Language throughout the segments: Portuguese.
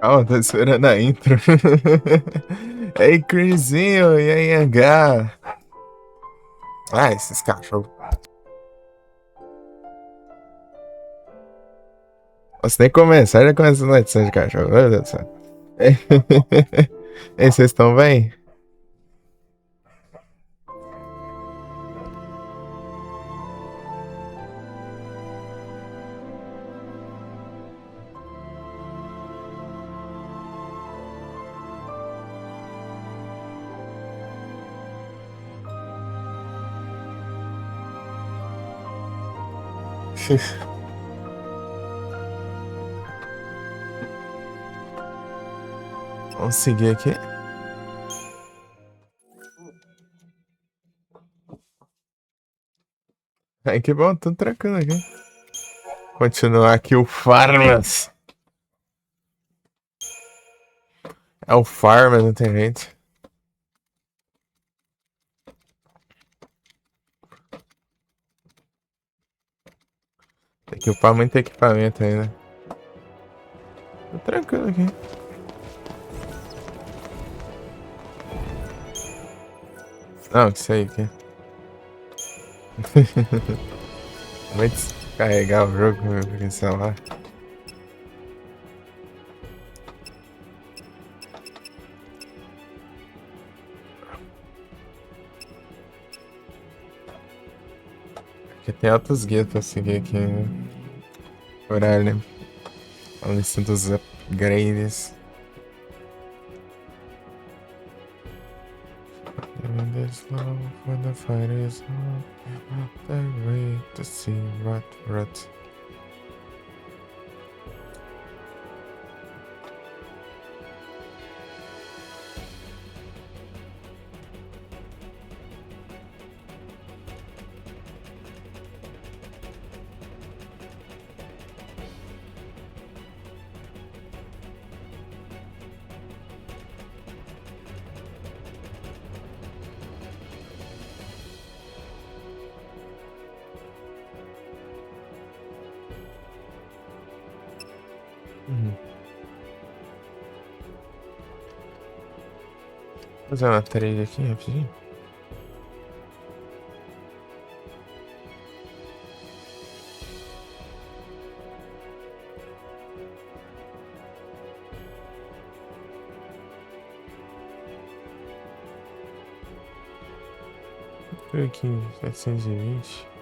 Calma, tô esperando a intro. Ei, Crisinho, e aí, H? Ah, esses cachorros. Você nem começar, já começa a notícia de cachorro. Meu Deus do céu. Ei, ei, vocês estão bem? Vamos seguir aqui. Ai, que bom, tudo tranquilo aqui. Continuar aqui o Farmas. É o Farmas, não tem gente. Tem que upar muito equipamento ainda. Tô tranquilo aqui. Não, isso aí aqui. Vai descarregar o jogo com esse celular. Aqui tem altos guias pra seguir aqui, né? Horário. A lista dos upgrades. And it's love when the fight is on. The way to see rot. Vou fazer uma trade aqui rapidinho. Tô aqui, 720.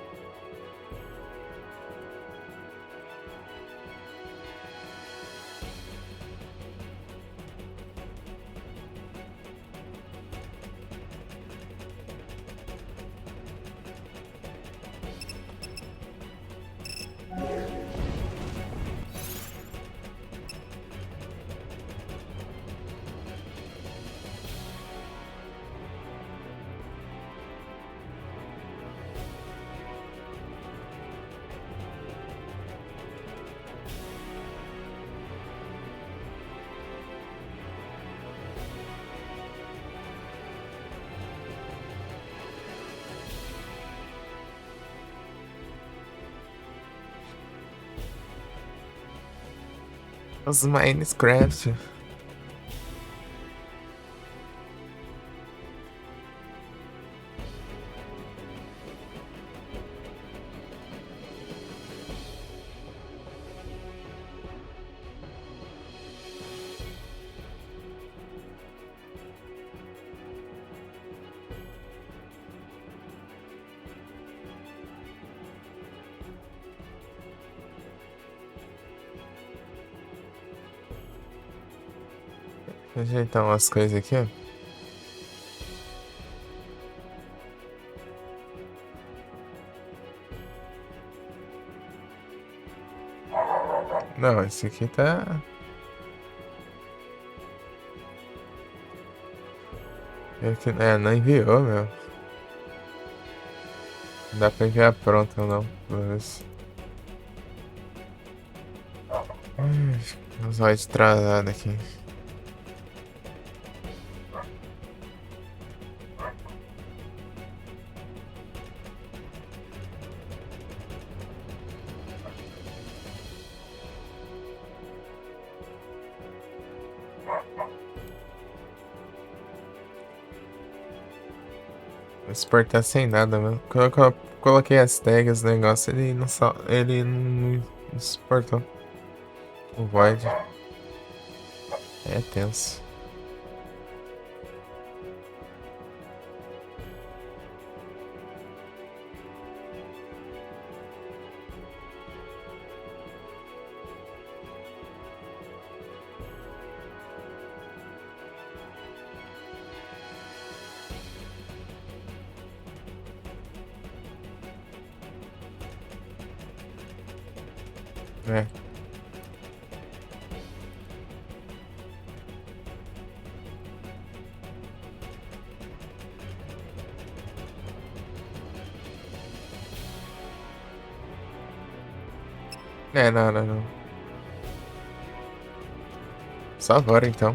Os Minecraft. Deixa eu ajeitar umas coisas aqui, ó. Não, esse aqui tá. Não enviou, meu. Não dá pra enviar pronto, não. Mas... Os olhos travados aqui. Exportar sem nada, mano. Quando eu coloquei as tags no negócio, ele não exportou. O Void. É tenso. É. É, não, não, não. Só agora então.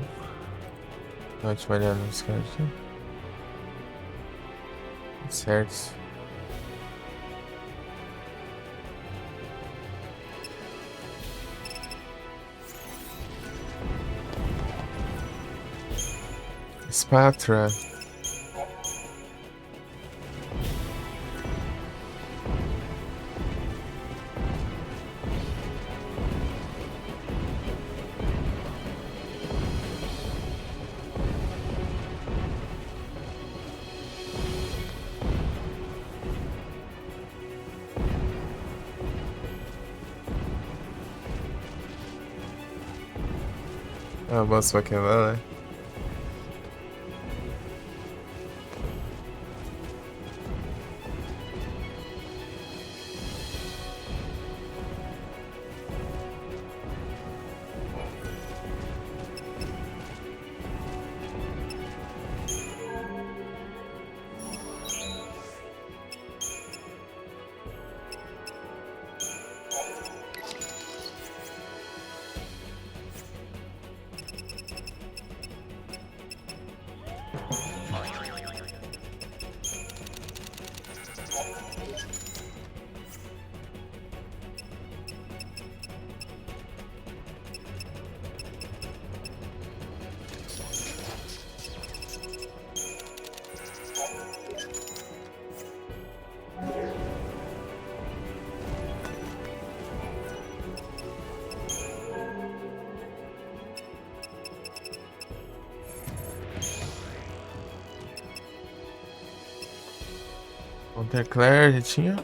Deixa eu olhar nos caras aqui. Certo. Spatra. Ah, boss Pokémon, né? Counterclair já tinha.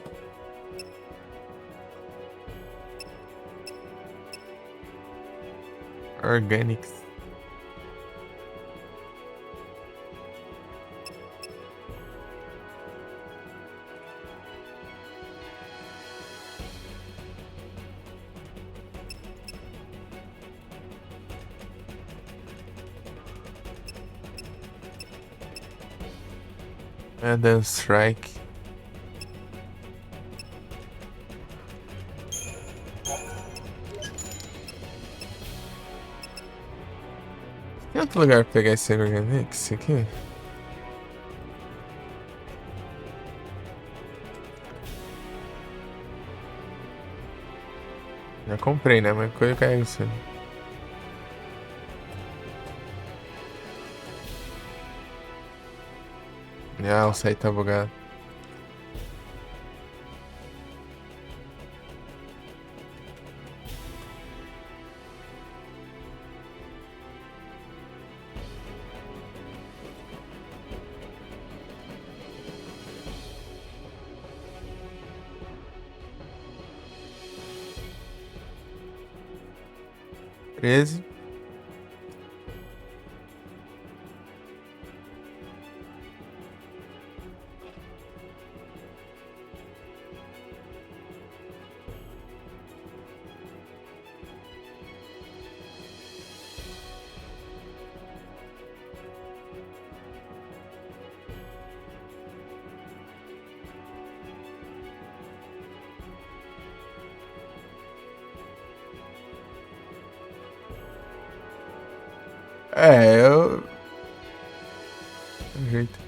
Organics. Eden Strike. Tem outro lugar pra pegar esse Organics aqui? Já comprei, né? Mas quando eu caio isso. Ah, o site tá bugado. Treze. É, eu. Jeito.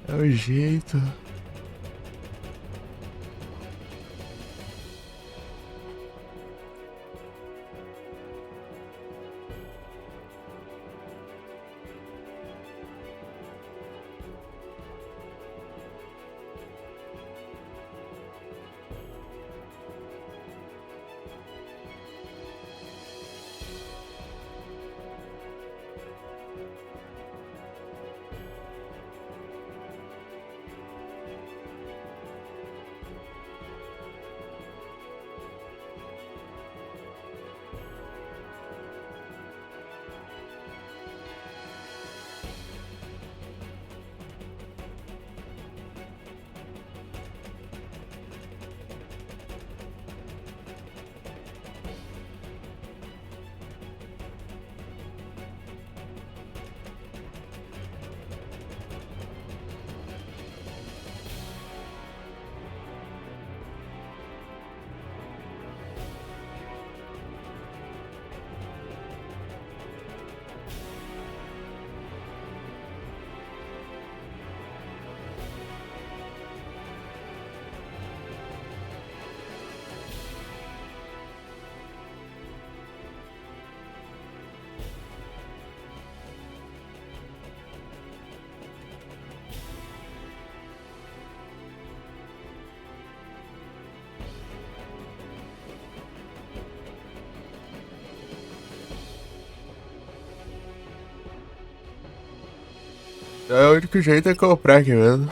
É o jeito. É o único jeito é comprar aqui mesmo.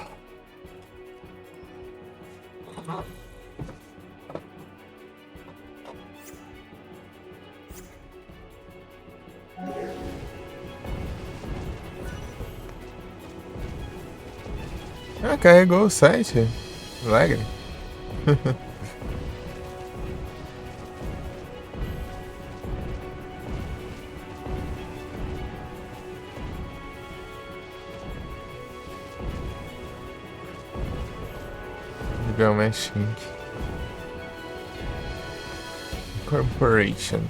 Ah, carregou o site. Alegre. Gilgamesh Inc. Corporation.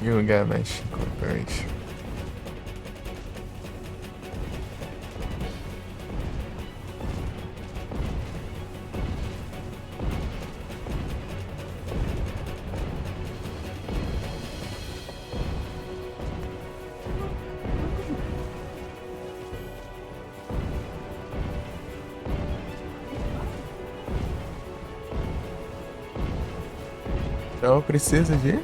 Gilgamesh Corporation. Então precisa de.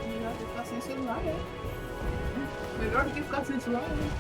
Melhor que ficar sem celular, né? Melhor do que ficar sem celular, né?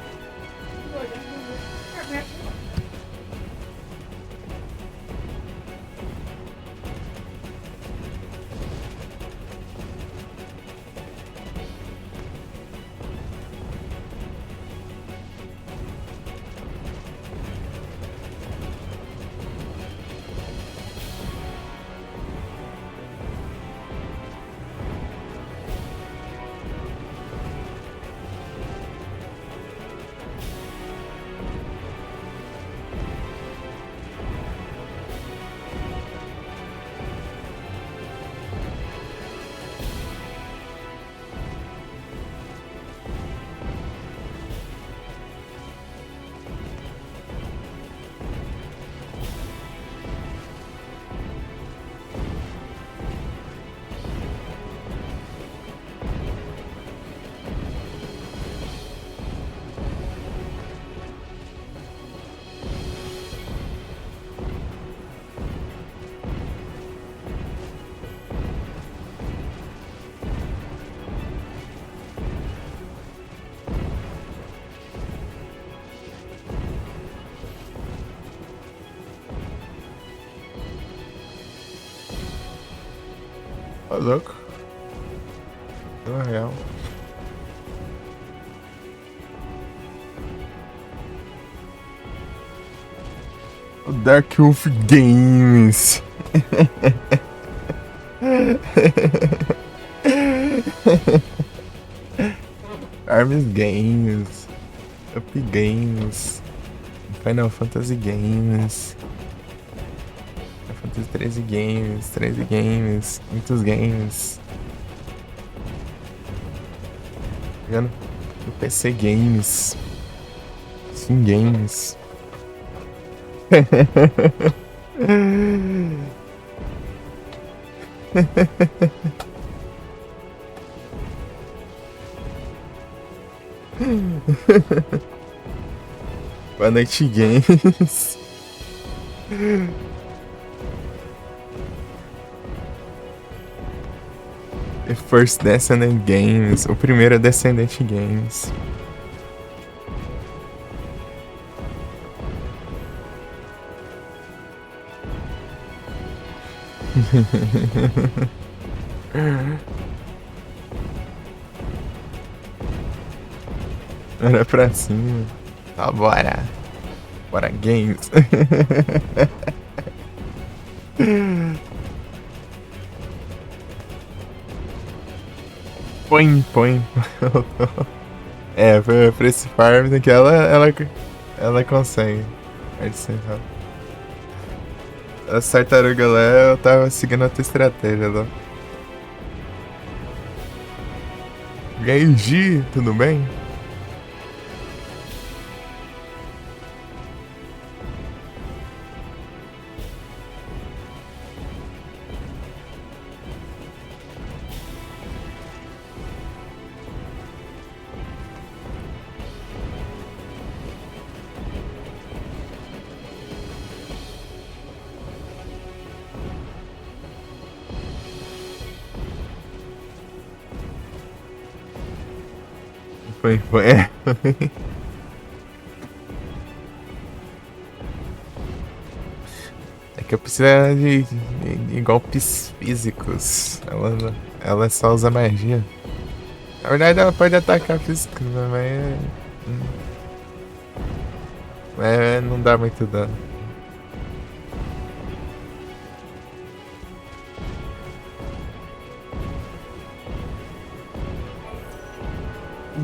Ô, louco. Na real. O Dark Wolf Games. Arms Games. Up Games. Final Fantasy Games. Final Fantasy 13 Games. 13 Games. Muitos games. Vendo? O PC Games. Sim Games. Boa noite, Games. The First Descendant Games. O primeiro Descendente Games. Era pra cima. Tá, bora. Bora, Games. Põe. É, pra esse farm que ela consegue. Participar. As tartarugas lá, eu tava seguindo a tua estratégia lá. Genji, tudo bem? Foi. É que eu preciso de golpes físicos. Ela só usa magia. Na verdade, ela pode atacar físico, né, não dá muito dano.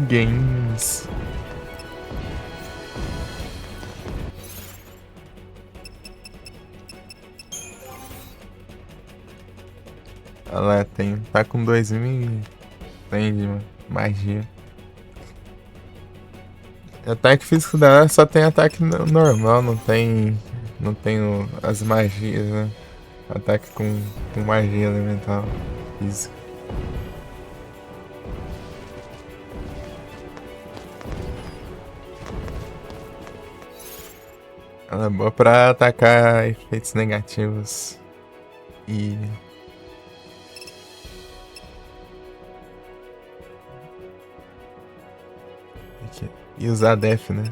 Games. Ela tá com 2000 tem de magia. Ataque físico dela só tem ataque normal, não tem as magias, né? Ataque com magia elemental física. Ela é boa pra atacar efeitos negativos. E. E usar Def, né?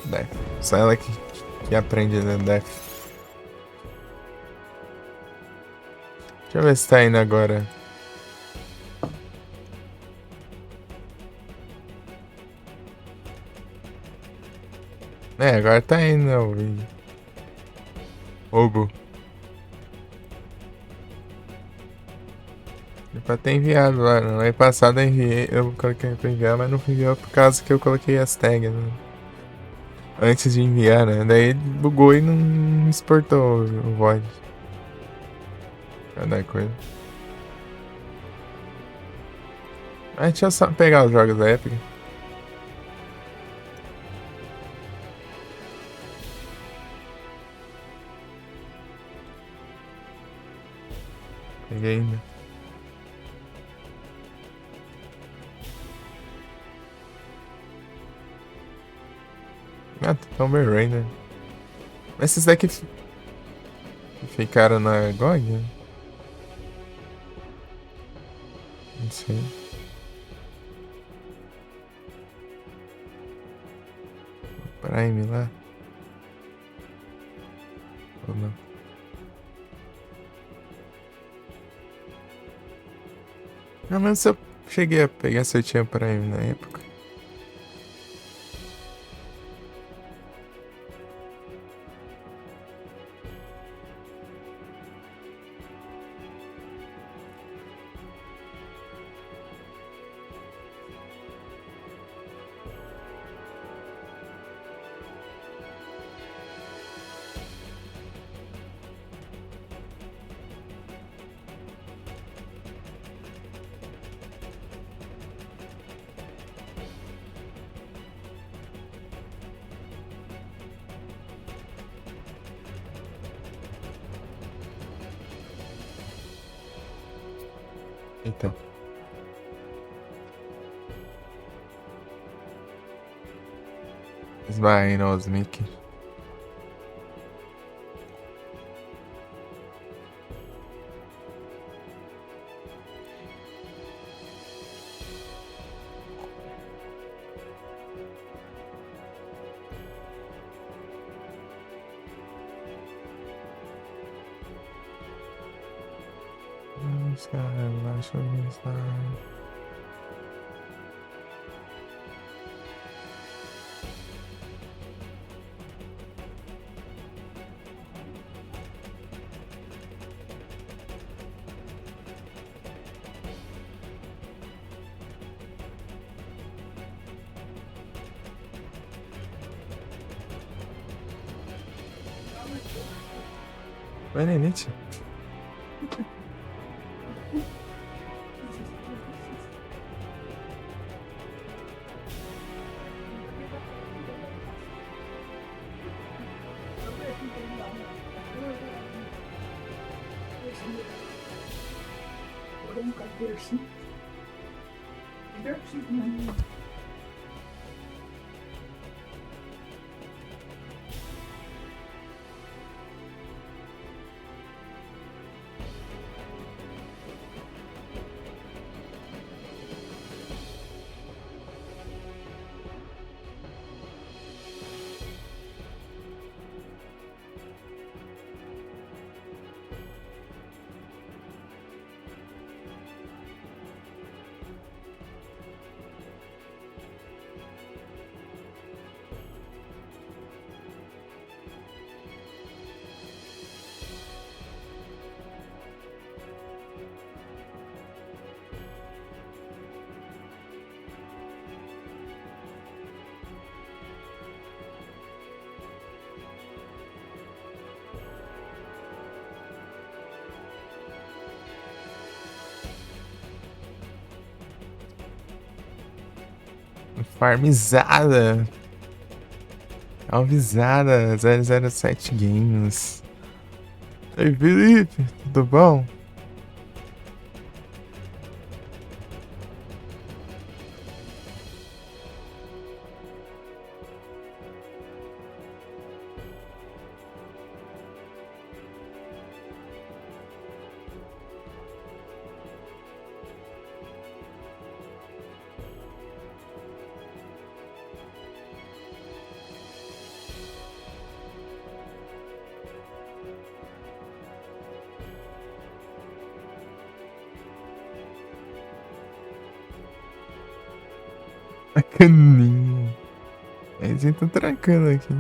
Def. Só ela que aprende, né? Def. Deixa eu ver se tá indo agora. Agora tá indo, né? O Obo. É pra ter enviado lá. No ano passado eu coloquei pra enviar, mas não enviou por causa que eu coloquei as tags, né? Antes de enviar, né? Daí ele bugou e não exportou o Void. Cada coisa. Mas deixa eu só pegar os jogos da Epic. Peguei ainda. Tomb Raider. Mas esses daqui ficaram na GOG? Né? Não sei. Prime lá. Ou não? Não, mas eu cheguei a pegar se eu tinha Prime na época. Então. Vai, Nosmic. Relaxa, Vai, Nenite. Farmizada. Alvizada 007 Games. Oi, Felipe, tudo bom? Bacaninha. A gente tá trancando aqui.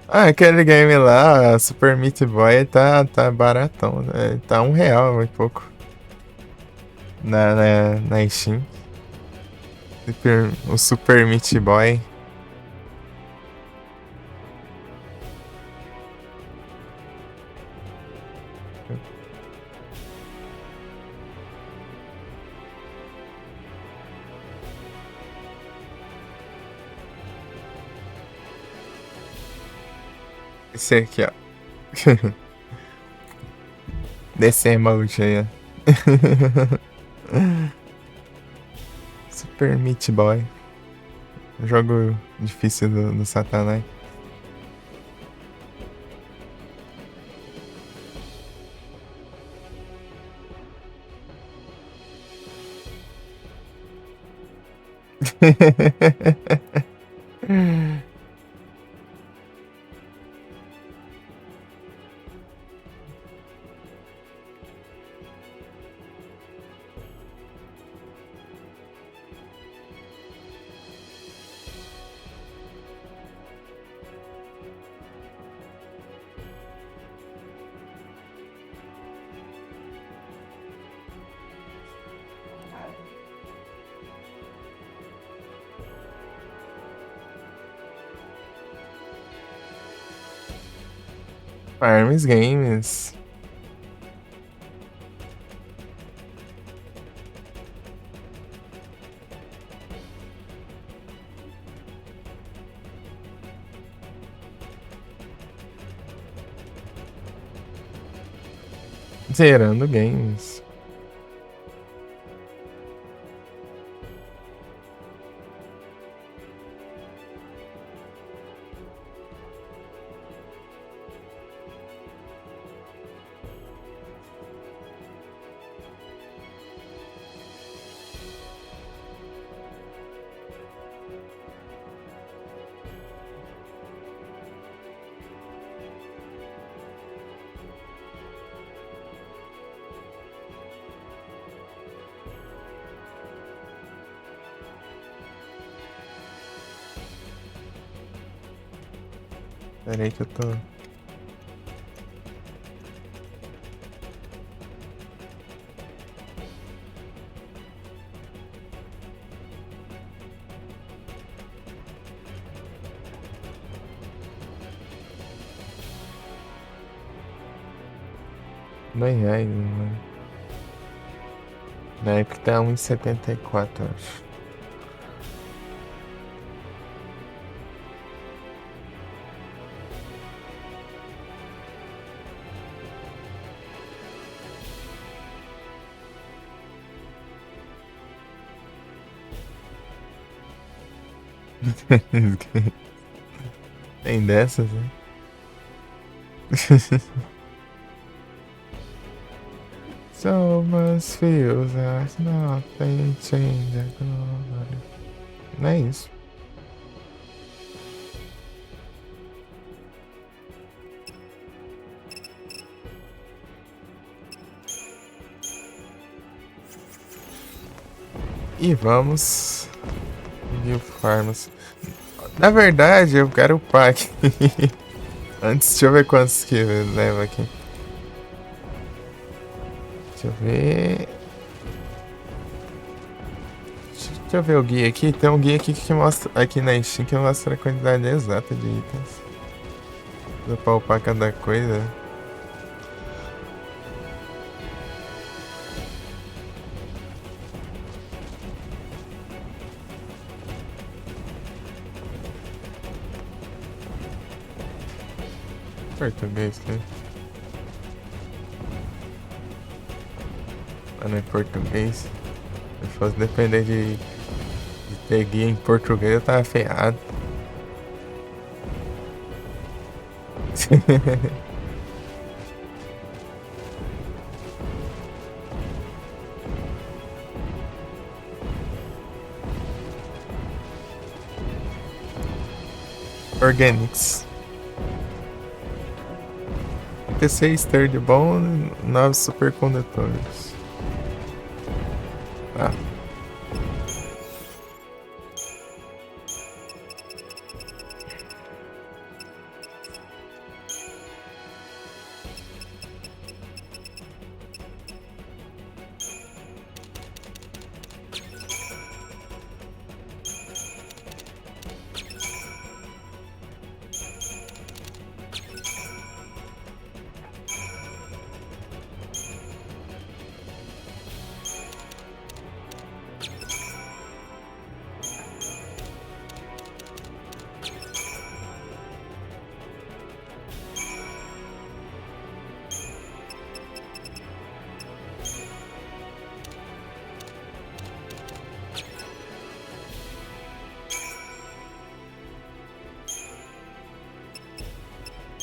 Ah, aquele game lá, Super Meat Boy, tá baratão, né? Tá R$1, muito pouco. Na Steam. O Super Meat Boy. Esse aqui, ó. Desse emote aí, ó. Super Meat Boy. Jogo difícil do Satanás. Farms Games. Zerando games. Pera aí que eu tô... R$2, mano. Na época tá 1,74, acho. Tem dessas, né? So much feels as nothing changes. Não é isso. E vamos. New Farms. Na verdade, eu quero o pack. Antes, deixa eu ver quantos que leva aqui. Deixa eu ver. Deixa eu ver o guia aqui. Tem um guia aqui que mostra. Aqui na Steam que mostra a quantidade exata de itens. Dá pra upar cada coisa. Português, né? Ah, não é português. Se fosse depender de ter guia em português, eu tava ferrado. Organics. 36 third bone, 9 supercondutores. Ah.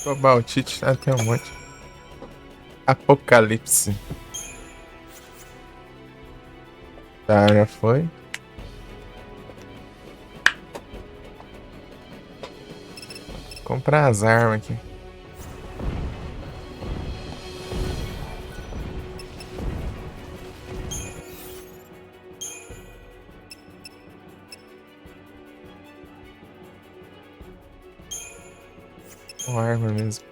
Cobaltite, tem um monte. Apocalipse. Tá, já foi. Comprar as armas aqui. Uma arma mesmo.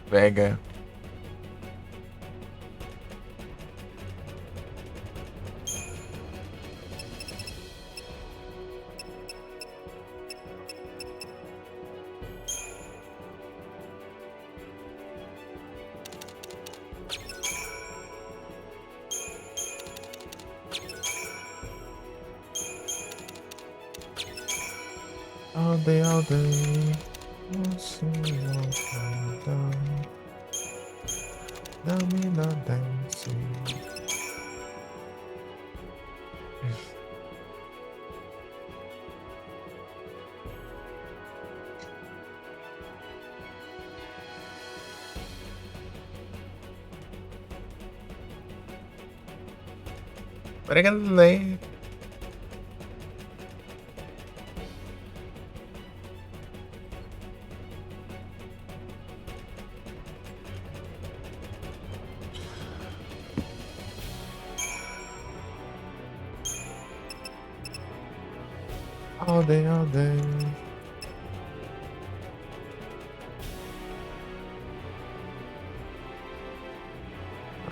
Vega. All day, all day. Domino dance. Bregalei. All day, all day.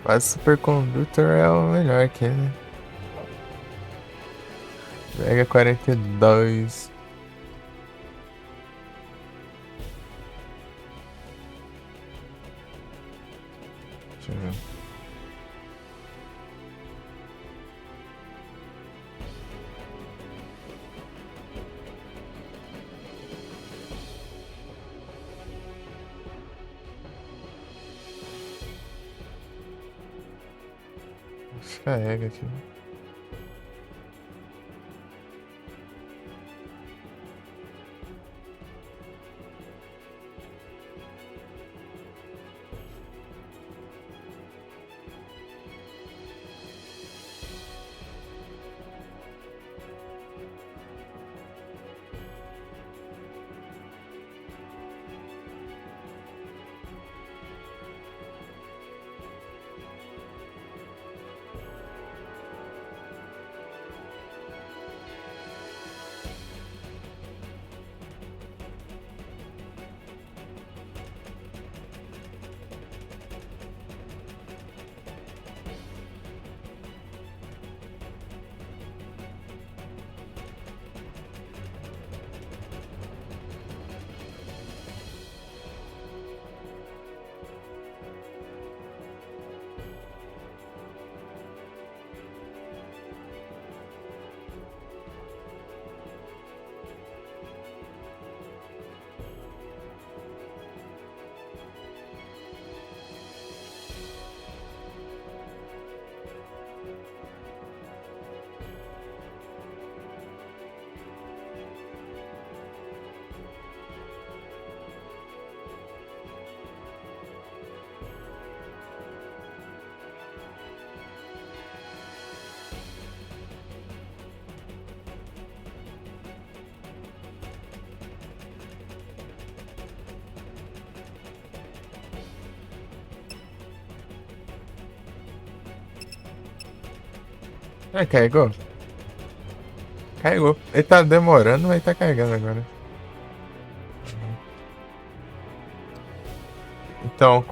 Mas Superconductor é o melhor aqui, né? Pega 42. Deixa eu ver. Carrega aqui. Ah, carregou? Carregou. Ele tá demorando, mas tá carregando agora. Então,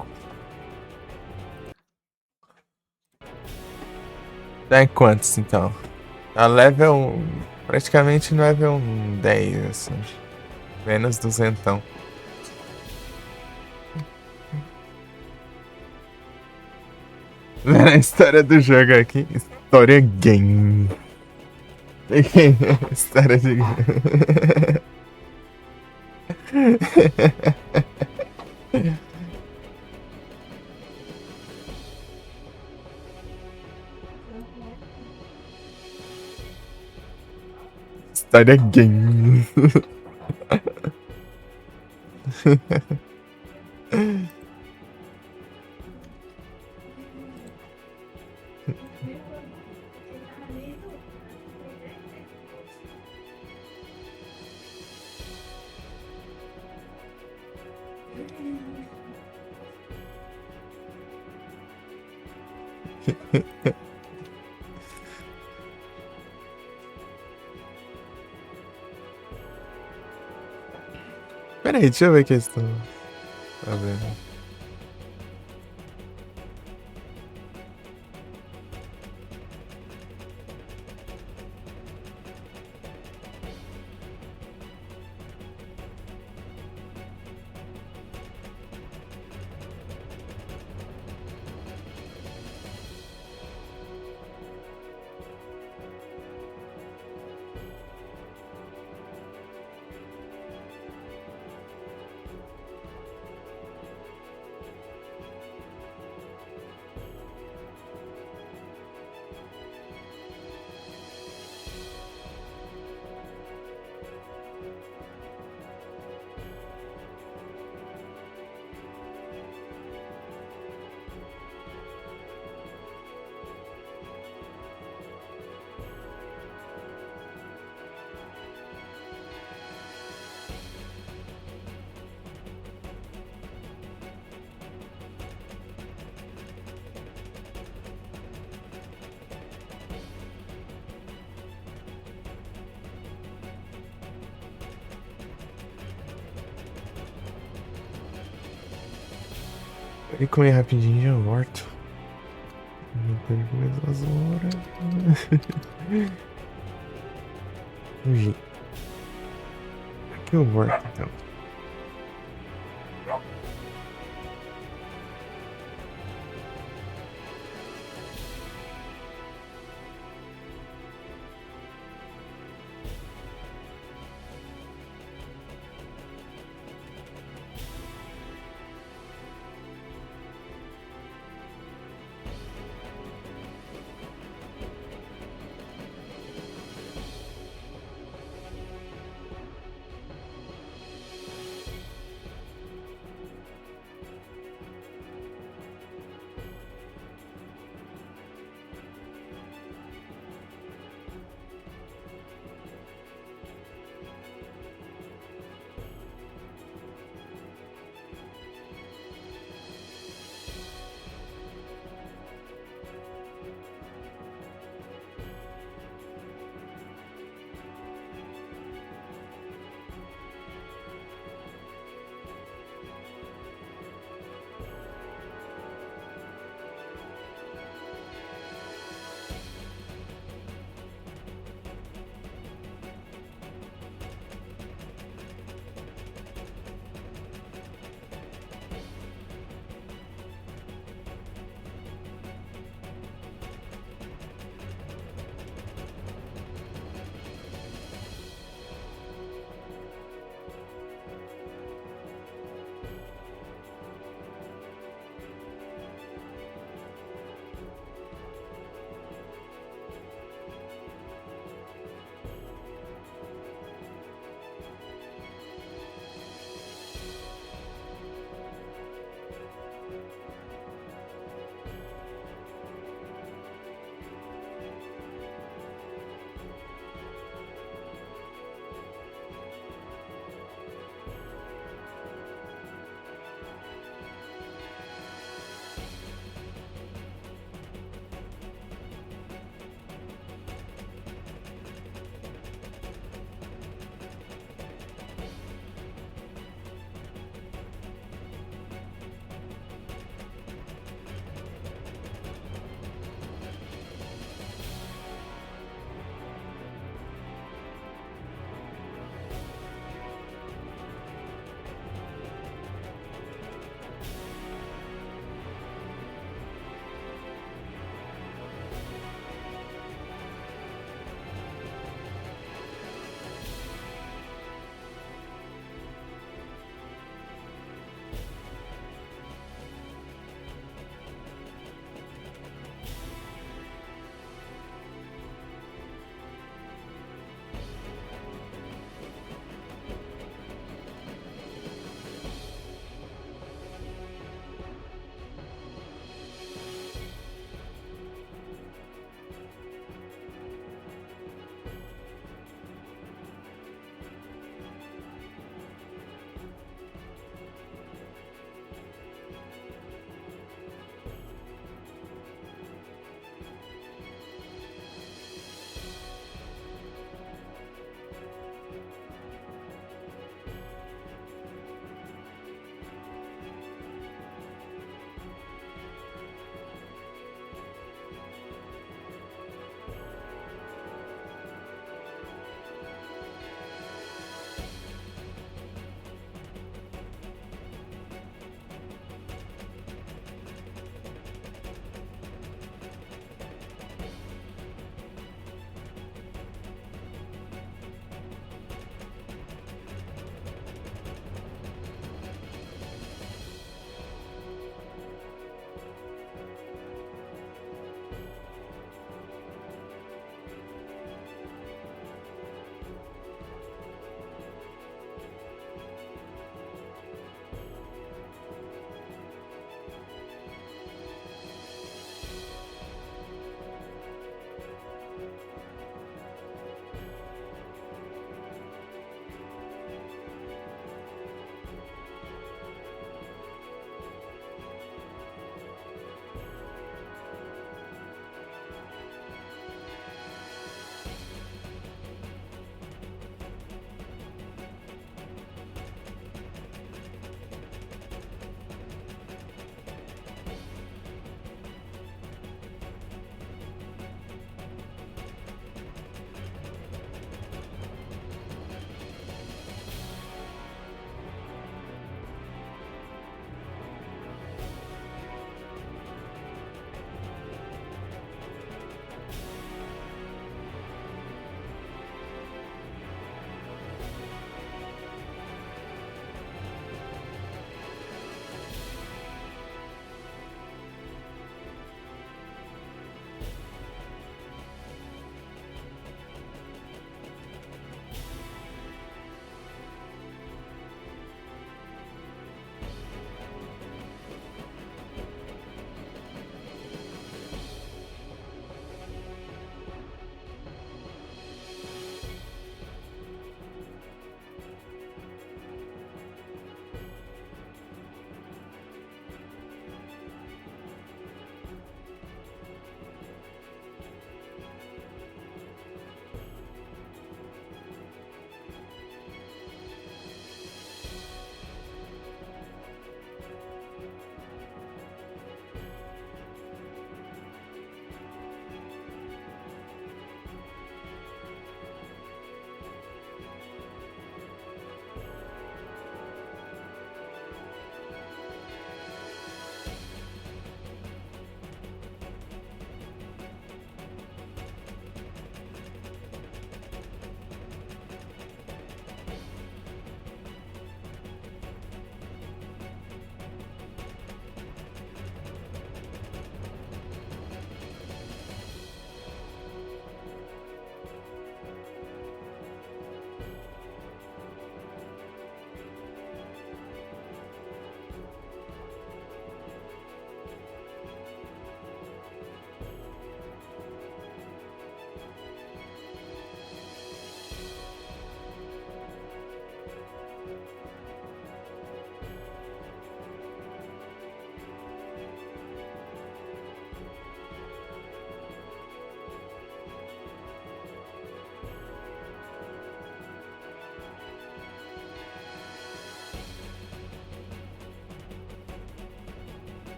tá em quantos então? A level. Praticamente level 10, assim. Menos duzentão. A história do jogo aqui. História game. História de. História game. Pera aí, deixa eu ver o que eles estão fazendo. E comer rapidinho já volto. Não perco mais as horas. Ui. Aqui eu volto então.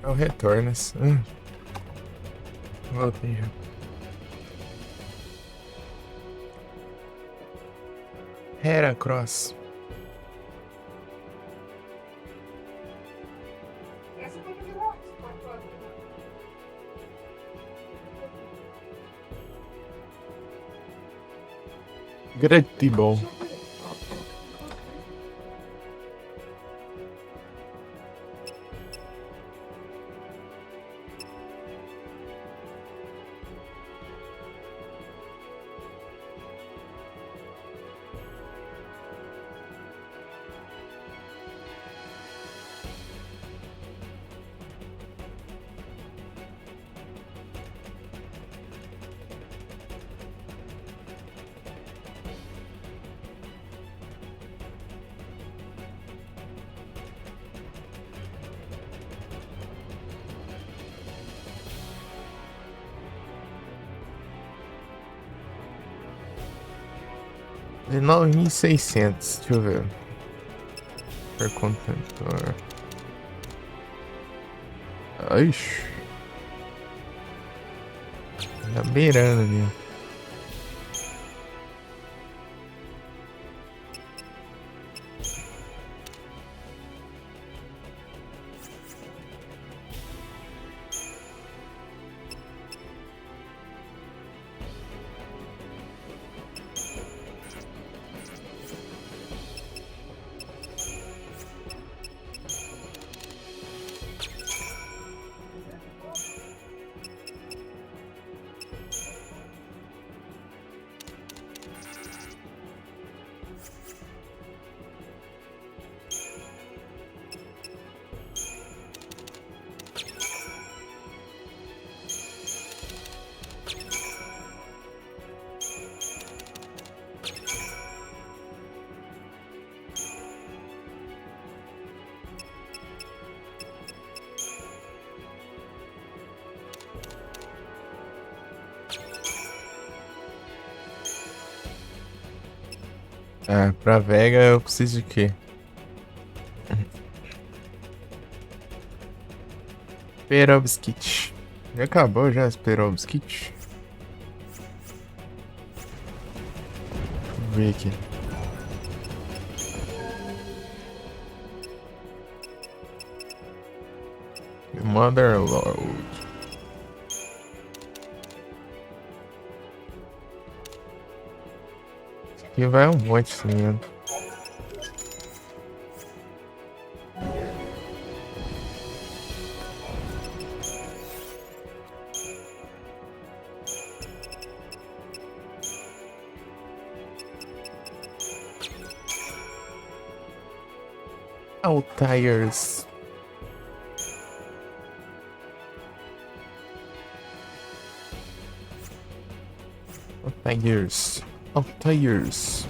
É o Retornas. Voltei já. Heracross. Essa foi a primeira vez. Grande bom. R$9.600, deixa eu ver. Per contentor. Ixi. Tá beirando ali. Ah, pra Vega eu preciso de quê? Perovskit. Já acabou já esse Perovskit? Deixa eu ver aqui. Motherlord. Aqui vai um monte, se não me engano. Altaires. Altaires. Altaires.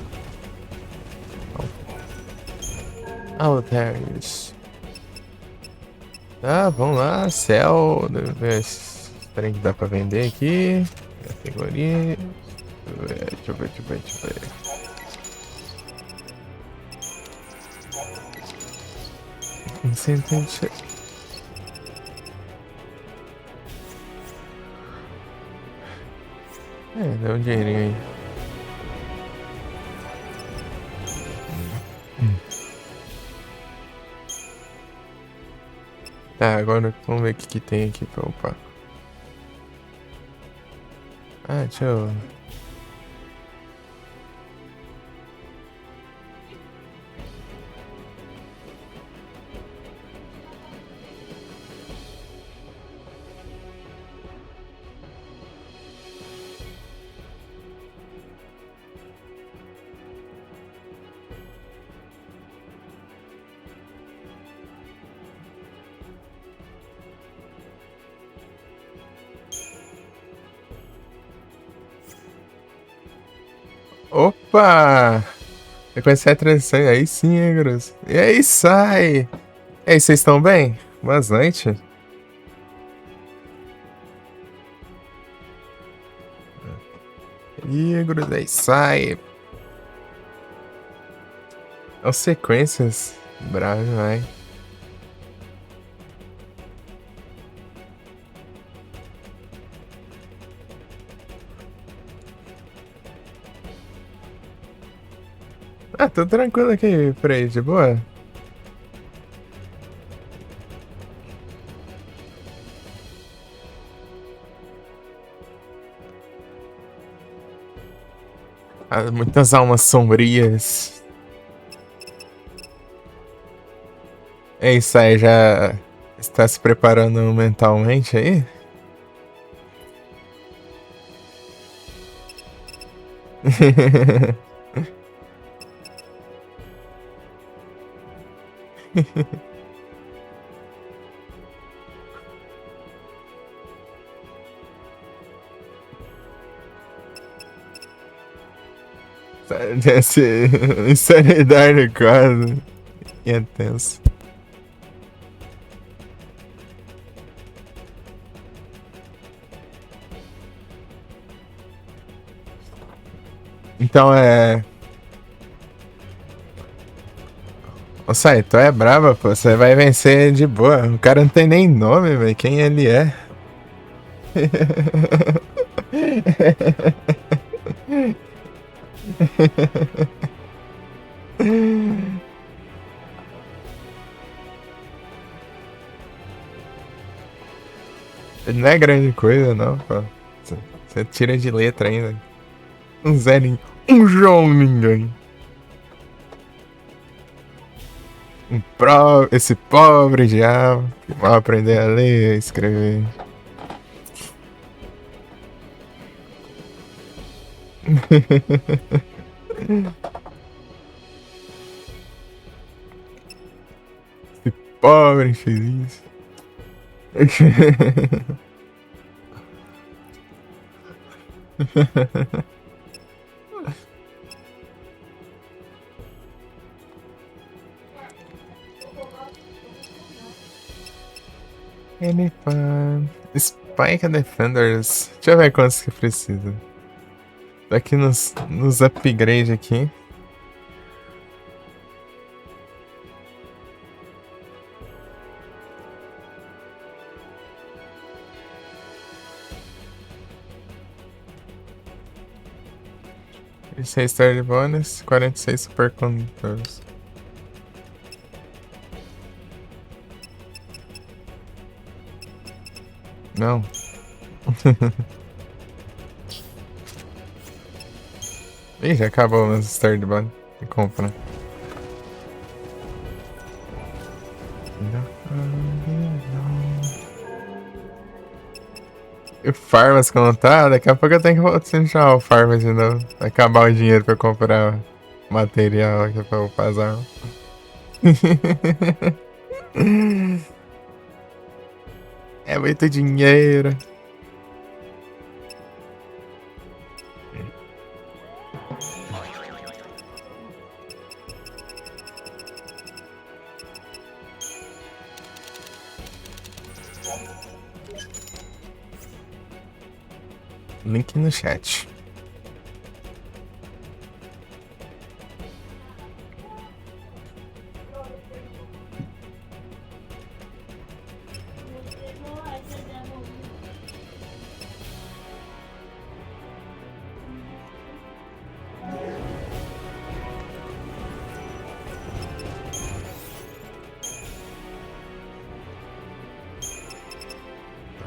Altaires. Tá, vamos lá. Céu. Deixa eu ver esse trem que dá pra vender aqui. Categoria. Deixa eu ver. Incentivo. Dá um dinheirinho aí. Tá, agora vamos ver o que tem aqui pra upar. Ah, deixa eu... Opa! Reconhecer a transição. Aí sim, hein, grosso. E aí, sai! E aí, vocês estão bem? Boas noites. Ih, grosso, aí sai. As sequências. Bravo, vai. Ah, tô tranquilo aqui, Frei, de boa. Ah, muitas almas sombrias. É isso aí, já está se preparando mentalmente aí? Esse insanidade quase. E é tenso. Então é. Ô, Sai, tu é brava, pô. Você vai vencer de boa. O cara não tem nem nome, velho. Quem ele é? Não é grande coisa, não, pô. Você tira de letra ainda. Um Zé, um João ninguém. Esse pobre diabo que vai aprender a ler e escrever. Esse pobre infeliz. Anytime. Spike Defenders. Deixa eu ver quantos que precisa. Daqui nos upgrade aqui. E 6 Third Bonus, 46 Supercondutores. Não. Ih, já acabou meus Third Bonus. E compra. E Farmas que não tá? Daqui a pouco eu tenho que voltar o Farmas de novo. Vai acabar o dinheiro pra comprar material aqui pra upar as armas. É muito dinheiro. Link no chat.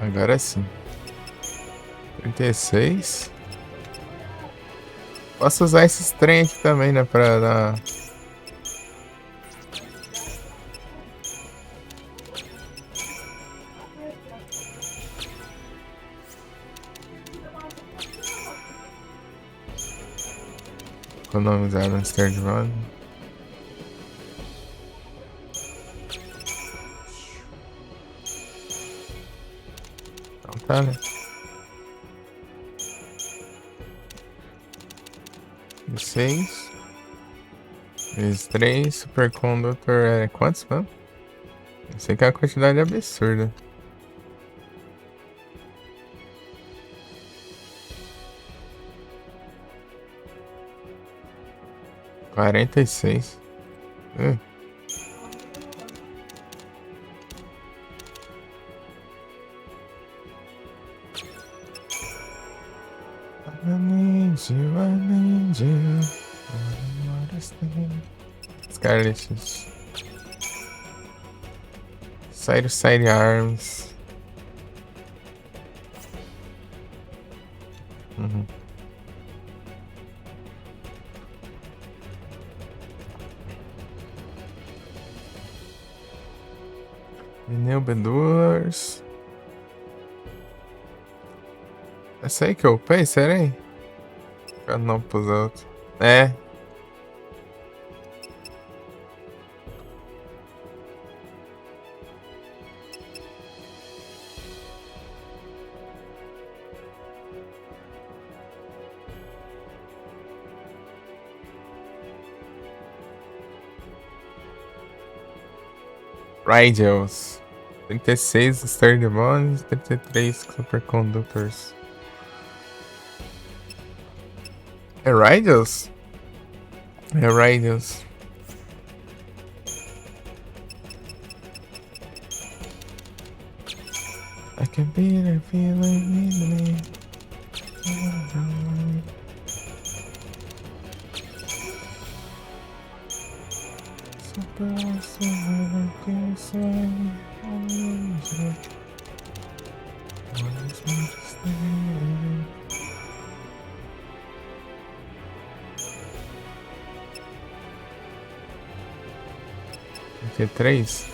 Agora sim. 36. Posso usar esses trem aqui também, né? Pra dar. Economizar no Third Run. Então tá, né? 6 vezes 3, Supercondutor é quantos, mano? Eu sei que é uma quantidade absurda. — 46. I need you, I need you. Charlotte. Sidearms. Uhum. Neubedulers. Essa aí que eu upei, será aí? Não pus outro. É. Radials. 36 Sturdy Bones, 33 Superconductors. É Radials? É Radials. I can be the feeling in me. Aqui é 3.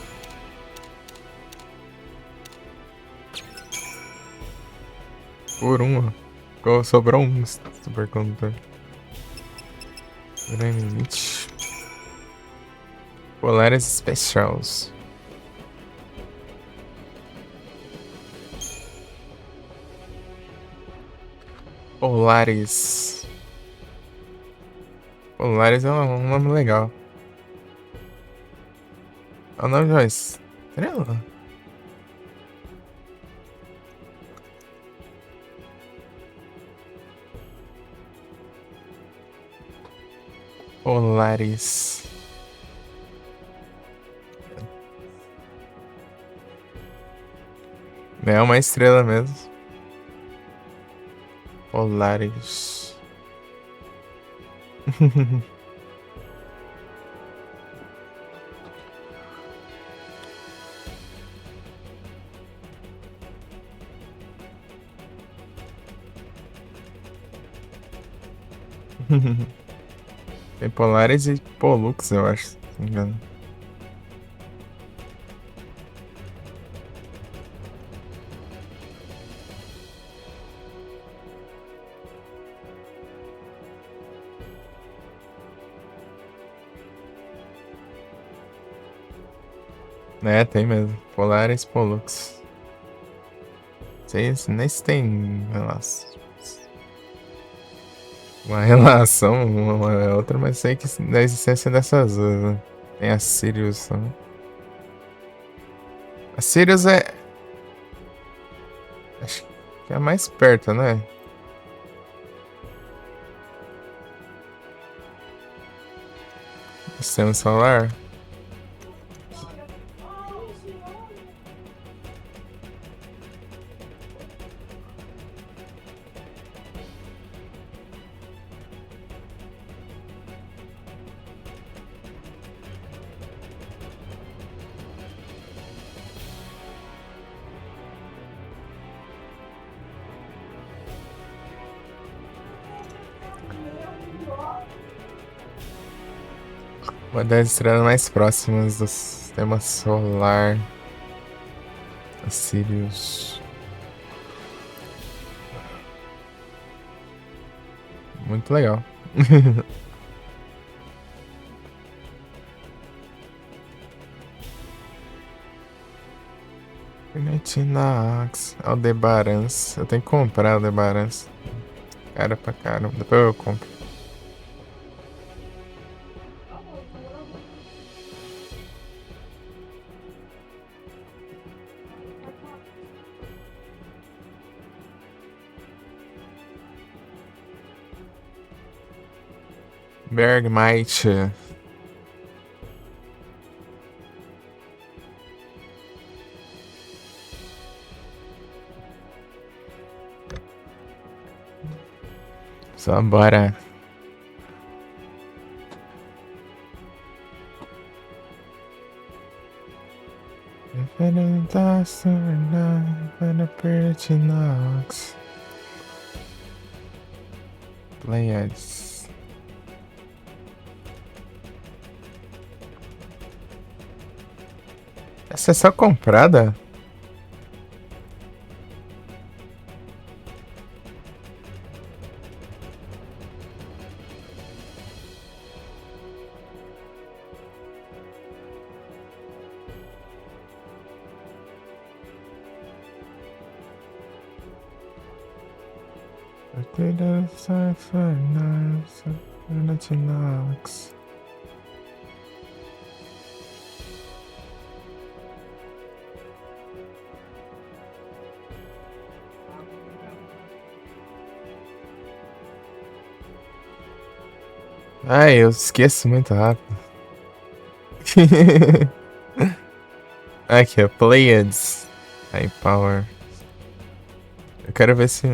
Por 1, ó. Sobrou um supercondutor. Granite. Polaris Specials. Polaris. Polaris é um nome legal. É o nome de uma estrela? Polaris. É uma estrela mesmo. Polaris. Tem Polaris e Pollux, eu acho, se não me engano. É, tem mesmo. Polaris Pollux. Sei, nem se tem relação. Uma relação, uma é outra, mas sei que da existência dessas duas, né? Tem a Sirius também. A Sirius é. Acho que é a mais perto, né? Sistema solar. Uma das estrelas mais próximas do sistema solar. A Sirius. Muito legal. Netinax, Aldebarans. Eu tenho que comprar Aldebarans. Cara pra caramba. Depois eu compro. Bergmite. Só bora. Pleiades. Essa é só comprada? Nox. Ai, eu esqueço muito rápido. Aqui, ó, Pleiades. High Power. Eu quero ver se...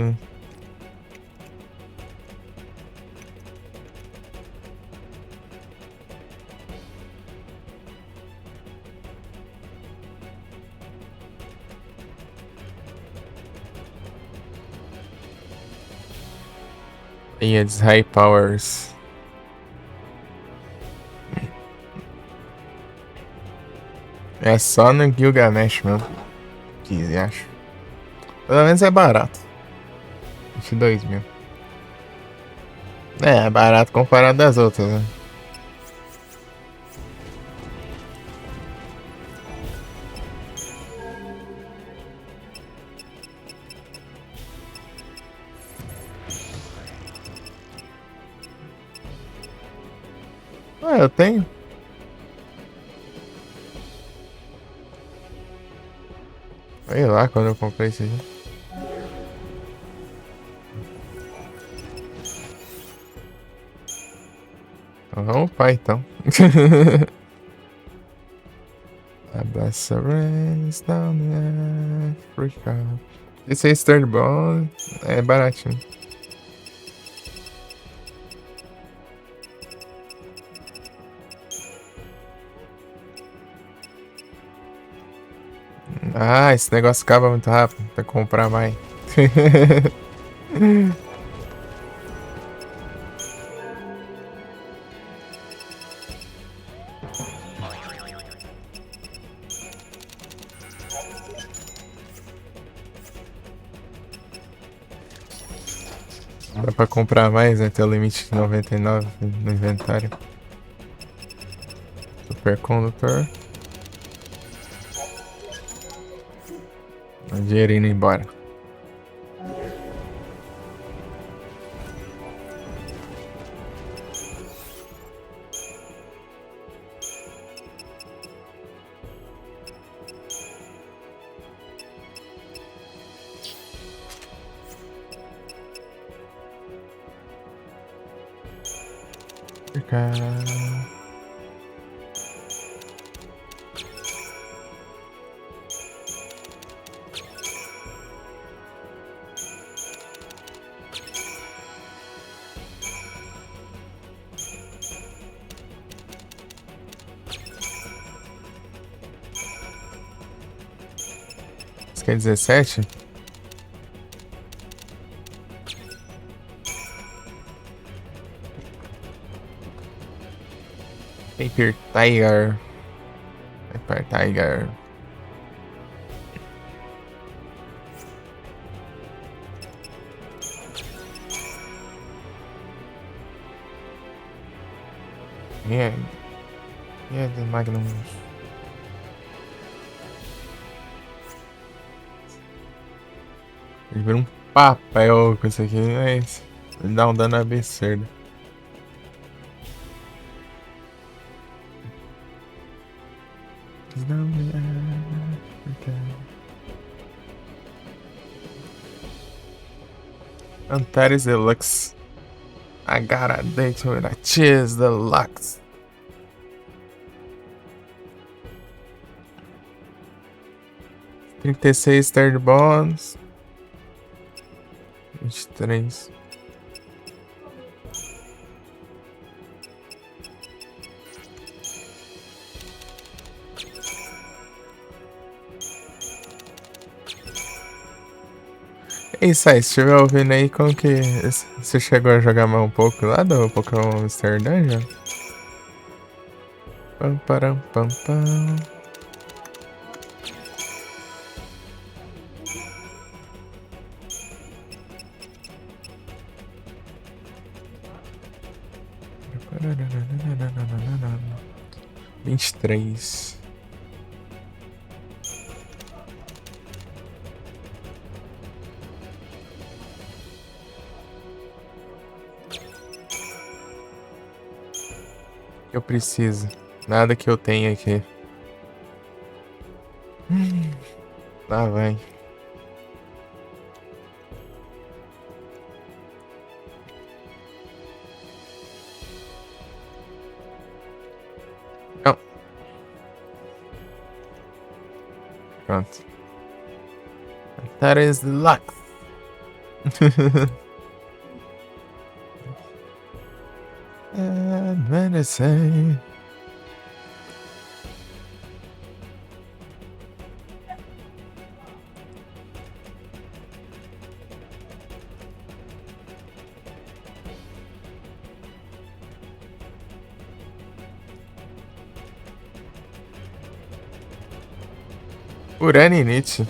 Pleiades High Powers. É só no Gilgamesh mesmo. 15, acho. Pelo menos é barato. 22 mil. É barato comparado às outras, né? Ah, eu tenho. Sei lá quando eu comprei esse aqui. Então vamos upar então. A Blessa Rains down in Africa. Esse aí, Stern Ball, é baratinho. Ah, esse negócio acaba muito rápido. Tem que comprar mais. Dá pra comprar mais, né? Tem o limite de 99 no inventário. Supercondutor. O dinheiro indo embora. Isso aqui é 17? Paper Tiger. Paper Tiger. Yeah, the Magnum. Ele vira um papel com isso aqui, mas ele dá um dano absurdo. Antares Deluxe. I got a date with a cheese deluxe. $36 third bonds. 23. É isso aí, se estiver ouvindo aí, como que. Você chegou a jogar mais um pouco lá do Pokémon Mystery Dungeon? Pam, param, pam, pam. Vinte e três. Eu preciso. Nada que eu tenha aqui. Lá vai. Não. Pronto. That is the luck. Medicine. Uraninite.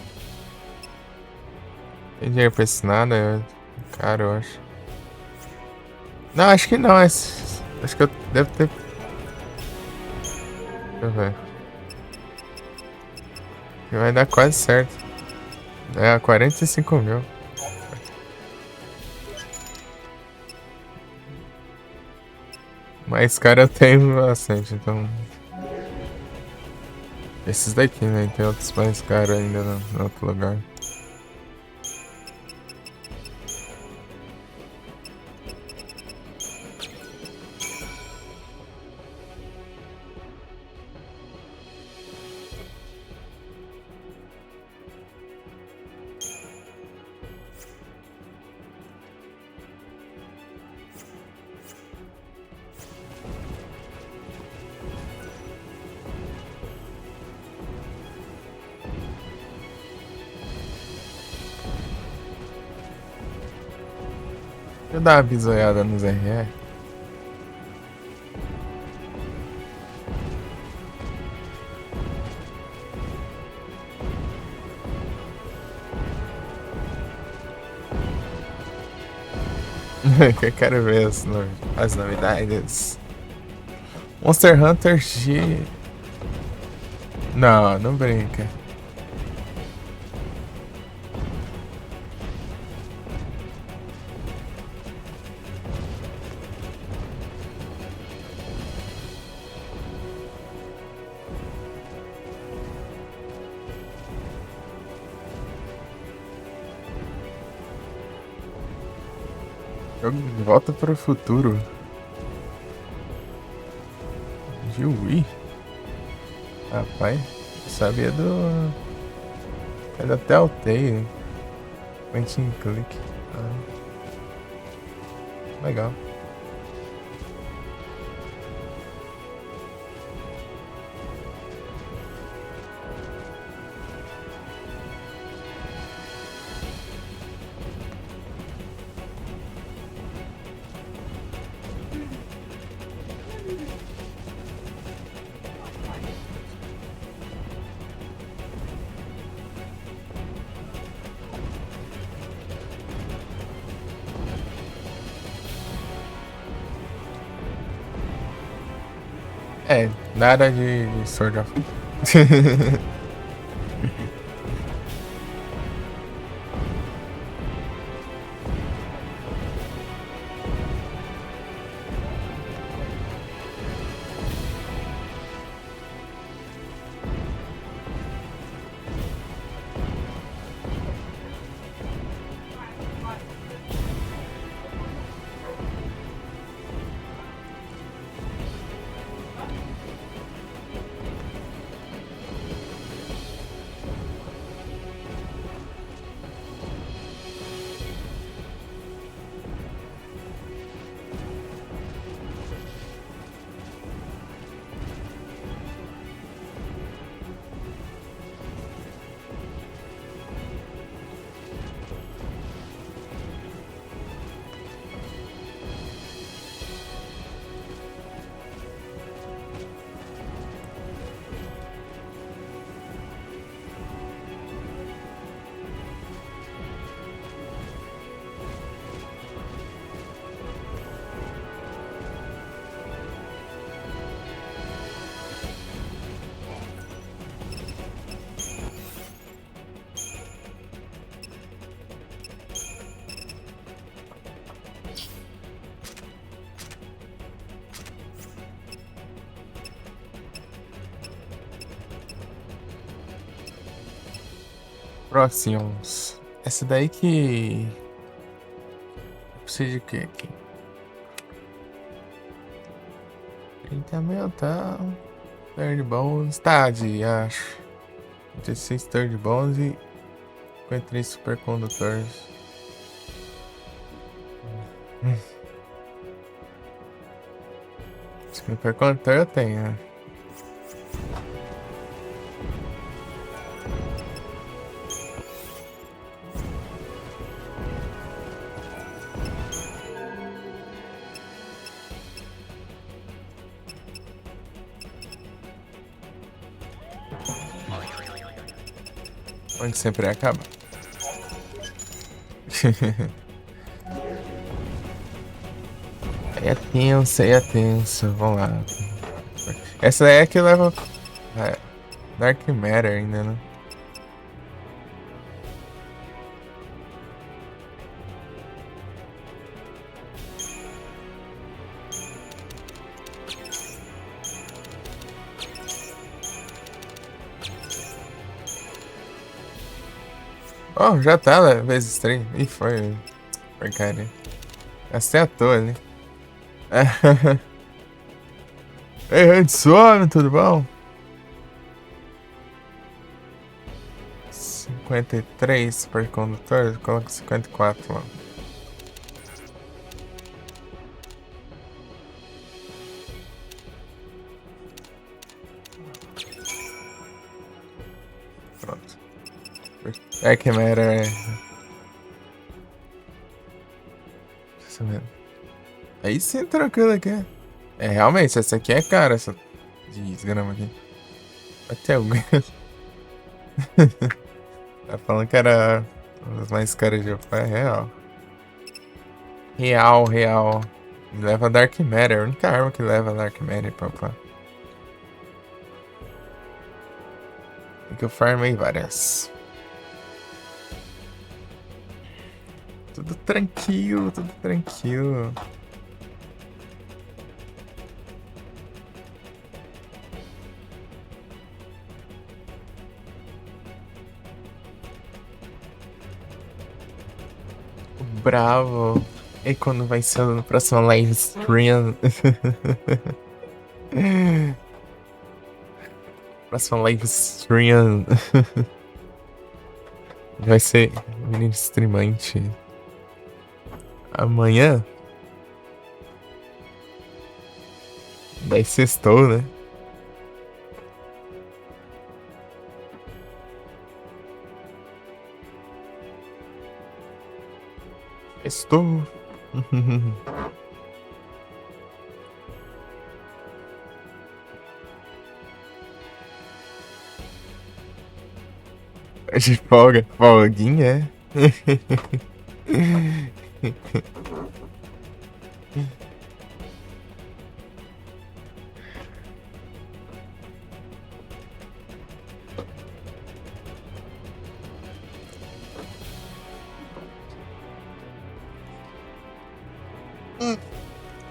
Tem dinheiro pra isso nada? Cara, eu acho. Não, acho que não. Acho que eu devo ter. Deixa eu ver. Vai dar quase certo. É, 45 mil. Mas cara eu tenho bastante, então. Esses daqui, né? Tem outros mais caros ainda no outro lugar. Deixa eu dar uma bisoiada nos RR. Eu quero ver as novidades. Monster Hunter G. Não, não brinca. Jogo de Volta para o Futuro. De Wii? Rapaz, sabia do. É da Telltale. Point and click. Legal. É, nada de Sword of. Próximos. Essa daí que... Precisa de quê aqui? 30 mil, tá... Third Bones, tá, acho. 16 Third Bones e 53 Supercondutores. Supercondutor eu tenho, né? Onde sempre acaba. Aí é tenso, aí é tenso. Vamos lá. Essa daí é que leva... Dark Matter ainda, né? Oh, já tá, né? Vezes 3. Ih, foi. Porcaria. Gastei à toa ali. Ei, Anderson, tudo bom? 53 supercondutores, coloca 54 lá. Pronto. É que era. Aí sim, tranquilo aqui. É, realmente, essa aqui é cara, essa desgrama aqui. Até o. Tá falando que era as mais caras de upar, é real. Real. Leva Dark Matter, a única arma que leva Dark Matter pra upar. Que eu farmei várias. Tudo tranquilo. Bravo. E quando vai ser no próximo live stream? Próximo live stream. Vai ser menino streamante. Amanhã? Daí sextou, né? Estou. De folga. Folguinha,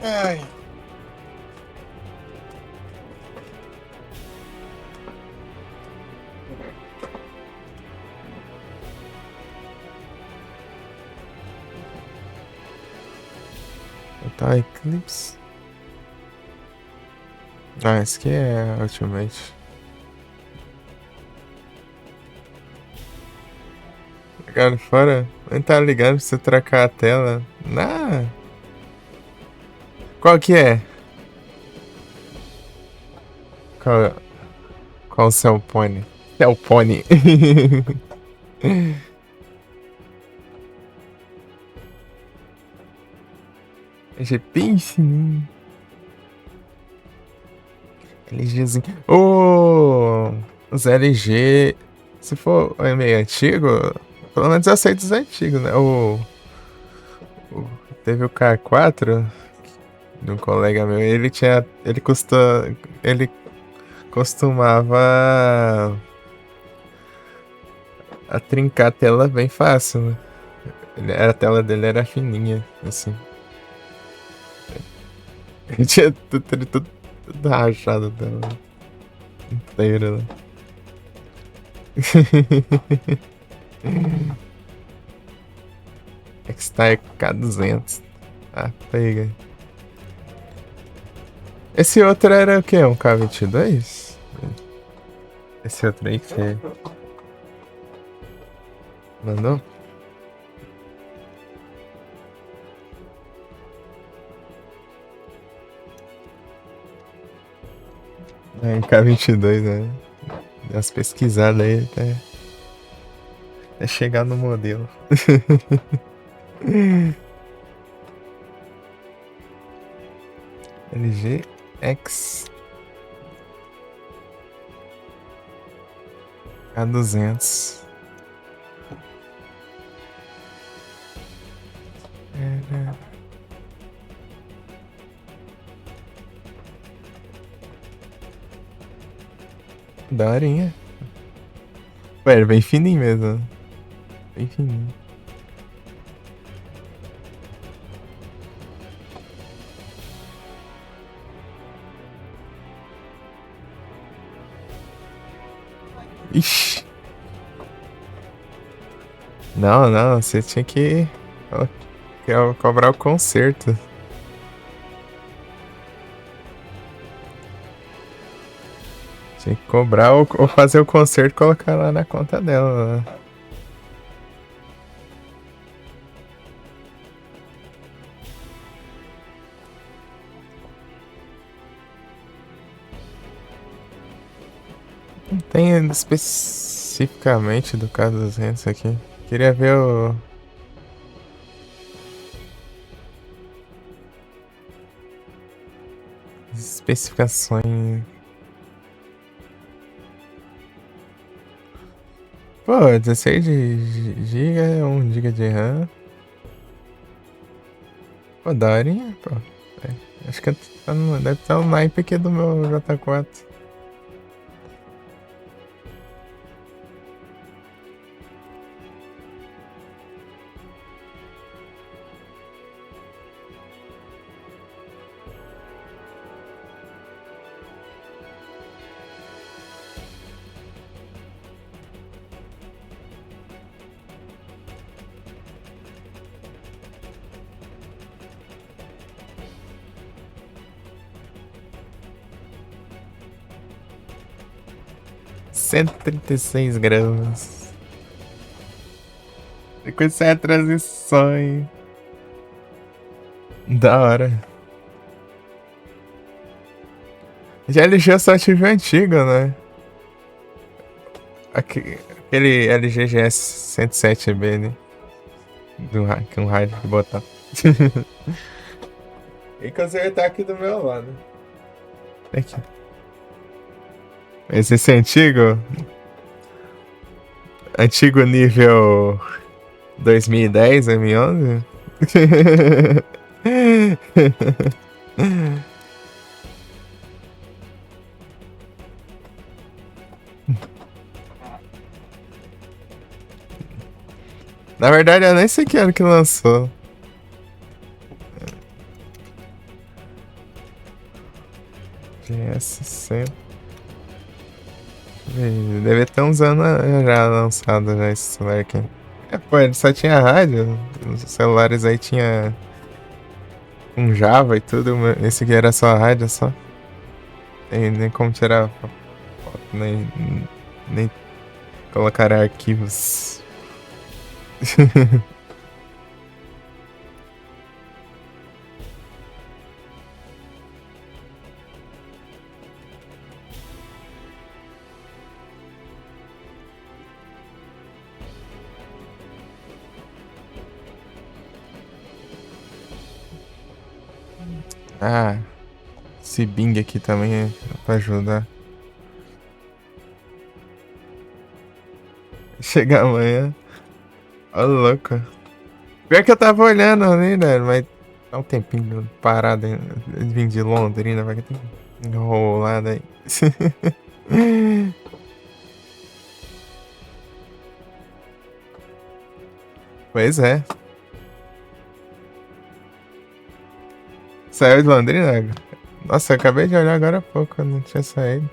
Ai. Tá, Eclipse. Ah, esse aqui é Ultimate. Cara, fora. Nem tá ligado pra você trocar a tela. Ah. Qual que é? Qual o seu pônei? Seu pônei. É bem fininho. LGzinho. Os LG. Se for meio antigo, pelo menos eu aceito os antigos, né? Teve o K4 de um colega meu. Ele costumava a trincar a tela bem fácil, né? A tela dele era fininha, assim. Ele tinha tudo rachado dela inteira, né? X-Type K200. Ah, pega. Esse outro era o quê? Um K22? Esse outro aí que você mandou? É, K22, né? Dá umas pesquisadas aí até chegar no modelo. LG X K200. Daorinha. Ué, era bem fininho mesmo. Bem fininho. Ixi. Não, não, você tinha que cobrar o conserto. Tinha que cobrar ou fazer o conserto e colocar lá na conta dela. Né? Não tem especificamente do K200 aqui. Queria ver o... especificações. Pô, 16 de GB, 1 GB de RAM. Pô, daorinha, pô. É, acho que deve estar o naipe aqui do meu J4. £136. Depois sai a transição, hein? Da hora. Já LG eu só tive o antigo, né? Aquele LG GS 107B, né? Com um rádio de botar. E consertar aqui do meu lado. Aqui. Esse é antigo? Antigo nível 2010, M11? Na verdade, eu nem sei que ano que lançou. GS100. Deve ter uns anos já lançado já esse celular aqui. É, pô, ele só tinha rádio. Os celulares aí tinha um Java e tudo. Esse aqui era só rádio, só. Tem nem como tirar foto, nem colocar arquivos. Ah, esse Bing aqui também é pra ajudar. Chegar amanhã. Ô, louco. Pior que eu tava olhando ali, né? Mas há um tempinho parado. Vim de Londrina, vai que tem enrolado aí. Pois é. Saiu de Londrina? Nossa, eu acabei de olhar agora há pouco, eu não tinha saído.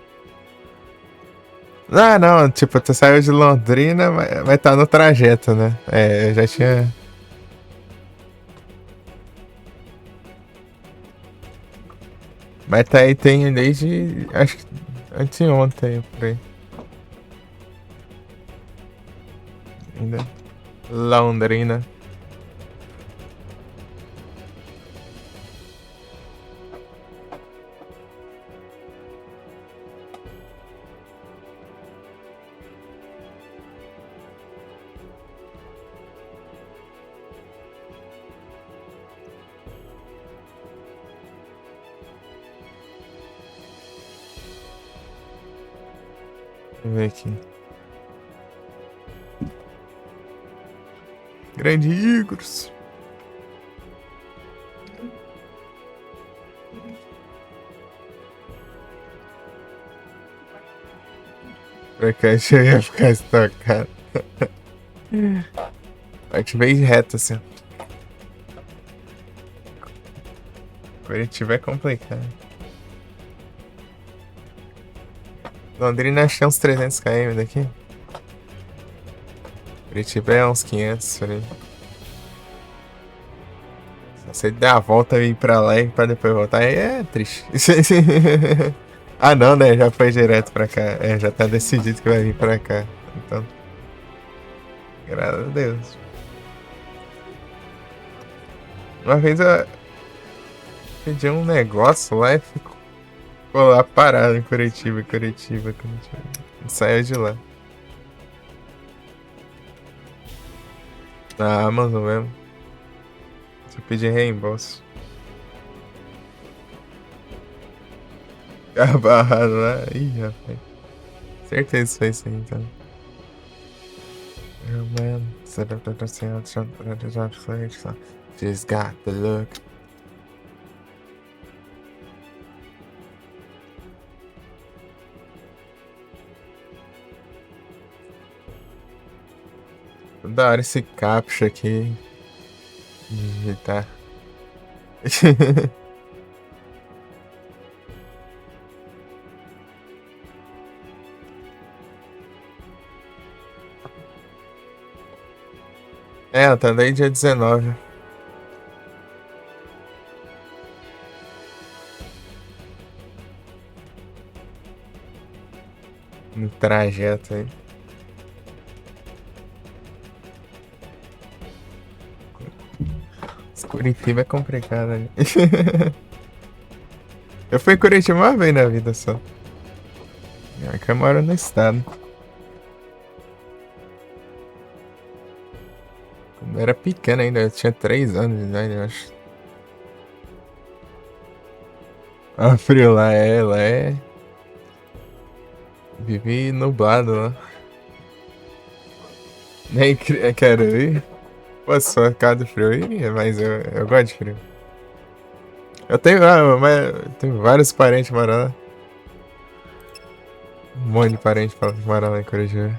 Ah, não, tipo, tu saiu de Londrina, mas tá no trajeto, né? É, eu já tinha. Mas tá aí, tem desde. Acho que anteontem, por aí. Ainda. Londrina. Deixa eu ver aqui. Grande Igors. Pra cá, eu ia ficar estocado. Parte bem reta, assim. Curitiba é complicado. Londrina acho que é uns 300 km daqui. Curitiba é uns 500, por aí. Se você der a volta e ir pra lá e pra depois voltar, aí é triste. Ah, não, né? Já foi direto pra cá. É, já tá decidido que vai vir pra cá. Então, graças a Deus. Uma vez eu pedi um negócio lá e ficou lá parado em Curitiba. Não saiu de lá. Na Amazon mesmo. Só pedi reembolso. Ficar barrado lá. Ih, rapaz. Certeza que foi isso aí, então. Oh, man. She's got the look. Da hora esse captcha aqui. Digitar. É, eu tô andando dia 19. No trajeto aí. Curitiba é complicado, né? Eu fui em Curitiba uma vez na vida só. É que eu moro no estado. Quando eu era pequeno ainda, eu tinha 3 anos de idade, eu acho. Ah, frio lá é. Vivi nublado lá. Nem quero ir. Pô, sou a cara do frio aí, mas eu gosto de frio. Eu tenho, tenho vários parentes morando lá. Um monte de parentes pra morar lá em Curitiba.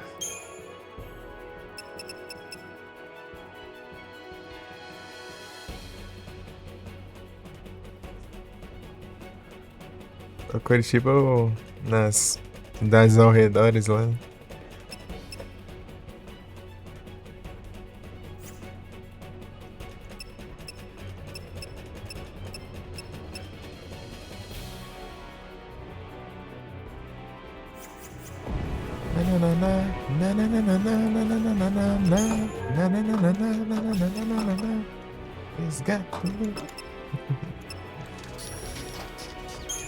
O Curitiba ou nas cidades ao redores lá.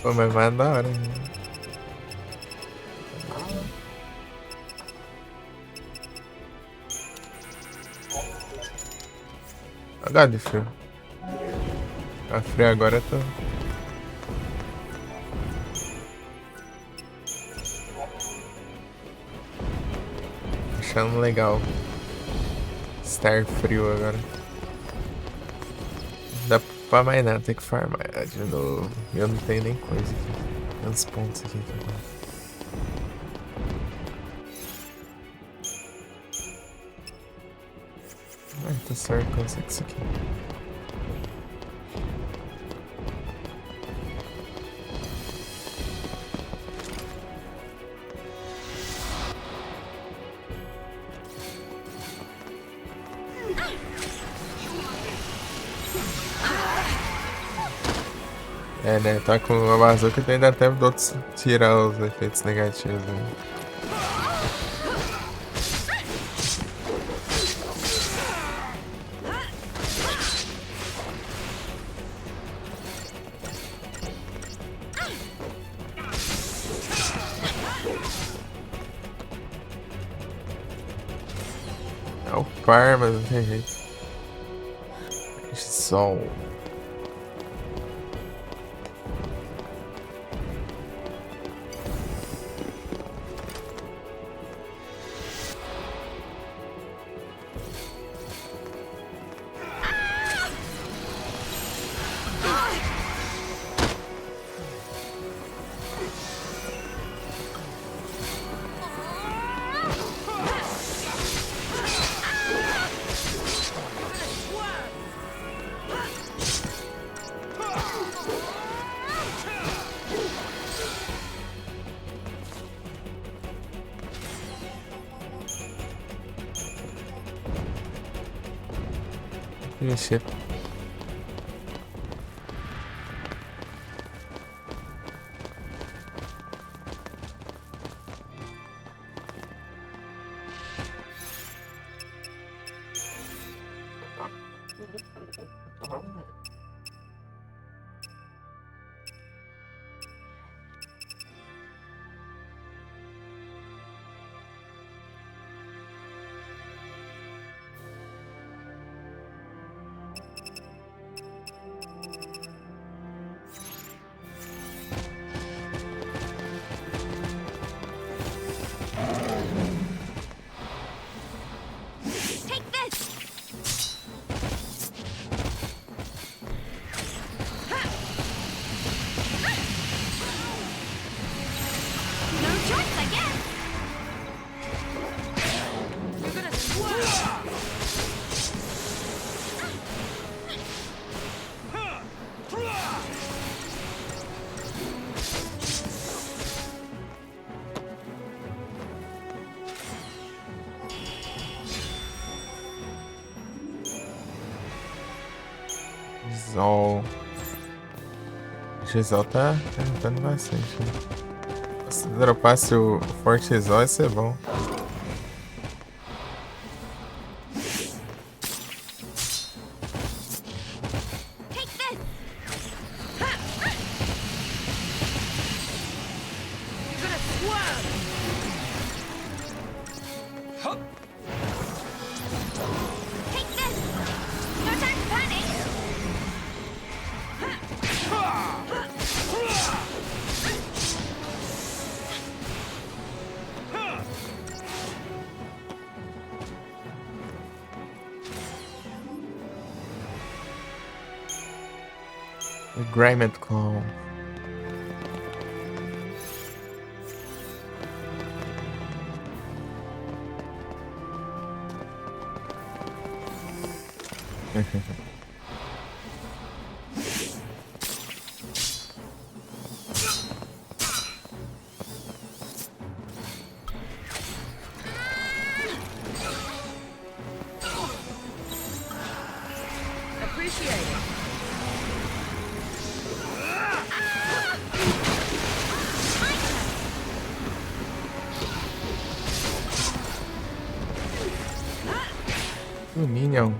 Pô, mas mais da hora, né? Olha de frio. Tá frio agora, eu tô. Achando legal. Estar frio agora. Não dá pra mais nada, tem que farmar de novo. Eu não tenho nem coisa aqui. Tem uns pontos aqui também. Tá certo, consegue isso aqui. É, né? Tá com a bazuca tem ainda tempo de outros tirar os efeitos negativos, né? É o par, mas não tem jeito. Sol. Ixi, Take this! No choice, I guess! You're gonna swerve! Gisol. Gisol tá tentando bastante, né? Se dropasse o Forte Gisol ia ser bom. Take this! You're gonna swerve! Take this! No time to panic! O Grimed Clown. Appreciate it. O Minion.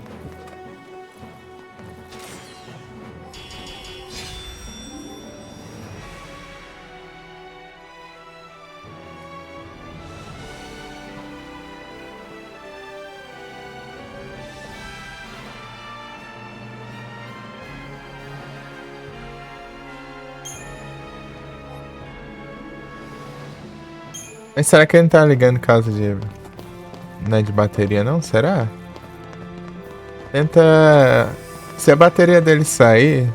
Mas será que ele não tá ligando caso de... Não é de bateria não? Será? Tenta... Se a bateria dele sair...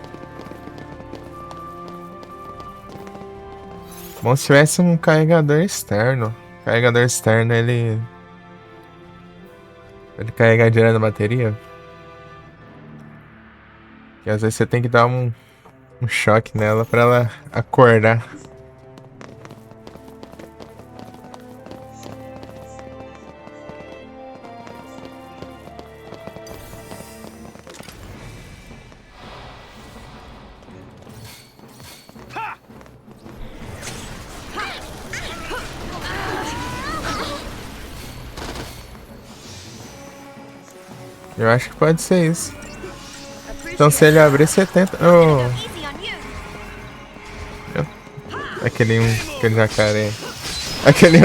Bom se tivesse um carregador externo. O carregador externo, ele carrega direto na bateria. E às vezes você tem que dar um choque nela pra ela acordar. Eu acho que pode ser isso. Então Appreciate se ele abrir 70. it. Gonna Oh, go easy on you. aquele jacaré. Aquele.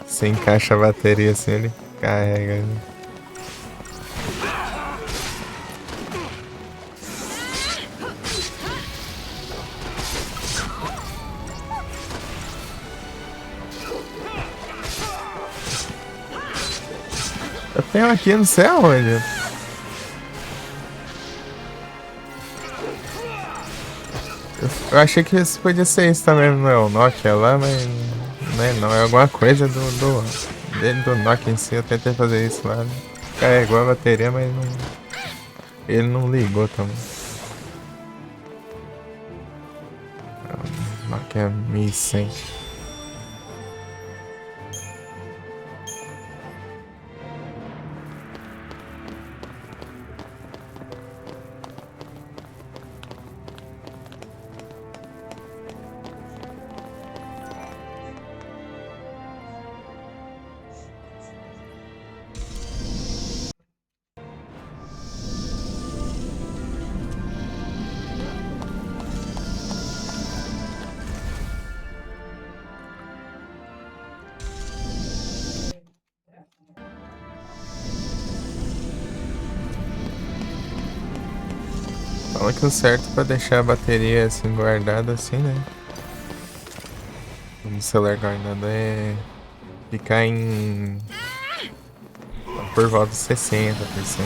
Você encaixa a bateria assim, ele carrega. Né? Eu tenho aqui, não sei aonde. Eu achei que isso podia ser isso também, não é o Nokia lá, mas não é não, é alguma coisa do Nokia em si. Eu tentei fazer isso lá, né? Carregou a bateria, mas não, ele não ligou também. Nokia 1100. Fala que o certo pra deixar a bateria assim guardada assim, né? No celular guardado é ficar em por volta de 60%. Assim.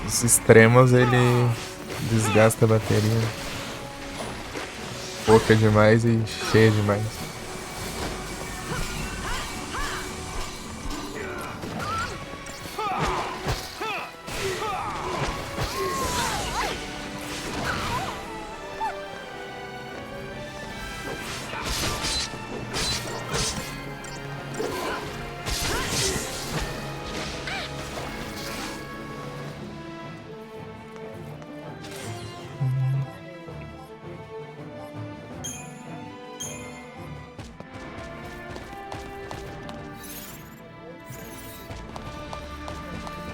Os extremos ele desgasta a bateria. Pouca demais e cheia demais.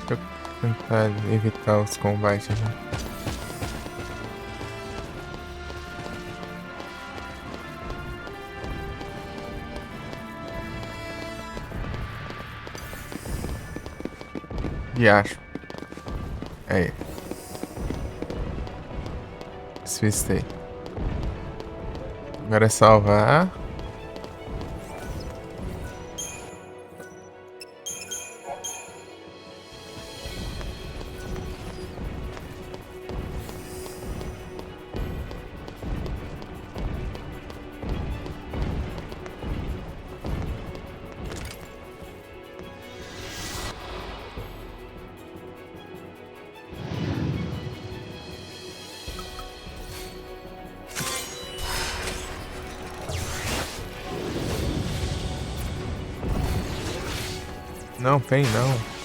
Deixa eu tentar evitar os combates, né? E acho. Aí. Desvistei. Agora é salvar. Não, tem não.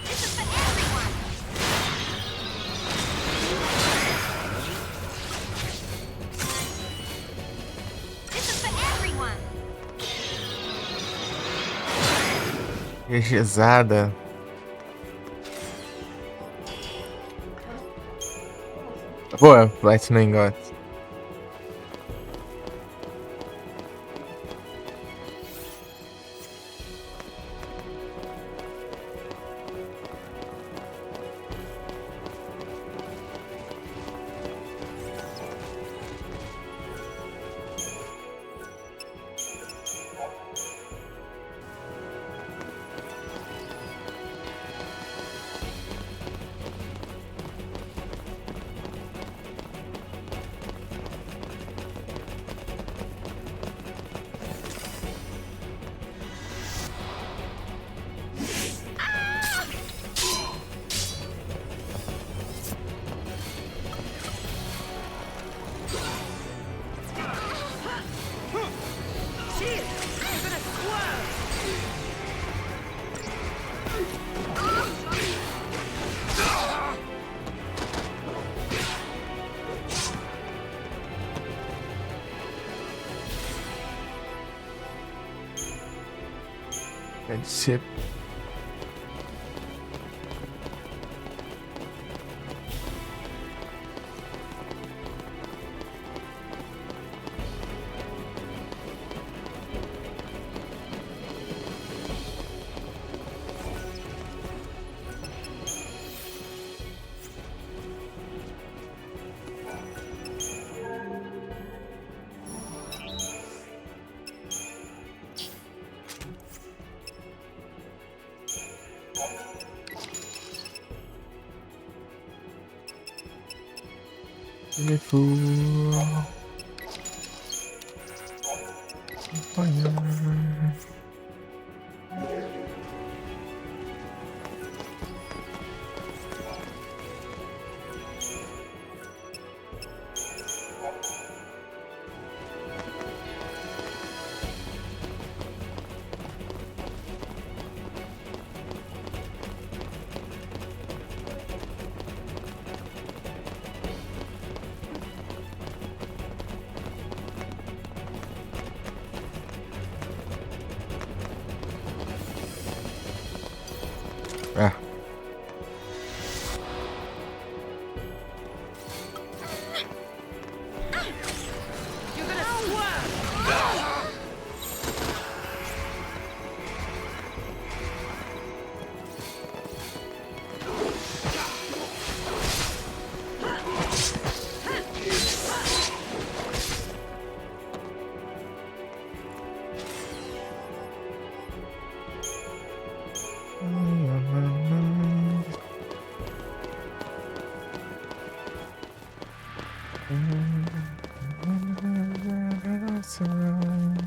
This is for everyone. This is for everyone. Energizada. Boa, Platinum God. Red ship. Beautiful. Fire. Ah. You're gonna swerve!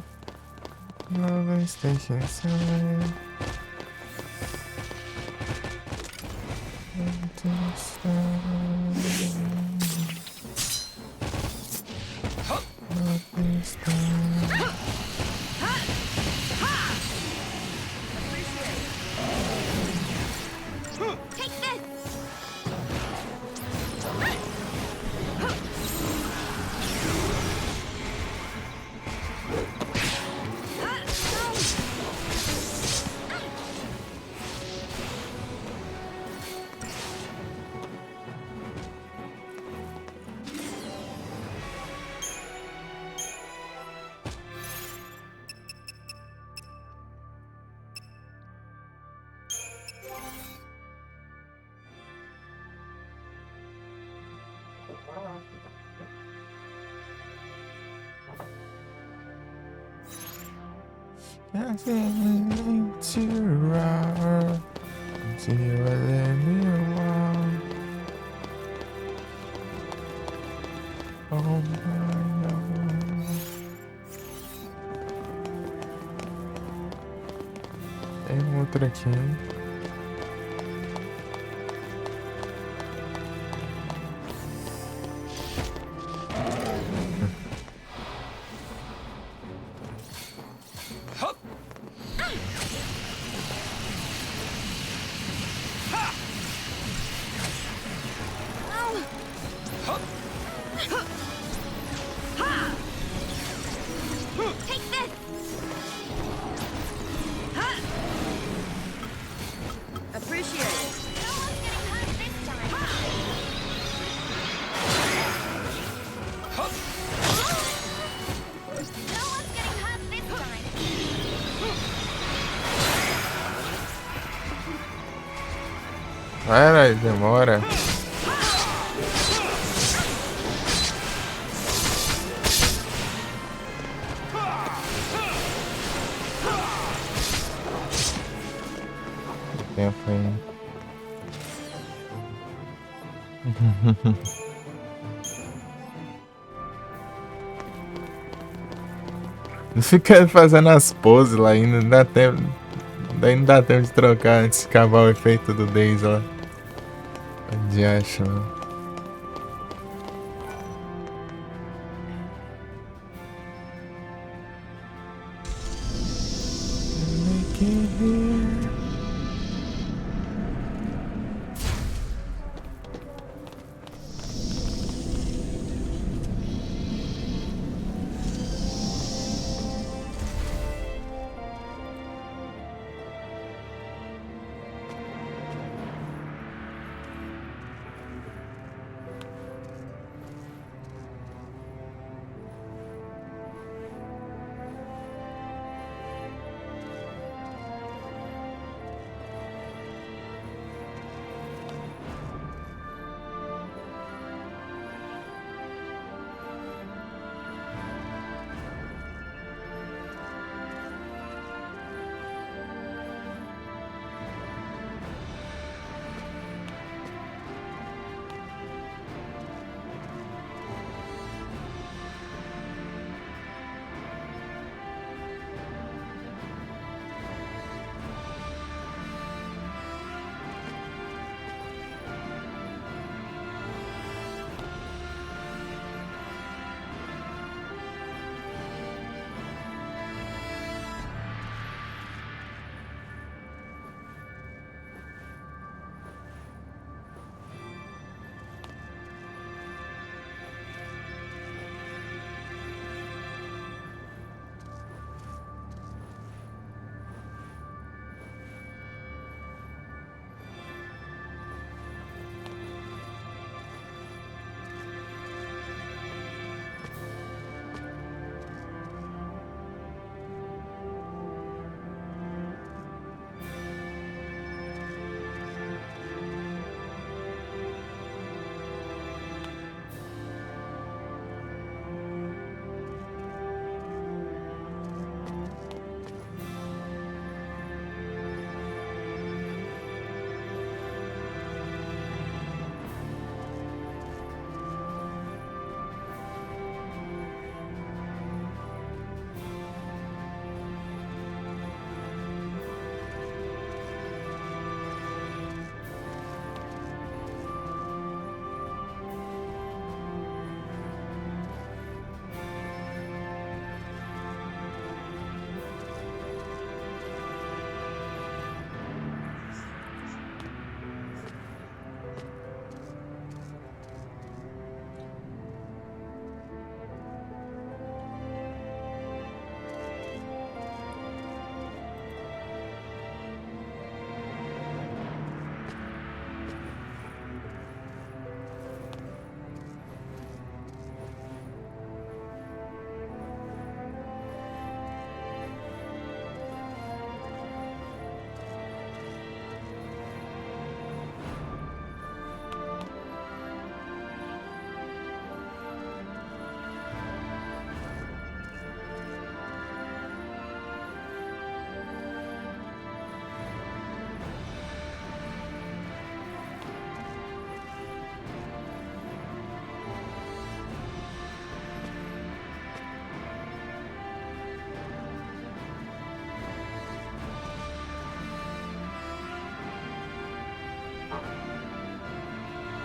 Love is taking side. Take this! Nothing to run until you let me alone. Oh my God. Tem outra aqui. Take this! Appreciate it. No one's getting hurt this time. No one's getting hurt this time. Para, demora. Tempo aí. Fica fazendo as poses lá ainda, não dá tempo. Daí não dá tempo de trocar antes de acabar o efeito do Daisy lá. De acho, mano.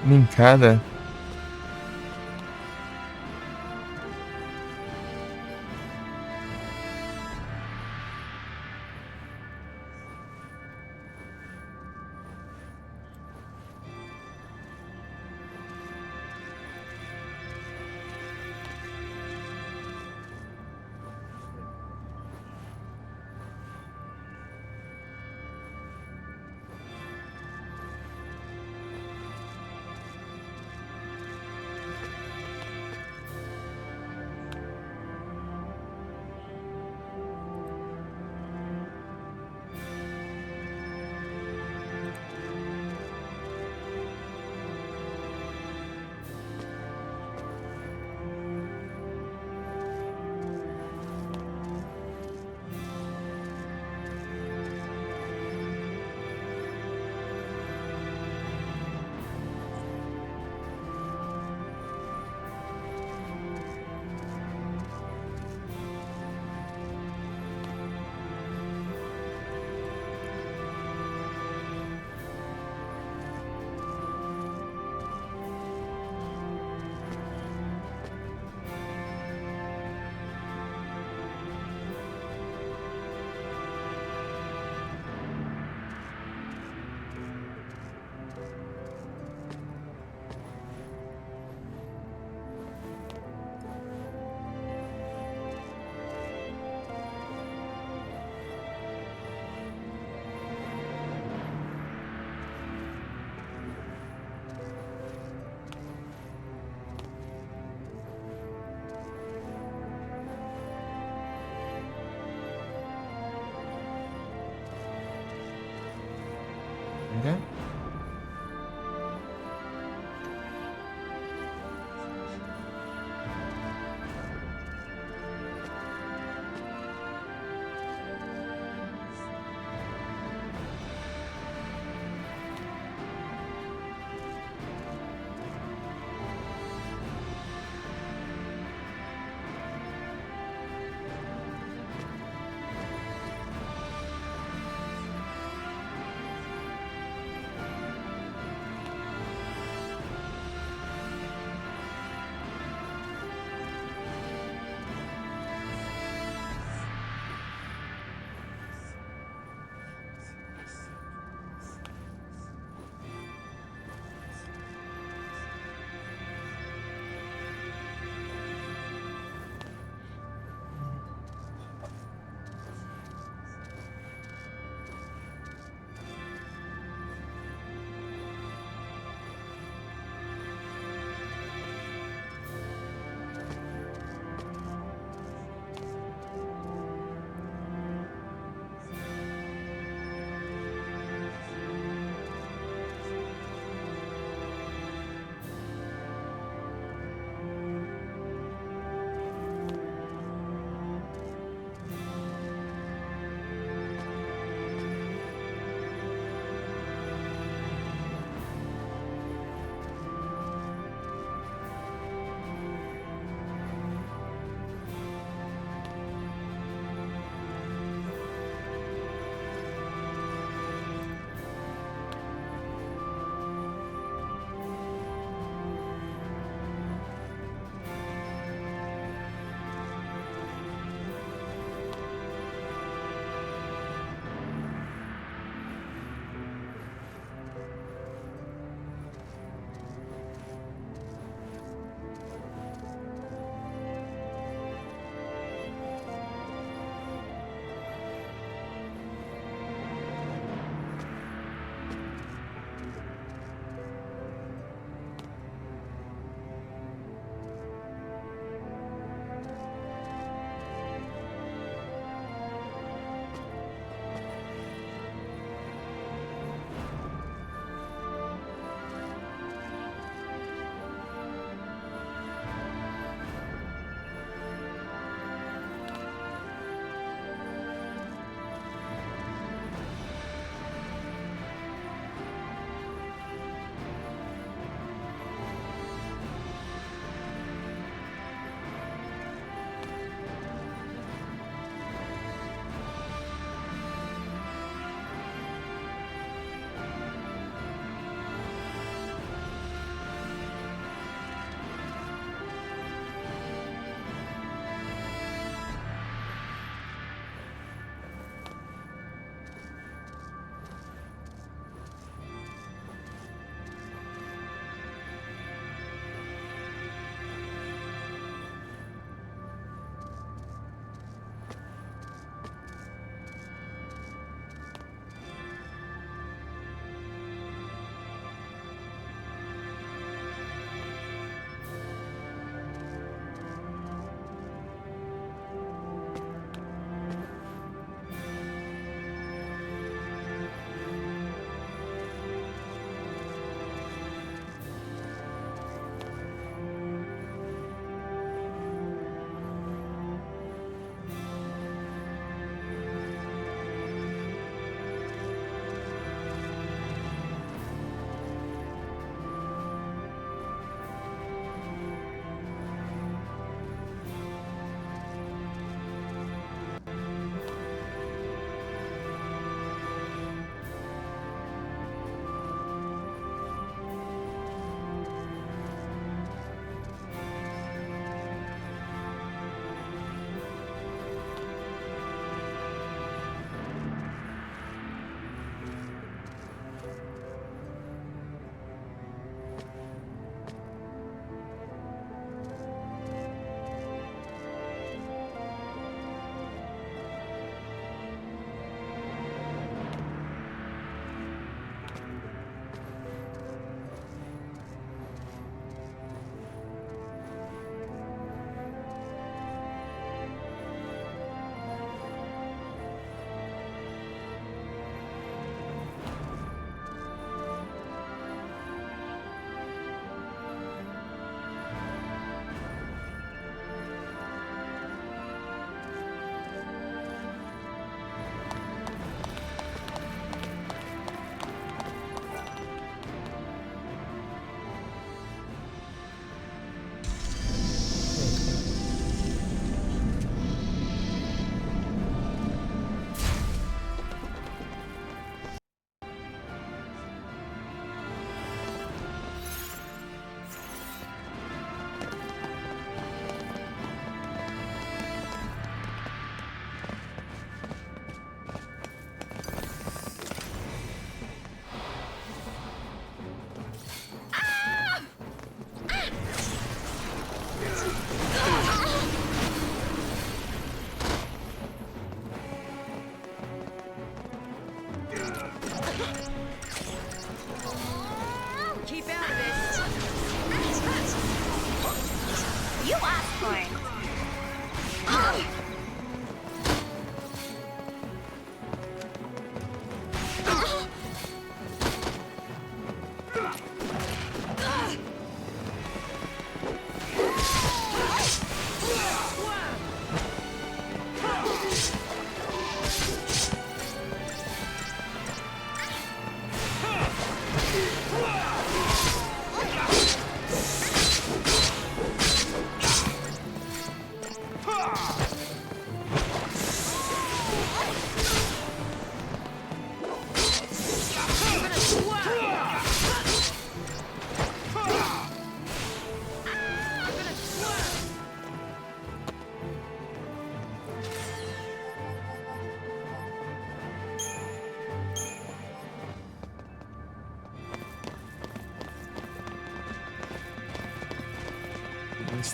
Linkada?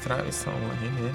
Traves são ali, né?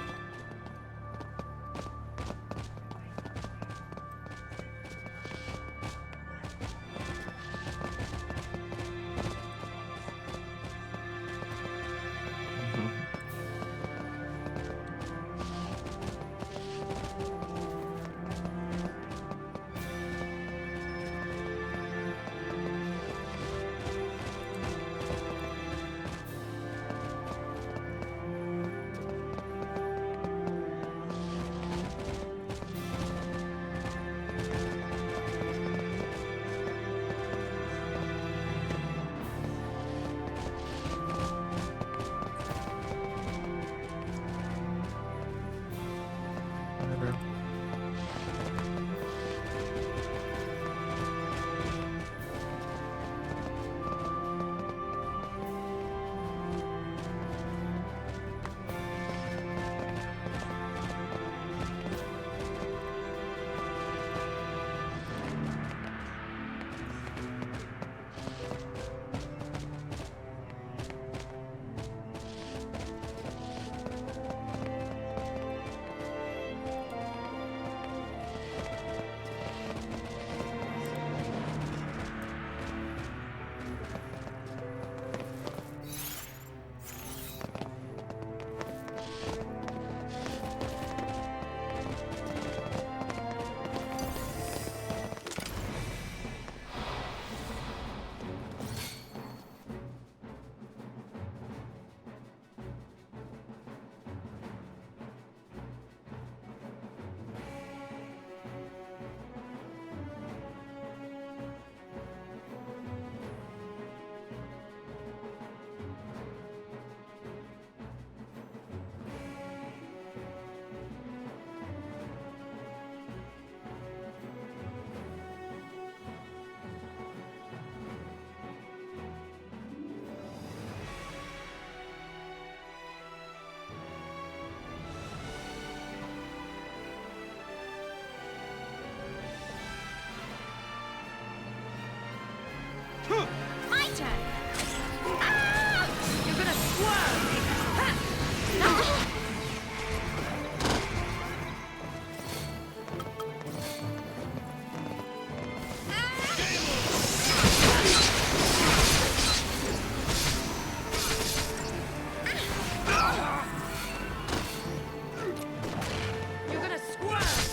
My turn. Ah! You're gonna swerve. Ha! Ah! You're gonna swerve.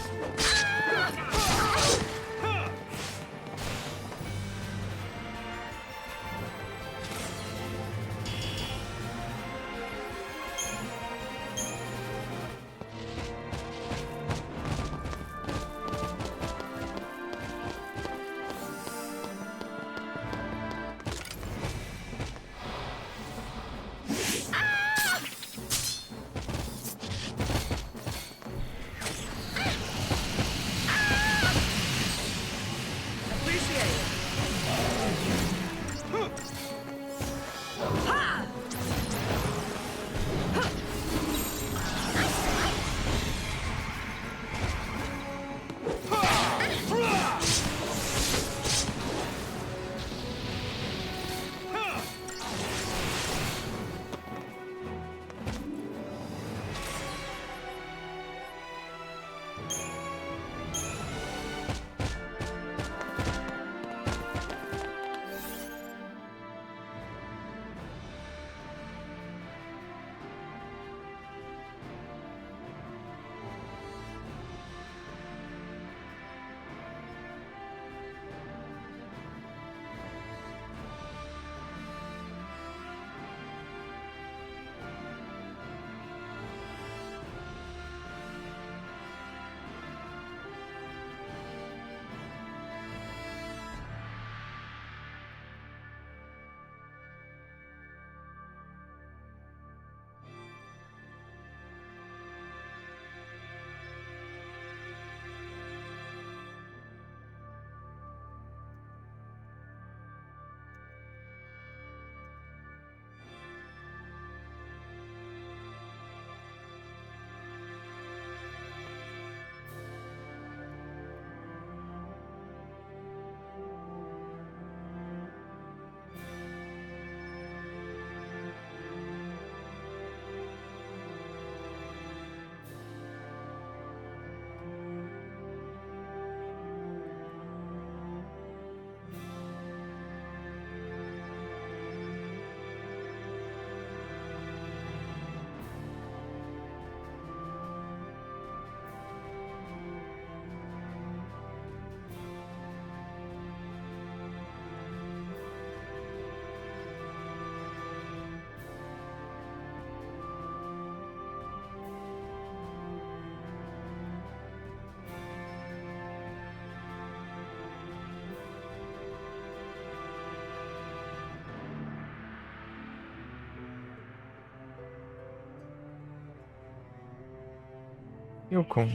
Yukon.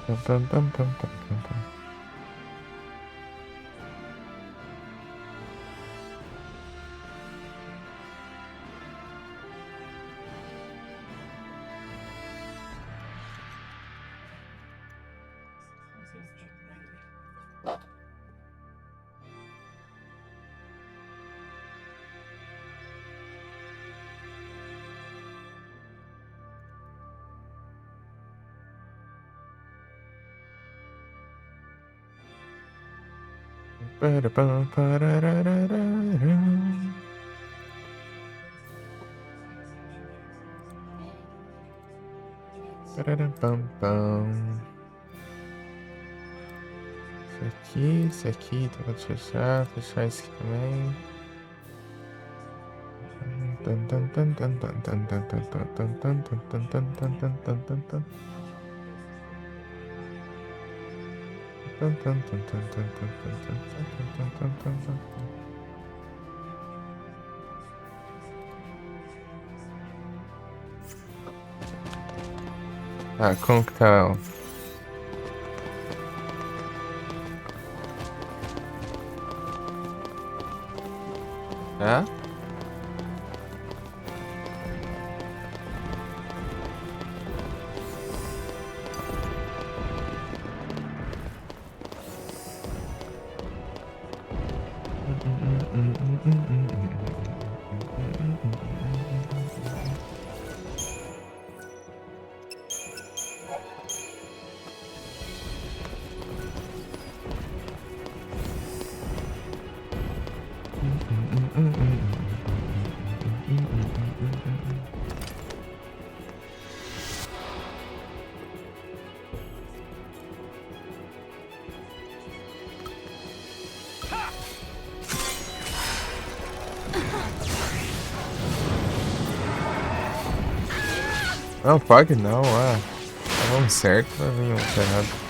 Pum, pum, pum, pum, pum, pum, pum. Ba-da-bum, ba-da-da-da-da-da. Ba-da-da-bum-bum. Isso aqui, tá pra fechar isso aqui também. Tan, tan, tan, tan, tan, tan, tan, tan, tan, tan, tan, tan, tan, tan, tan, tan, tan, tan. Tan, tan, tan, tan, tan, tan, tan, tan, tan, tan, tan, tan, tan. Ah, como que tá? É? Não, pode não, ah. Tá vamos certo, vai vir um errado.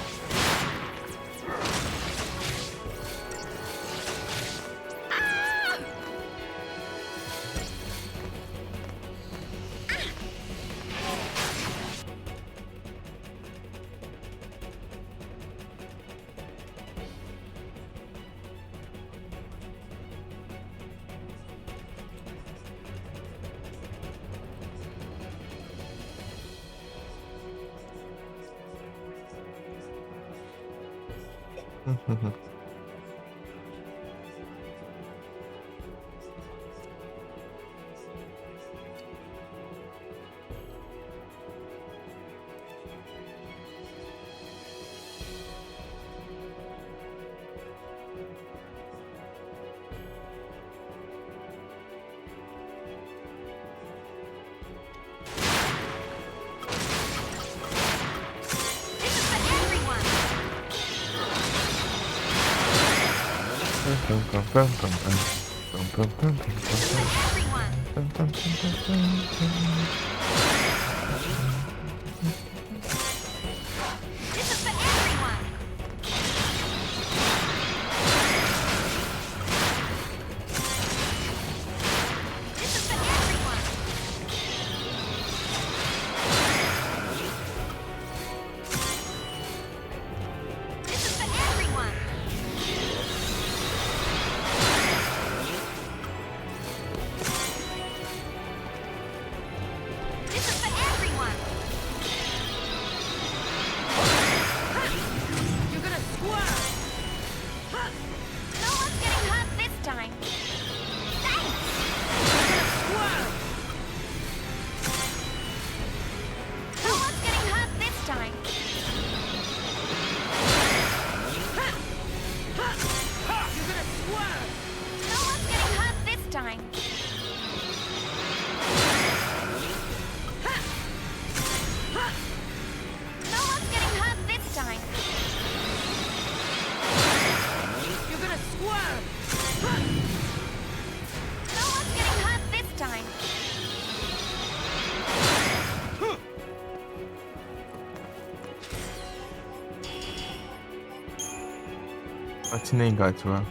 Bate nem gato, ó.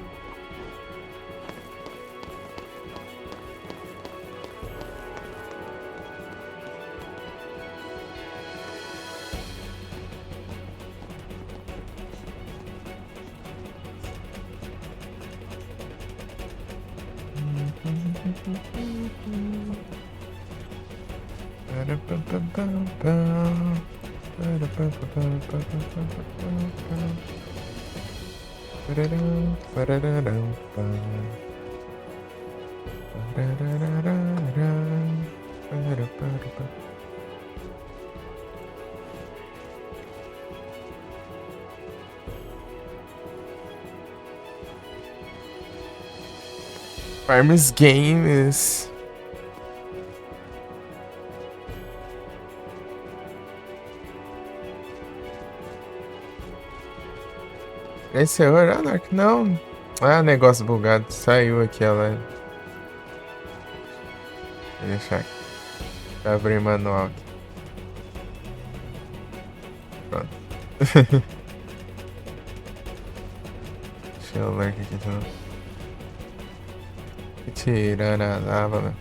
Farmers Games. Esse é o Dark? Não. Ah, negócio bugado. Saiu aqui, ela. Vou deixar aqui. Pra abrir manual aqui. Pronto. Deixa eu ler aqui de novo. Tirar a lava, né?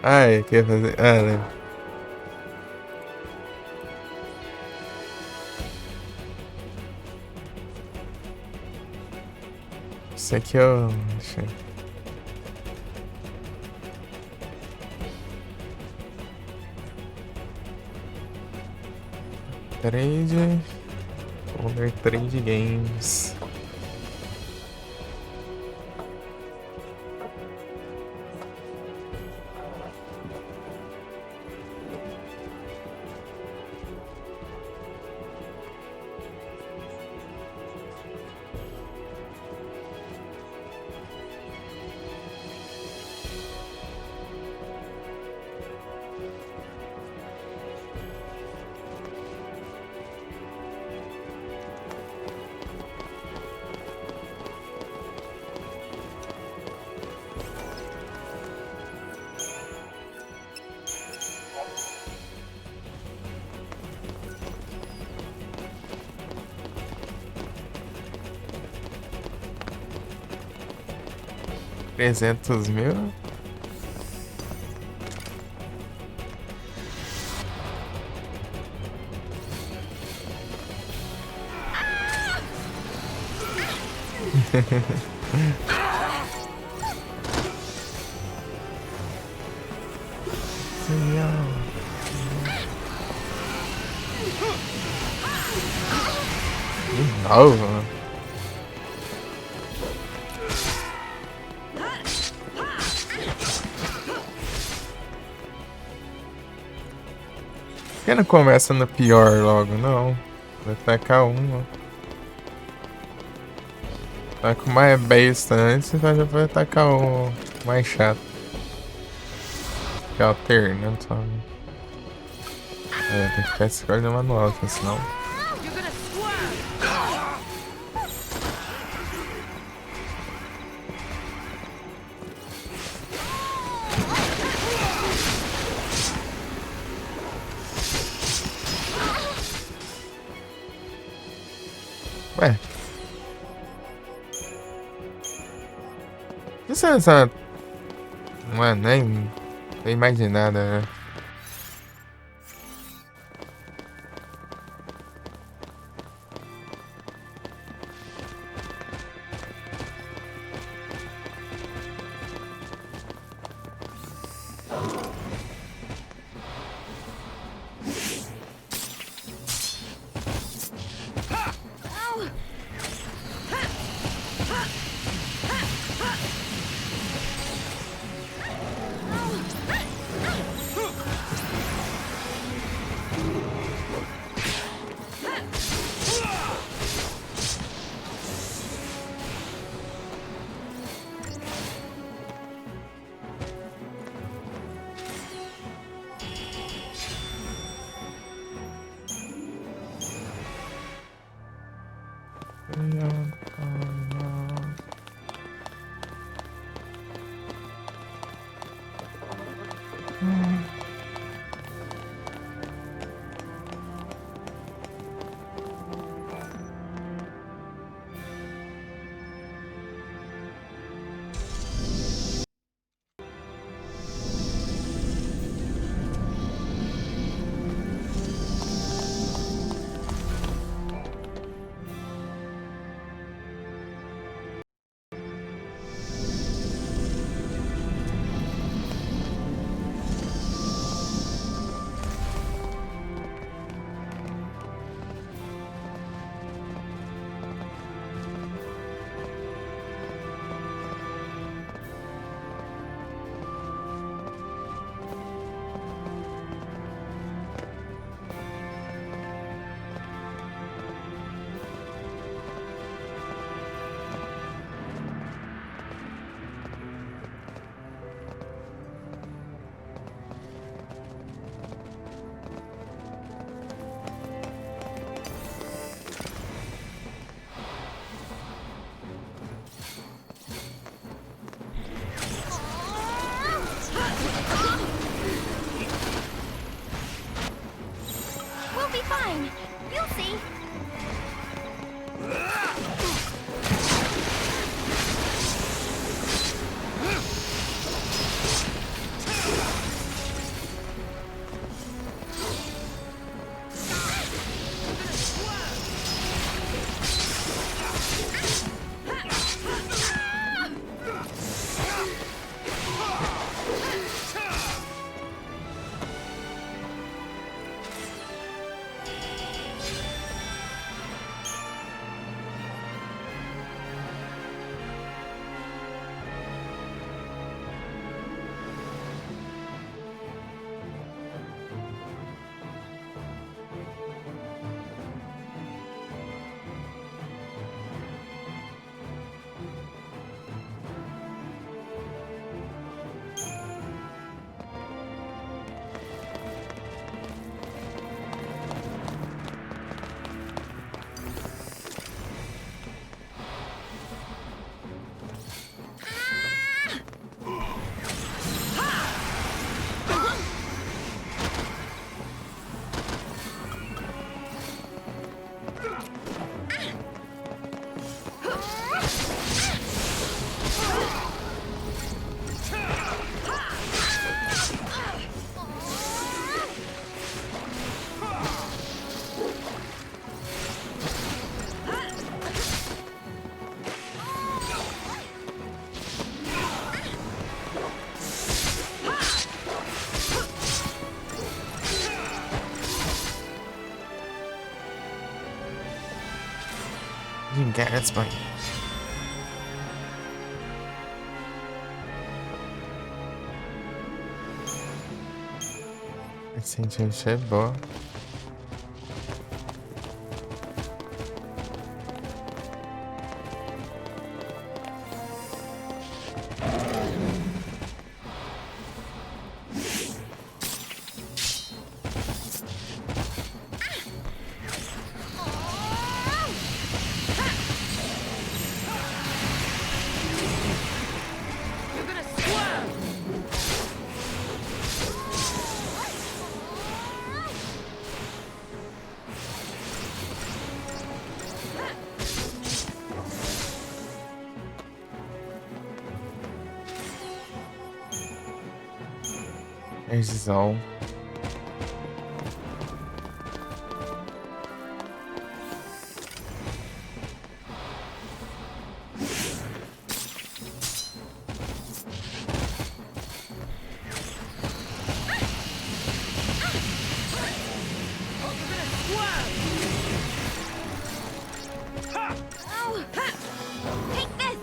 Ai, quer fazer. Ah, lembro. Isso aqui é o. Deixa eu... Trade. Over Trade Games. $300.000. De novo. Por que não começa no pior logo? Não. Vai tacar um, ó. Tá com mais besta antes, então já vai atacar o mais chato. Que é alternando só. É, tem que ficar escolhendo manual, porque senão. Essa... Não é nem... Tem mais de nada, né? We'll be fine. You'll see. Gatsby. Esse gente é boa. Energizão. Oh, take this.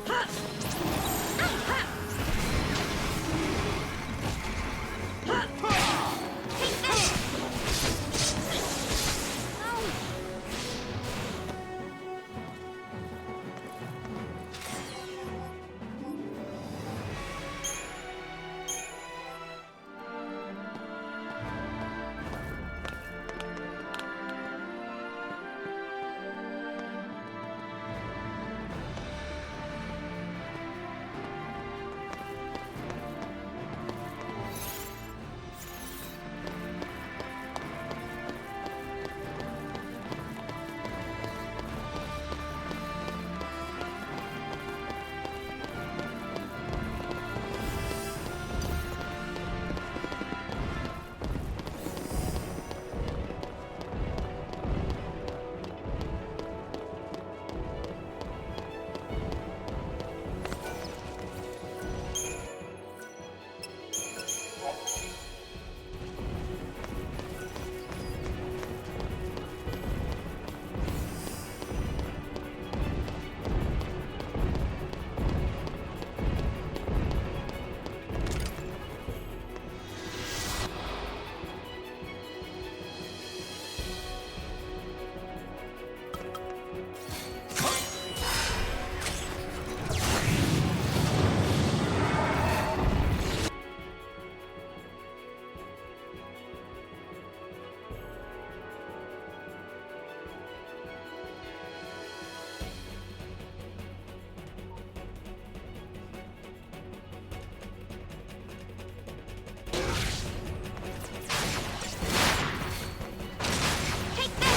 Take this.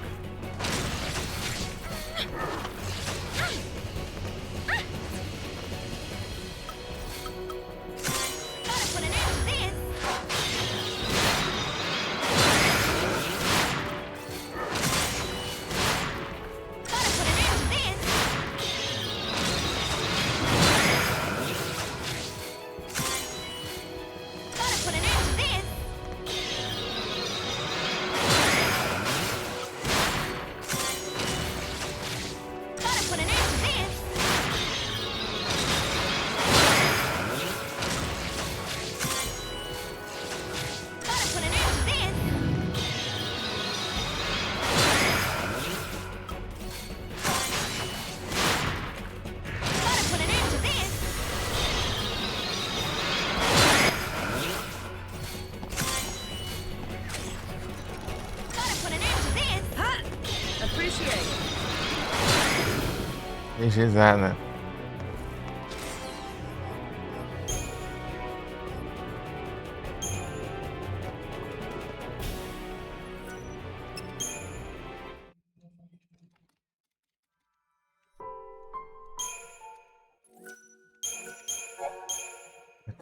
Oh. Energizada.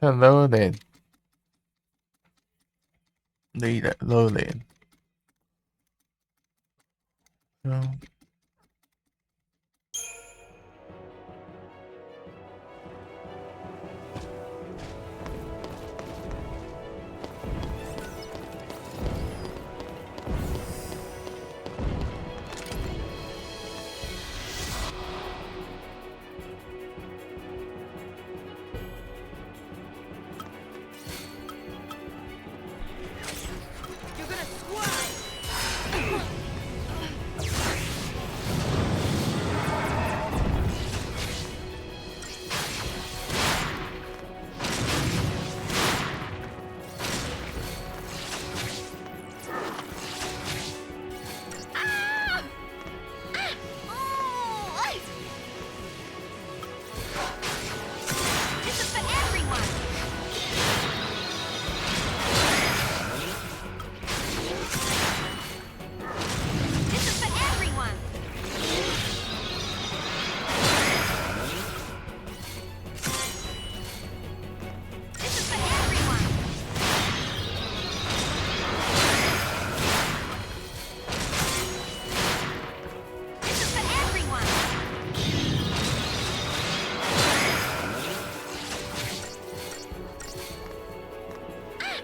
Tá loaded. Data loaded. Não. You're gonna squirm.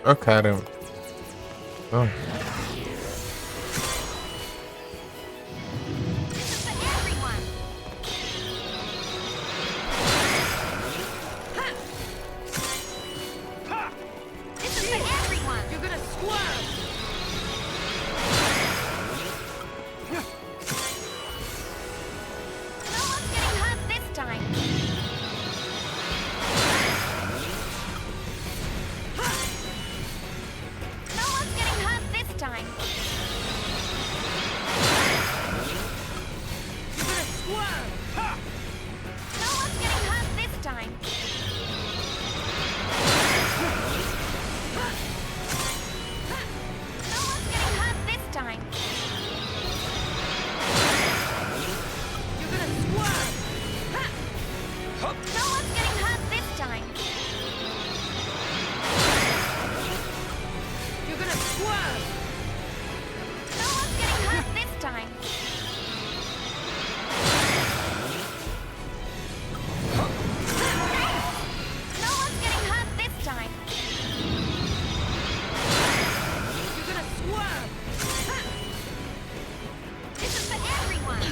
Oh, caramba. Oh. This is for everyone. This is for everyone. You're gonna squirm. No one's getting hurt this time. No one's getting hurt this time. You're gonna squirm. No one's getting hurt this time. No one's getting hurt this time. You're gonna squirm. No one's getting hurt this time. You're gonna squirm. No one's getting hurt this time. No one's getting hurt this time. You're gonna squirm. This is for everyone.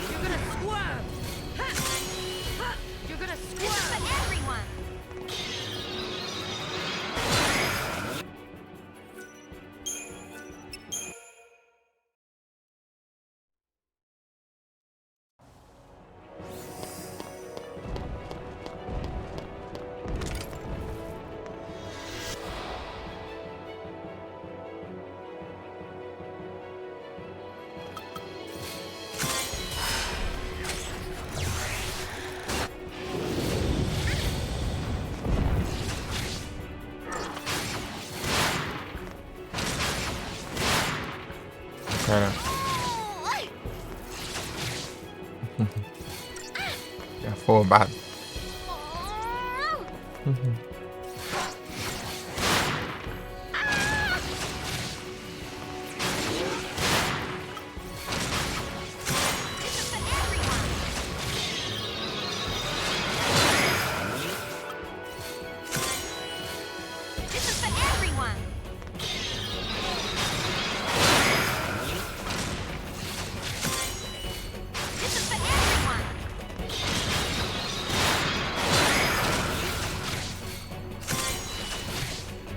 You're gonna squirm. You're gonna squirm. This is for everyone. Caramba. Que afobado. This is for everyone. This is for everyone. This is for everyone.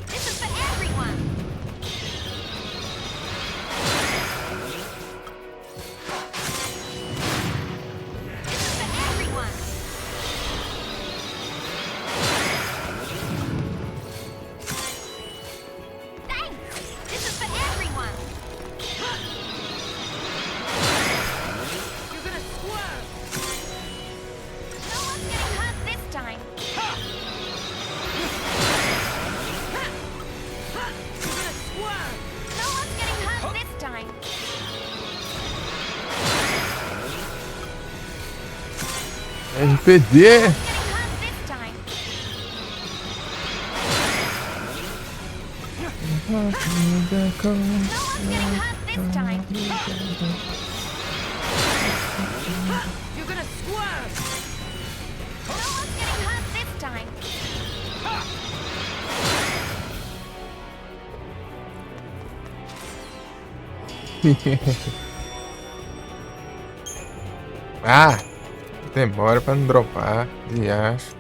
This is for everyone. This is for everyone. Thanks. This is for everyone. You're gonna squirm. No one's getting hurt this time. You're gonna squirm. No one's getting hurt this time. RPG! Getting hurt this time. No one's getting hurt this time. You're gonna squirm. No one's getting hurt this time. Ah! Demora pra não dropar. E acho.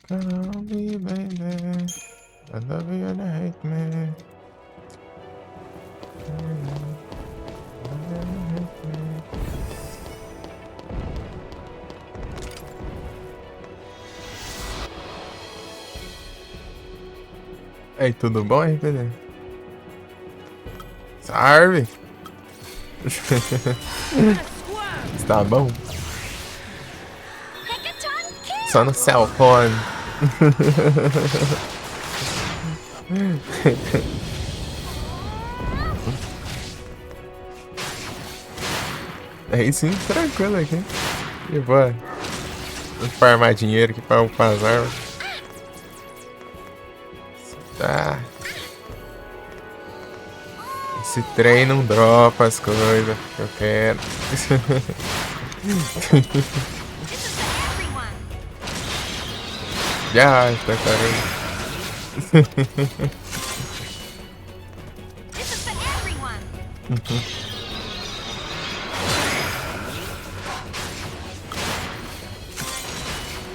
Call me, baby. I love you and I hate me. Ei, tudo bom, RPD? Salve! Está bom? Hackathon kill! Só no cell phone. Aí sim, tranquilo aqui. E bora. Vou farmar dinheiro aqui pra upar as armas. Tá. Esse trem não dropa as coisas que eu quero. This is for everyone. Já, tá caramba. This is for everyone.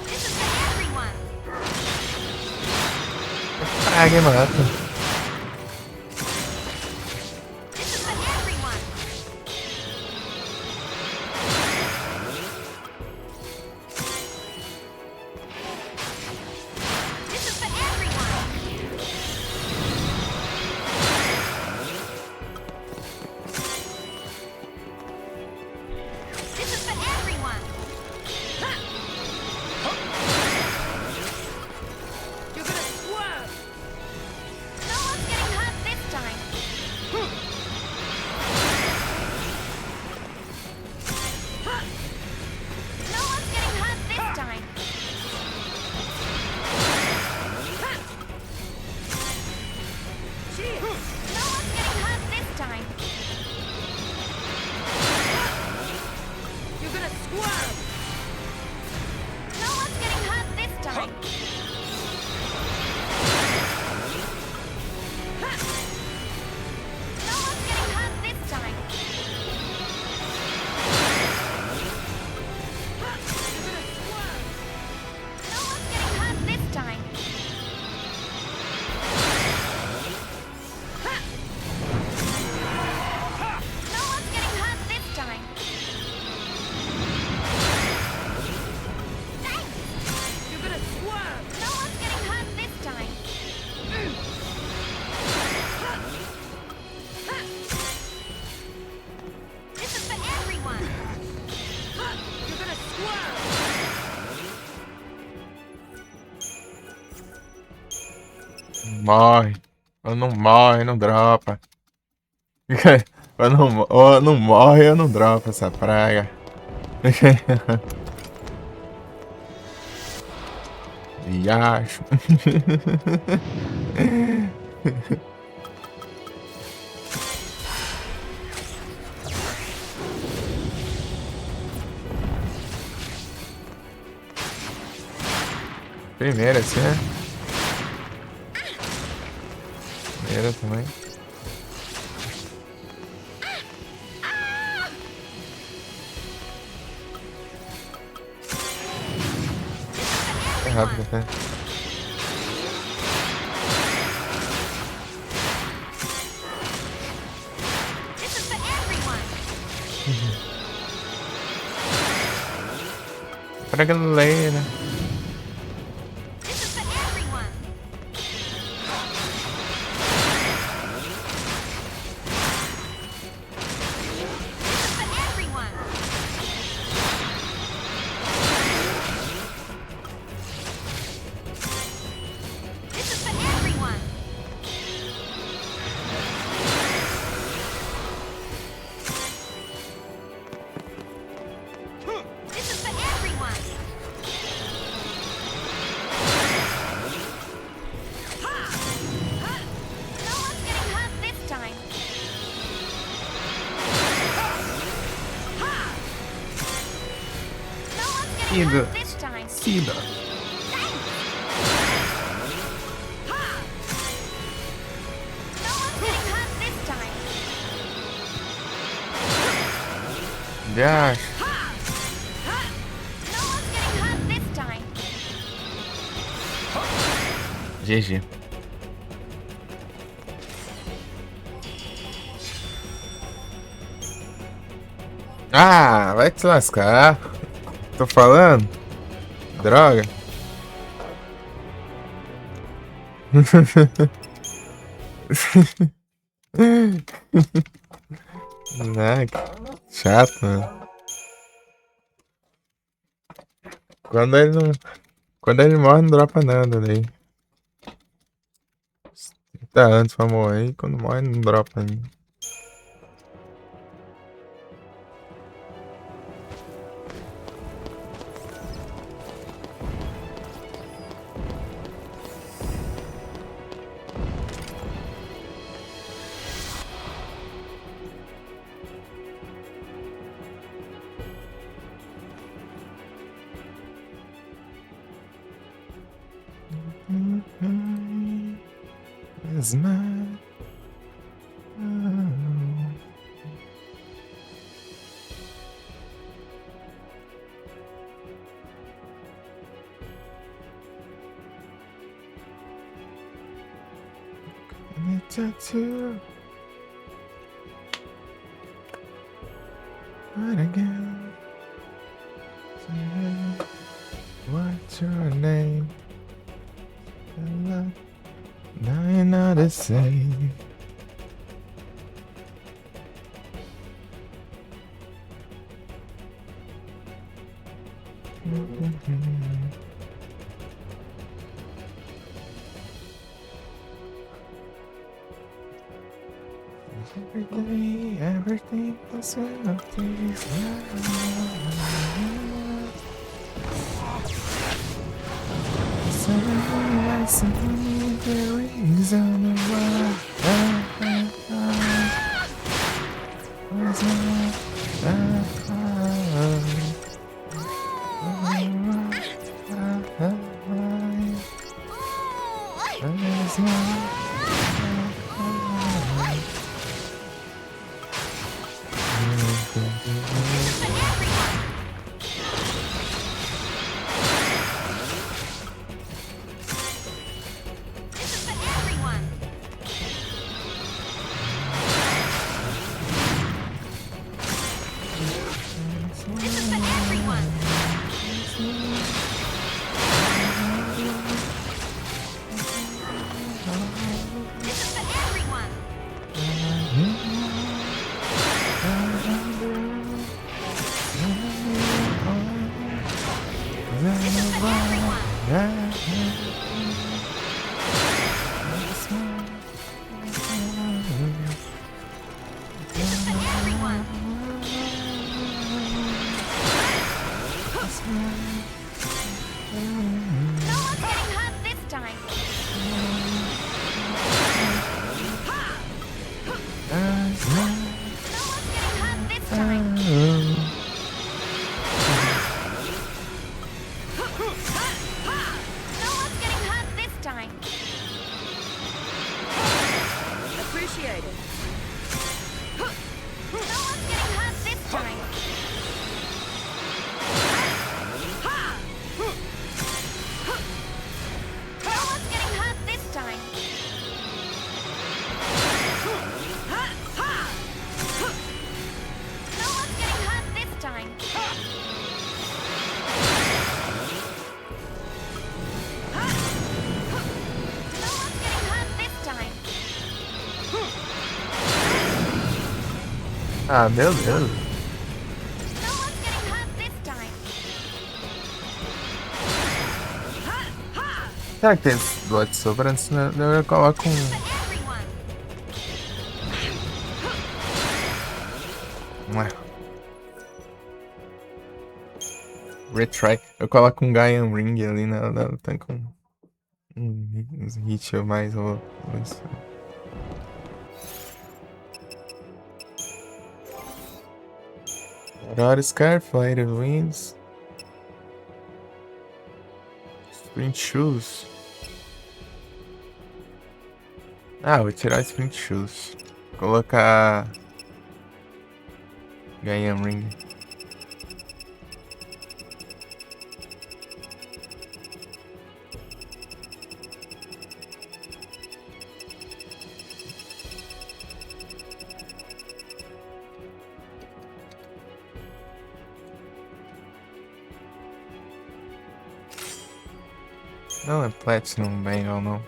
This is for everyone. Praga, mata. This is for everyone. This is for everyone. This is for everyone. You're gonna swerve. No one's getting hurt this time. No one's getting hurt this time. No one's getting hurt this time. You're gonna swerve. No one's getting hurt this time. No one's getting hurt this time. You're gonna swerve. No one's getting hurt this time. No one's getting hurt this time. Thanks. You're gonna swerve. No one's getting hurt this time. This is for everyone. You're gonna swerve. Morre. Ou não morre, não dropa. Ou não morre ou não dropa essa praga. Riacho. Primeira, assim, né? Primeira também. É rápido até. This is for everyone. Pra galera. This is for everyone. This is for everyone. This is for everyone. This is for everyone. No one's getting hurt this time. No one's getting Ida. hurt this time. Sida. No one's getting hurt this time. Riacho. No one's getting hurt this time. GG. Ah, vai te lascar. Tô falando? Droga. Ah, que chato, mano. Quando ele morre, não dropa nada daí. 30 anos pra morrer, e quando morre, não dropa ainda. is mine. Tattoo. Right again. What's your name? Now you're not the same. Every day, everything was empty. Suddenly, the reason why was Ah, meu Deus. Será que tem esse blood sobrando? Senão eu coloco retry. Eu coloco um Gaian Ring ali na tanque uns hit ou mais ou Aurora Scarfighter Winds. Sprint Shoes. Ah, vou tirar Sprint Shoes. Colocar Gaian Ring. Não é Platinum Bangle, não.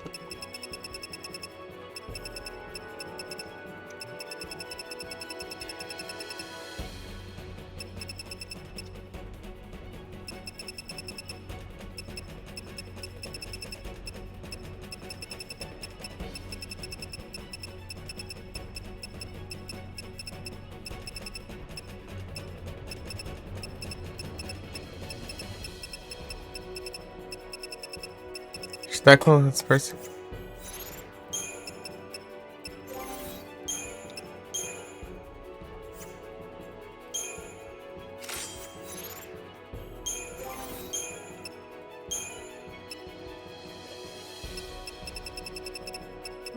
Está com disperso.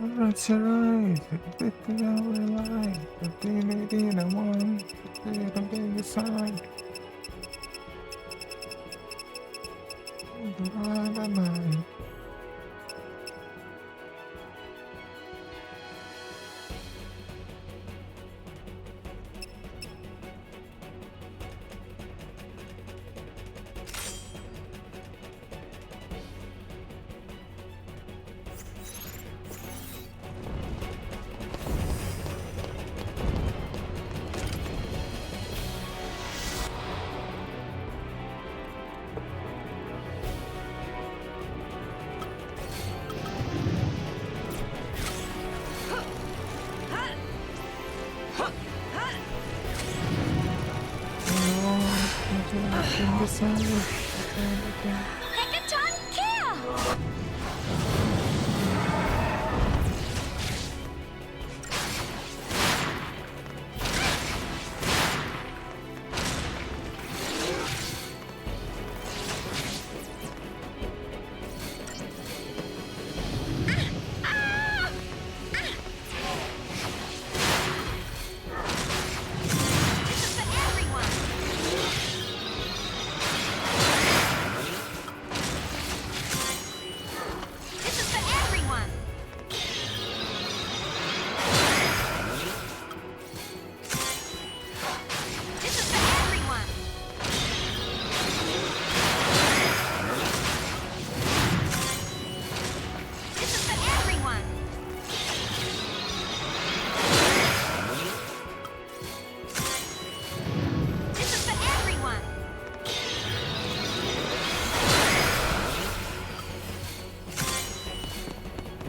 That's right. Fifty hour line. 15, 18, I want. I'm getting the sign. Bye. Hecaton kill! This is for everyone! This is for everyone! This is for everyone! This is for everyone! This is for everyone!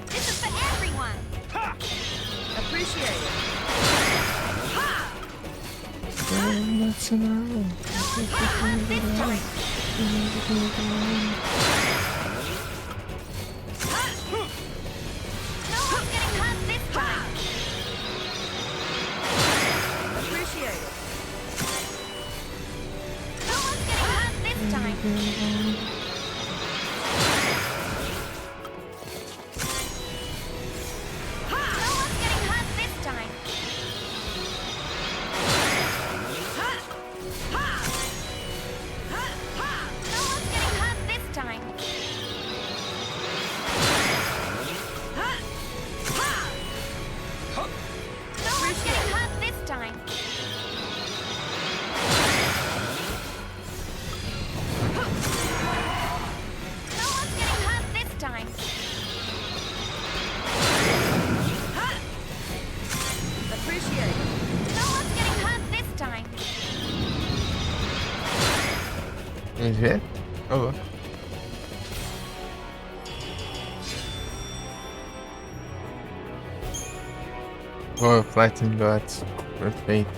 This is for everyone! Appreciate it. That's an arrow. No one's getting hurt this time. No one's getting hurt this time. Appreciate it. No one's getting hurt this time. No one's getting hurt this time. No one's getting hurt this time. No one's getting hurt this time. No one's getting hurt this time. Appreciate it. No one's getting hurt this time. Is it? Oh, look. Oh, flattened dots. Perfect.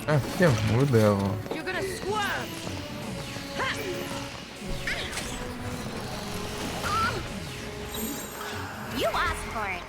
Ah, que muda, ó. You're gonna squirm. You asked for it.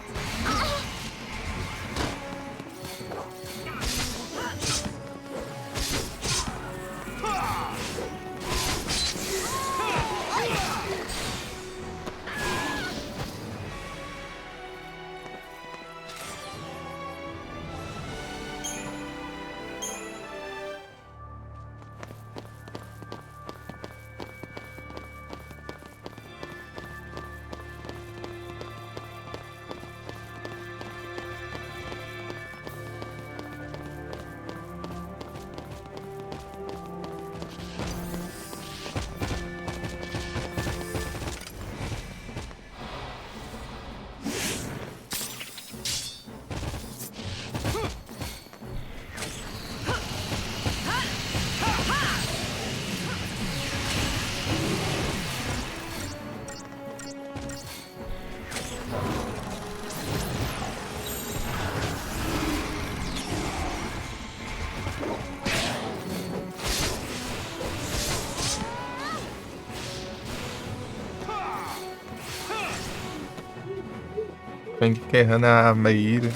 Feng enterrando a Meira.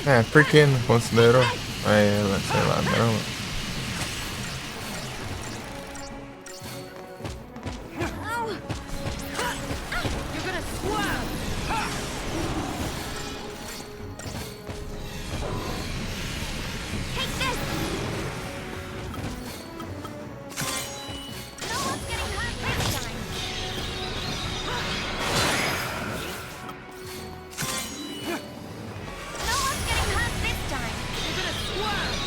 É, por que não considerou? Ela, sei lá, não. You're gonna swerve. Take this. No one's getting hurt this time. No one's getting hurt this time. You're gonna swerve.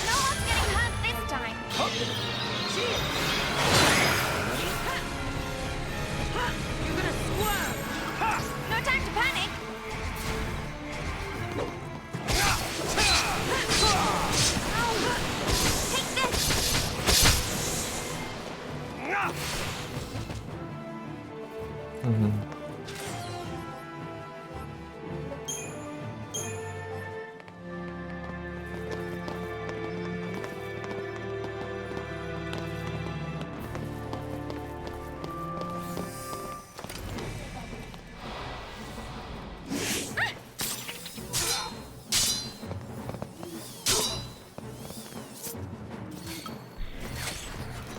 No one's getting hurt this time. You're gonna swerve. No time to panic. Take this.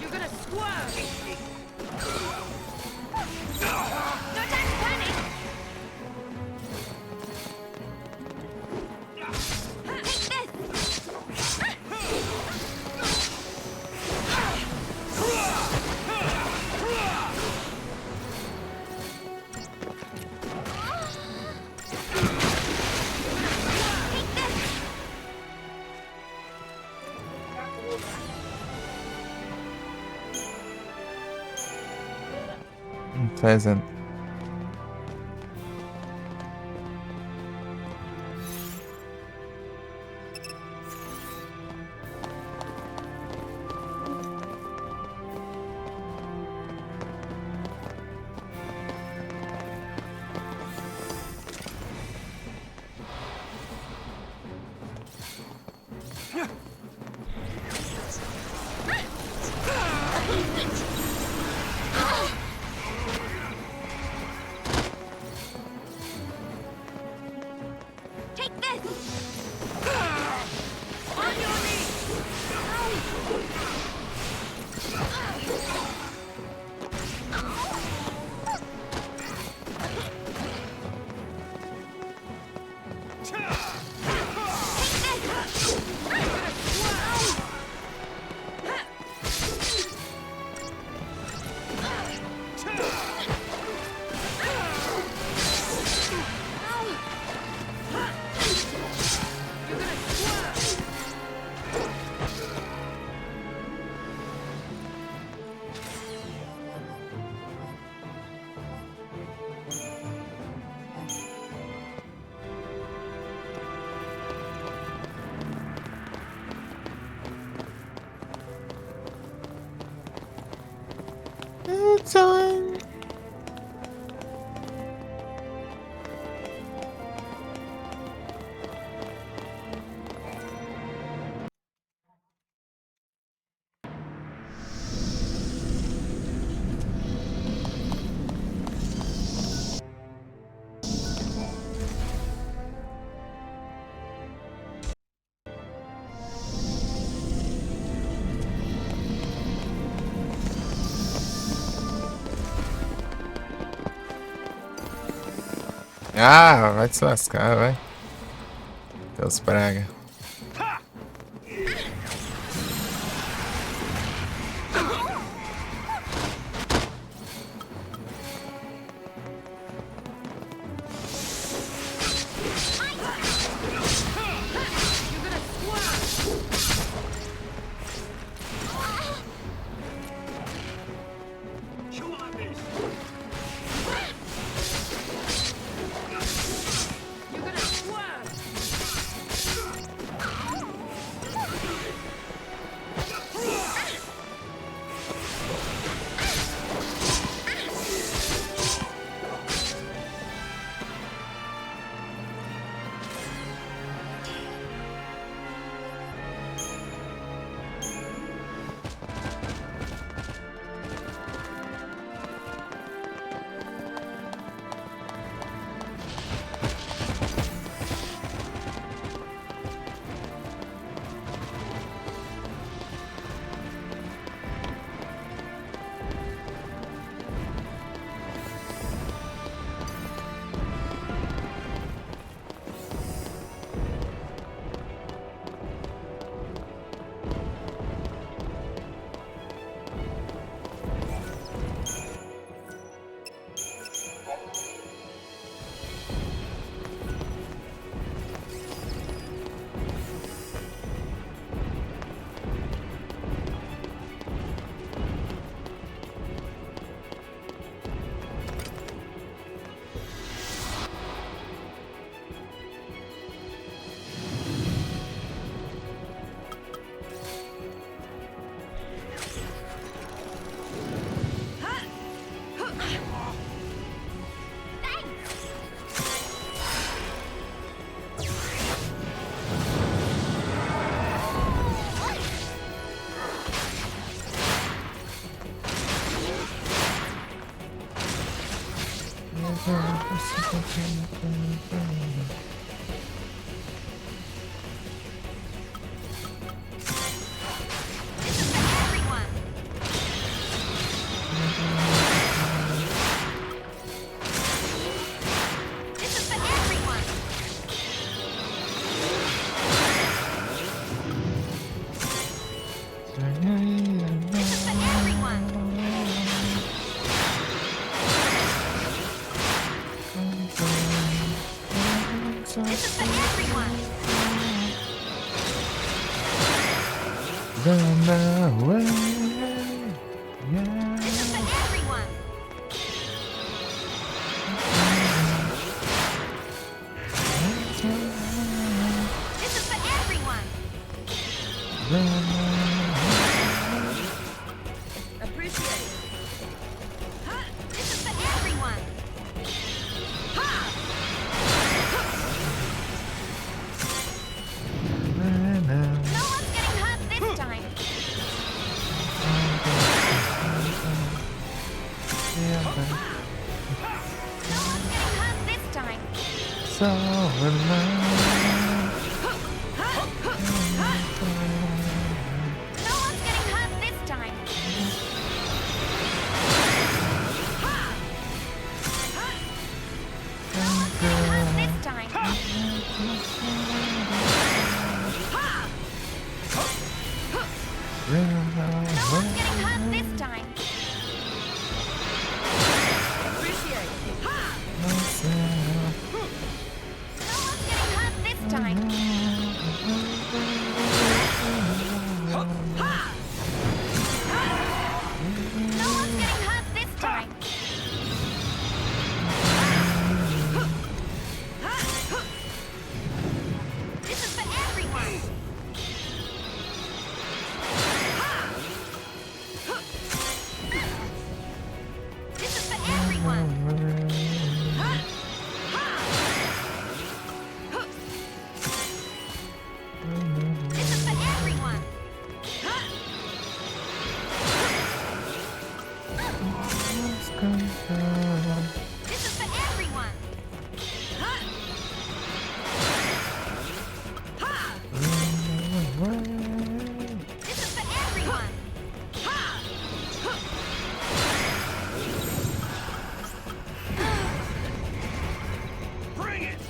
You're gonna swerve. No time to panic. Take this. Take this. Pheasant. Take this. On your knees. You're gonna swerve. It's on. Ah, vai te lascar, vai. Deus praga. You're gonna swerve. You're gonna swerve. Everyone. This is for everyone. This is for everyone. This is for everyone. Run away. Yeah. This is for everyone. This is for everyone. Appreciate it. This is for everyone. No one's getting hurt this time. No one's getting hurt this time. So alive. No one's getting hurt this time. No one's getting hurt this time. No one's getting hurt this time. Appreciate it. No one's getting hurt this time. No one's getting hurt this time. This is for everyone. This is for everyone. This is for everyone. This is for everyone. This is for everyone. Bring it!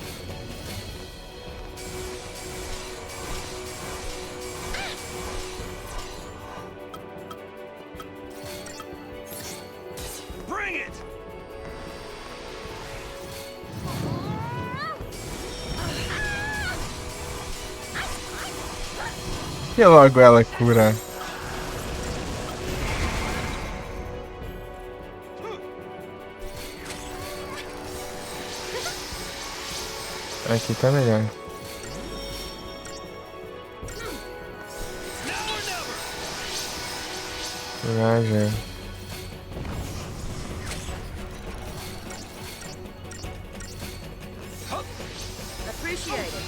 Bring it! E logo ela cura. Aqui tá melhor. Now or never! Curar já. Appreciate it.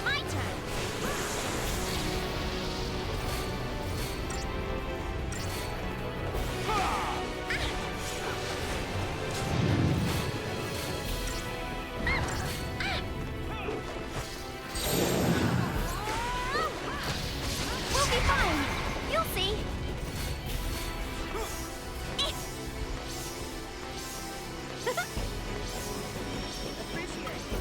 My turn. We'll be fine. You'll see. Appreciate it.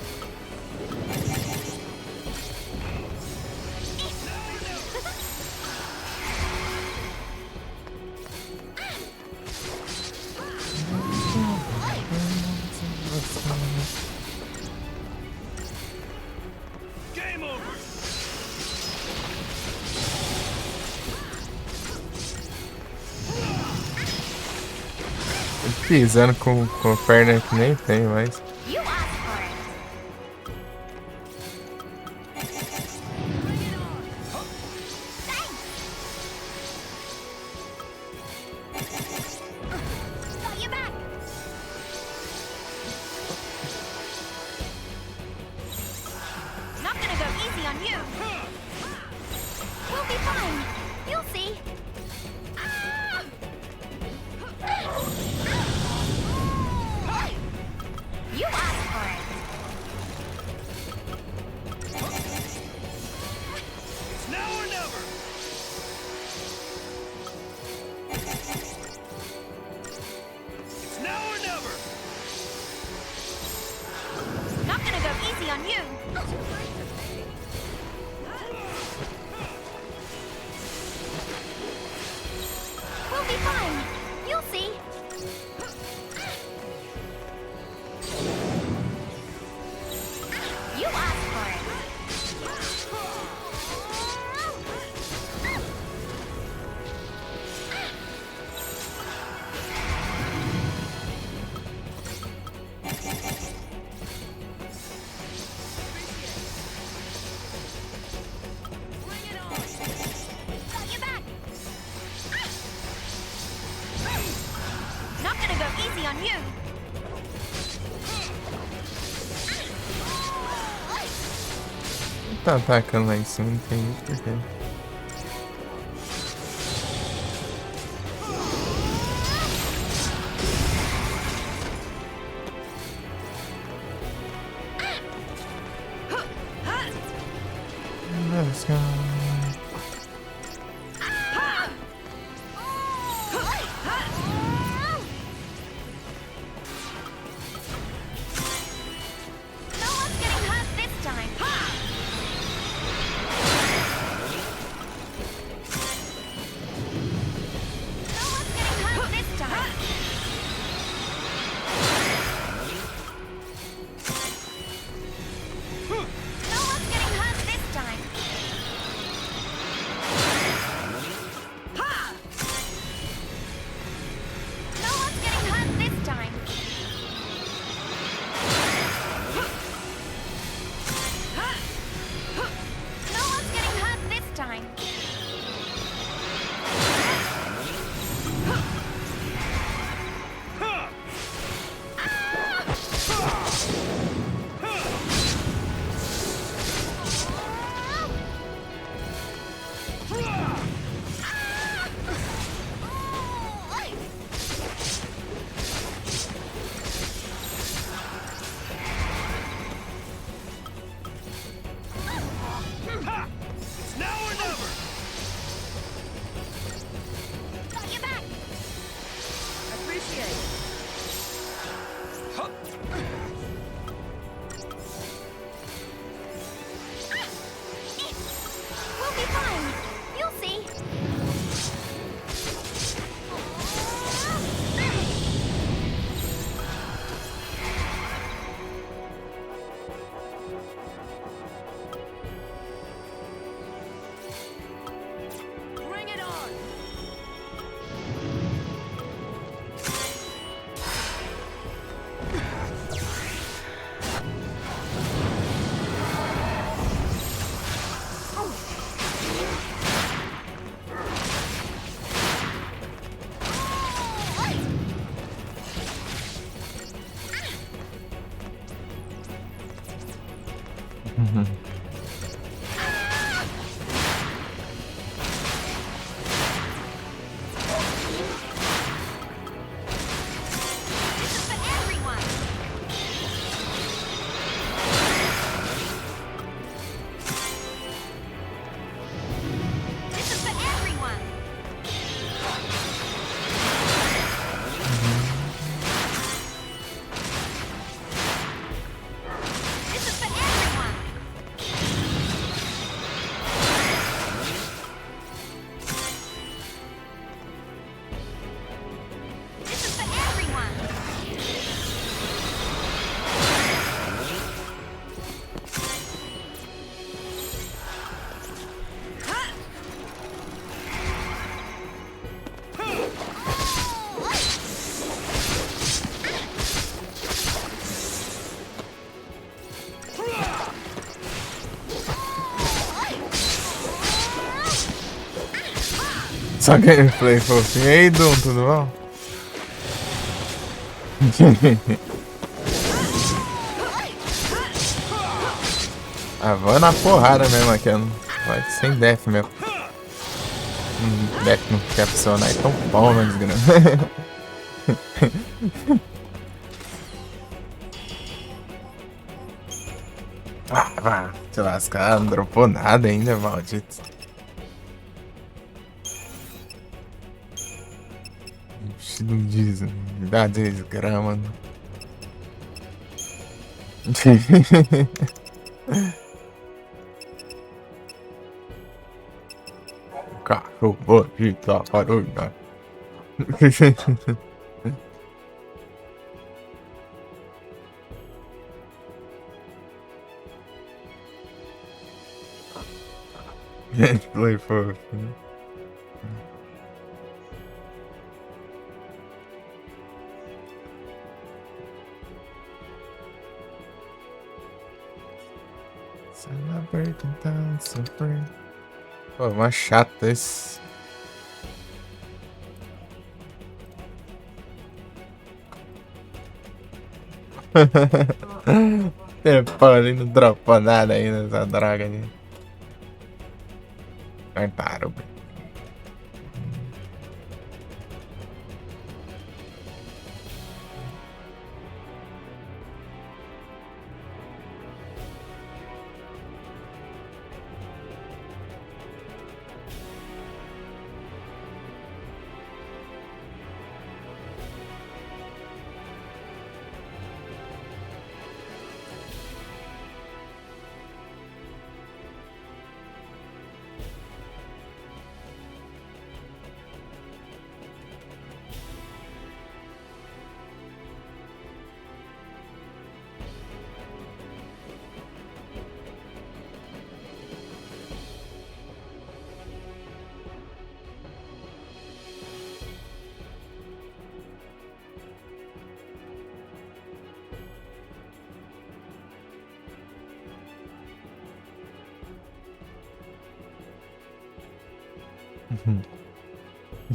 Game over! Pisando com a perna que nem tem mais. You asked for it. Thanks. on you. We'll be fine. You'll see. You asked for it. Got your back. Not gonna go easy on you. Tá atacando lá em cima, não entendi por quê. Let's go. No one's getting hurt this time. No one's getting hurt this time. No one's getting hurt this time. No one's getting hurt this time. No one's getting hurt this time. Ha! It's now or never! Got your back. Appreciate it. We'll be fine. You'll see. Bring it on! This is for everyone. This is for everyone. This is for everyone. This is for everyone. Só gameplay fofinho. E aí, Dum, tudo bom? Ah, vou na porrada mesmo aqui, ó. Vai sem def mesmo. Def não quer funcionar, é tão bom, né, desgrama? Ah, vá, se lascar, não dropou nada ainda, maldito. Não diz, dá desgrama. Cachorro de tartaruga. Play for. Celebrating time, super. Pô, mais chato esse. Pô, ele não dropou nada aí nessa droga aí. Tartaruga.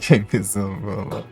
Jameson, vamos.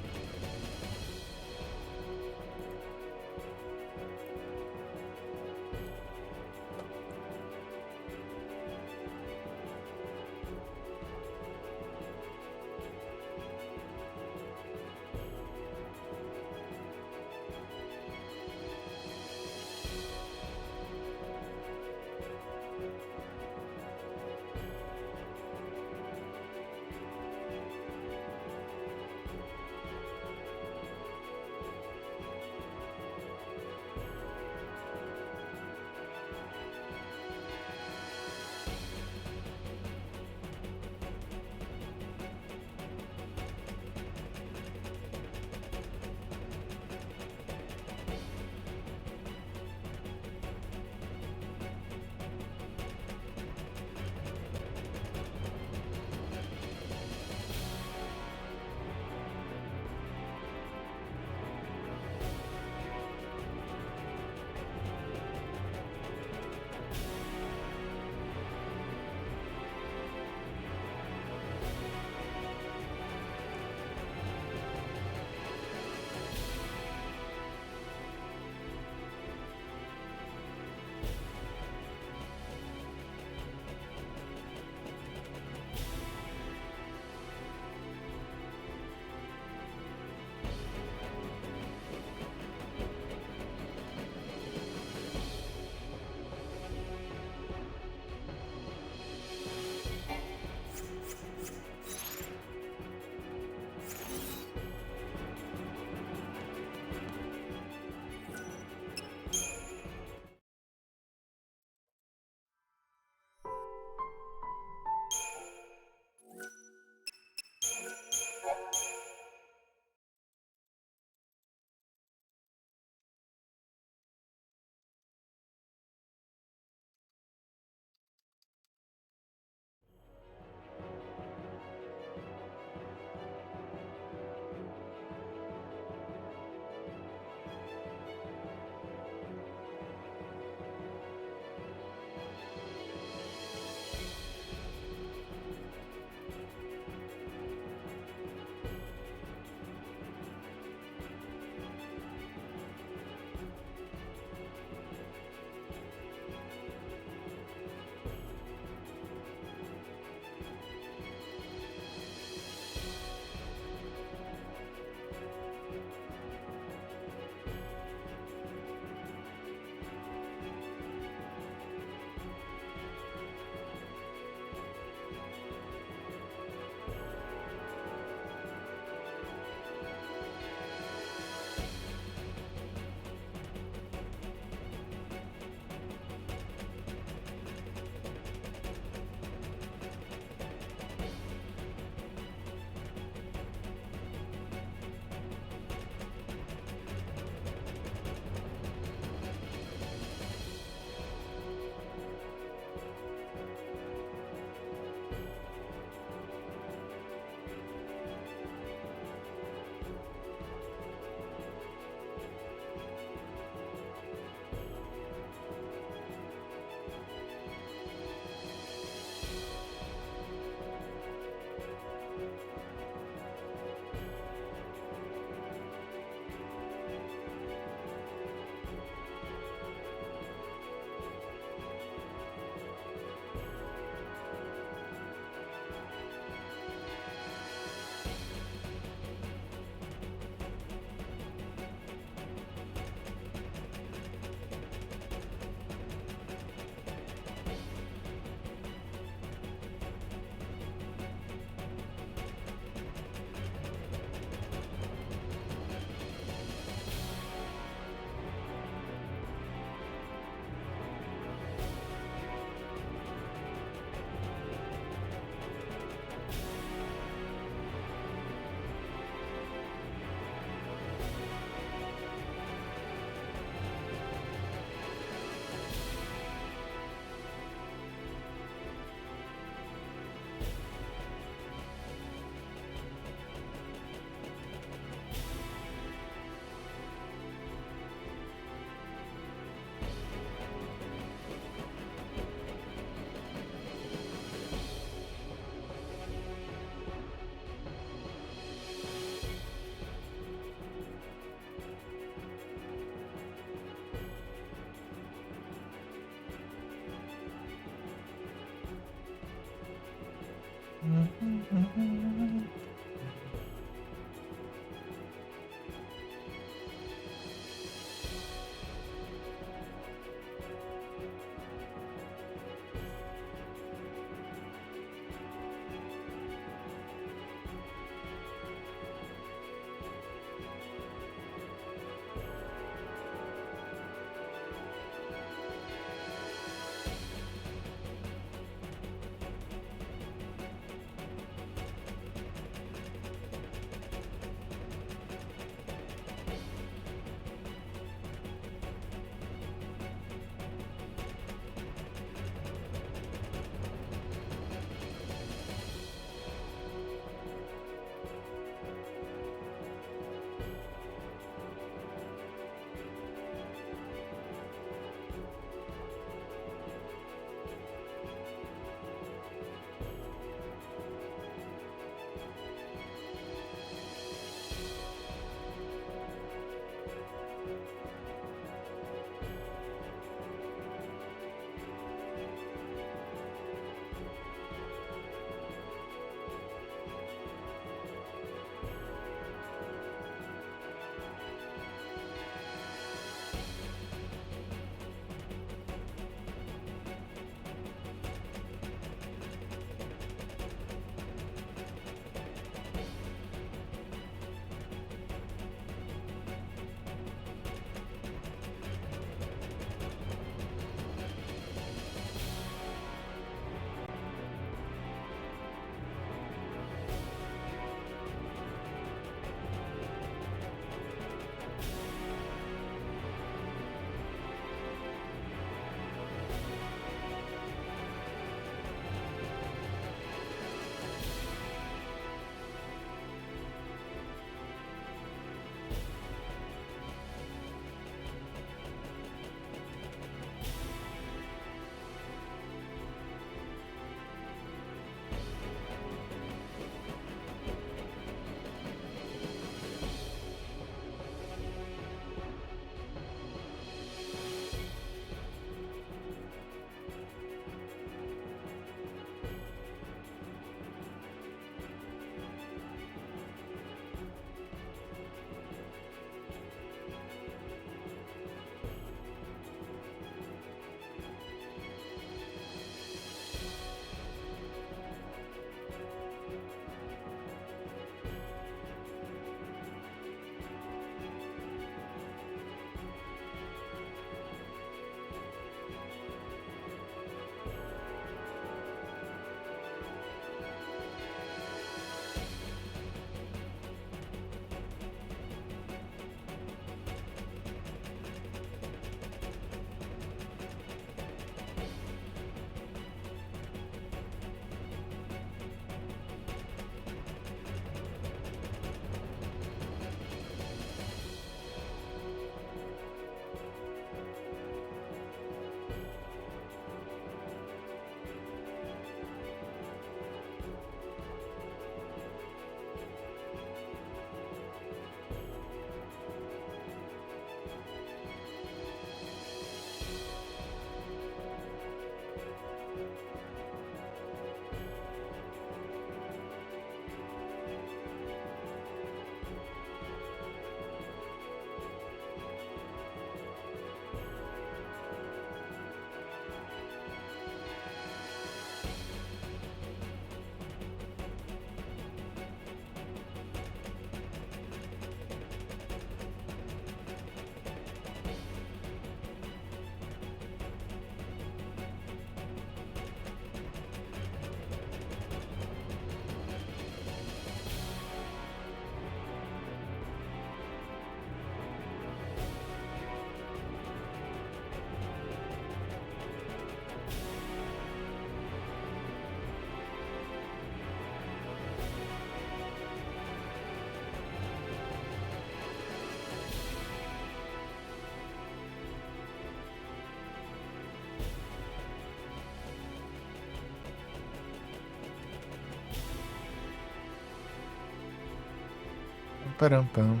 Param, pam.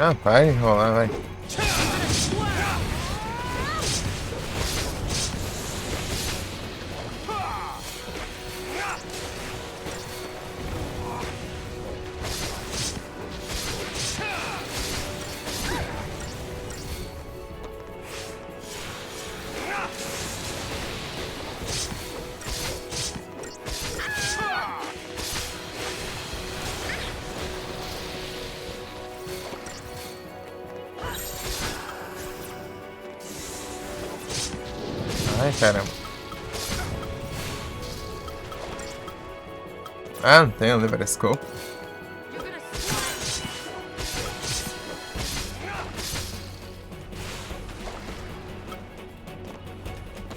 Ah, vai enrolar, vai. Ai, caramba. Ah, não tem o Liberoscope. You're gonna squirm.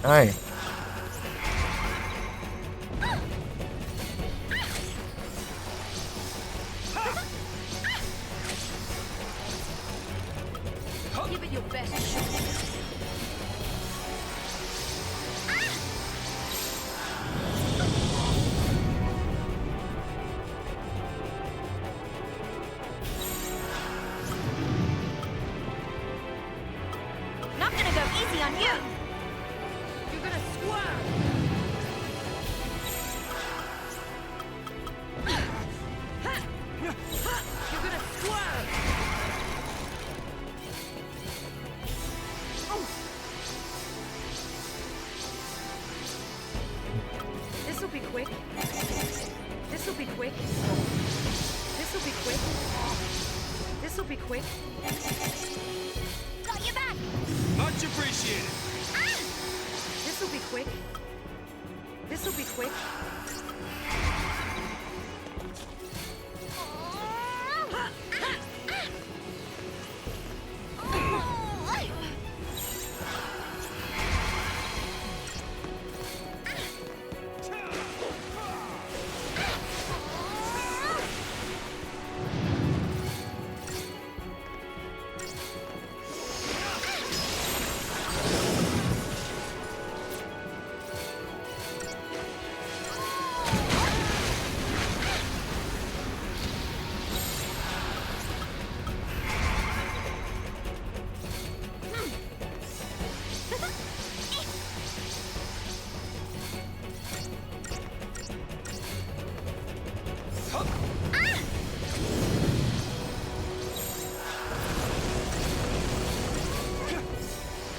Ai. Give it your best shot. Not gonna go easy on you. You're gonna squirm. You're gonna squirm. This'll be quick. This'll be quick. This'll be quick. This'll be quick. Got your back. Much appreciated. This'll be quick. This'll be quick.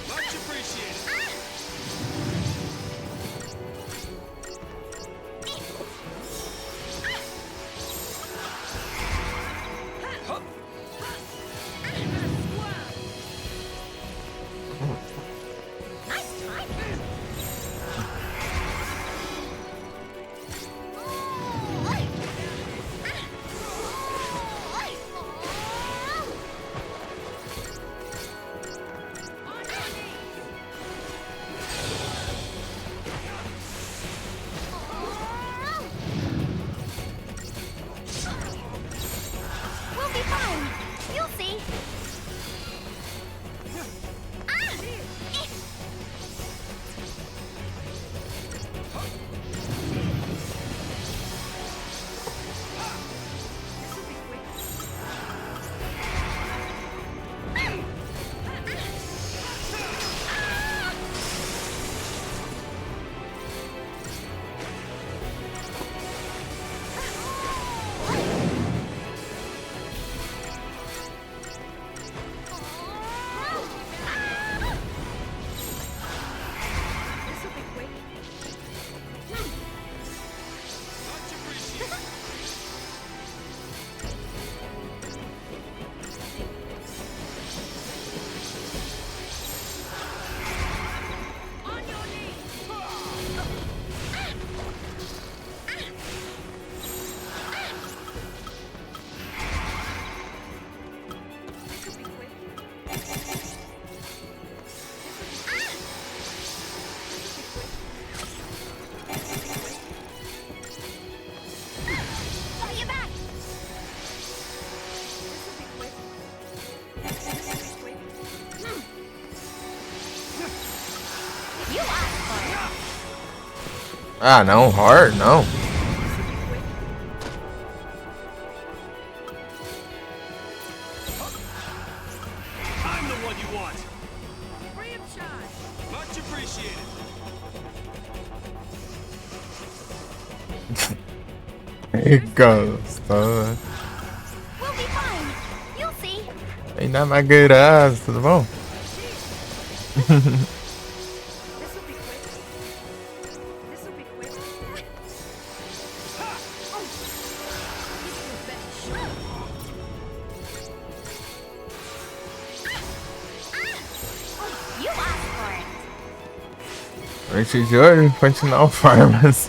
Much appreciated. Nice time. We'll be fine. You'll see. Much appreciated. On your knees. This'll be quick. Got your back. This'll be quick. This'll be quick. You asked for it. Ah, não, hard, não. This'll be quick. blood you want. Free of charge. Much appreciated. Gostoso. We'll be fine. You'll see. Ainda mais graça, tudo bom? This will be quick. This will be quick. Give you a better shot. You asked for it. Noite de hoje, continuar o Farmas.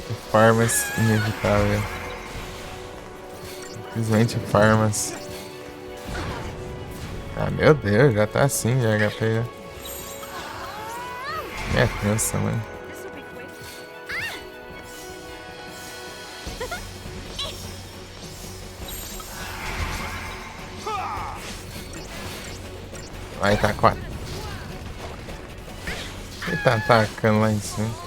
O Farmas inevitável. Simplesmente Farmas. Ah, meu Deus, já tá assim de HP já. É tensa, mano. This will be quick. Vai, tá 4. Ele tá atacando lá em cima.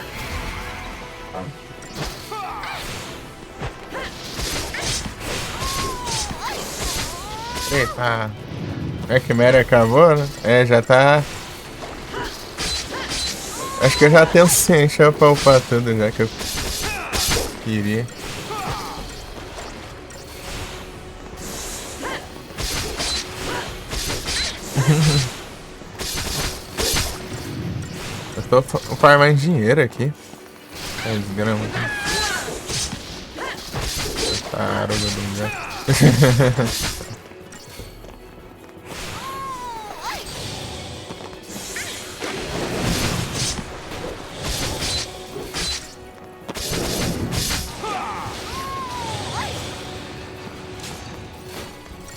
My turn. Eita. É que Mary acabou, né? É, já tá. Acho que eu já tenho ciência pra upar tudo já que eu queria. Eu tô farmando dinheiro aqui. É desgrama. Tartaruga do gato.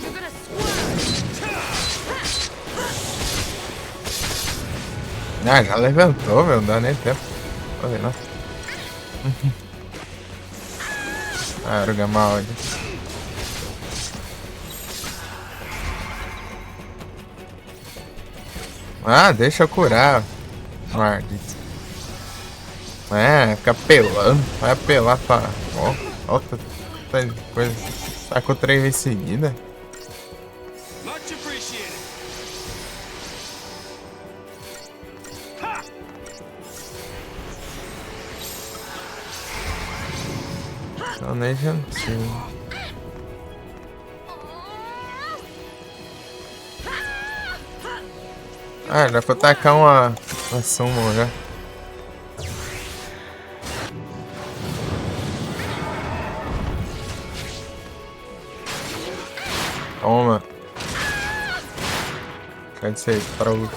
You're gonna squirm. Ah, já levantou, meu. Não dá nem tempo. Olha lá. Tartaruga mal. Ah, deixa eu curar. Maldito. É, fica pelando. Vai apelar pra. Ó, outra coisa. Sacou 3 vezes seguida. Much appreciated. Ha! Então nem jantinho. Ah, dá pra tacar uma summon já. Toma. Quer dizer, para o.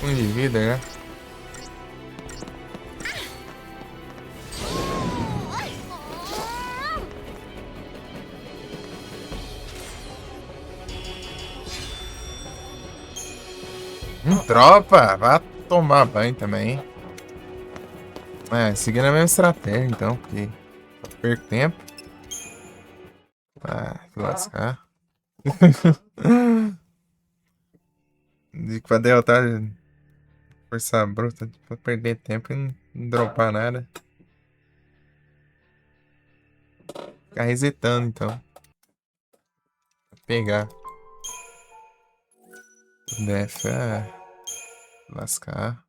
De vida, né? Tropa, vá tomar banho também. É, seguindo a mesma estratégia então, porque só perco tempo. Ah, que lascar. De que pra derrotar força bruta pra perder tempo e não dropar nada. Ficar resetando então. Pra pegar. Def é lascar.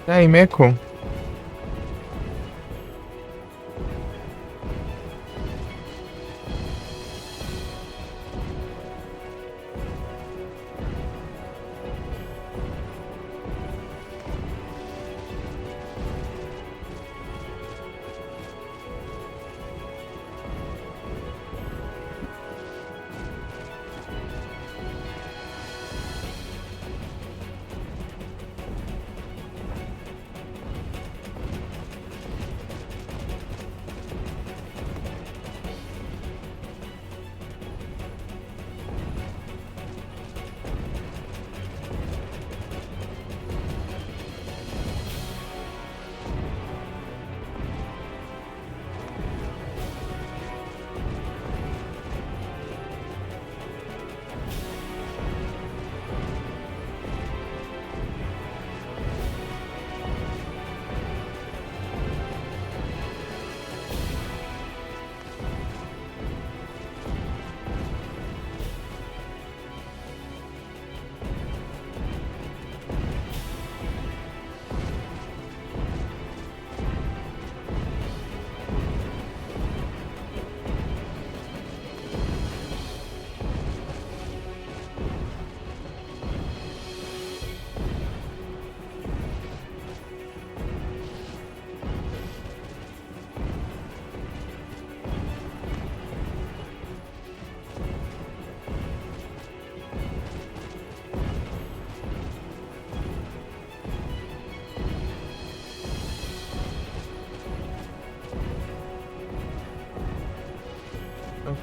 E aí, Meco?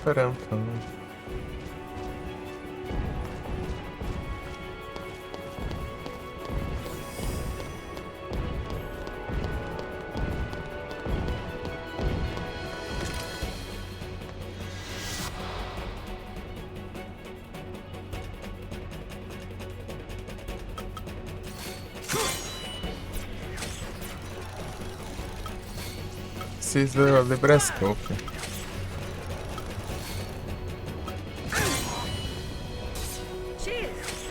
Caramba. Precisa de Brascope. Cheers!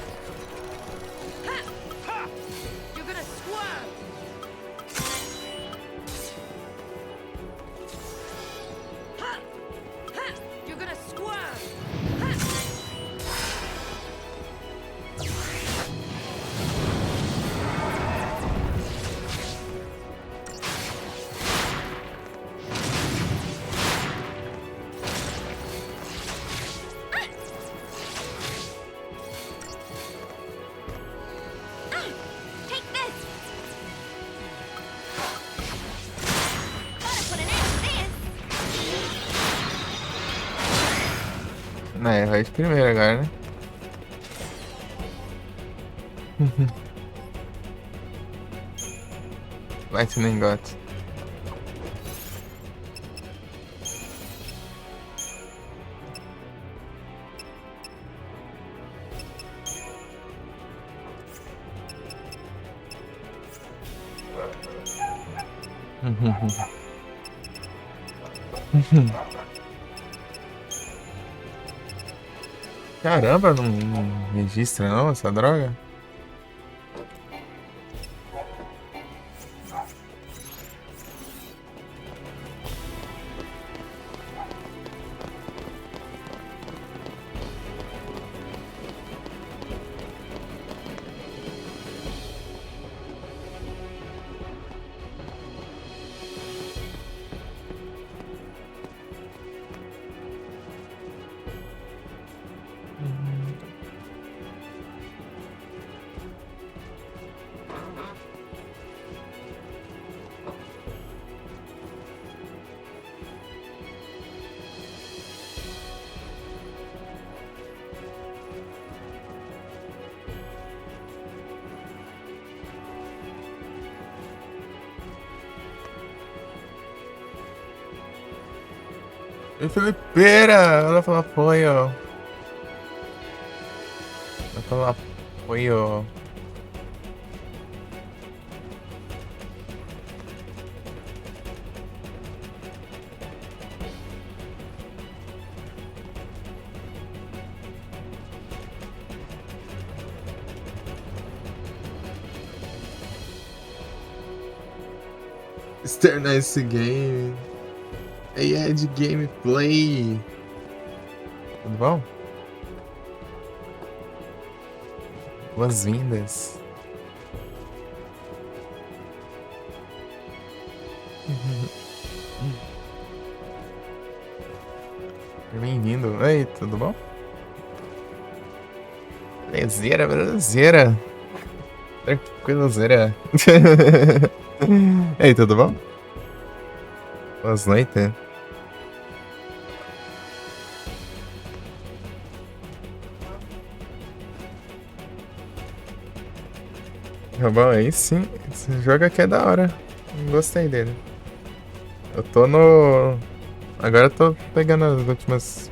Ha! Ha! You're gonna squirm! Ha! Ha! You're gonna squirm! Ha! Take this! Gotta put an end to this! É, vai de primeiro agora, né? Lightning God. Caramba, não registra não essa droga? E Felipeira, ela falou apoio. Ela falou apoio. Externar esse game. É de gameplay. Tudo bom? Boas-vindas. Bem-vindo. Ei, tudo bom? Belezeira, belezeira. Tranquilozeira. Ei, tudo bom? Boas noites. Bom, aí sim, esse jogo aqui é da hora. Gostei dele. Eu tô no... Agora eu tô pegando as últimas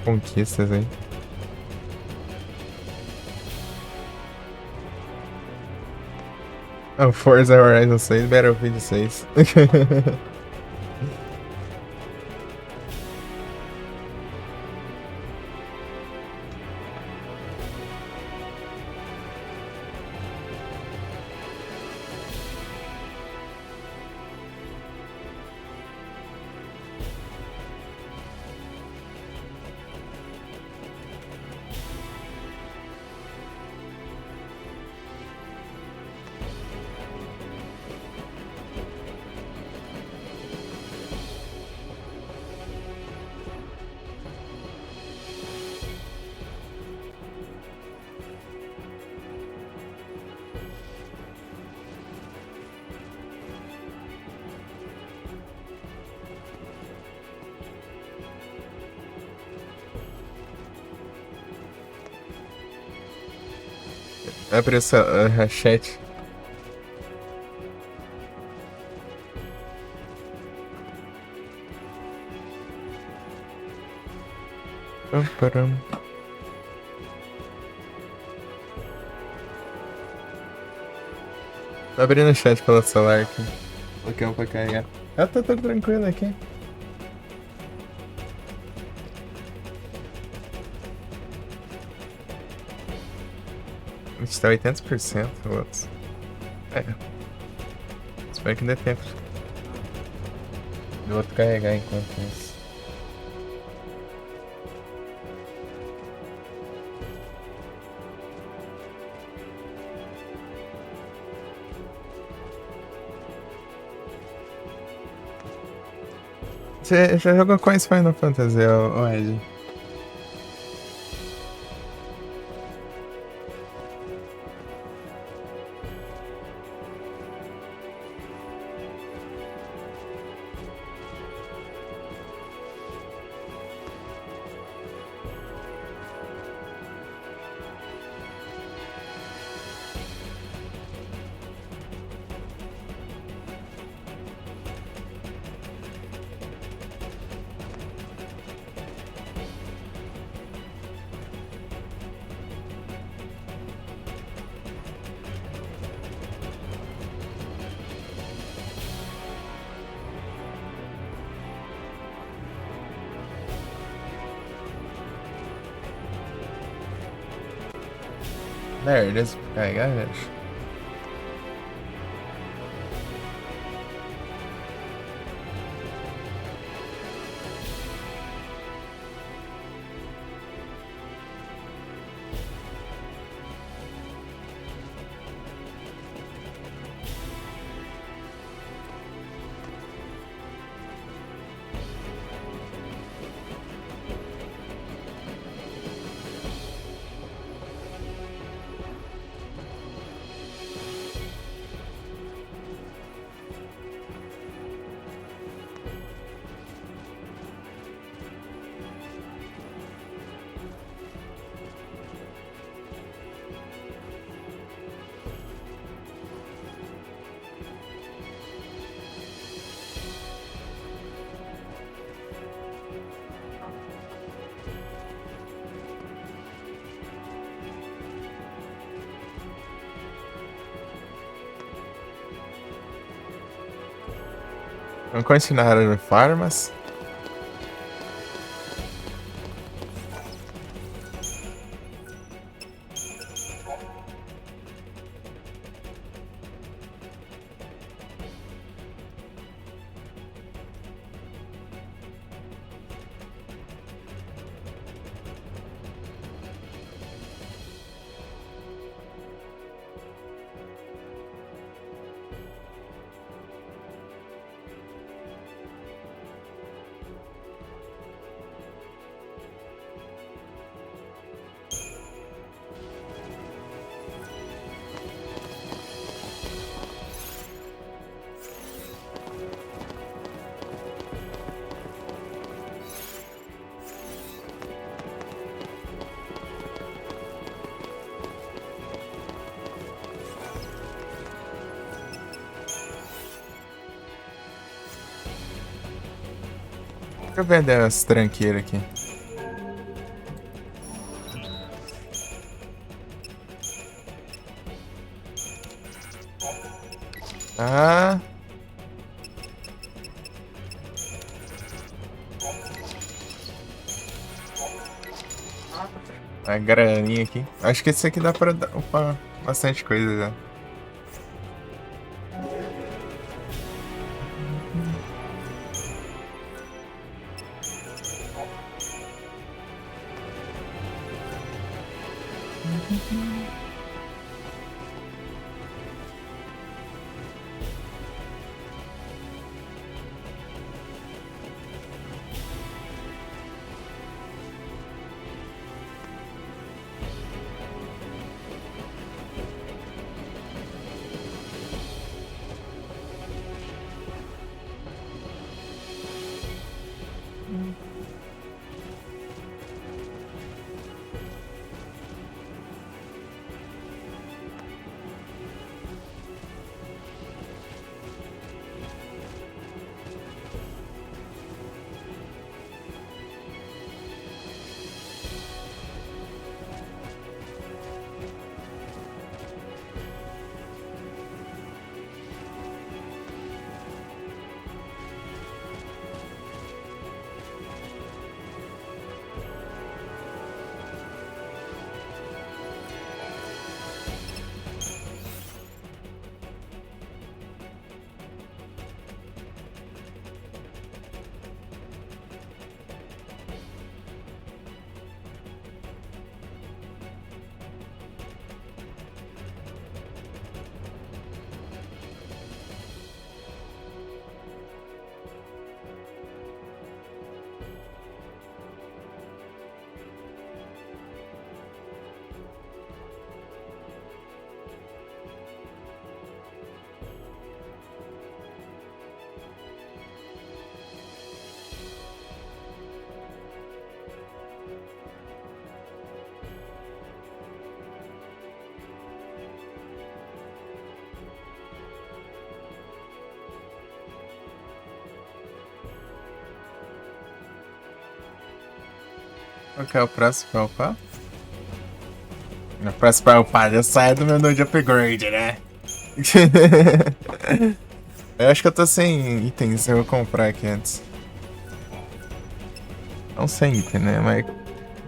conquistas aí. Oh, Forza Horizon 6, Battlefield 6. Abre essa chat. Pam, param. Tá abrindo o chat pelo celular aqui. Coloquei um pra carregar. Ah, tá tudo tranquilo aqui. A gente tá 80%, outros. É. Espero que dê tempo do outro carregar enquanto isso. Você já jogou quais Final Fantasy, ô Ed? There it is. Carregar, velho. Vamos continuar no Farmas. Deixa eu vender as tranqueiras aqui. Ah. A graninha aqui. Acho que esse aqui dá pra dar bastante coisa já. Qual que é o próximo pra upar? O próximo pra upar já sai do menu de upgrade, né? Eu acho que eu tô sem itens, eu vou comprar aqui antes. Não sem item, né? Mas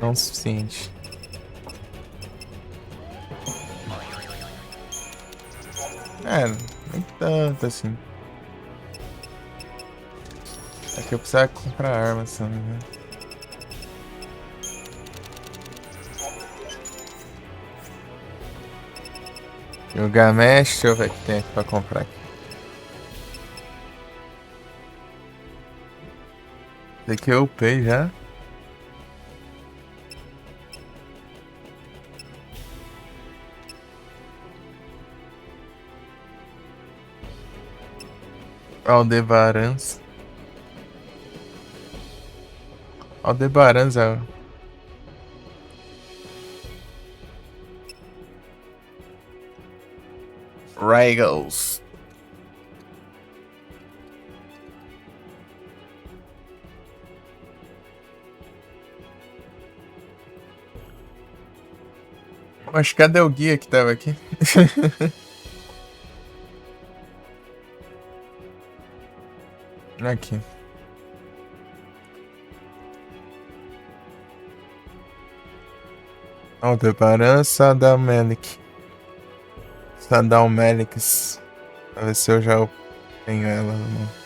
não o suficiente. É, nem tanto assim. É que eu precisava comprar armas, se não me engano. Gilgamesh, deixa eu ver o que tem aqui pra comprar aqui. Esse aqui eu upei já. Aldebarans. Aldebarans é. Regals. Mas cadê o guia que tava aqui? Aqui. Aldebaran Sadalmelik. Sadalmeliks. Pra ver se eu já tenho ela na mão.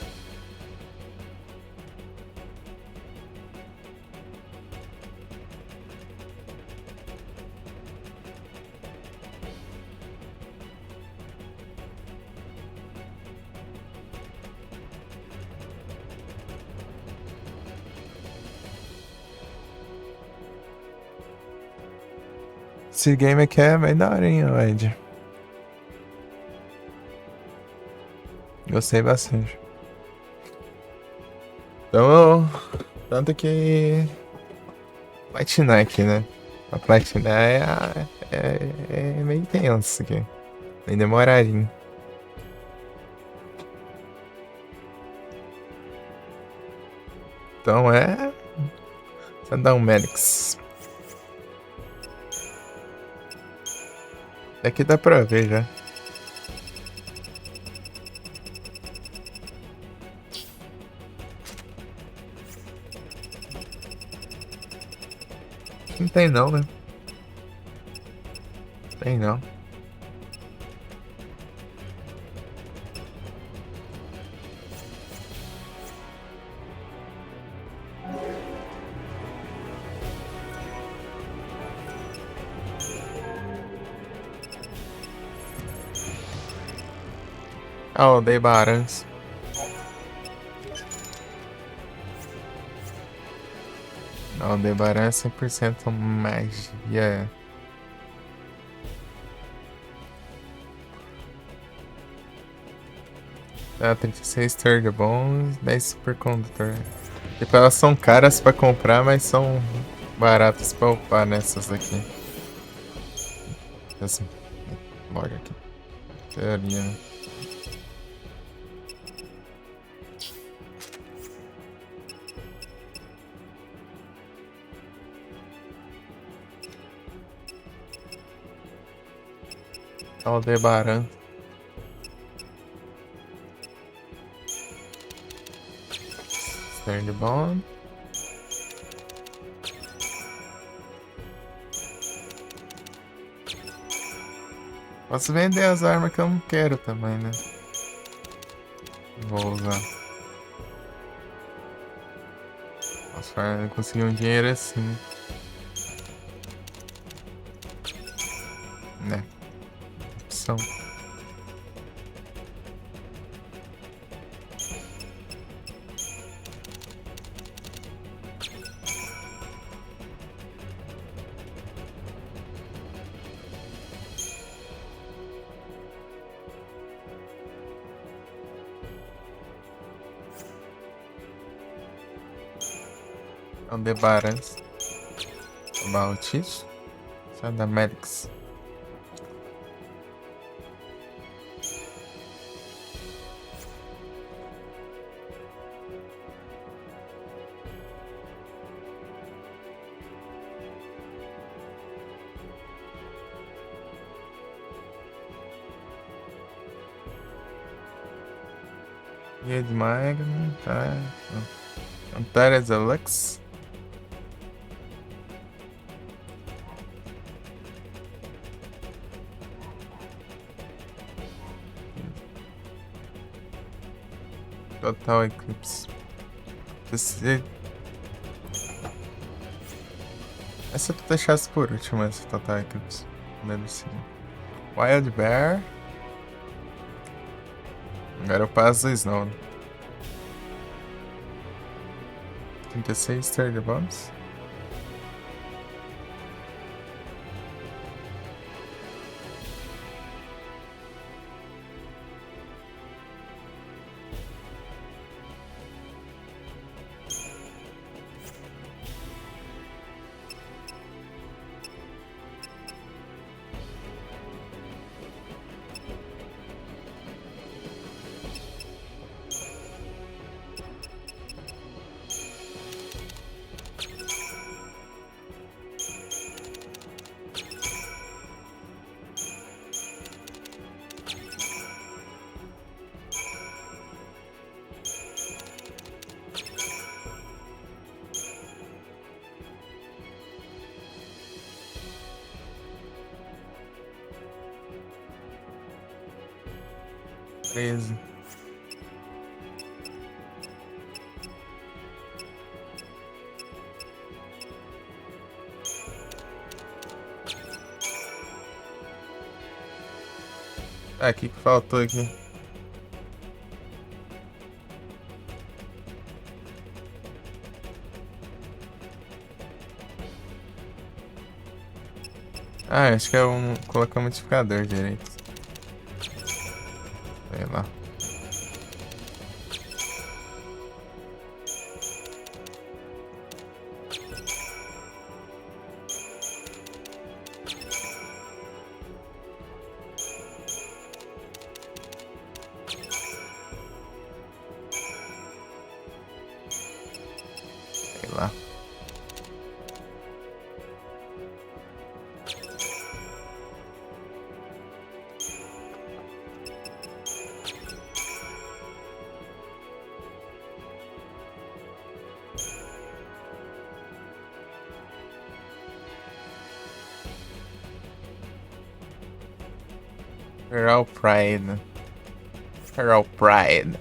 Esse game aqui é bem daorinha, Ed. Gostei bastante. Então, tanto que... Platinar aqui, né? Pra platinar é meio tenso aqui. Bem demoradinho. Então é... Só dar um Melix. Daqui dá pra ver já. Não tem não, né? Tem não. Ah, o Aldebarans. Aldebaran é 100% magia. Ah, 36 third bons, 10 supercondutor. Tipo, elas são caras pra comprar, mas são baratas pra upar nessas daqui. Assim, logo aqui. Teoria, né? Aldebaran. Third bond. Posso vender as armas que eu não quero também, né? Vou usar. Posso conseguir um dinheiro assim. Né? Opção. Aldebarans. About it. Sadamedics. Guia de Magno, tá. Antares Deluxe. Total Eclipse. Essa tu deixasse por último, essa Total Eclipse. Deve ser. Wild Bear. Agora eu passo do Snow. 36 Third Bombs. Beleza. Ah, o que faltou aqui? Ah, acho que é colocar o modificador direito. Sei lá. Sei lá. Feral Pride. Feral Pride.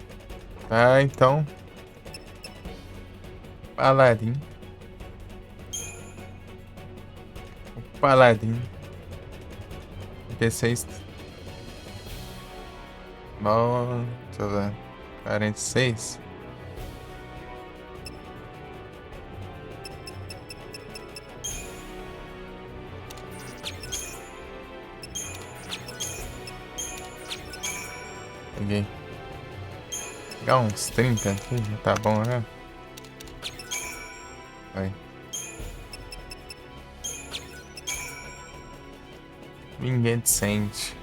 Ah, então. Paladin. O Paladin. D6. Bom, deixa eu ver. 46. Peguei. Pegar uns 30 aqui, já tá bom, né? Vai. Ninguém sente.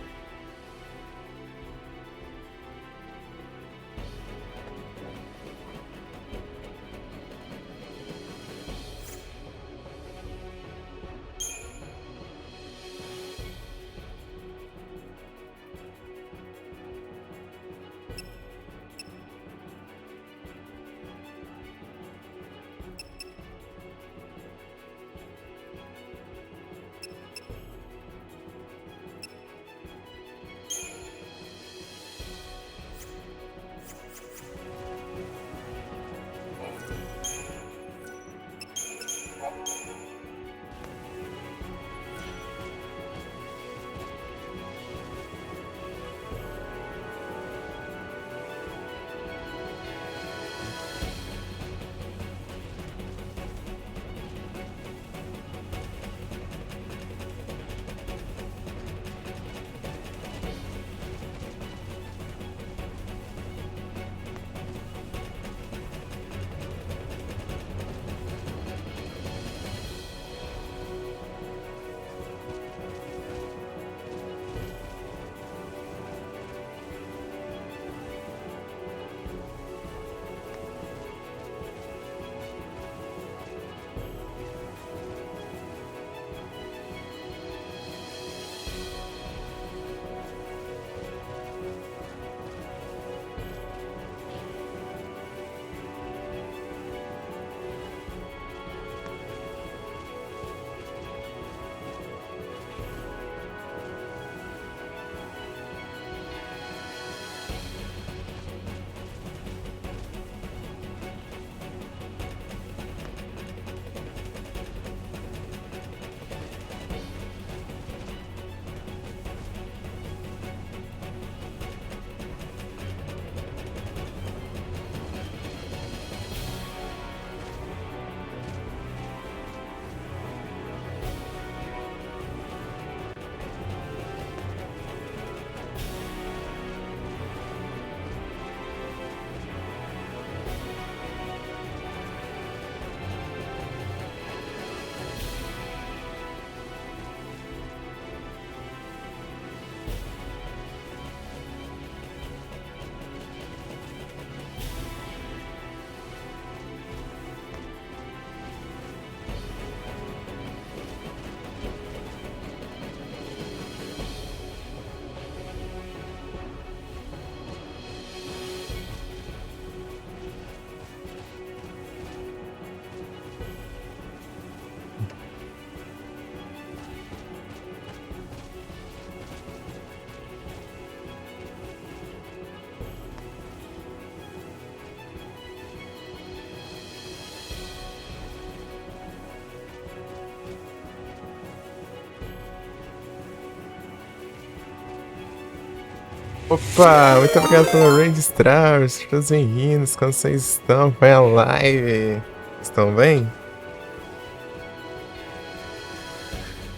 Opa, muito obrigado pelo registrar. Sejam bem-vindos. Como vocês estão? Foi a live. Estão bem?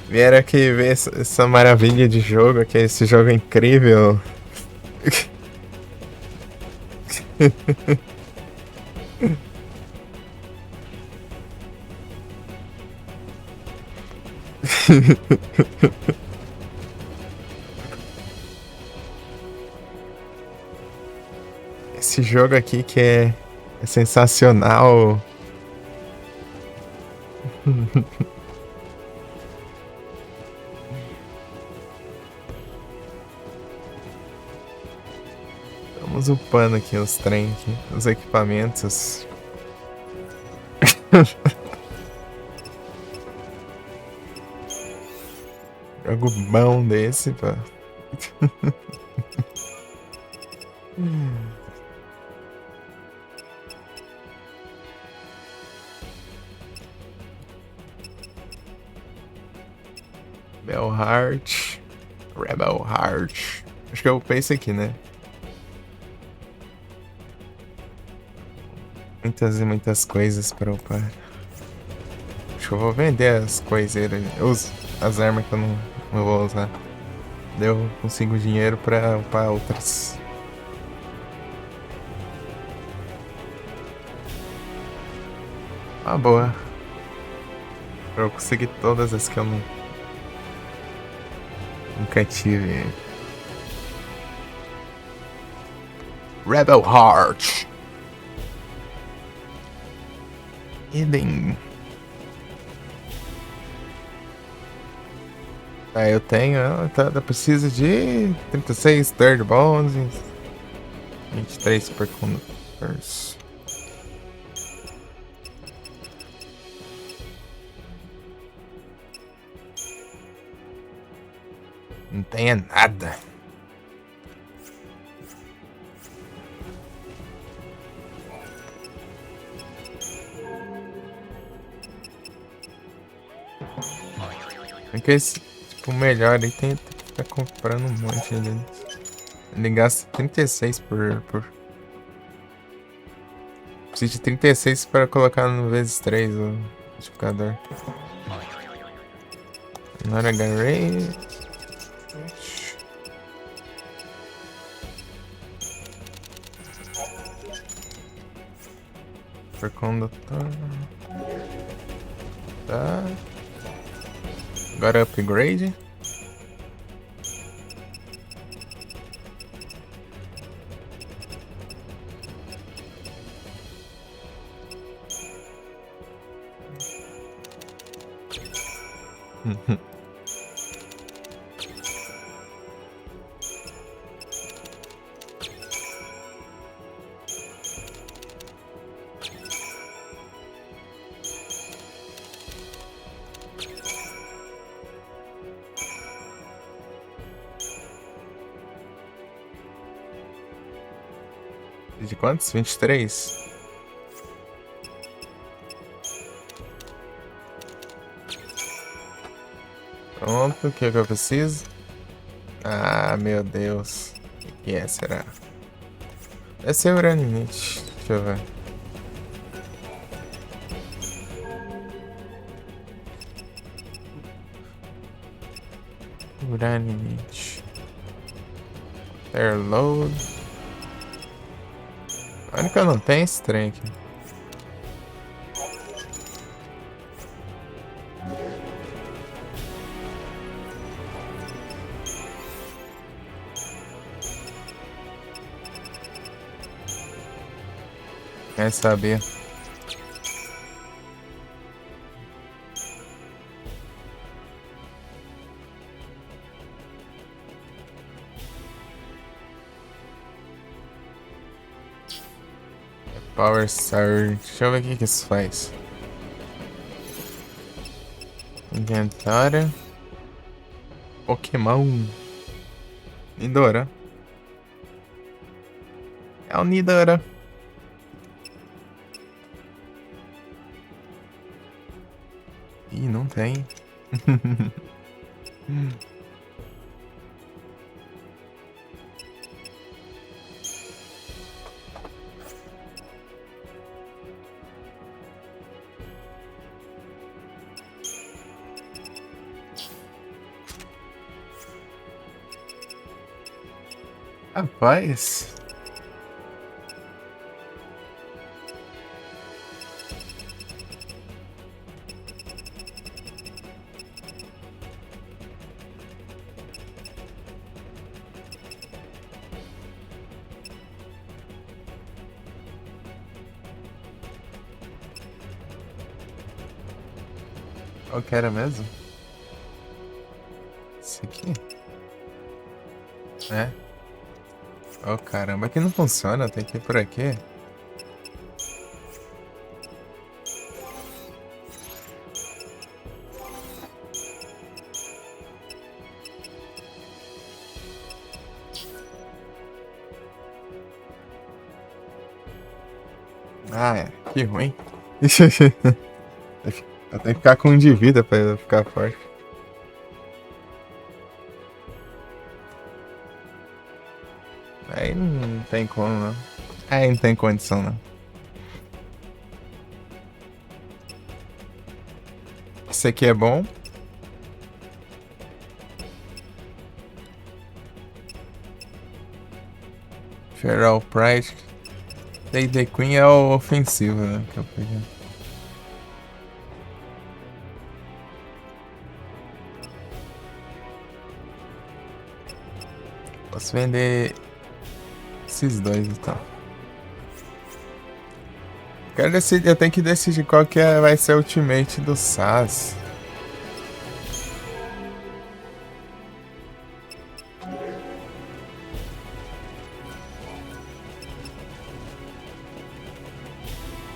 Vieram aqui ver essa maravilha de jogo, que esse jogo incrível. Esse jogo aqui que é sensacional. Estamos upando aqui os trem, aqui, os equipamentos. Jogo bom desse, pô. Rebel Heart. Rebel Heart. Acho que eu upei esse aqui, né? Muitas e muitas coisas pra upar. Acho que eu vou vender as coiseiras. As armas que eu não vou usar. Daí eu consigo dinheiro pra upar outras. Ah, boa. Pra eu conseguir todas as que eu nunca tive. Rebel Heart. Eden. Ah, eu tenho. Eu preciso de 36 third bones, 23 superconductors. Não tenho nada. Porque esse, tipo, melhor aí tem que ficar comprando um monte ali. Ele gasta 36 por... Preciso de 36 para colocar no vezes 3 o multiplicador. Not a garage. Supercondutor. Tá. Agora upgrade. De quantos? 23? Pronto, o que eu preciso? Ah, meu Deus. O que é, será? Deve ser Uraninite. Deixa eu ver. Uraninite. Airload. Olha que eu não tenho esse trem aqui. Quer saber? Power Surge. Deixa eu ver o que isso faz. Inventário. Pokémon. Nidora. É o Nidora. Ih, não tem. Rapaz. Qual que era mesmo? Esse aqui? É. Oh, caramba, aqui não funciona, tem que ir por aqui. Ah, é. Que ruim. Eu tenho que ficar com um de vida pra eu ficar forte. Aí não tem como, não. Aí não tem condição, não. Esse aqui é bom. Feral Pride. The Queen é o ofensivo, né? Que eu peguei. Posso vender esses dois então. Quero decidir, eu tenho que decidir qual que vai ser o ultimate do SAS.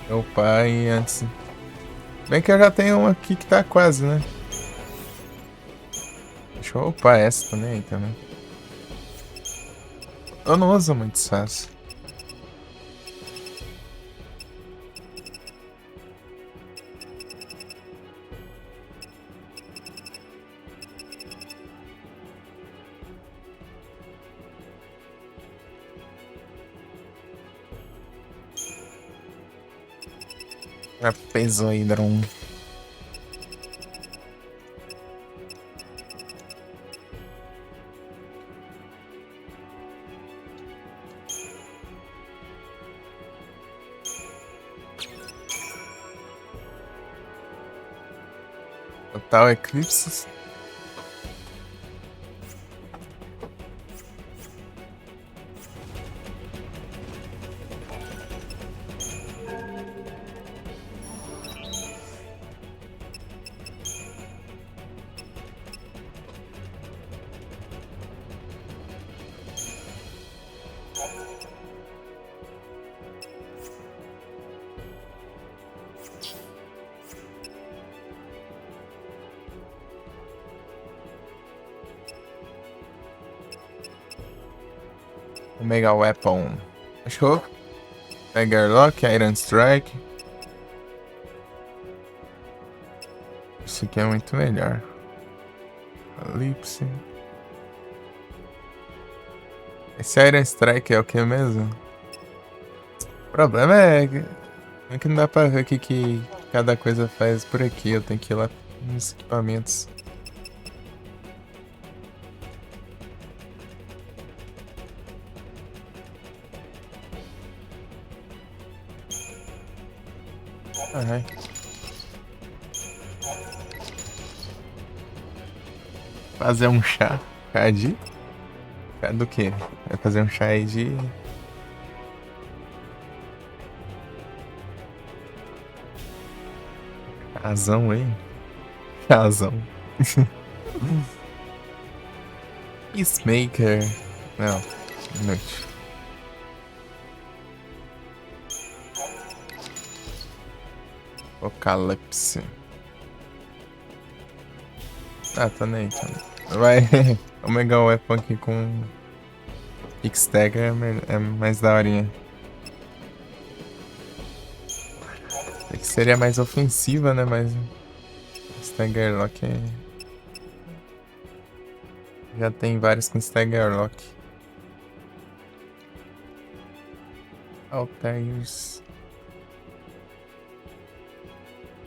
Meu pai antes. Bem que eu já tenho um aqui que tá quase, né? Deixa eu upar essa também aí também. Eu não uso muito SAS. Trapezoidron. Total Eclipse. Mega Weapon. Achou? Tiger Lock, Iron Strike. Isso aqui é muito melhor. Eclipse. Esse Iron Strike é o que mesmo? O problema é que não dá pra ver o que cada coisa faz por aqui. Eu tenho que ir lá nos equipamentos. Ai. Fazer um chá. Chá de... Chá do quê? Vai fazer um chá aí de... Chazão aí. Chazão. Peacemaker. Não. Inútil. Apocalipse. Ah, tá nem. Vai. O Mega Weapon aqui com X-Stagger é mais daorinha. É que seria mais ofensiva, né? Mas Stagger Lock é... Já tem vários com Stagger Lock. Altair's.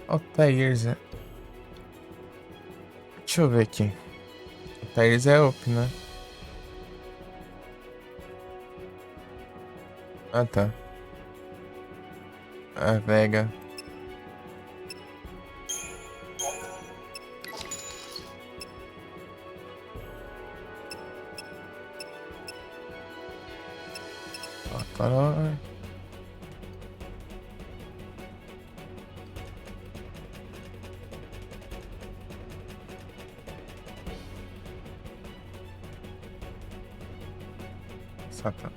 Altair's é... Deixa eu ver aqui. Altair's é up, né? Ah, tá. A Vega. Ó, parou. Satã.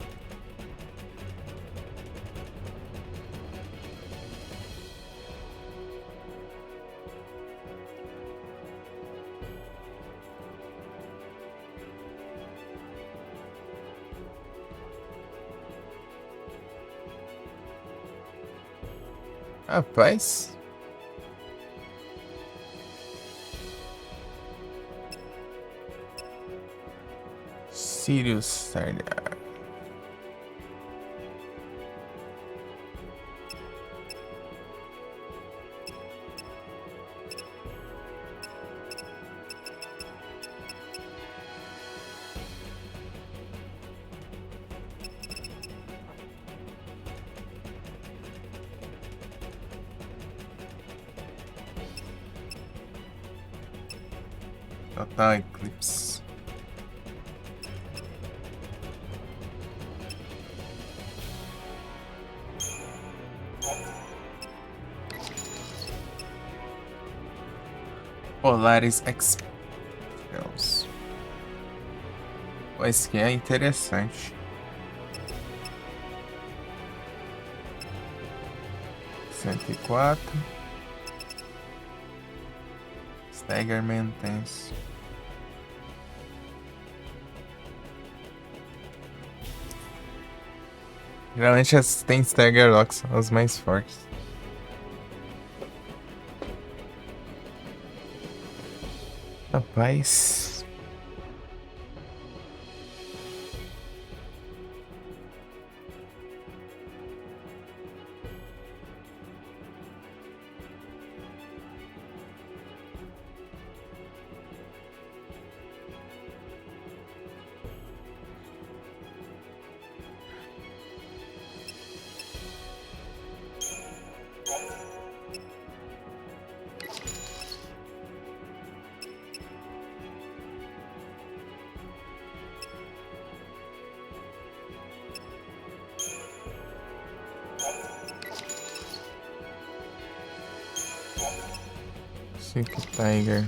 Rapaz. Sirius Sarniar. Total Eclipse. Polaris Expels. Pô, esse aqui é interessante. 104. Stagger Maintenance. Geralmente as tem Stagger Locks, são as mais fortes. Rapaz. Sick Tiger.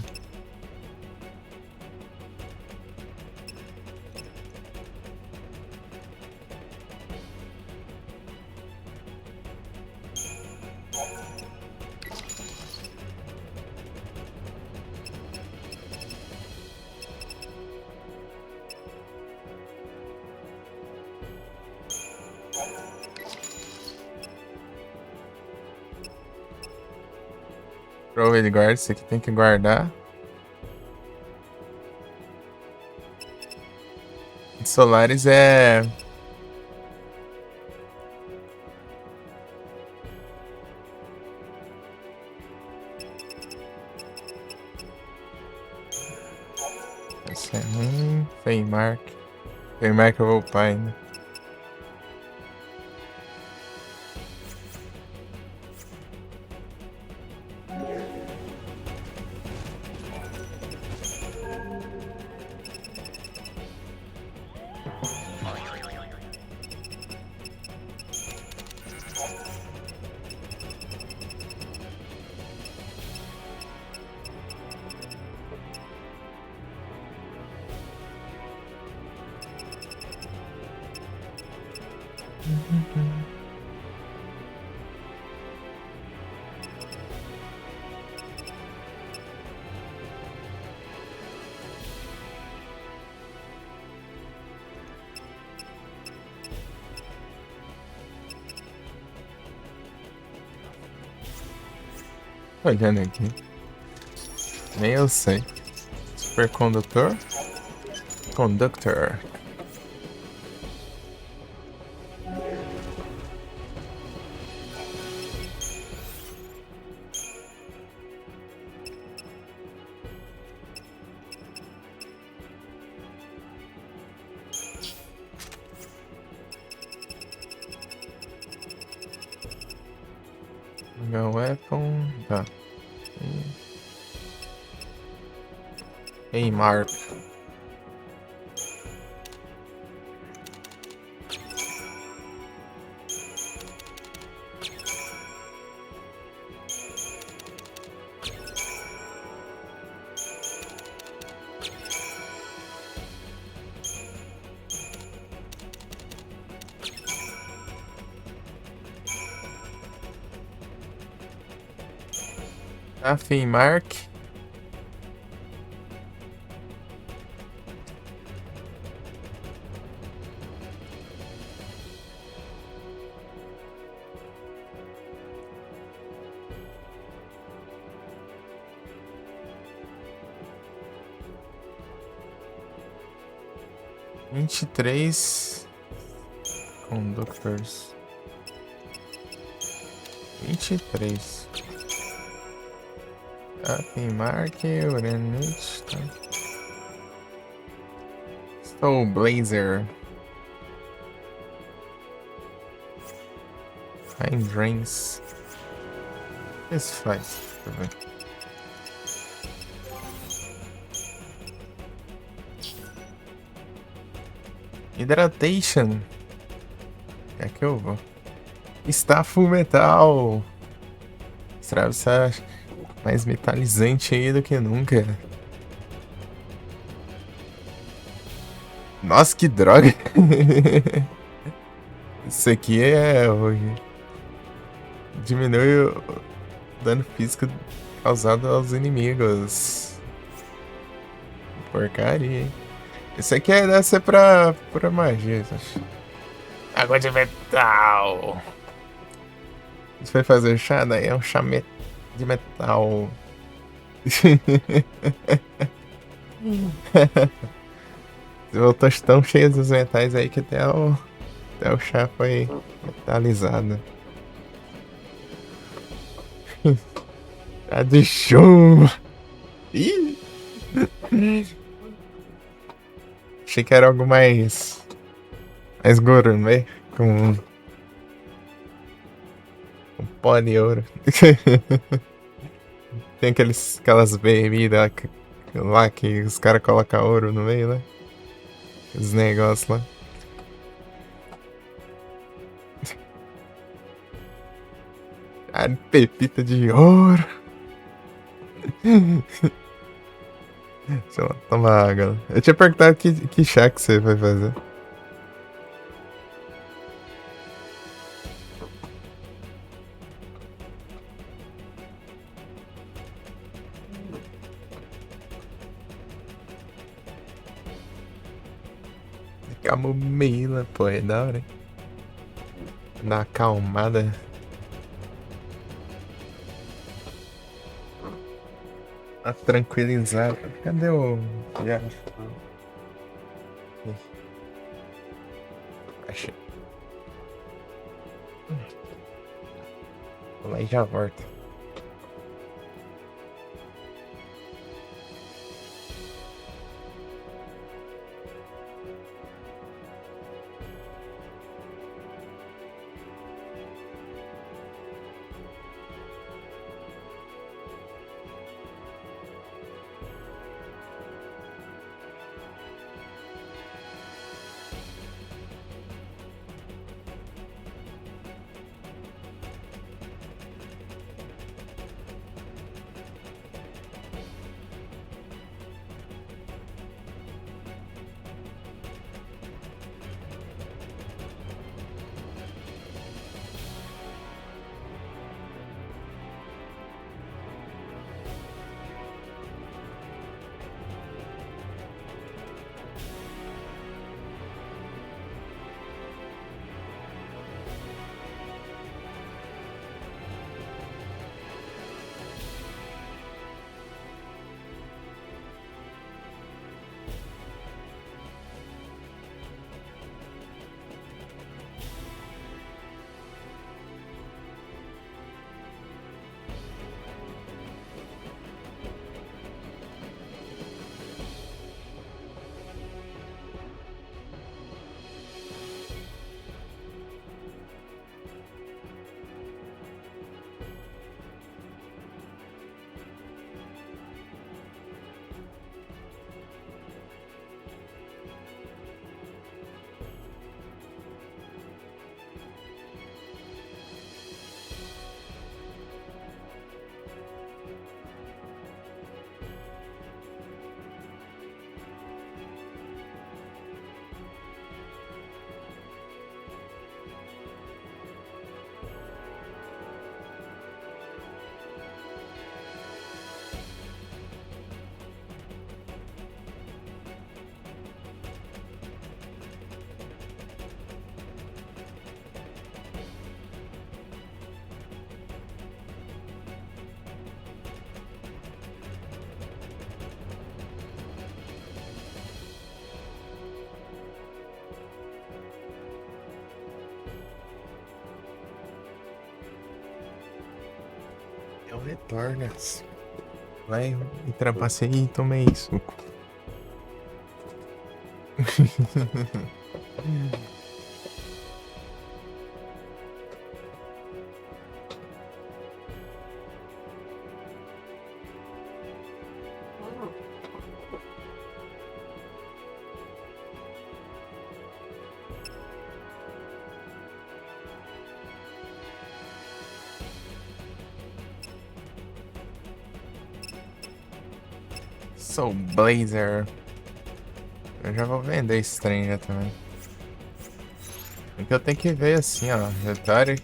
Proved Guard, esse aqui tem que guardar. Solaris é... Esse é ruim. Feymark. Feymark eu vou upar ainda. Olhando aqui. Nem eu sei. Supercondutor. Conductor. Gun weapon. Tá. Hey, Mark. Afim, Mark. Vinte e três conductors. 23. Afim, Mark, Uranus. Tá. Soul Blazer. Hydrants. Isso faz. Deixa eu ver. Hydratation. É que eu vou. Está full metal. Travis tá mais metalizante aí do que nunca. Nossa, que droga. Isso aqui é... diminui o dano físico causado aos inimigos. Porcaria, hein? Isso aqui deve ser pra magia, acho. Água de metal. Você vai fazer chá? Daí é um chá de metal. Voltou tão cheio dos metais aí que até o chá foi metalizado. Tá de chuva. Ih! Achei que era algo mais gourmet, com pó de ouro. Tem aquelas bebidas lá que os caras colocam ouro no meio, né? Os negócios lá. Ah, pepita de ouro. Sei lá, toma água. Eu tinha perguntado que chá que você vai fazer. Camomila, pô, é da hora, hein? Dá uma acalmada. Uma tranquilizada. Cadê o... já? Achei. Vou lá e já volto. Não retornas. Vai e trapacei e tomei suco. Soul Blazer. Eu já vou vender esse trem já também. Porque eu tenho que ver assim, ó. Rhetoric.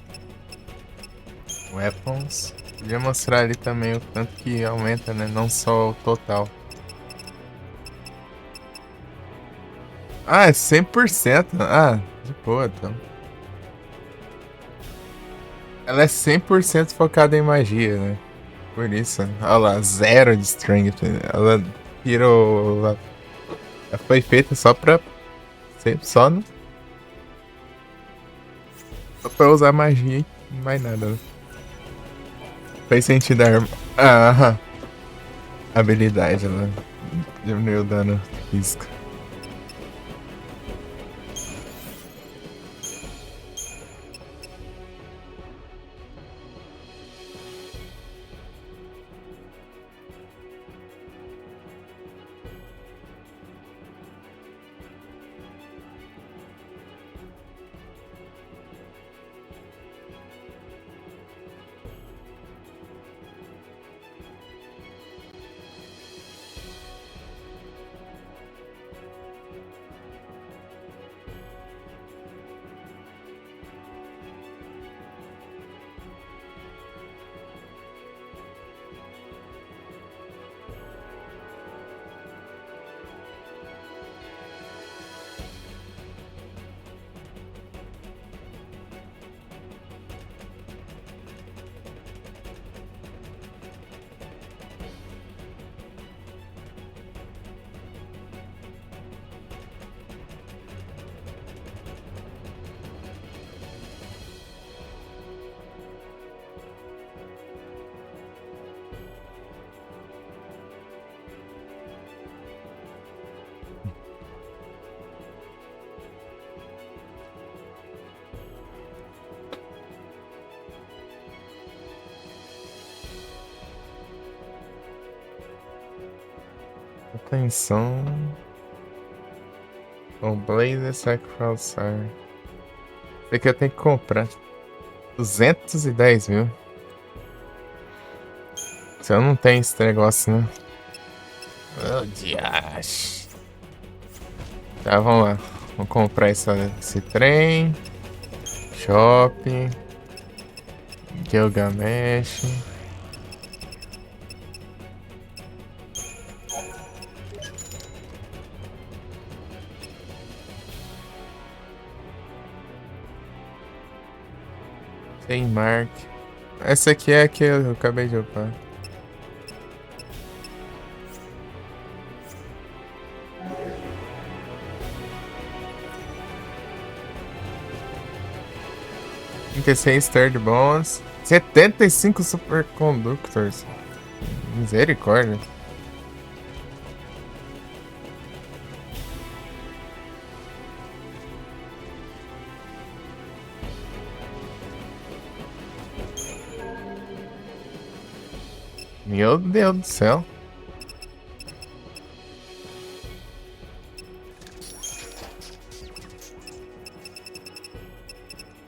Weapons. Podia mostrar ali também o tanto que aumenta, né? Não só o total. Ah, é 100%. Ah, de boa, então. Ela é 100% focada em magia, né? Por isso. Olha lá, 0 de strength. Ela tirou. Ela foi feita só pra. Só no. Só pra usar magia e mais nada, né? Fez sentido a arma. Aham. Habilidade, ela diminuiu o dano físico. Atenção. O Blazer Sacrifice. Isso aqui eu tenho que comprar. 210 mil. Se eu não tenho esse negócio, né? Oh, diacho. Tá, vamos lá. Vou comprar esse trem. Shopping. Gilgamesh. Tem Mark. Essa aqui é a que eu acabei de upar. Seis Third Bones. 75 Superconductors. Misericórdia. Meu Deus do céu.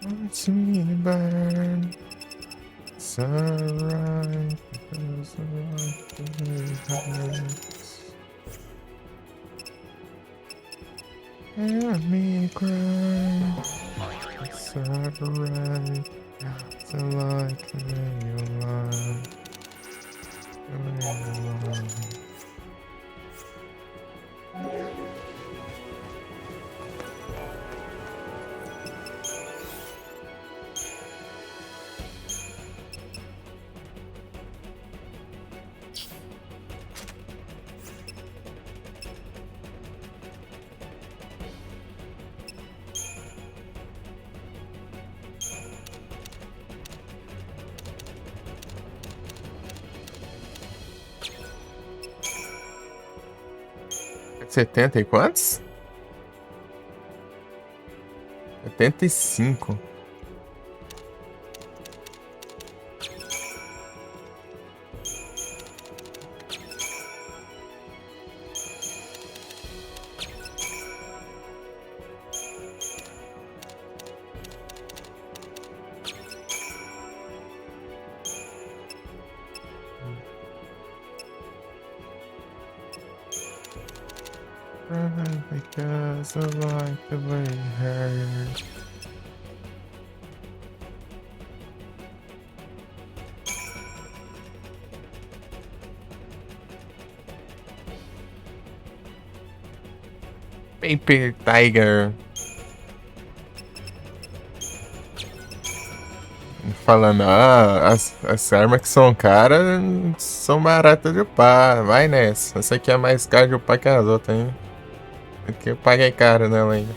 Watch me burn. It's alright. Because the hurts. Hear me cry. It's alright. It's like your life. 70 e quantos? 75. Because I like the way it hurts. Paper Tiger. Falando, as armas que são caras são baratas de upar. Vai nessa. Essa aqui é mais cara de upar que as outras, hein? Porque eu paguei caro nela ainda.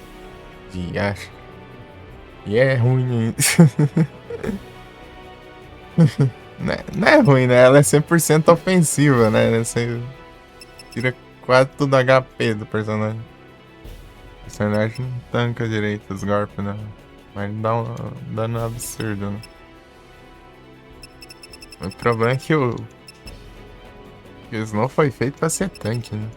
Viacha. E é ruim. Não é ruim, né? Ela é 100% ofensiva, né? Você tira quase tudo HP do personagem. O personagem não tanca direito os golpes, né? Mas dá um dano absurdo, né? O problema é que o Snow foi feito pra ser tanque, né?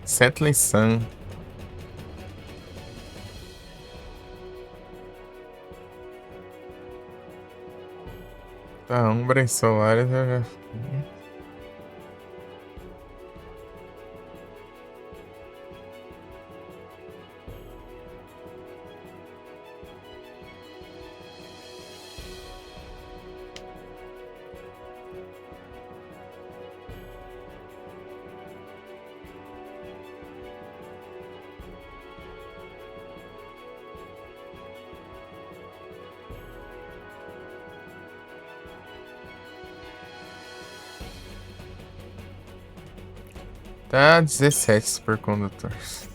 Settling Sun. Tá, Umbra Solaris já. Tá 17 supercondutores.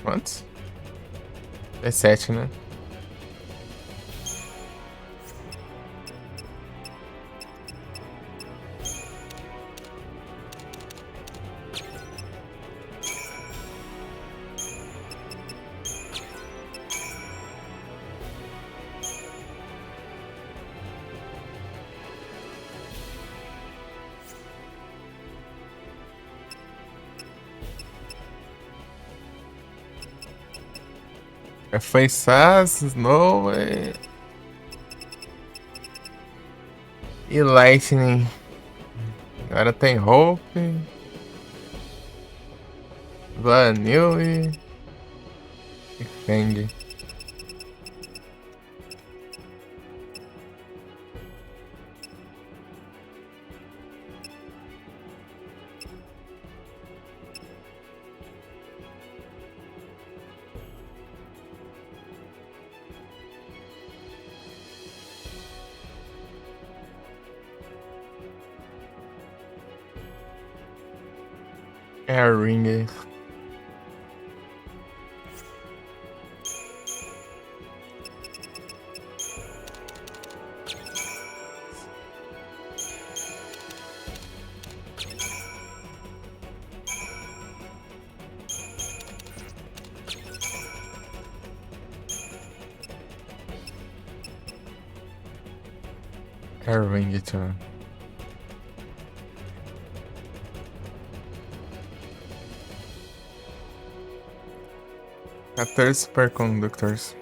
Quantos? 17, né? Foi Sass, Snow e Lightning. Agora tem Hope, Vanille e Fang. Air Ring. Carving it, ó. 14 superconductors.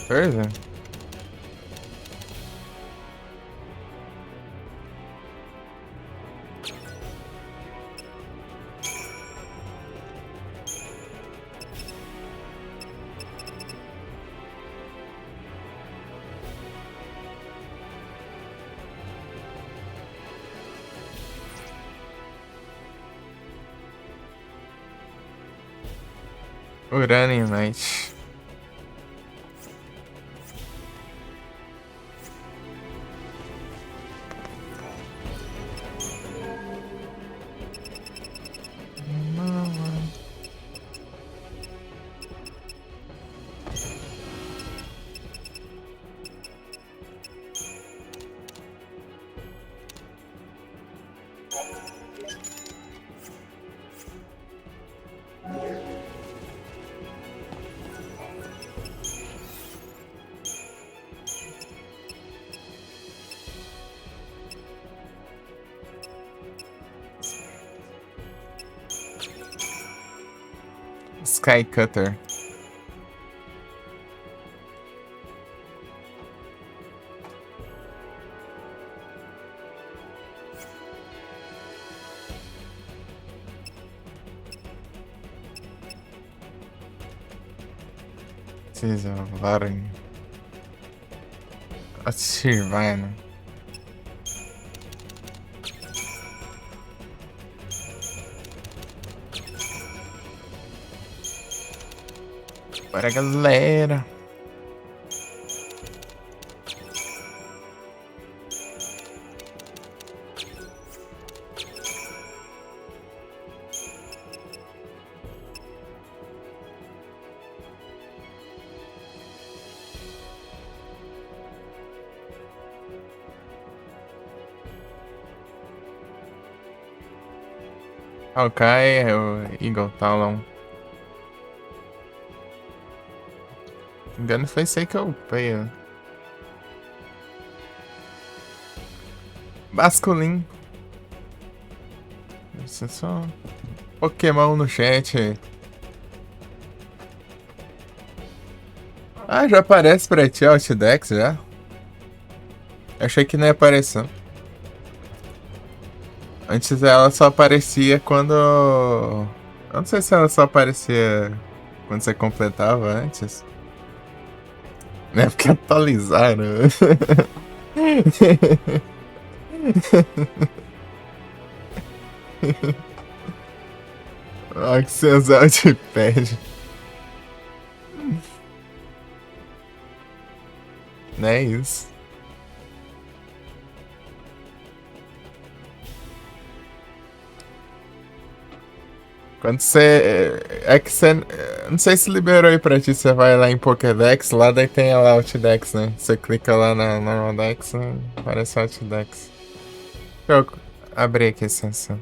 Coisa? Uraninite. Sky Cutter. Precisa varem. Atirvana. Bora, galera. Hawkeye é o Eagle Talon. Se não me engano, foi isso aí que eu upei, ó. Basculin. Isso é só Pokémon no chat. Ah, já aparece pra ti o Outdex já? Achei que não ia aparecer. Antes ela só aparecia quando... Eu não sei se ela só aparecia quando você completava antes. Né? Porque atualizaram. Olha que Senzal te pede. Não é isso. Quando você... É que você... Não sei se liberou aí pra ti. Você vai lá em Pokédex, lá daí tem a Outdex, né? Você clica lá na Normal Dex, né? Aparece Outdex. Deixa eu abrir aqui a extensão.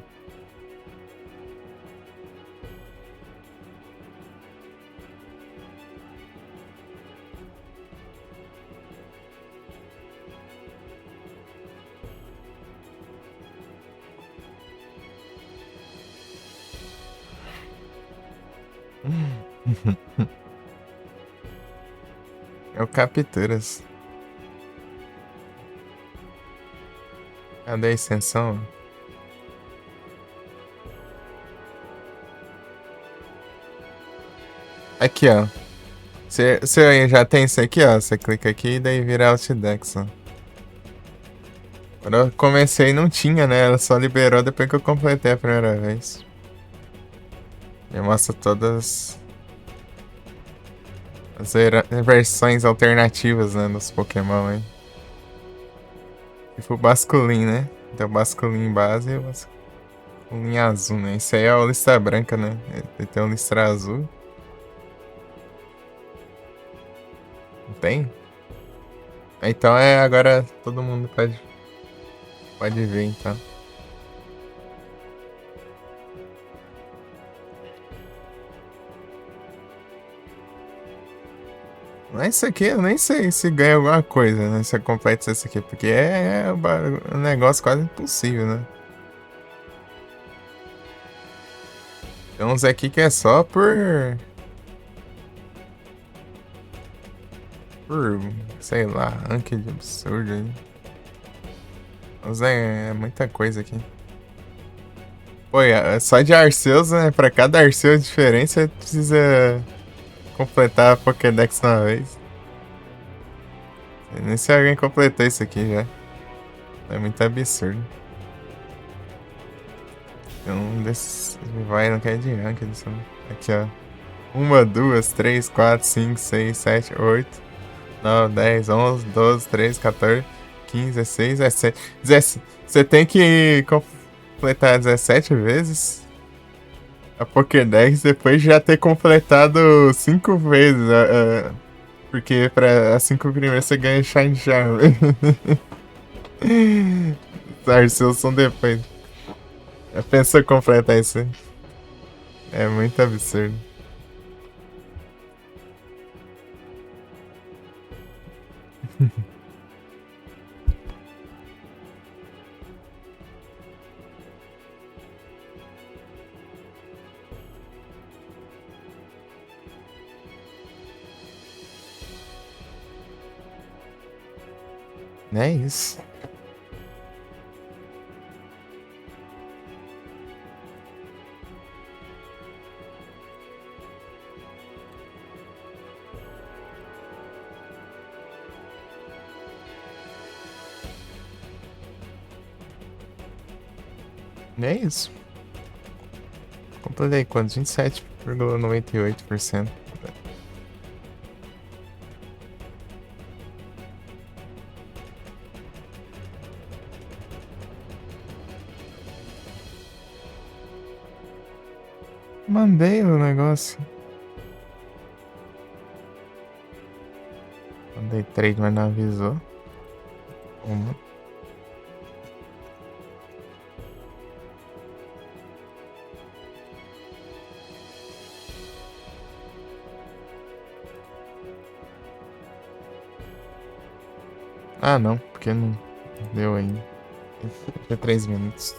É o Capturas. Cadê a extensão? Aqui, ó. Você já tem isso aqui, ó. Você clica aqui e daí vira Outdex, ó. Quando eu comecei não tinha, né? Ela só liberou depois que eu completei a primeira vez. E mostra todas as versões alternativas, né, dos Pokémon aí. Tipo o Basculin, né? Tem o Basculin base e o Basculin azul, né? Esse aí é o Listra branca, né? Ele tem o Listra azul. Não tem? Então agora todo mundo pode ver, então. Mas isso aqui eu nem sei se ganha alguma coisa, né? Se completa isso aqui, porque um negócio quase impossível, né? Tem uns aqui que é só por, sei lá, ranking de absurdo aí. Mas é muita coisa aqui. Pô, só de Arceus, né? Pra cada Arceus diferente, você precisa completar a Pokédex uma vez. Nem se alguém completou isso aqui já. É muito absurdo. Um desses vai não quer de rank. Aqui, ó. 1, 2, 3, 4, 5, 6, 7, 8, 9, 10, 11, 12, 13, 14, 15, 16, 17. Você tem que completar 17 vezes a Pokédex depois de já ter completado 5 vezes. Porque para as 5 primeiras você ganha Shine Charm. Os Arceus são depois. Pensa completar isso aí. É muito absurdo. Não é isso. Não é isso. Completei quantos? 27,98%. Mandei o negócio. Mandei 3, mas não avisou. Uma. Ah, não, porque não deu ainda. Foi 3 minutos.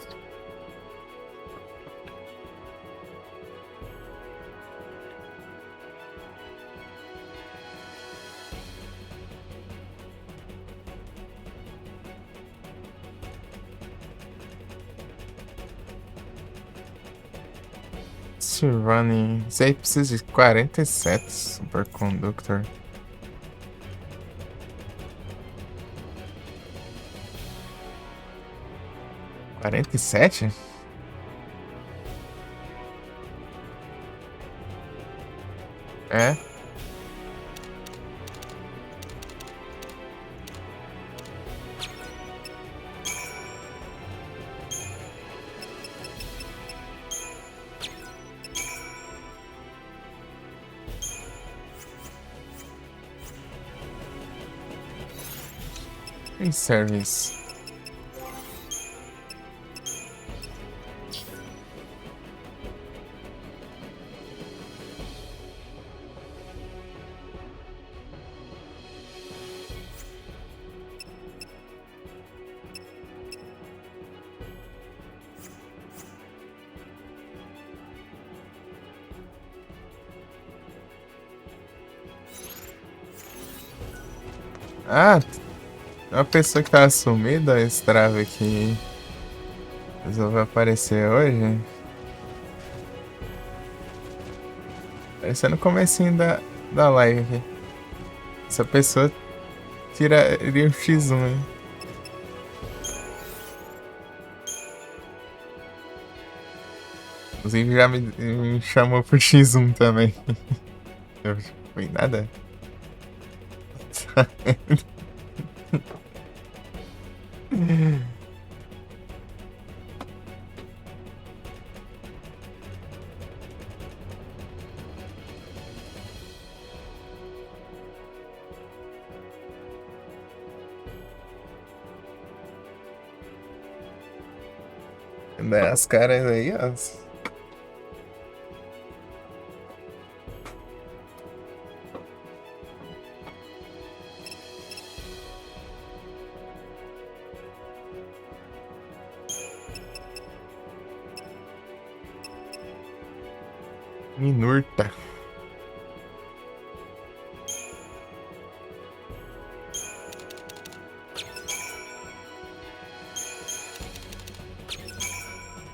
Running. Isso aí precisa de 47 Superconductor. Quarenta e sete? É. Em service. Ah, uma pessoa que tá sumida, esse trave aqui resolveu aparecer hoje. Apareceu no comecinho Dá like aqui. Essa pessoa tiraria um X1, hein? Inclusive já me chamou por X1 também. Eu foi nada. As caras aí, ó. Minurta.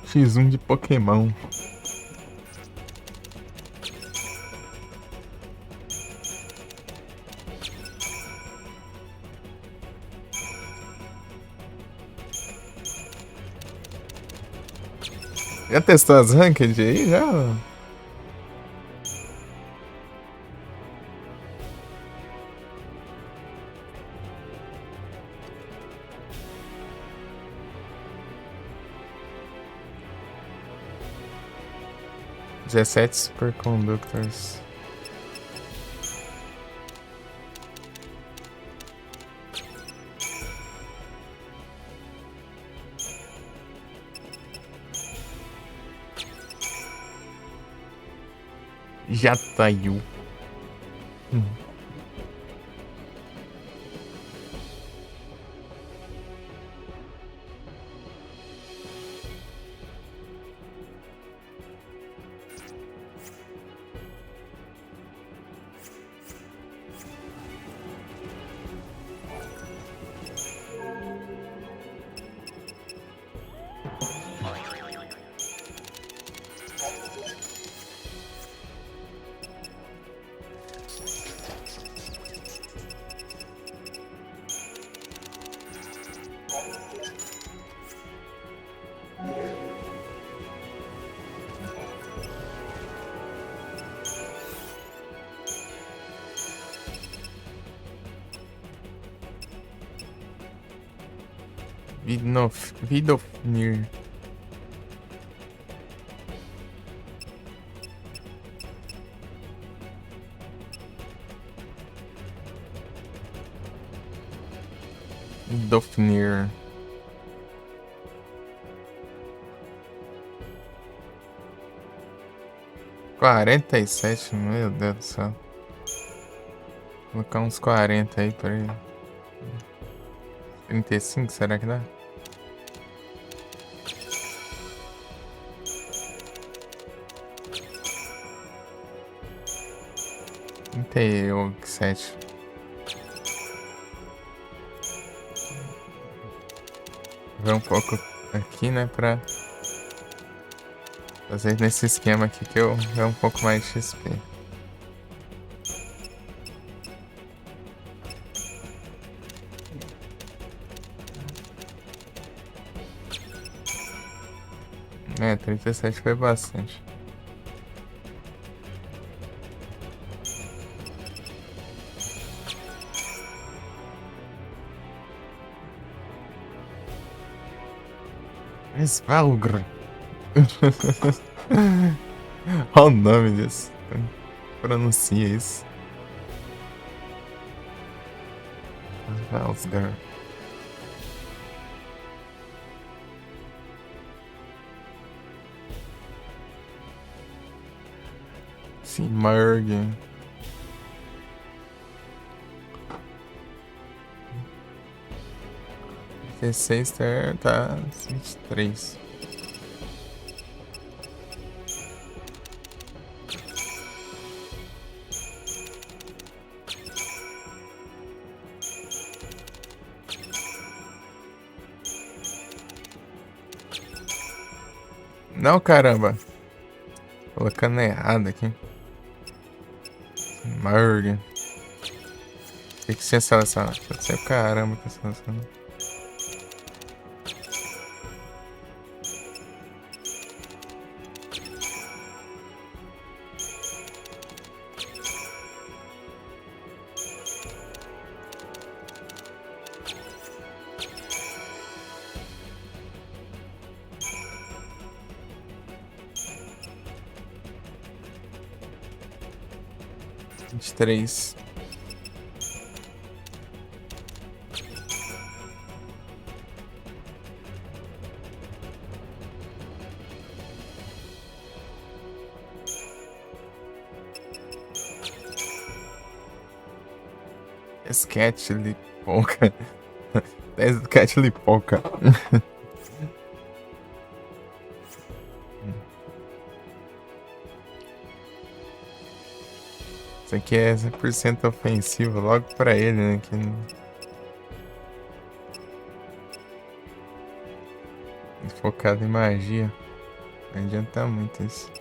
X1 de Pokémon. Já testou as ranked aí? Já? 17 superconductors. Jatayu. Vidofnir. Vidofnir. Quarenta e sete, meu Deus do céu. Vou colocar uns 40 aí pra ele. 35, será que dá? Tem 7. Ver um pouco aqui, né, pra fazer nesse esquema aqui que eu ver um pouco mais de XP. É, 37 foi bastante. Svalgr. Olha o nome disso. Pronuncia isso. Svalgr. Simurg. T6 tá 23. Não, caramba. Colocando errado aqui. Merg. O que você seleciona? Pode ser o caramba que eu seleciono. Vinte e três. Sketch Lipoca. 10 Sketch Lipoca. Isso aqui é 100% ofensivo logo pra ele, né? Que focado em magia. Não adianta muito isso.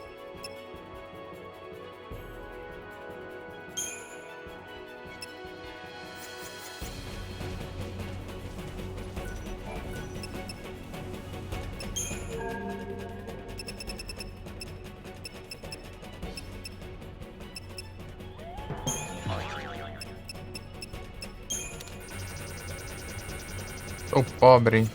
Sou pobre, hein?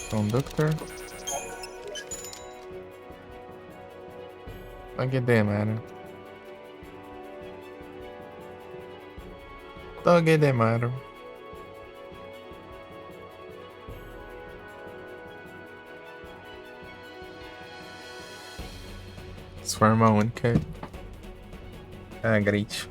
Conductor. Togedemaru. Togedemaru. Forma única. Ah, great.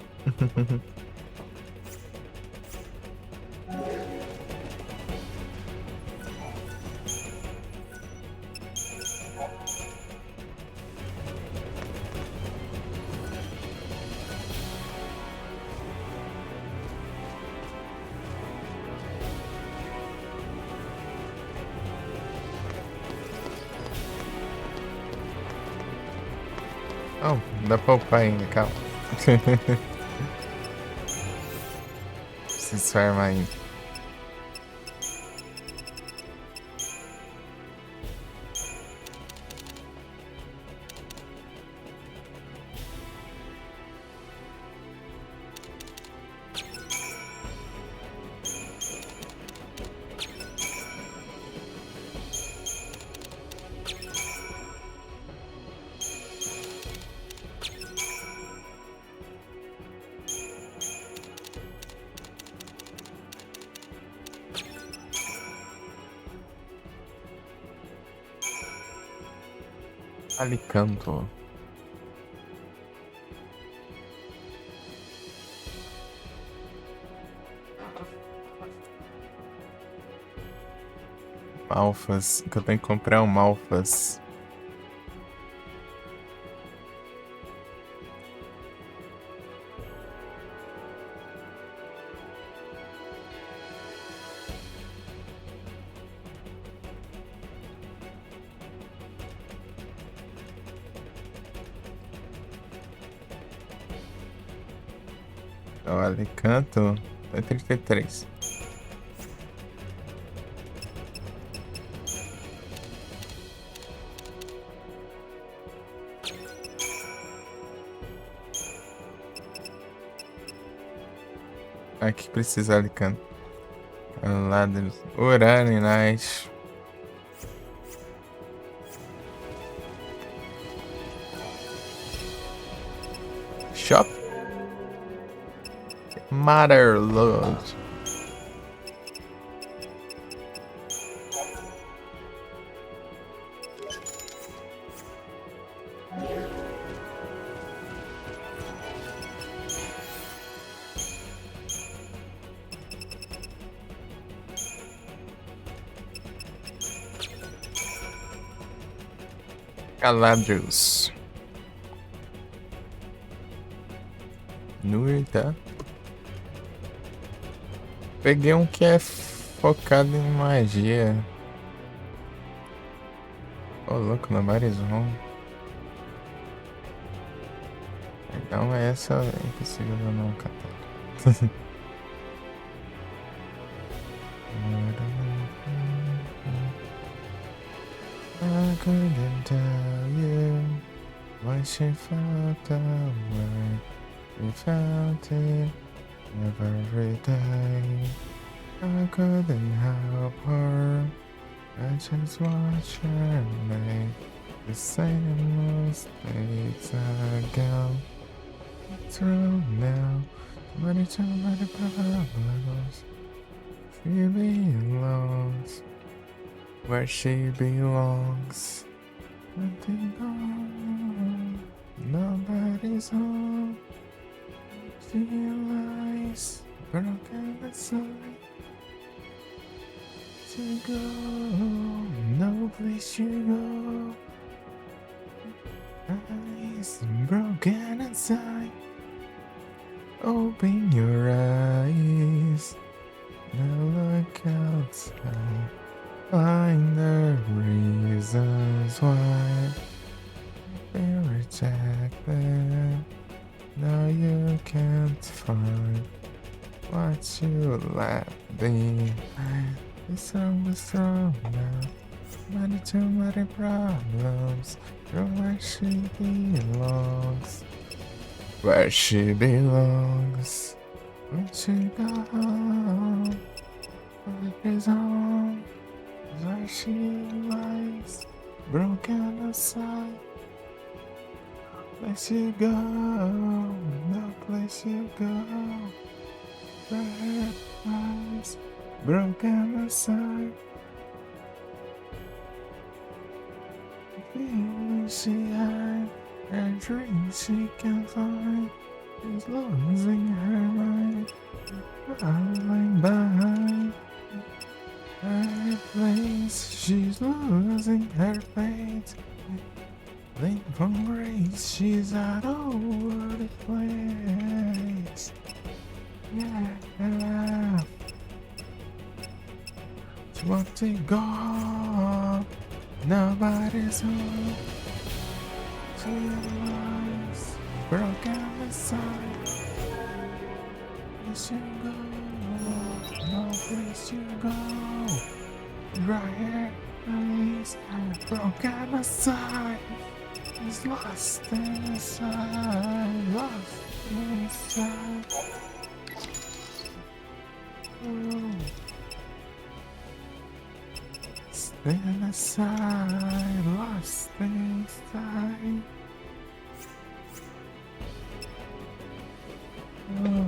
Oh, dá pra upar ainda, calma. Preciso farmar ainda. Alicanto. Malfas, que eu tenho que comprar um Malfas. O Alicanto é 33. Aqui precisa Alicanto. Lá deles. Urani, nice. Shop. Motherlode. Galadrius. Nurta. Peguei um que é focado em magia. Ô, louco, no Barizon. Então essa é impossível eu não catar. I couldn't tell you why she felt that way. We felt it every day. I couldn't help her. I just watched her make the same mistakes again. It's real now. Too many problems. She belongs where she belongs. Nothing on, nobody's home. She lies broken inside. To go, no place you go. Eyes broken inside. Open your eyes. Now look outside. Find the reasons why they rejected. Now you can't find what you left behind. This song is strong now. Too many problems. You're where she belongs. Where she belongs. When she goes home, is home. Where she lies, broken aside. Place you go, no place you go. Where her lies, broken aside. Feelings she had, and dreams she can't find. She's losing her mind, falling behind. Her place, she's losing her faith. Link from grace, she's out over the place. Yeah, she wants to go. Nobody's home. She lies, broken inside. Place you go, no place you go. Right here, please, broken aside. He's lost inside, lost inside. Oh. Stand aside, lost inside. Oh.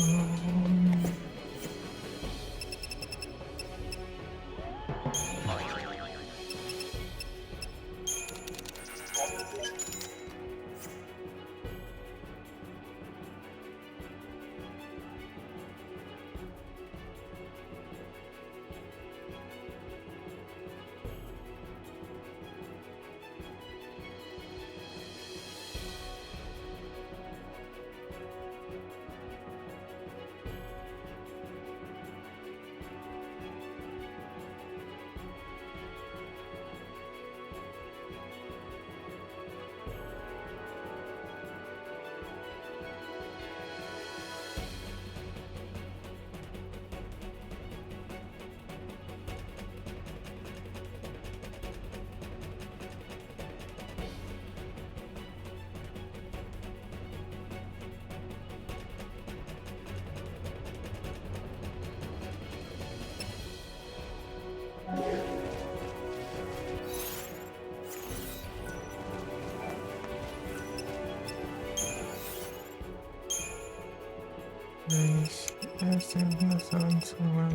Forever,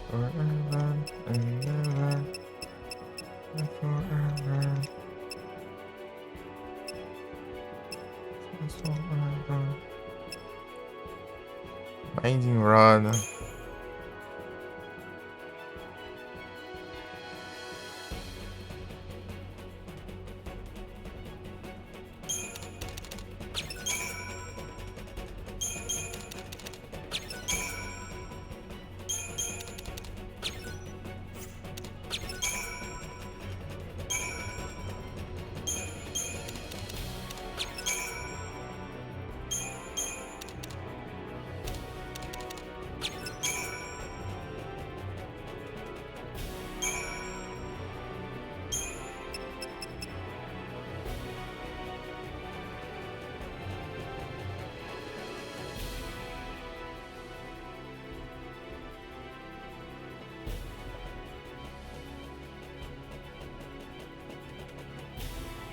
forever, and ever, and forever, forever. Binding Rod.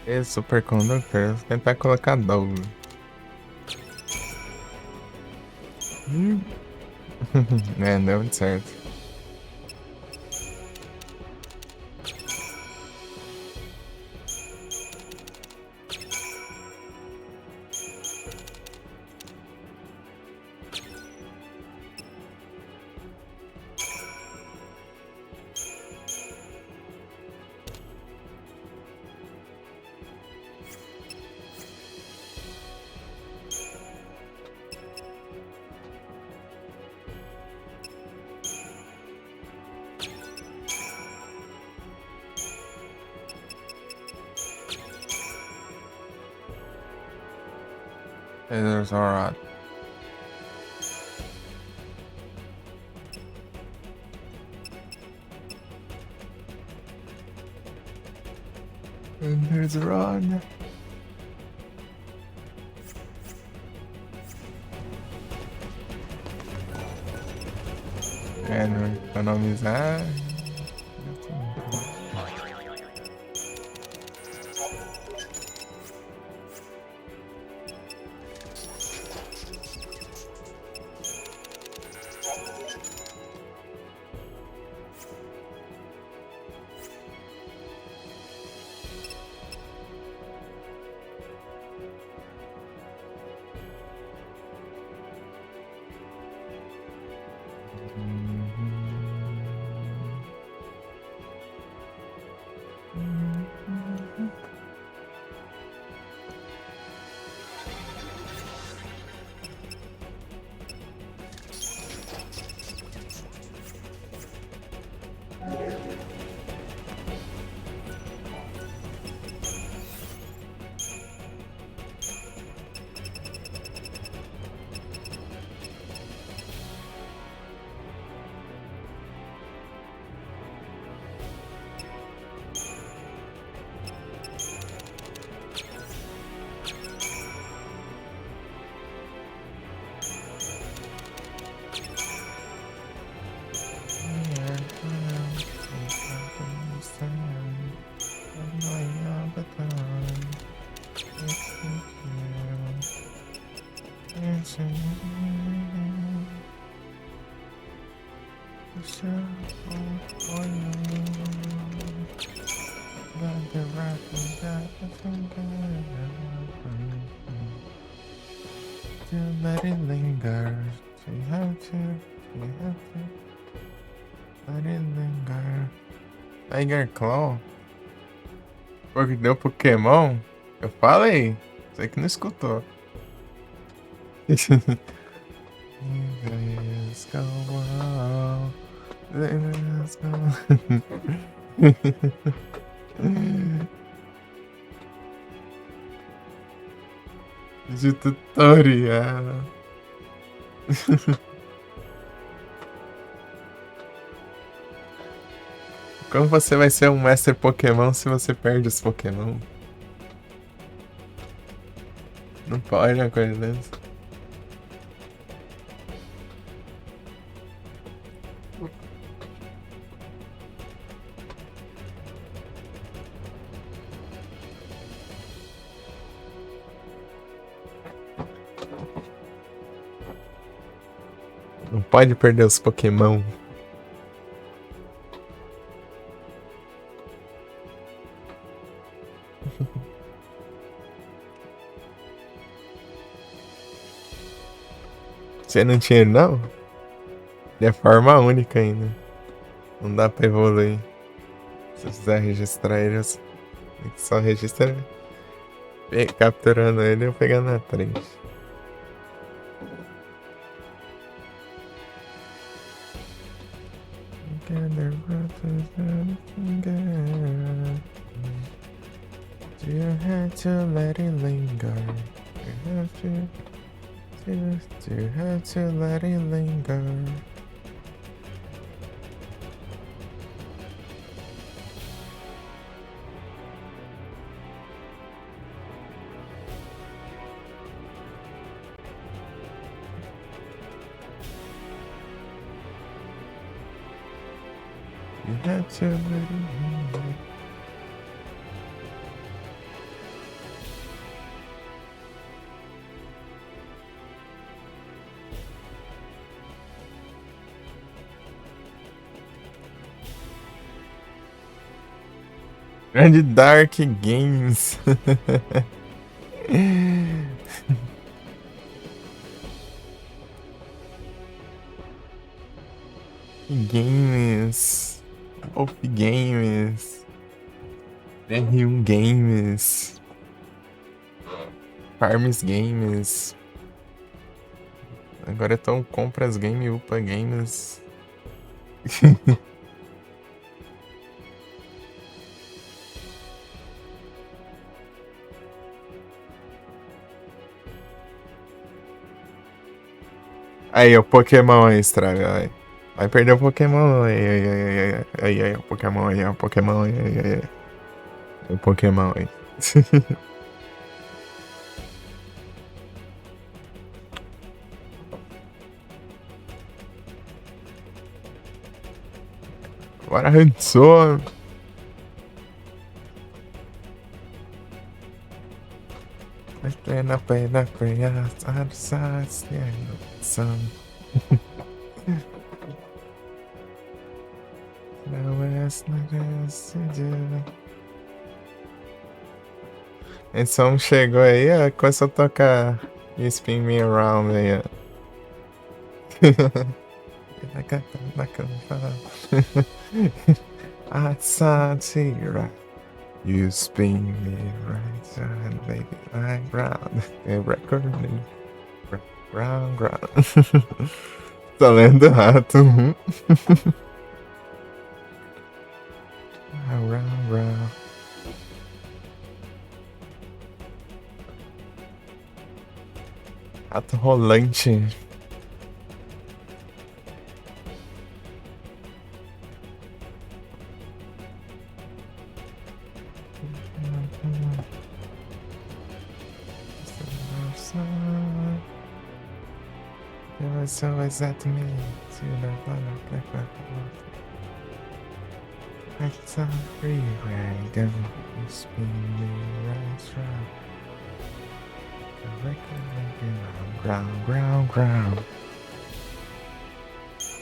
Esse supercondutor, vou tentar colocar dobro. É, deu muito certo. There's alright. And there's a rod. And economizar. Let it linger. You have to. Let it linger. Tiger Claw? Porque deu Pokémon? Eu falei. Você que não escutou. Let's go. Let's go. De tutorial. Como você vai ser um mestre Pokémon se você perde os Pokémon? Não pode uma coisa dessa. Não pode perder os Pokémon. Você não tinha, não? Ele é forma única ainda. Não dá pra evoluir. Se você quiser registrar ele, tem que só registra capturando ele ou pegando na frente. You had to let it linger. You have to let it linger. You had to let it linger. Grande Dark Games. Games. Wolf Games. R1 Games. Farms Games. Agora então compras game, upa games. Aí, o Pokémon aí, estraga, aí. Vai perder o Pokémon aí, o Pokémon aí, o Pokémon aí. O Pokémon aí. Bora, Hanson. Pena, other sides, some. Esse homem chegou aí, ó, começou a tocar Spin Me Around aí, ó. You spin me right side, baby, right round. É recording. Round. Tá lendo rato. Round. Rato rolante. So is that to me? To the black. It's a free ride, you spin me right round. Ground.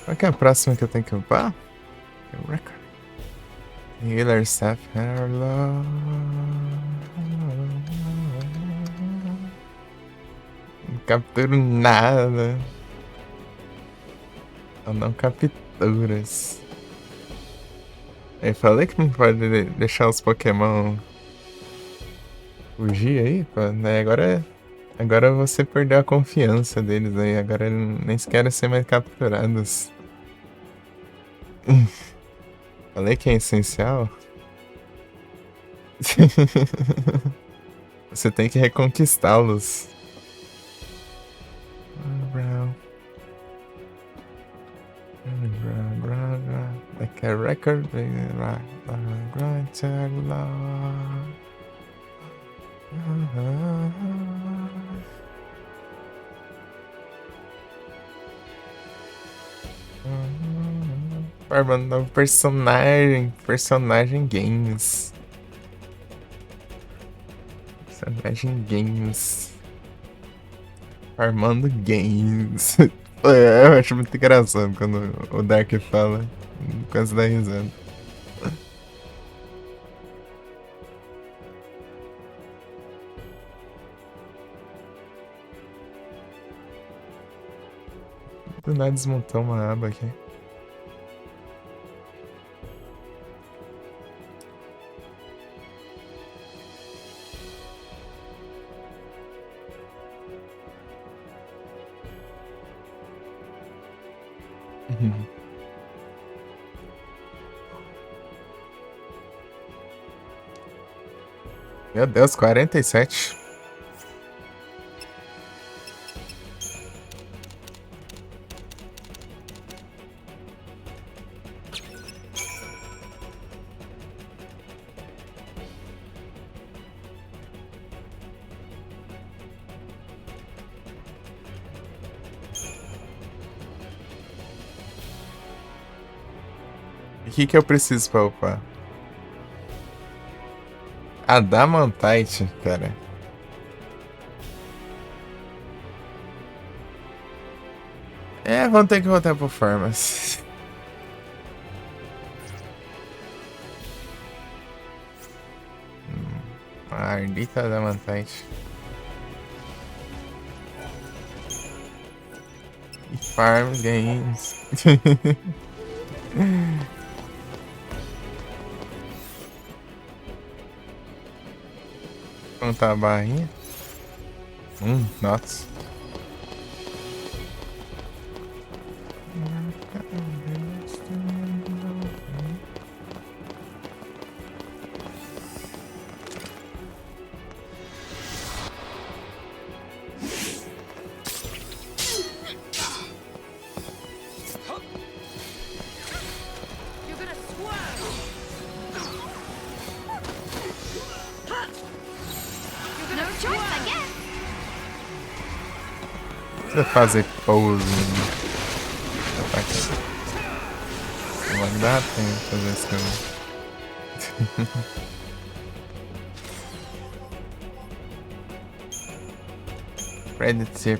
Qual que é a próxima que eu tenho que upar? É record. Healer Staff Hello. Não capturo nada. Eu não capturas. Eu falei que não pode deixar os Pokémon fugir aí, pô. Né? Agora você perdeu a confiança deles aí. Agora eles nem sequer ser mais capturados. Falei que é essencial. Você tem que reconquistá-los. Like a record, grind to love. Formando novo personagem games. Personagem games. Farmando games. Eu acho muito engraçado quando o Dark fala. Quase dá risada. Do nada desmontou uma aba aqui. Meu Deus, 47. O que eu preciso pra upar? Adamantite, cara. Vamos ter que voltar pro Farmas. Ardita Adamantite. E Farm Games. Contar a barrinha. Nossa. You're gonna swerve. You're No gonna choice, I swerve. guess. Precisa fazer pose. Não vai dar tempo de fazer isso. Predator.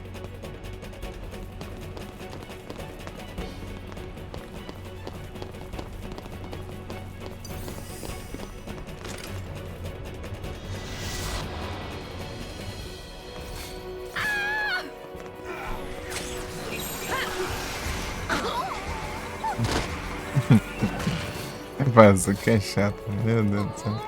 Vaza, que é chato, meu Deus do céu.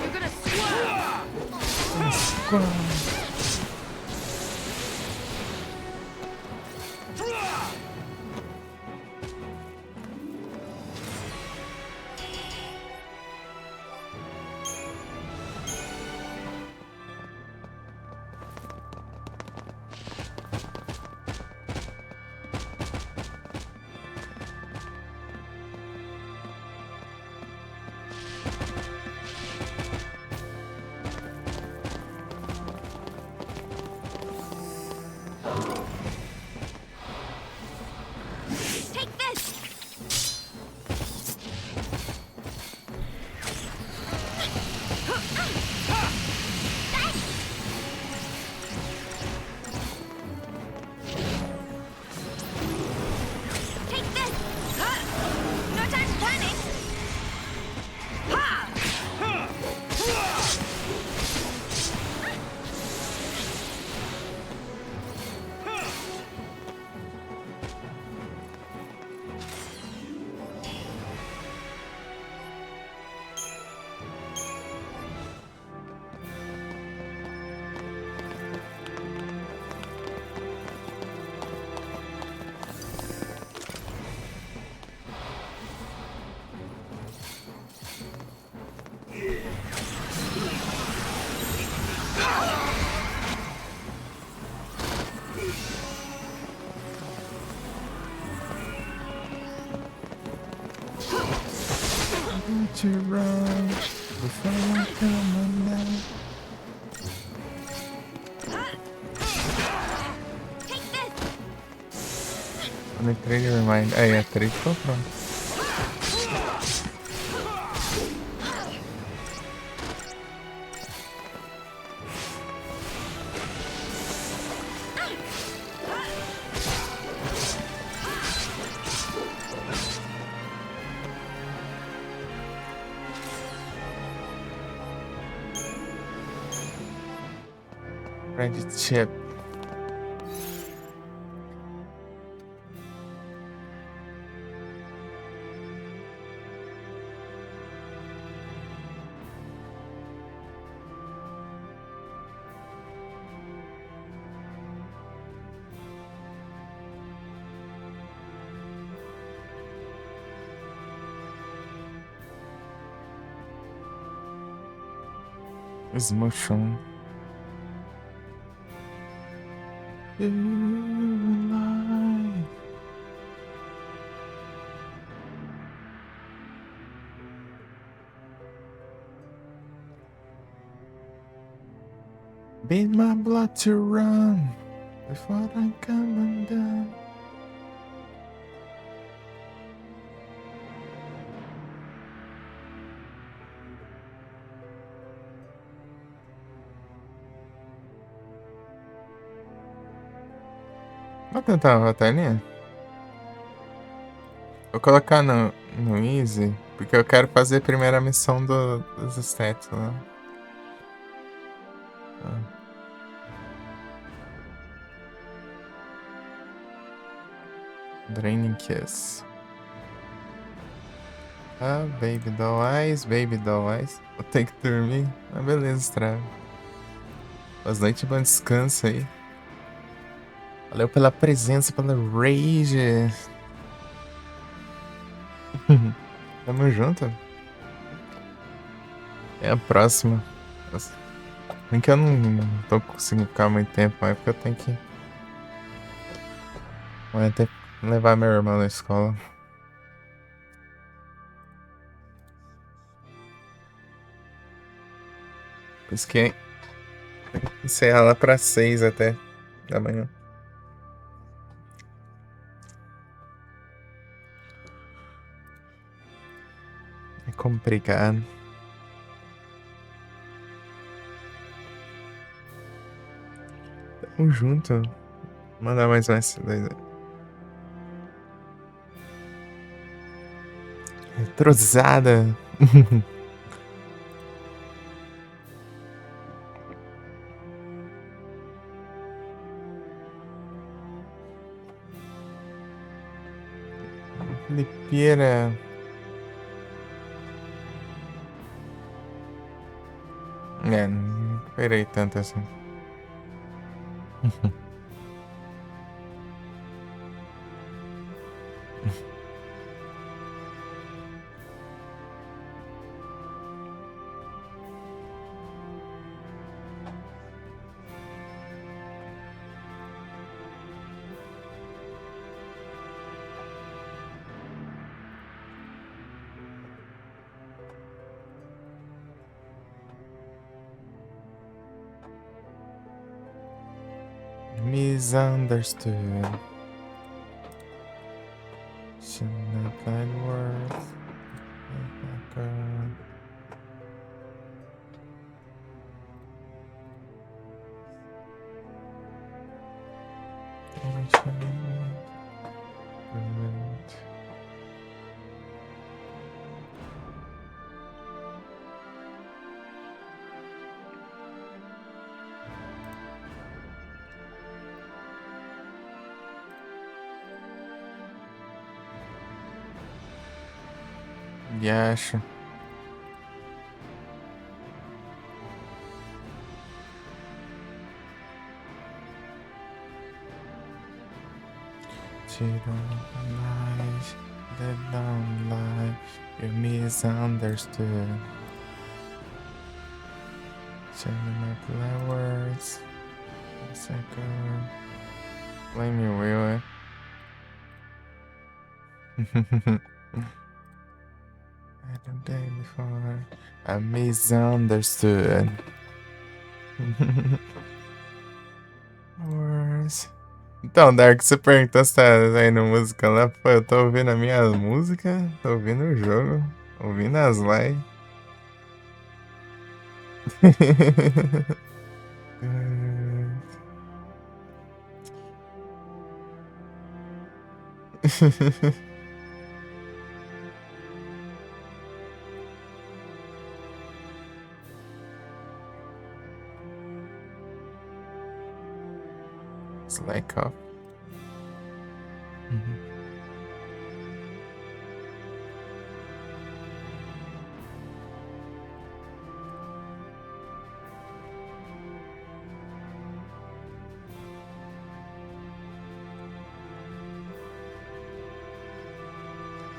You're gonna swerve. to run before I come undone. Take this. Quando eu entrei, remind. Aí, a trade ficou pronto. Red chip. Smushum. Beat my blood to run before I come undone. Vou tentar uma batalhinha. Vou colocar no Easy, porque eu quero fazer a primeira missão dos stats lá. Draining Kiss. Ah, Baby Doll Eyes, Baby Doll Eyes. Vou ter que dormir. Ah, beleza, estrago. Bastante bom descanso aí. Valeu pela presença, pela rage. Tamo junto. É a próxima. Nossa. Nem que eu não tô conseguindo ficar muito tempo, mas é porque eu tenho que. Vou ter que levar meu irmão na escola. Por isso que encerrar lá pra 6 até da manhã. É complicado. Tamo junto. Vou mandar mais um S2. Retrosada. Filipeira. Não esperei tanto assim. Misunderstood. Shouldn't have applied words. Acho. They don't lie, you misunderstood. Changing my play words. Second. Blame me, will it? I don't day before I misunderstood. Words. Então, Dark, você perguntou se tá saindo música lá. Pô, eu tô ouvindo a minha música, tô ouvindo o jogo, ouvindo as lives. Slack off.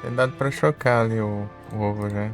Tem dado pra chocar ali o ovo já.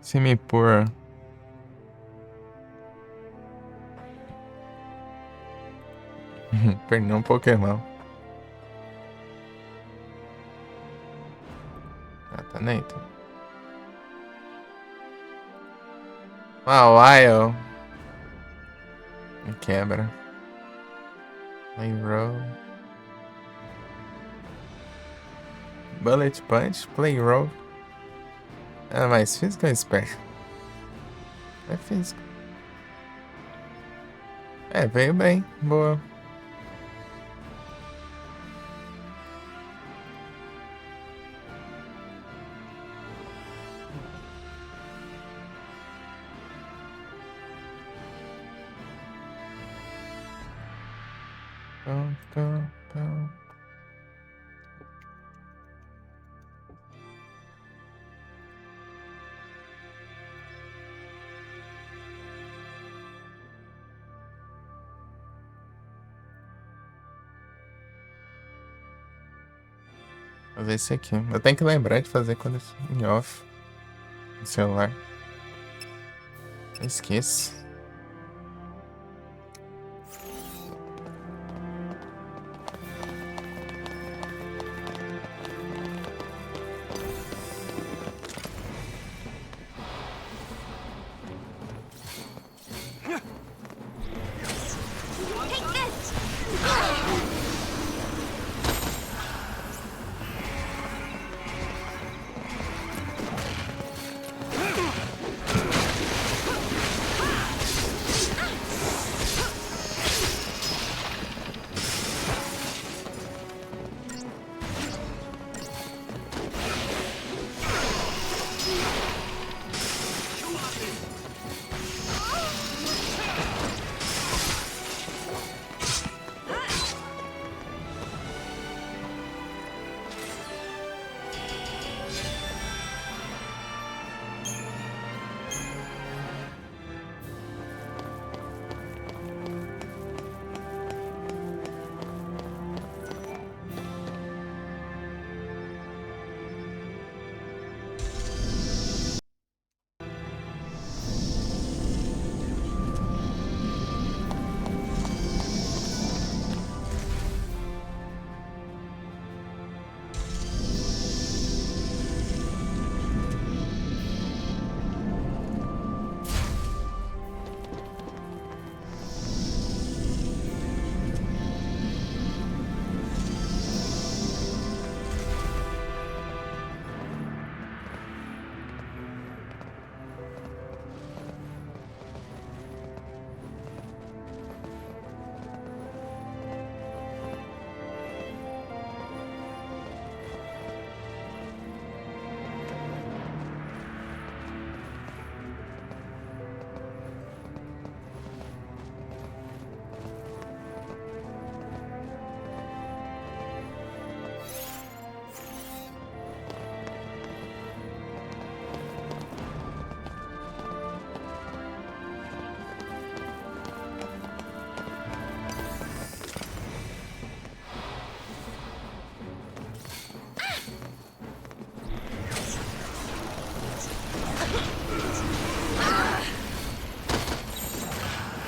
Se me pôr. Perdi um Pokémon. Ah, tá Nathan. Wild. Me quebra. Play roll. Bullet punch, play roll. Ah, mas físico é special. É físico. É, veio bem. Boa. Pão, pão, pão. Fazer esse aqui. Eu tenho que lembrar de fazer quando em off no celular. Eu esqueço. Take this!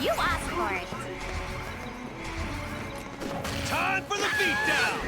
You asked for it. Time for the beatdown!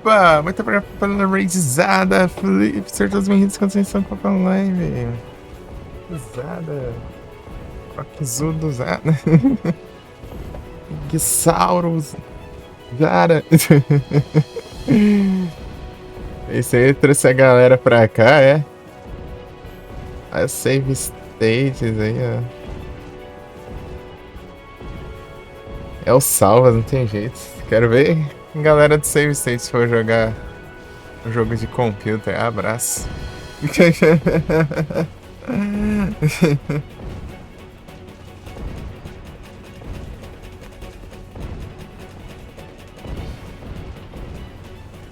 Opa, muito obrigado pela raizada, Felipe. Acertou os bem-vindos com atenção com a live. Zada. Rockzudo Zada. Guisauros. Zara. Esse aí trouxe a galera pra cá, é? A save states aí, ó. É o salvas, não tem jeito. Quero ver galera do save states for jogar um jogo de computer. Abraço.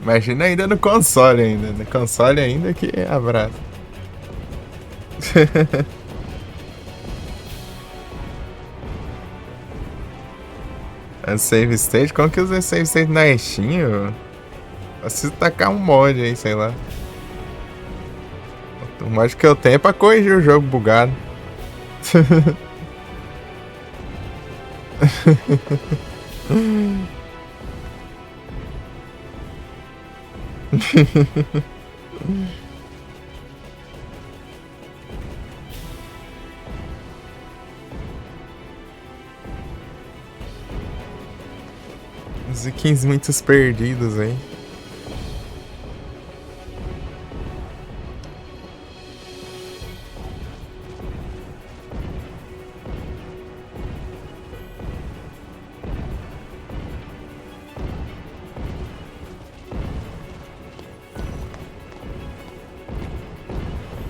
Imagina ainda no console ainda. No console ainda que abraço. A save state? Como que eu usei save state na Steam? Preciso tacar um mod aí, sei lá. O mod que eu tenho é pra corrigir o jogo bugado. Musiquinhos muitos perdidos, hein?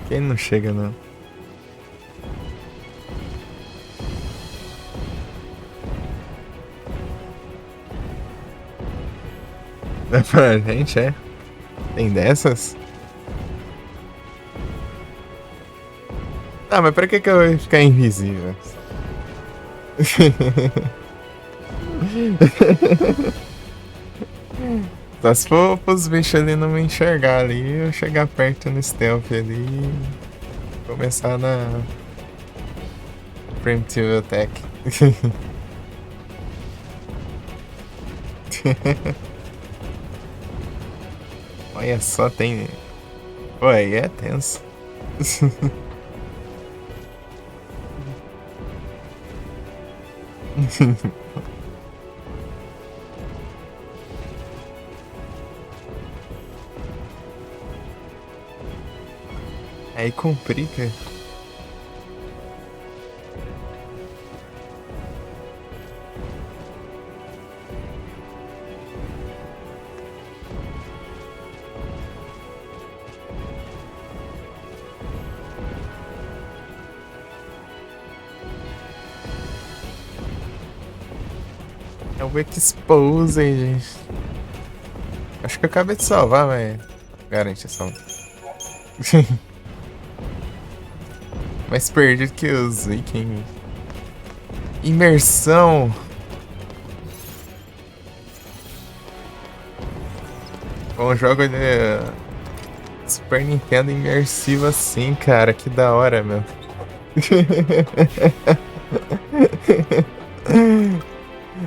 Quem não chega, não? É pra gente, é? Tem dessas? Ah, mas pra que eu vou ficar invisível? Só se for pros bichos ali não me enxergar ali, eu chegar perto no stealth ali e começar na Primitive Attack. Olha só, tem. Pô, aí é tenso. Aí complica. É o Expose, gente. Acho que eu acabei de salvar, mas. Garante a salva. Mais perdido que os Vikings. Imersão. Um jogo de Super Nintendo imersivo assim, cara. Que da hora, meu.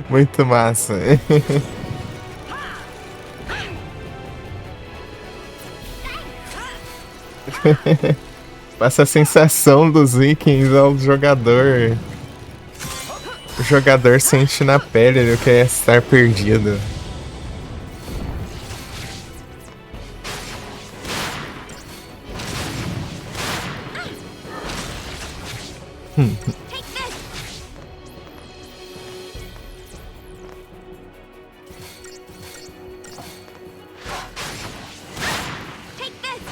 Muito massa. Passa a sensação dos Vikings ao jogador. O jogador sente na pele o que é estar perdido. Take this. Take this.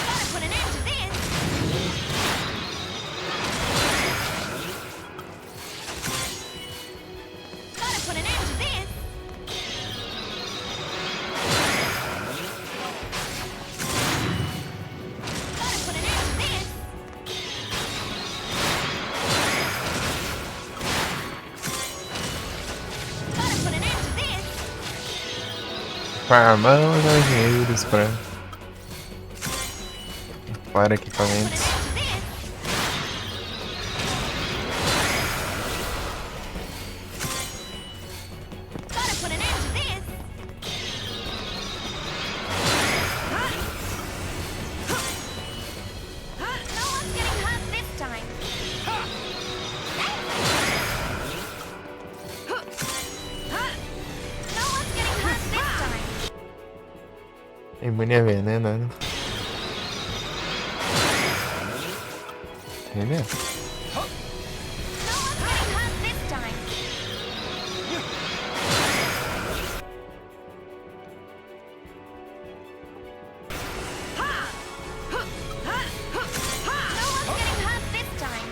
Gotta put an end to this. Gotta put an end to this. Gotta put an end to this. Gotta put an end to this. Farmando dinheiros pra. Para Put an equipamentos. end to this. Gotta put an end to this. No one's getting hurt this time. No one's getting hurt this time. Imune a veneno, né? Ele é. No one's getting hurt this time. No one's getting hurt this time.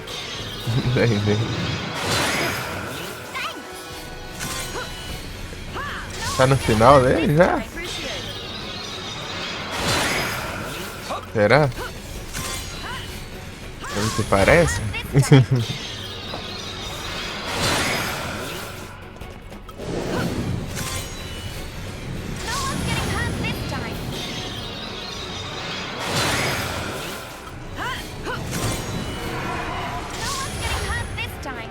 Daí, daí. Tá no final dele já? I appreciate it. Será? Pelo que parece? No one's getting hurt this time. No one's getting hurt this time.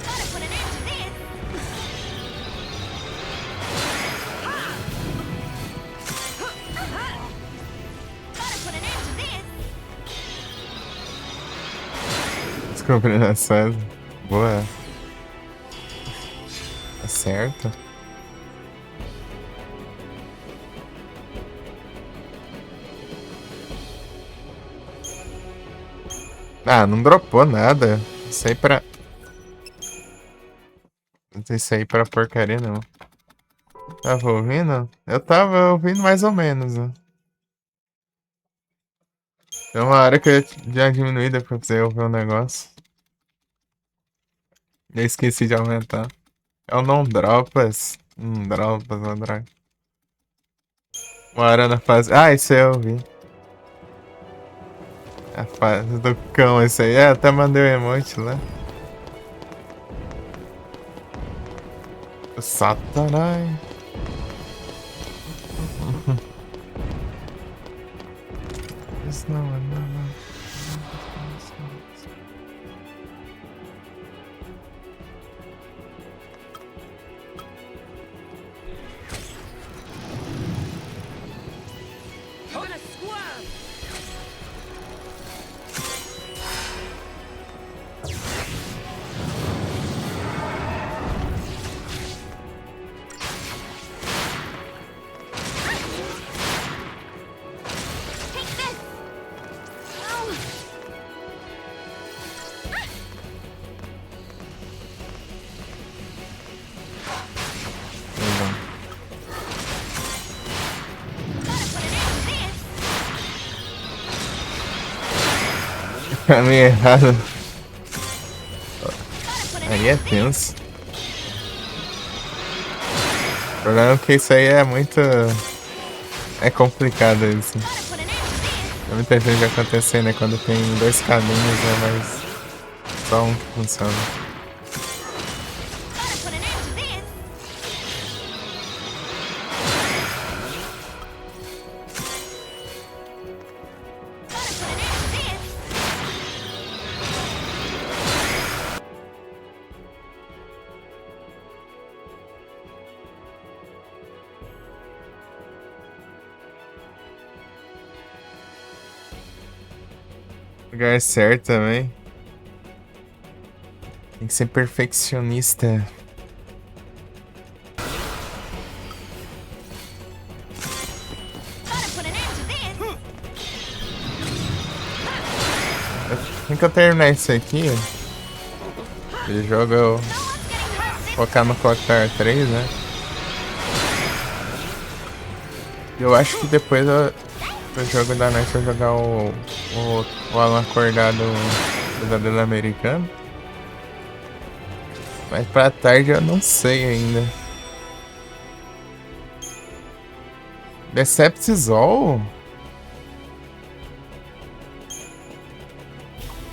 Gotta put an end to this. Gotta put an end to this. Descombinação. Boa. Tá certo. Ah, não dropou nada. Isso aí pra. Isso aí pra porcaria não. Tava ouvindo? Eu tava ouvindo mais ou menos, né? Tem uma hora que eu já diminuída pra você ouvir um negócio. Eu esqueci de aumentar. É o não dropas. Dropas, não droga. Uma hora na fase. Ah, isso aí eu ouvi. A fase do cão, isso aí. É, até mandei o emote lá. O Satanás. Isso não é nada. squirm. Take this. Oh. Caminho errado. Gotta put an Aí é tenso. O problema é que isso aí é muito. É complicado isso. put an end to this. É muita gente acontecendo, né? Quando tem dois caminhos, né? Mas só um que funciona. Gotta put an end to this. Gotta put an end to this. Lugar certo também. Tem que ser perfeccionista. Gotta put an end to this. Assim que eu terminar isso aqui, esse jogo eu No one's getting hurt this focar no Clock Tower 3, né? Eu acho que depois do jogo da noite eu vou jogar o Alan Acordado Pesadelo Americano. Mas pra tarde eu não sei ainda. Decepticol?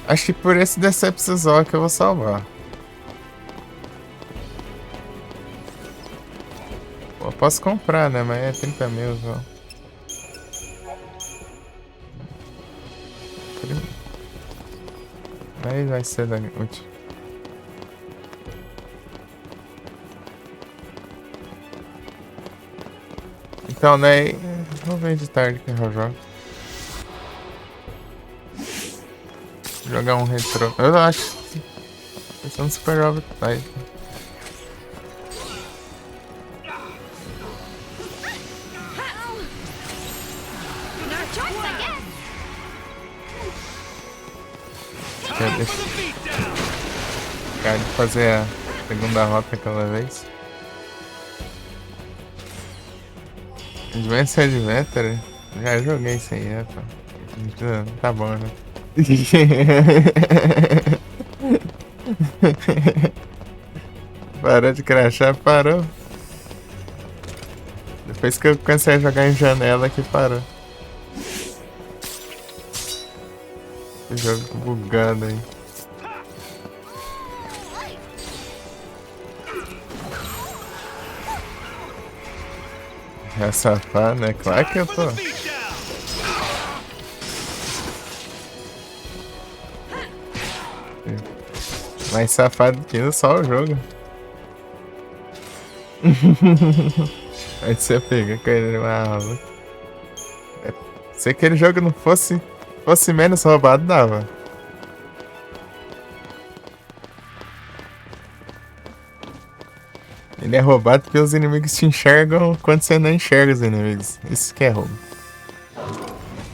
Acho que por esse Decepticol que eu vou salvar. Eu posso comprar, né? Mas é 30 mil só. Aí vai ser da útil. Então, né? Vou ver de tarde que eu jogo. Jogar um retro. Eu acho que vai ser um Super Overtime. No choice, I guess. Quer deixar cara de fazer a segunda rota aquela vez. Advance Adventure? Já joguei isso aí, é, pô. Tá bom, né? Parou de crachar, parou. Depois que eu comecei a jogar em janela que parou. O jogo bugando aí. É safado, né? Claro que eu tô. Mais safado que isso, só o jogo. Aí você pega com ele uma aula. Se aquele jogo não fosse menos roubado, dava. Ele é roubado porque os inimigos te enxergam quando você não enxerga os inimigos. Isso que é roubo.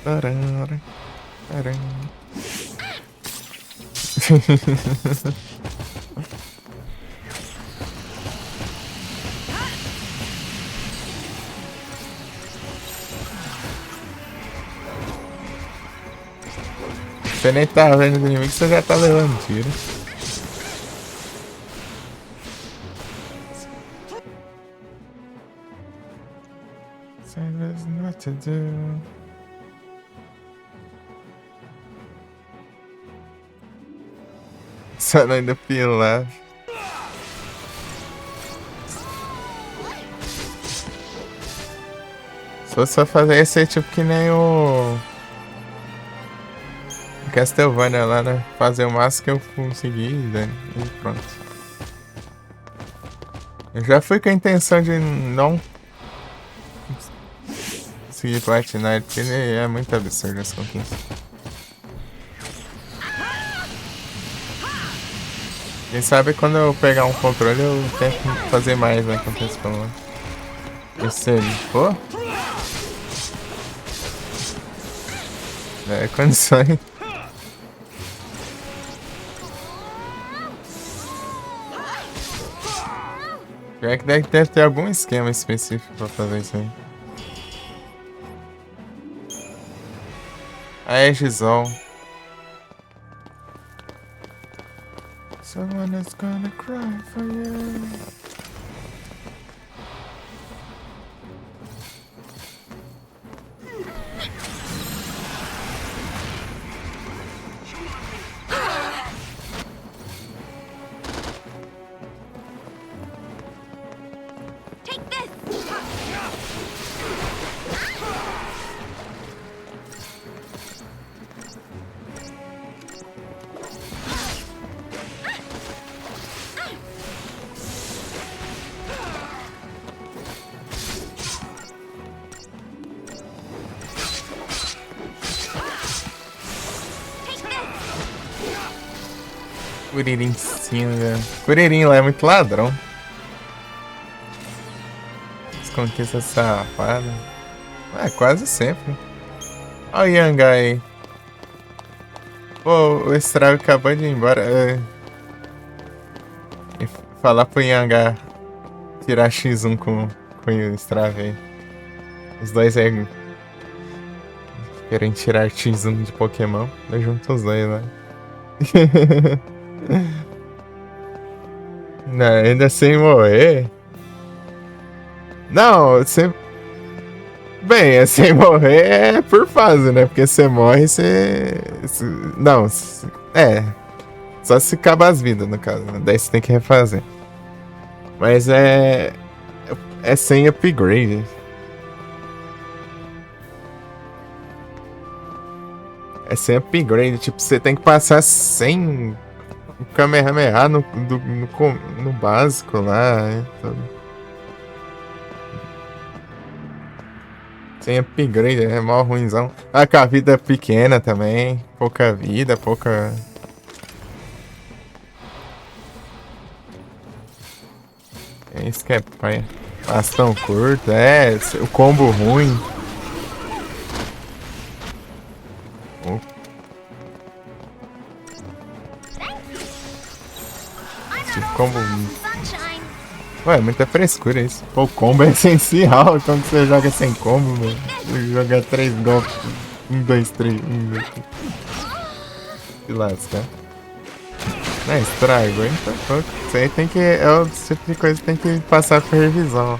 Tarara, tarara. Você nem tá vendo os inimigos, você já tá levando tiro. There's what to do. Só não ainda pilar. Se fosse só fazer esse tipo que nem o Castlevania lá, né? Fazer o máximo que eu consegui, né? E pronto. Eu já fui com a intenção de não conseguir platinar ele, porque ele é muito absurdo essa conquista. Quem sabe quando eu pegar um controle eu tento fazer mais, né, com esse problema. E se ele for... É condições. Pior que deve ter algum esquema específico pra fazer isso aí. Aí, Gisol. Someone is gonna cry for you. Take this! Curirim sim, velho. Curirim lá é muito ladrão. As conquistas safadas. É, quase sempre. Olha o Yanga aí. Pô, o Estrago acabou de ir embora. E falar pro Yanga tirar X1 com o Estrago aí. Os dois aí querem tirar X1 de Pokémon. Eu junto os dois, né? Não, ainda sem morrer? Não, sem... Bem, é sem morrer é por fase, né? Porque você morre, você... Não, é... Só se acaba as vidas, no caso, né? Daí você tem que refazer. Mas é... É sem upgrade. É sem upgrade, tipo, você tem que passar sem o Kamehameha no básico lá. Sem upgrade, é mó ruimzão. Ah, com a vida pequena também. Pouca vida, pouca... É isso que é pai. Bastão curto, o combo ruim. Combo... Ué, muita frescura isso. Pô, o combo é essencial quando você joga sem combo, mano. Você joga 3 golpes. 1, 2, 3, 1, 2, 3. Se lasca. Não é estrago, hein? Tá pouco. Isso aí tem que... É o tipo de coisa que tem que passar por revisão.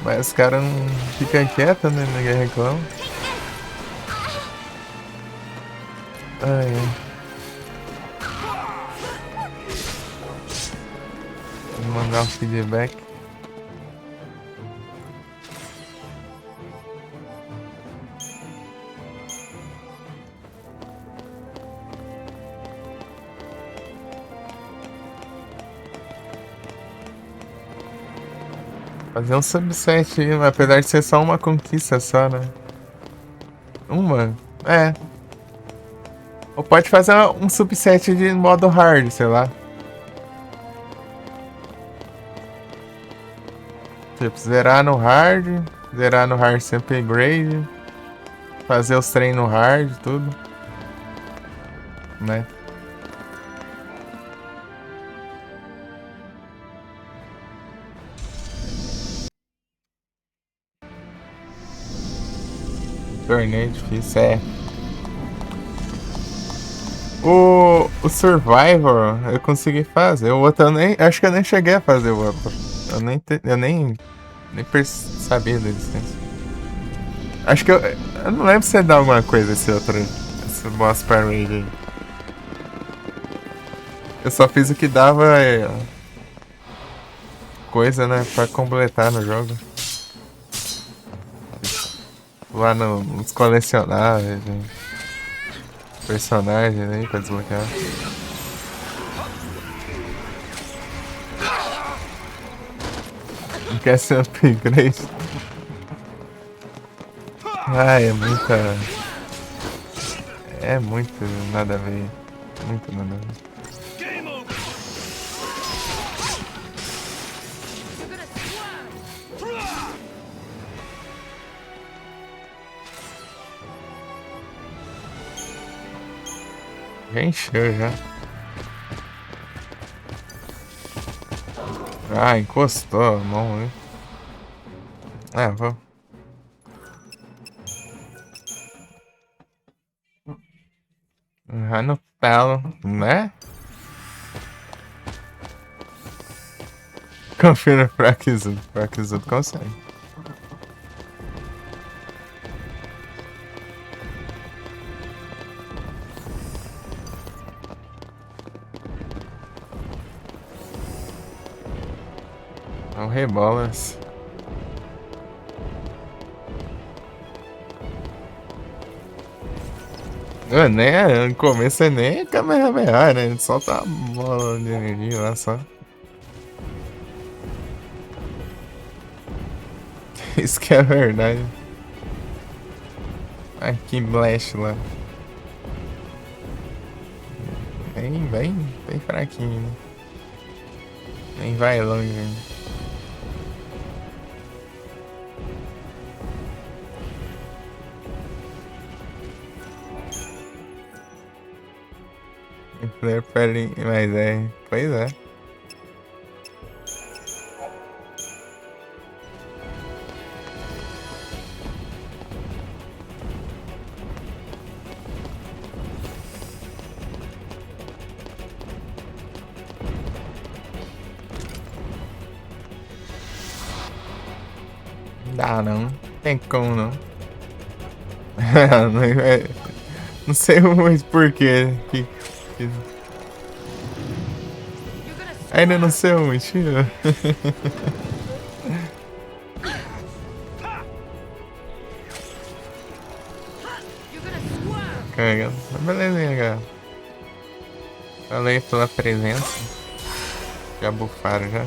Mas os caras não ficam quietos, né? Ninguém reclama. Ai, ai. Vou mandar um feedback. Fazer um subset, apesar de ser só uma conquista só, né? Uma? É. Ou pode fazer um subset de modo hard, sei lá. Tipo, zerar no hard sem upgrade, fazer os treinos no hard, tudo. Né? Torneio difícil, é. O Survivor eu consegui fazer, o outro eu nem... Acho que eu nem cheguei a fazer o outro. Eu nem sabia da existência. Acho que eu não lembro se ele dá alguma coisa esse outro, esse boss parade aí. Eu só fiz o que dava coisa, né, pra completar no jogo. Lá nos colecionáveis, né? Personagens aí pra desbloquear. quer ser upgrade. Ai, é muita... É muito nada a ver. Muito nada a ver. Game over. Já encheu já. Ah, encostou a mão, né? Vou. Já no talo, né? Confia no Fraquizudo. Fraquizudo consegue. É um rebolas. No começo é nem Kamehameha, né? Ele solta a bola de energia lá só. Isso que é verdade. Ai, que blast lá. Bem fraquinho, né? Nem vai longe, né? Mas é, pois é. Não dá não, tem como não. Não sei muito porquê. Ainda não sei o motivo. Carregando. Belezinha, cara. Valeu pela presença. Já bufaram já.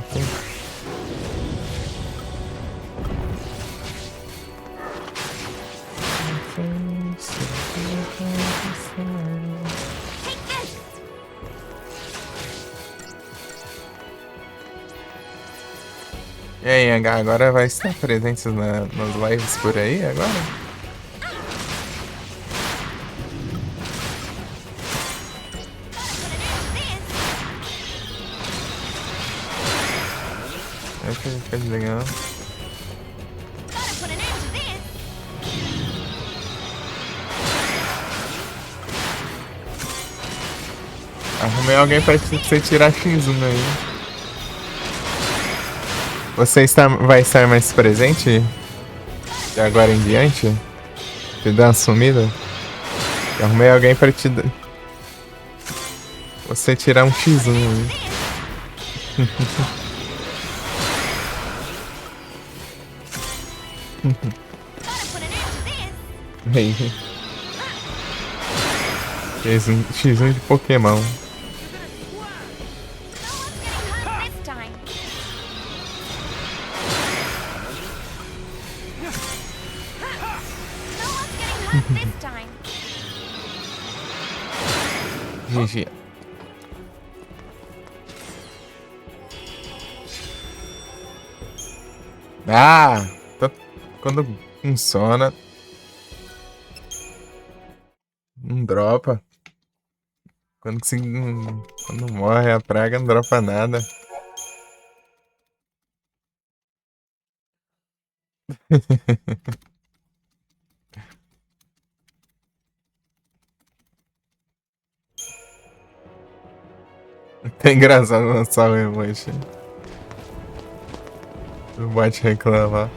E aí, H, agora vai estar presente nas lives por aí agora? É que fica legal. Arrumei alguém pra você tirar X1 aí. Você vai estar mais presente de agora em diante? Te dá uma sumida? Eu arrumei alguém pra te dar. Você tirar um X1 aí. X1 de Pokémon. GG. Quando funciona, não dropa. Quando morre a praga, não dropa nada. É engraçado lançar o emoji. O bot reclamar.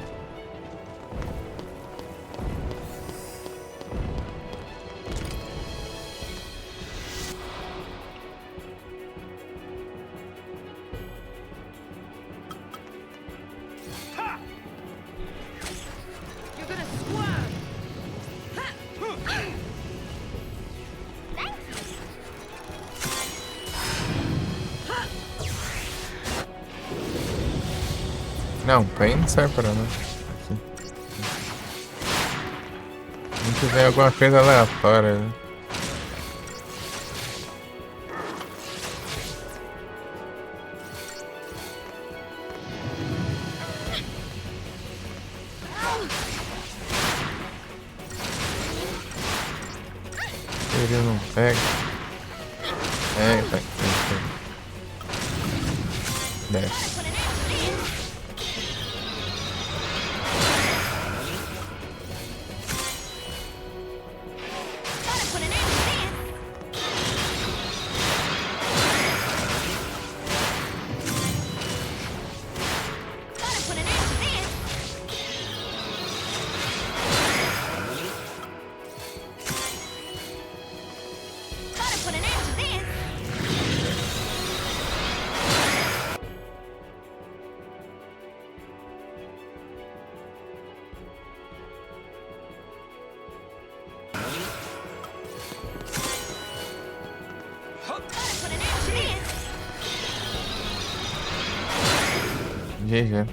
Não, Pain não serve pra nada. Aqui. Não tiver alguma coisa aleatória, né? Ele não pega. Pega. Desce. GG.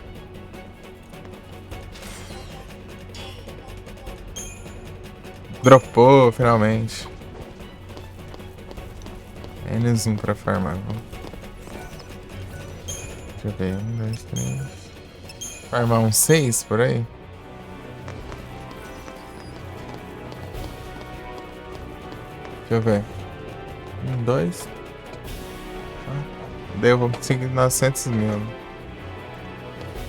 Dropou finalmente. Menos um pra farmar. Deixa eu ver. 1, 2, 3. Farmar uns 6 por aí. Deixa eu ver. 1, 2. Daí eu vou conseguir 900 mil.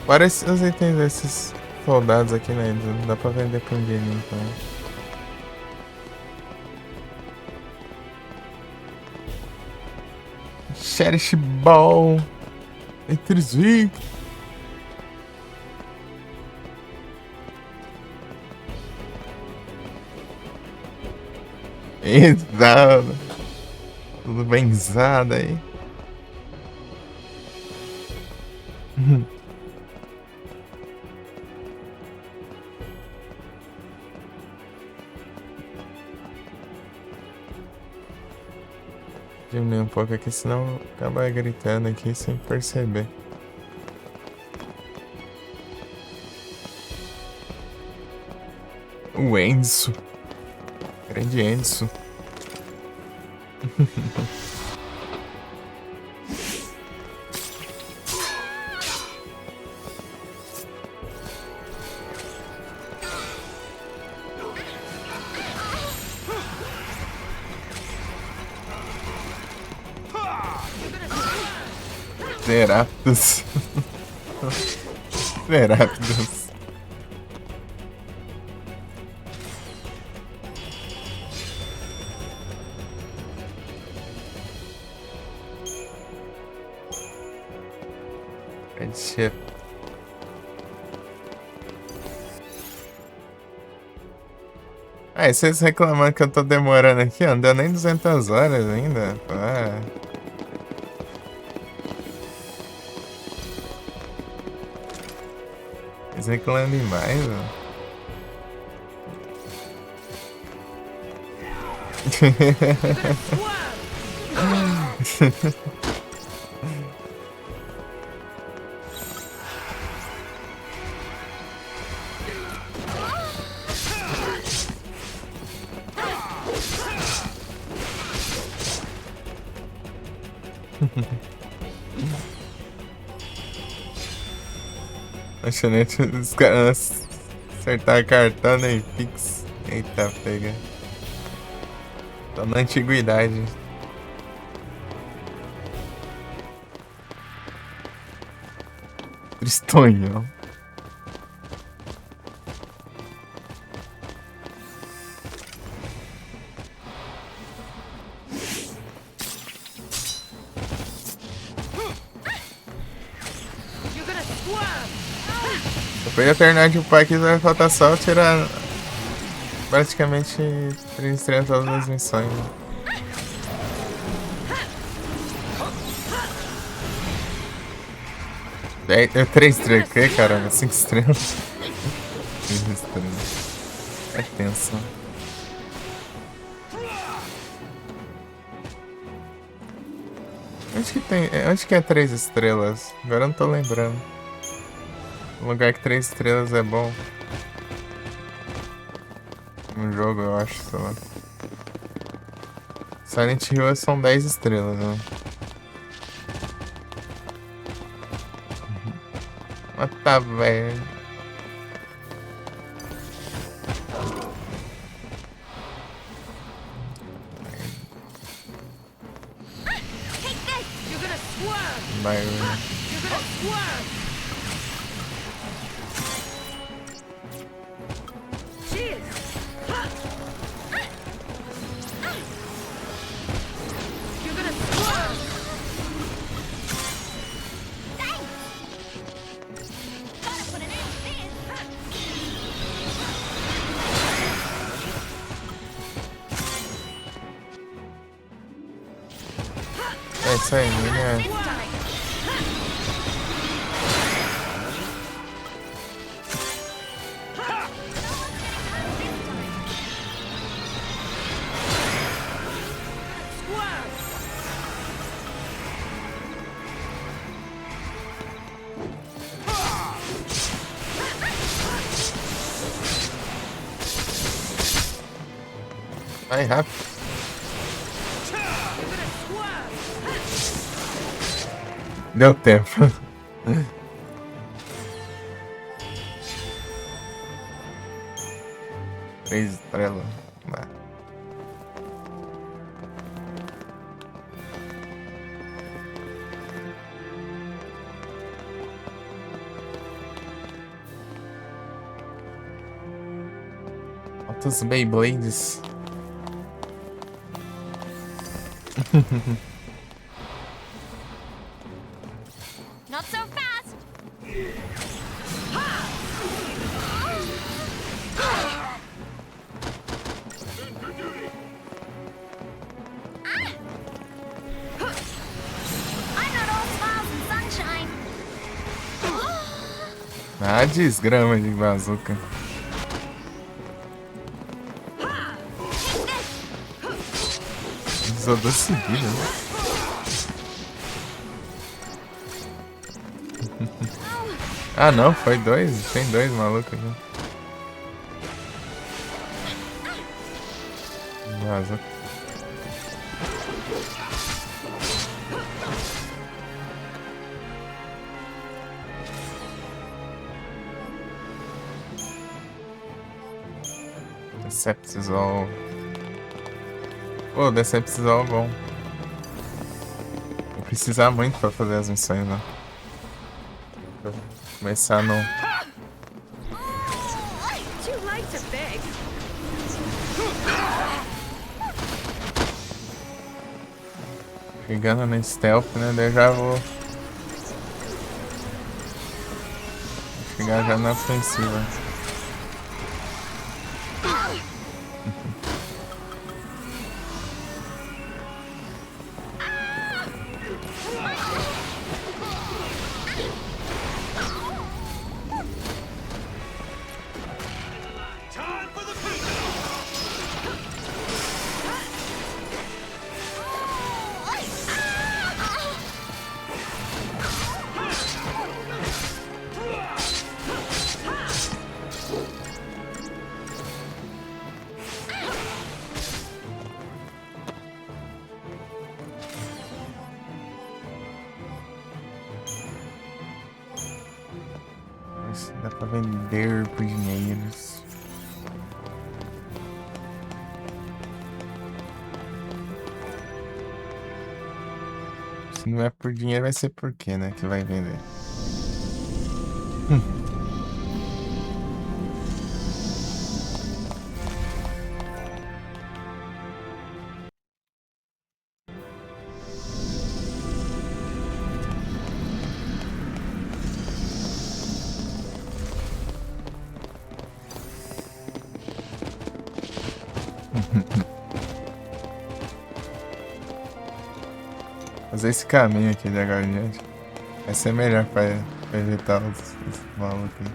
Parece os itens desses soldados aqui, né? Não dá pra vender com dinheiro, então. Cherish Ball. Entre os vivos. Exato. Tudo benzado aí. Diminuir um pouco aqui, senão acaba gritando aqui sem perceber. O Enzo. Grande Enzo. Zeraptos. Zeraptos. Redshift. Ah, e vocês reclamando que eu tô demorando aqui, ó, não deu nem 200 horas ainda. Ah. Eles reclamam demais, ó. Achando que os caras acertar cartão nem Pix. Eita, pega. Tô na antiguidade. Tristonho. Depois da terminar de upar aqui, vai faltar só tirar praticamente 3 estrelas todas as missões. É 3 estrelas, que caramba? 5 estrelas? 3 estrelas. É tenso. Onde que tem? Onde que é 3 estrelas? Agora eu não tô lembrando. Um lugar que 3 estrelas é bom. Um jogo, eu acho, sei lá. Silent Hill são 10 estrelas, né? Mas tá, velho. Take this! You're gonna swerve! Vai. You're gonna swerve! Cheers! You're gonna swerve! Thanks! Gotta put an end to this! É isso aí, né? This time! Swerve! Vai rápido. You're gonna swerve! Deu tempo. 3 estrelas. Vai. Altos Beyblades. Not so fast! I'm not all smiles and sunshine! Ah, desgrama de bazuca. Só dou seguida, né? Ah não, foi 2? Tem 2 malucos aqui. Bazuca. Deceptisol. Pô, Deceptisol é bom. Vou precisar muito pra fazer as missões, né? Vou começar no... Too late to beg. Chegando no stealth, né? Daí eu já vou... chegar já na ofensiva. Time for the beatdown! Mas dá pra vender por dinheiros. Se não é por dinheiro, vai ser por quê, né? Que vai vender. Fazer esse caminho aqui de agora em diante vai ser melhor pra evitar os malucos aí.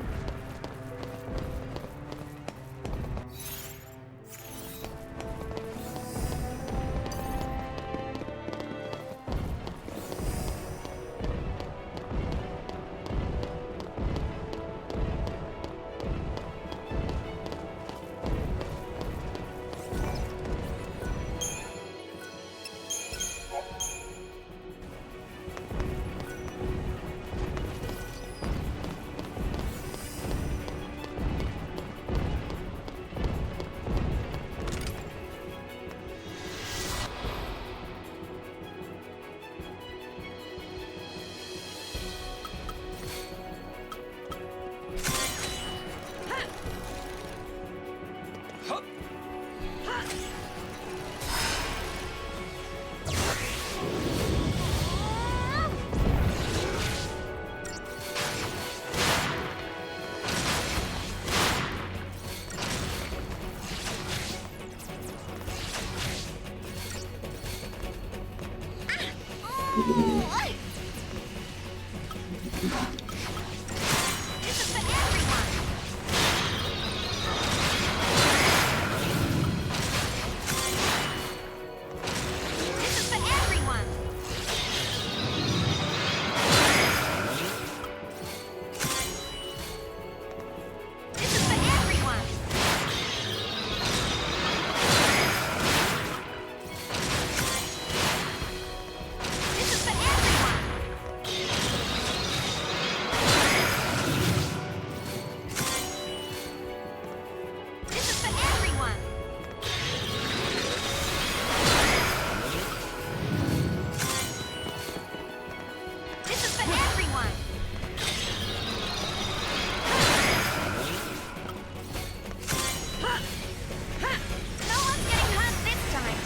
This is for everyone. This is for everyone. This is for everyone. This is for everyone. This is for everyone. This is for everyone. No one's getting hurt this time.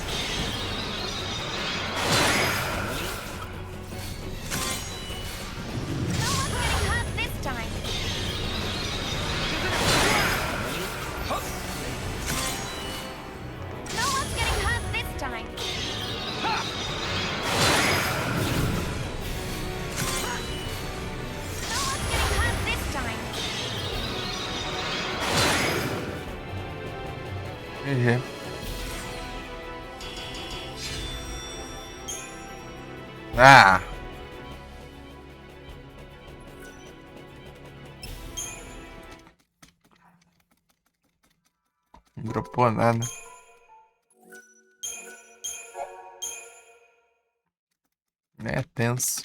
No one's getting hurt this time. No one's getting hurt this time. No one's getting hurt this time. GG. Ah! Não dropou nada. É tenso.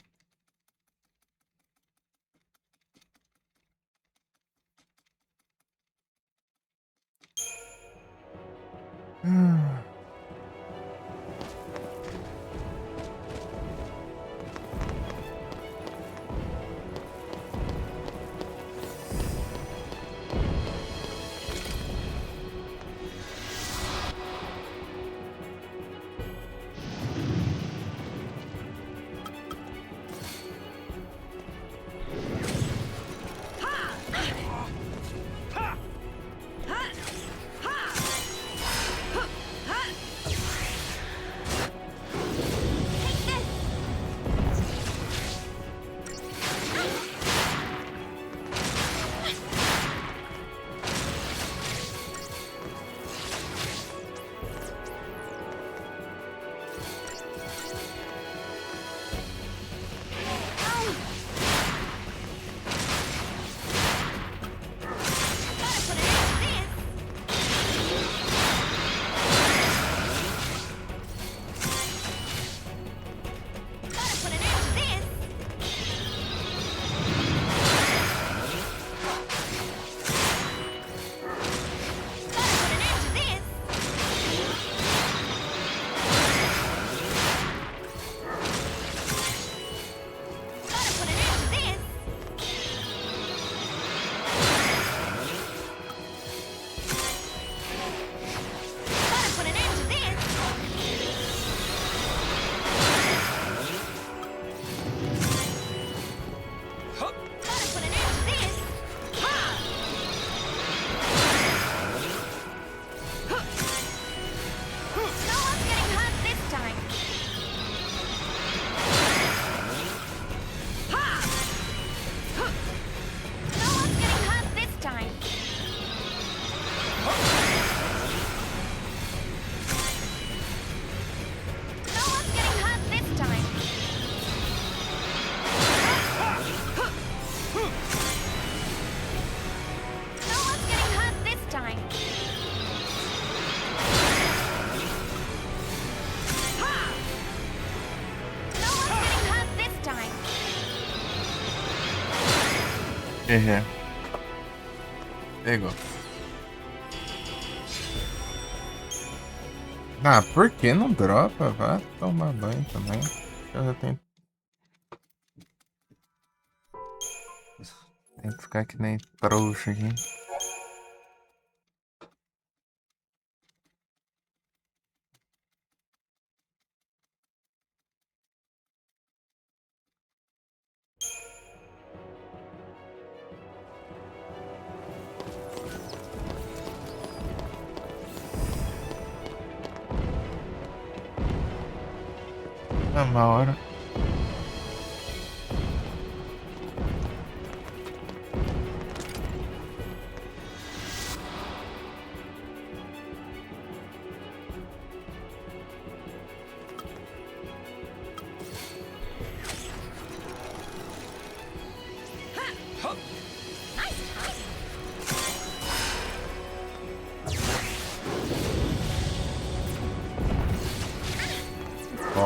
GG. Pegou. Ah, por que não dropa? Vai tomar banho também. Eu já tenho. Tem que ficar que nem trouxa aqui. É uma hora.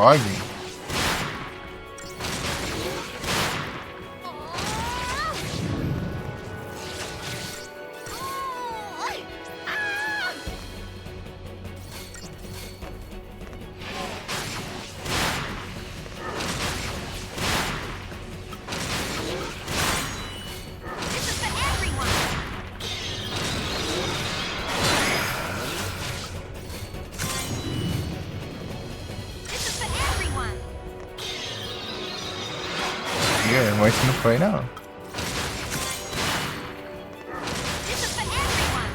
Og? This is for everyone. This is for everyone. Mas não foi não. This is for everyone.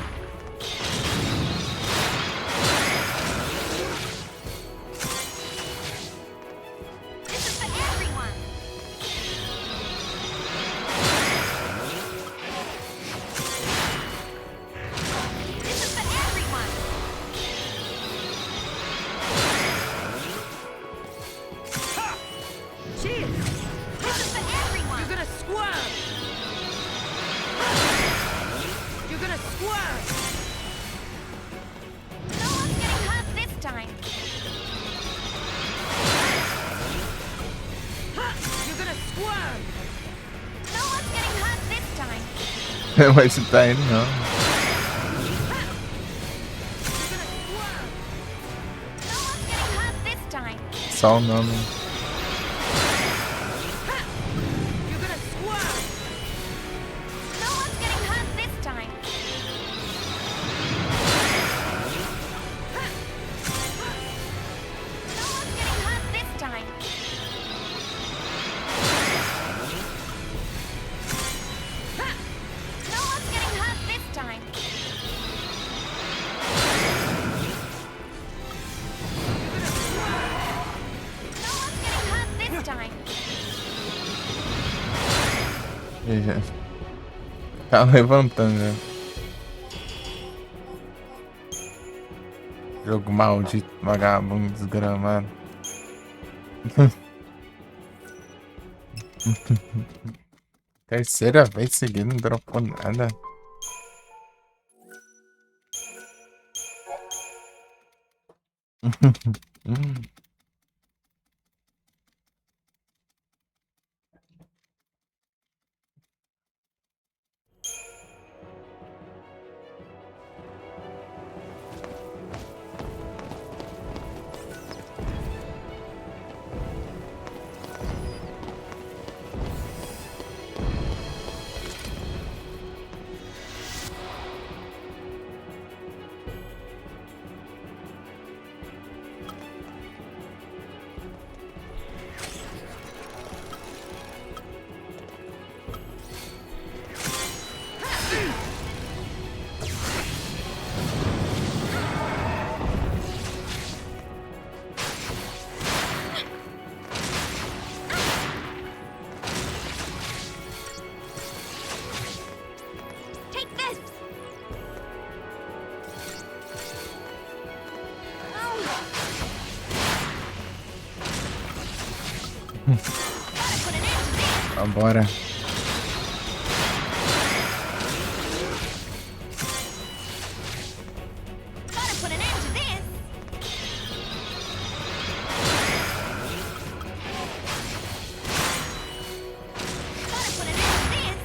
This is for everyone. This is for everyone. Cheers! This is for everyone. You're gonna squirm! You're gonna squirm! No one's getting hurt this time. You're gonna squirm! No one's getting hurt this time. Mas você tá indo não. You're gonna squirm! No one's getting hurt this time. Só o nome. You're gonna squirm! No one's getting hurt this time. No one's getting hurt this time. No one's getting hurt this time. No one's getting hurt this time. Ih, já. Tá levantando já. Jogo maldito, vagabundo, desgramado. Terceira vez seguida, não dropou nada. Take this. Gotta put an end to this. Vambora. Gotta put an end to this. Gotta put an end to this.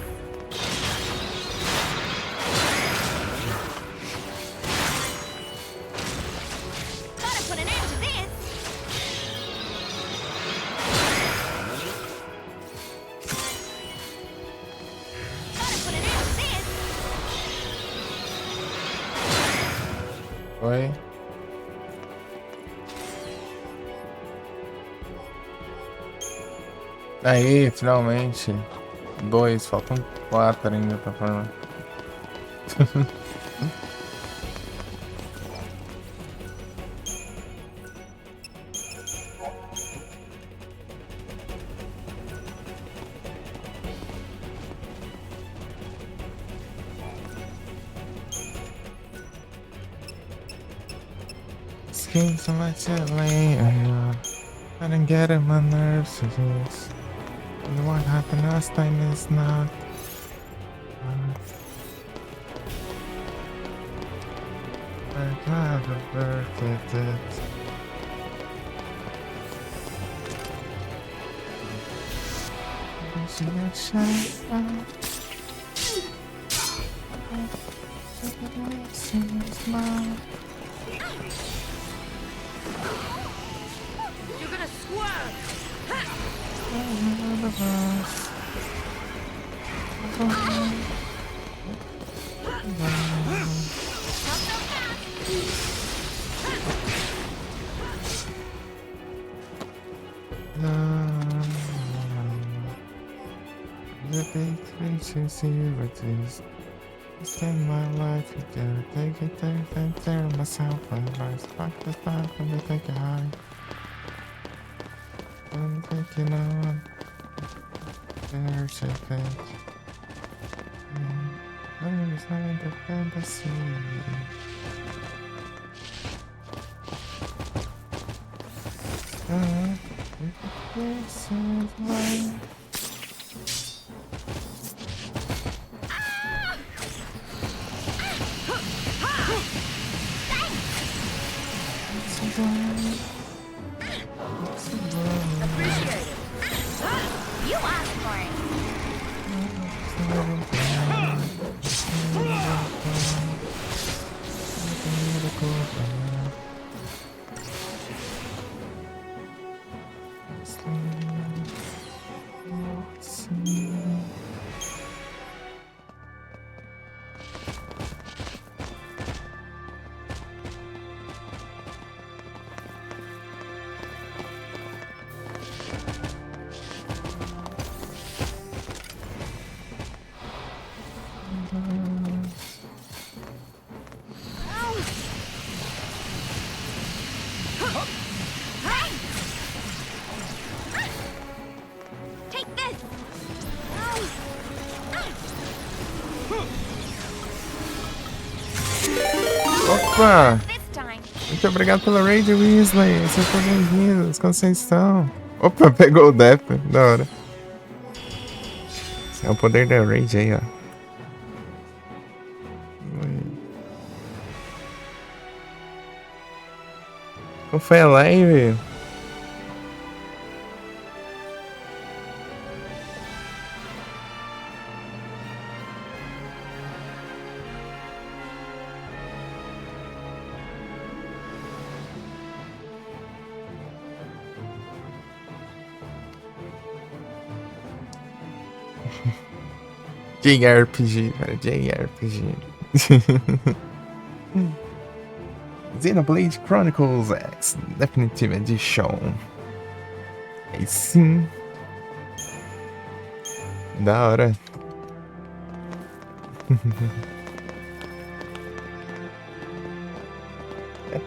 Gotta put an end to this. Gotta put an end to this. Foi. Aí, finalmente. 2, faltam 4 ainda pra formar. Scheme so much later. I didn't get it, my nerves are just. And what happened last time is not. I'd rather forget it. You're gonna squirm. The big things see what is. Spend my life together, take it, and tear myself apart. Spark the spark and we take it high. I'm taking on. There's a thing. I'm inside the fantasy. This is mine. Appreciate it. You asked for it. Take this. Opa! This time. Muito obrigado pela raid, Weasley. Vocês estão bem-vindos. Como vocês estão? Opa, pegou o Death. Da hora. Esse é o poder da raid aí, ó. Qual foi a live? JRPG, cara, JRPG. Xenoblade Chronicles X Definitive Edition. Aí sim. Da hora.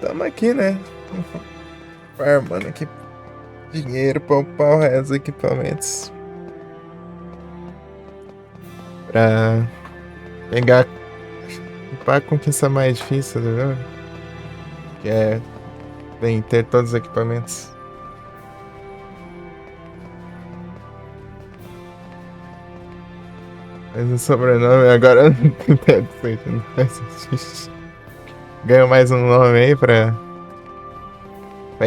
Tamo aqui, né? Farmando aqui dinheiro pra upar o resto dos equipamentos. Pra pegar a conquista mais difícil do jogo, que é bem ter todos os equipamentos. Mas o sobrenome agora não faz sentido. Ganho mais um nome aí pra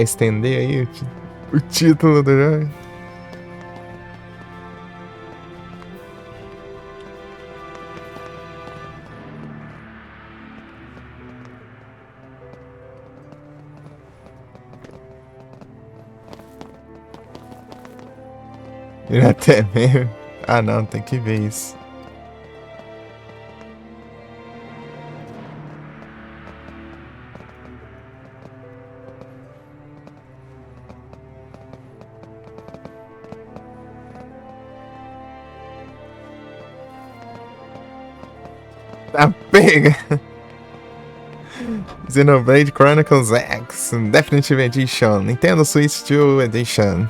estender aí o título do jogo. Ir até mesmo. Ah não, tem que ver isso. Tá pega! Xenoblade Chronicles X Definitive Edition, Nintendo Switch 2 Edition.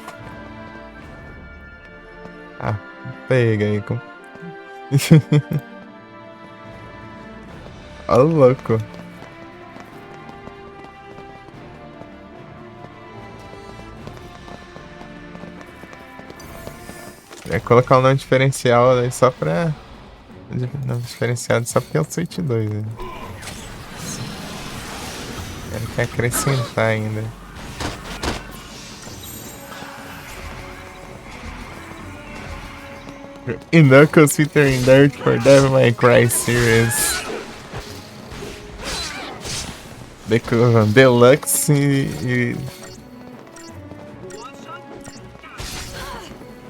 Ah, pega aí com. Ó, louco. É colocar o nome diferencial aí só pra. Nome diferenciado só porque é o Switch 2. Né? Quero que acrescentar ainda. In Knuckles featuring Dirt for Devil May Cry series. Deluxe e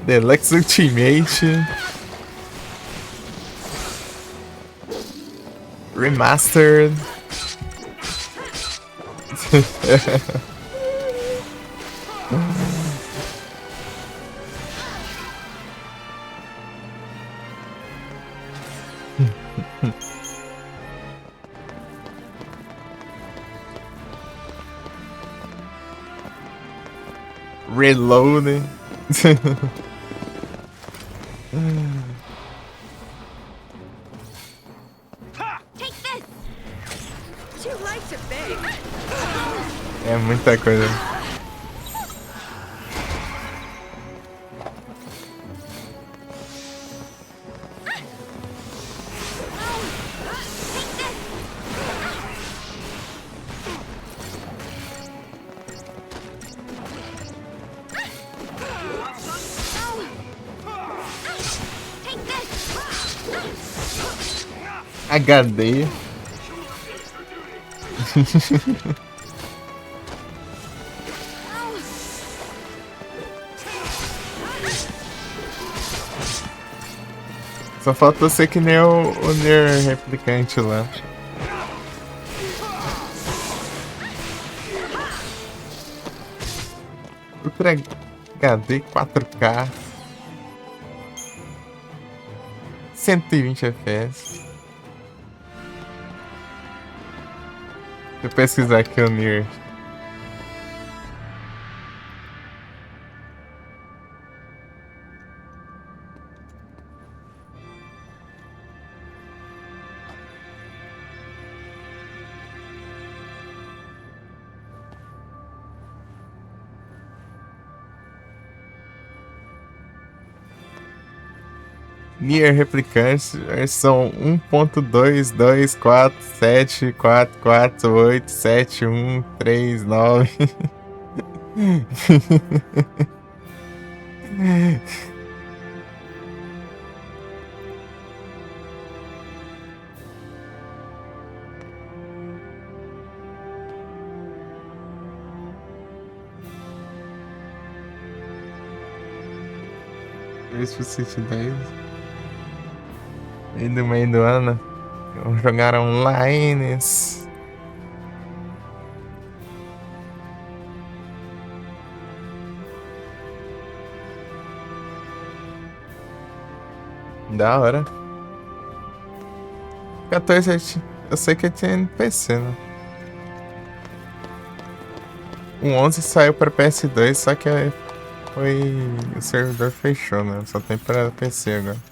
Deluxe Ultimate Remastered. Reloading. Take this. Too late to beg. É muita coisa. Take this. HD. Só falta ser que nem o Nier replicante lá. Ultra HD 4K 120 FPS. Deixa eu pesquisar aqui o Nier. Nier Replicante, versão 1.2244744871339. Isso pro City 10. E do meio do ano, vamos jogar online. Da hora. 14 eu sei que tinha no PC, né? O 11 saiu para PS2, só que o servidor fechou, né? Só tem para PC agora.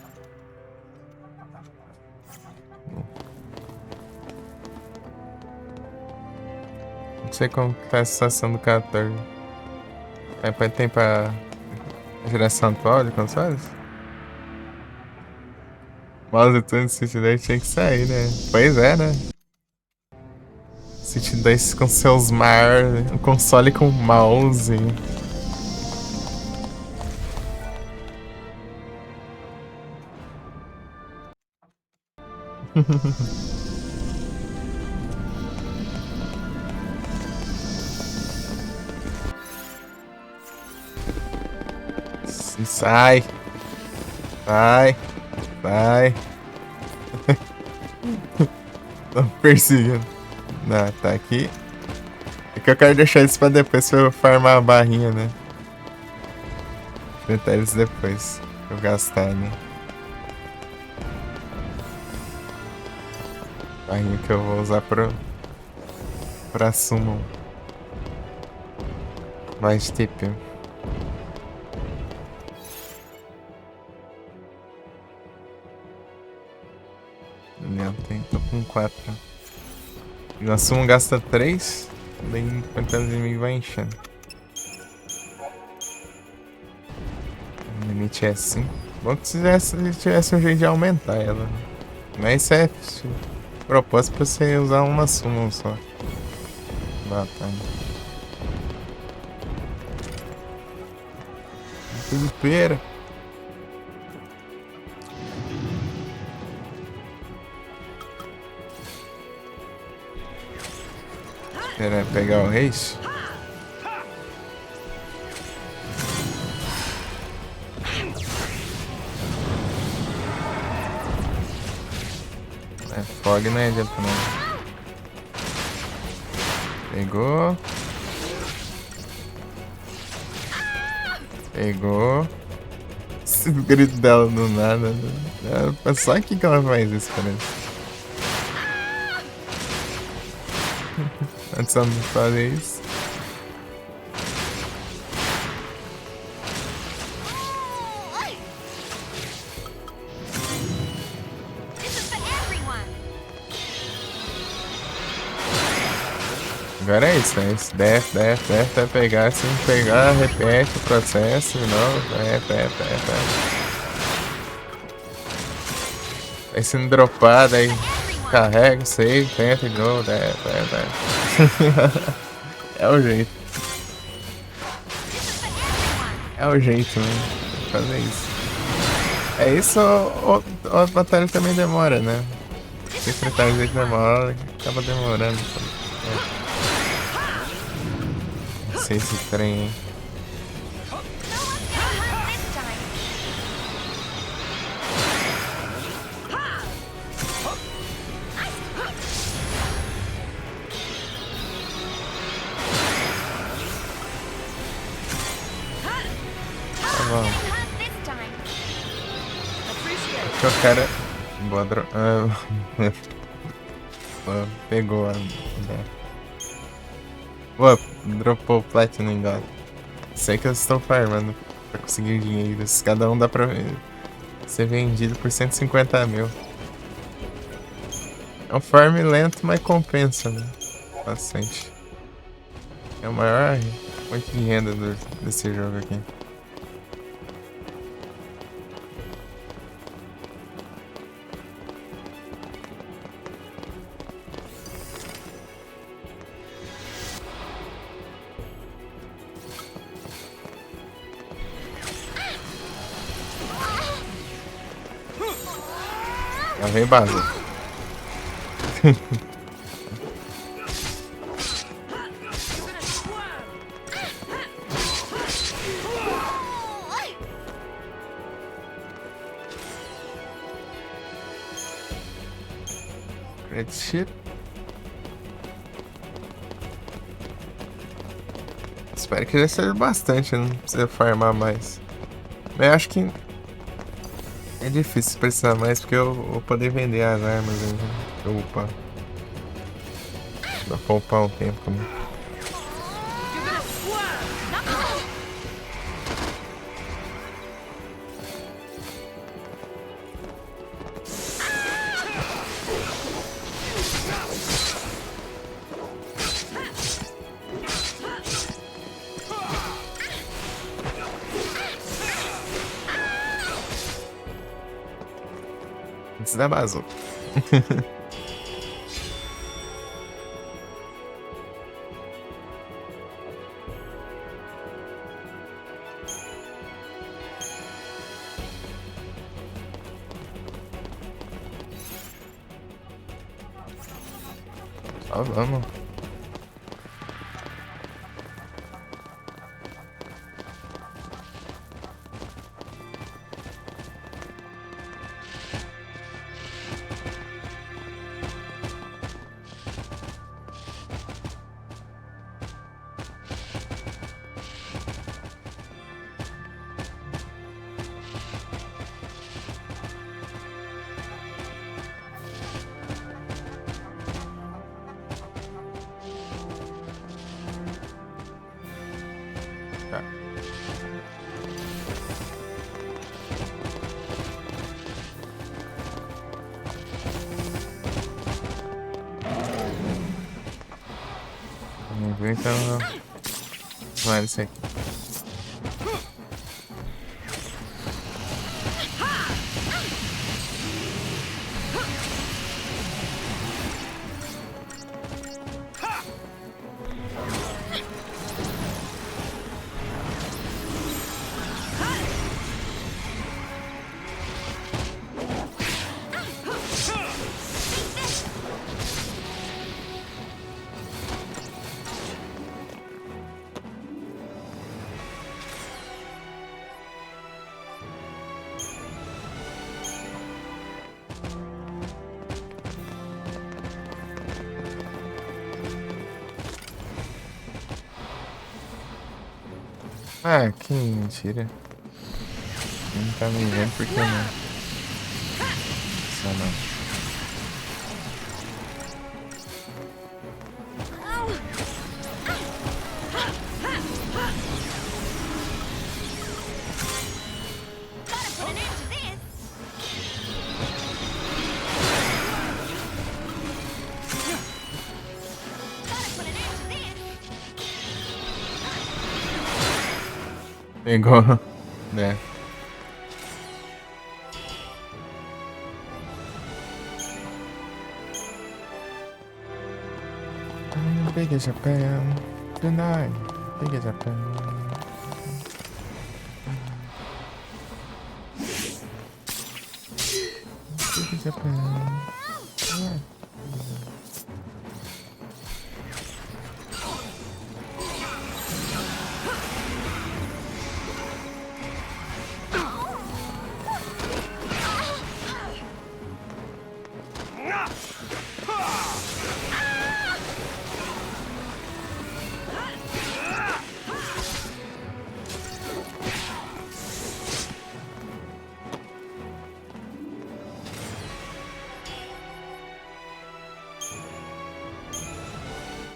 Não sei como tá a situação do 14. Tem pra geração atual de consoles? Mouse e tudo do City 10 tinha que sair, né? Pois é, né? City 10 com seus um console com mouse. Sai! Sai! Sai! Tô perseguindo. Não, tá aqui. É que eu quero deixar isso pra depois pra eu farmar a barrinha, né? Enfrentar eles depois. Pra eu gastar, né? Barrinha que eu vou usar pra summon. Mais TP. Não, tô com 4. E o summon gasta 3. Daí enquanto o inimigo vai enchendo. O limite é 5. Bom que se tivesse um jeito de aumentar ela. Mas isso é propósito pra você usar uma summon só. Batalha. Tudo pera. Esperar pegar o reis. Fog não adianta não. Pegou. Pegou. Esse grito dela do nada. Só aqui que ela faz isso, parece. Antes ela não fazer isso. Agora é isso, né? Desce até pegar. Se não pegar, repete o processo de novo. Aí sendo dropado, aí carrega, save, tenta de novo. É o jeito. É o jeito, né? Fazer isso. É isso ou a batalha também demora, né? Se enfrentar o jeito demora, acaba demorando. Não sei esse trem, hein? Que o cara. Boa pegou a. Boa, dropou o Platinum God. Sei que eles estão farmando pra conseguir dinheiro. Cada um dá pra ser vendido por 150 mil. É um farm lento, mas compensa, né? Bastante. É o maior fonte de renda desse jogo aqui. Lá vem base. Great shit. Espero que já seja bastante, não precisa farmar mais. Mas eu acho que é difícil precisar mais porque eu vou poder vender as armas aí, né? Pra upar. Pra poupar um tempo, né? Antes da bazuca. Só vamos. Tá. Vamos ver então. Vai isso aqui. Ah, que mentira. Não tá me vendo porque não. Só não. Gotta put an end to this. Gotta put an end to this. Pegou. Né. Big Japan tonight. Big Japan. Big Japan. Alright.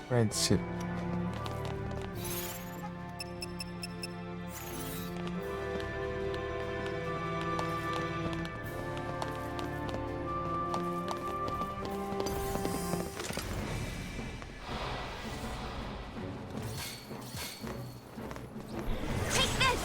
Red ship. Take this.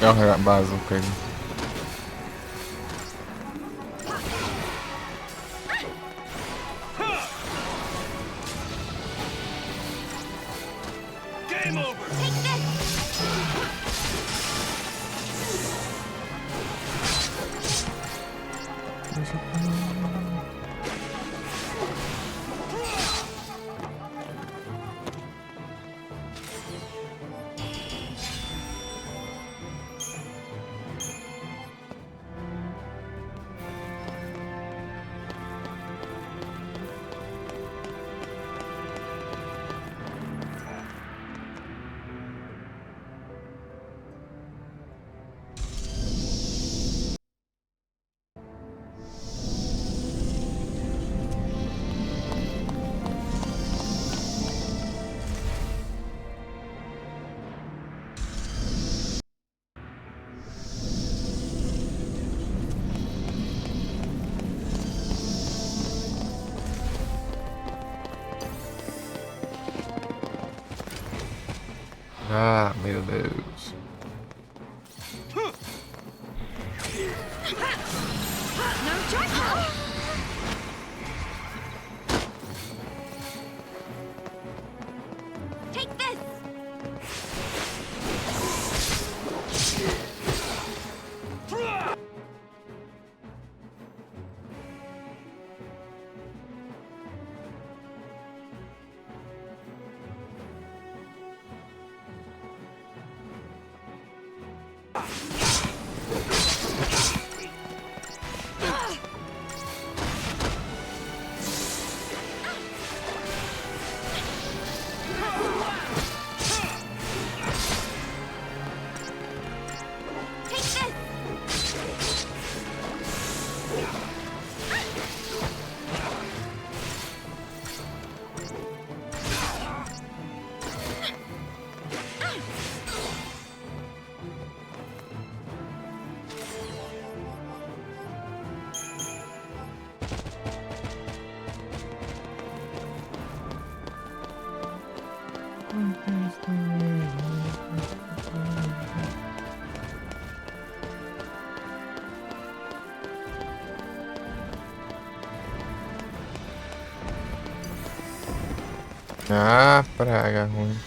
Joga a bazuca ali. Game over! Ah, meu Deus. No choice. Take this. Ah, praga ruim.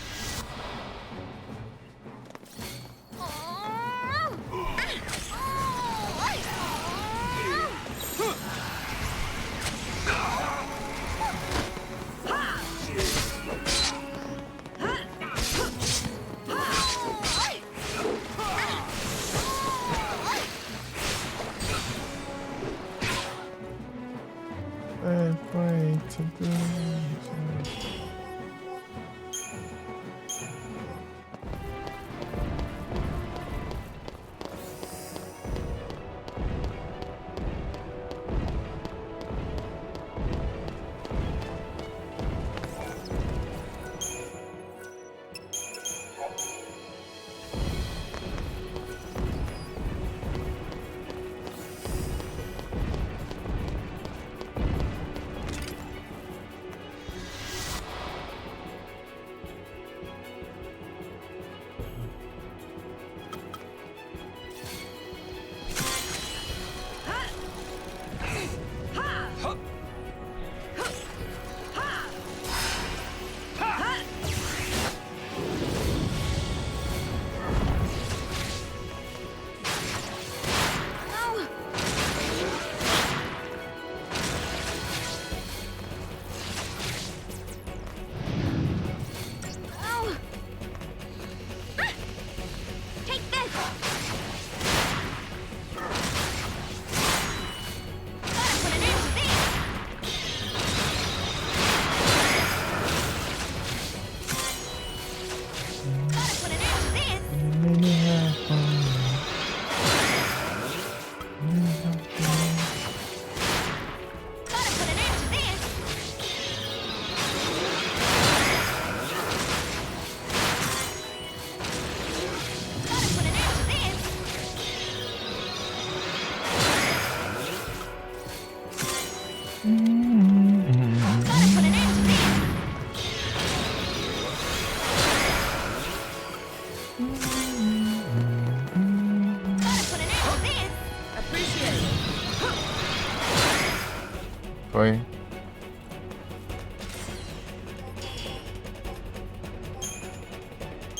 Foi.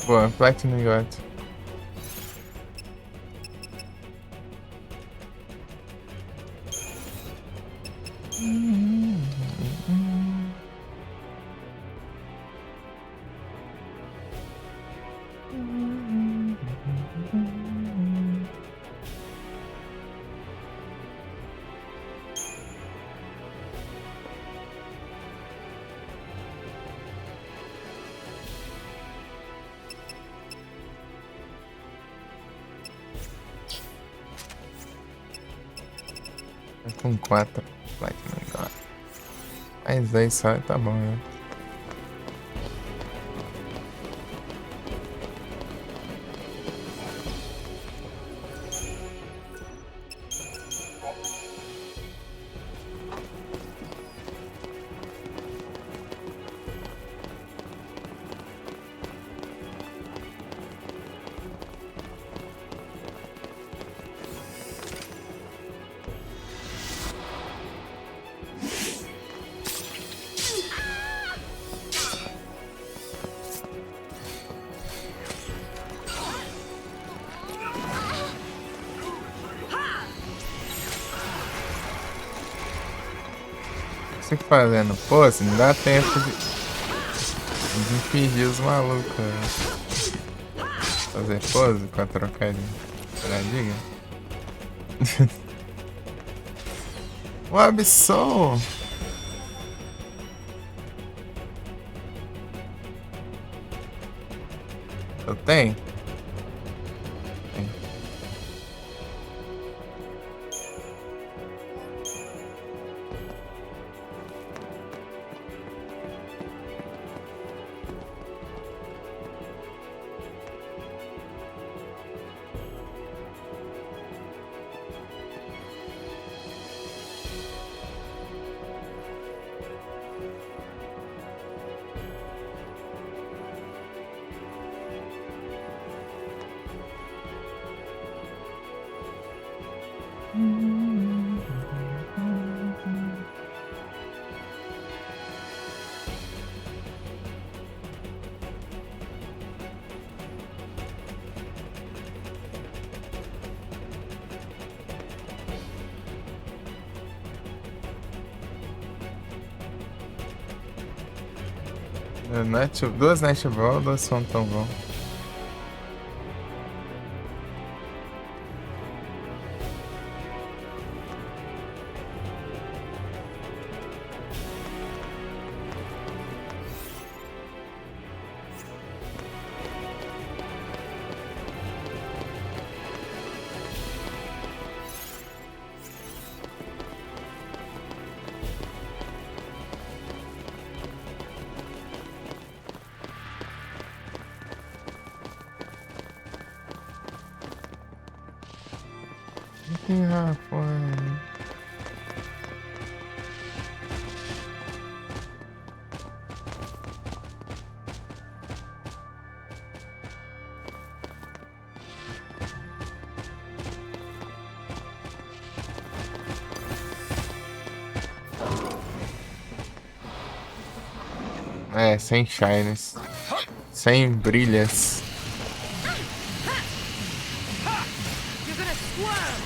Boa, Platinum God. Com 4 Platinum God. Mais 10 só tá bom, né? Você que fazendo pose, não dá tempo de impedir os malucos. Né? Fazer pose pra trocar de paradigma. O Absol! Eu tenho? Tem. Duas Nightball, duas Phantom Ball. Ih, rapaz. É, sem shines. Sem brilhas. You're gonna squirm.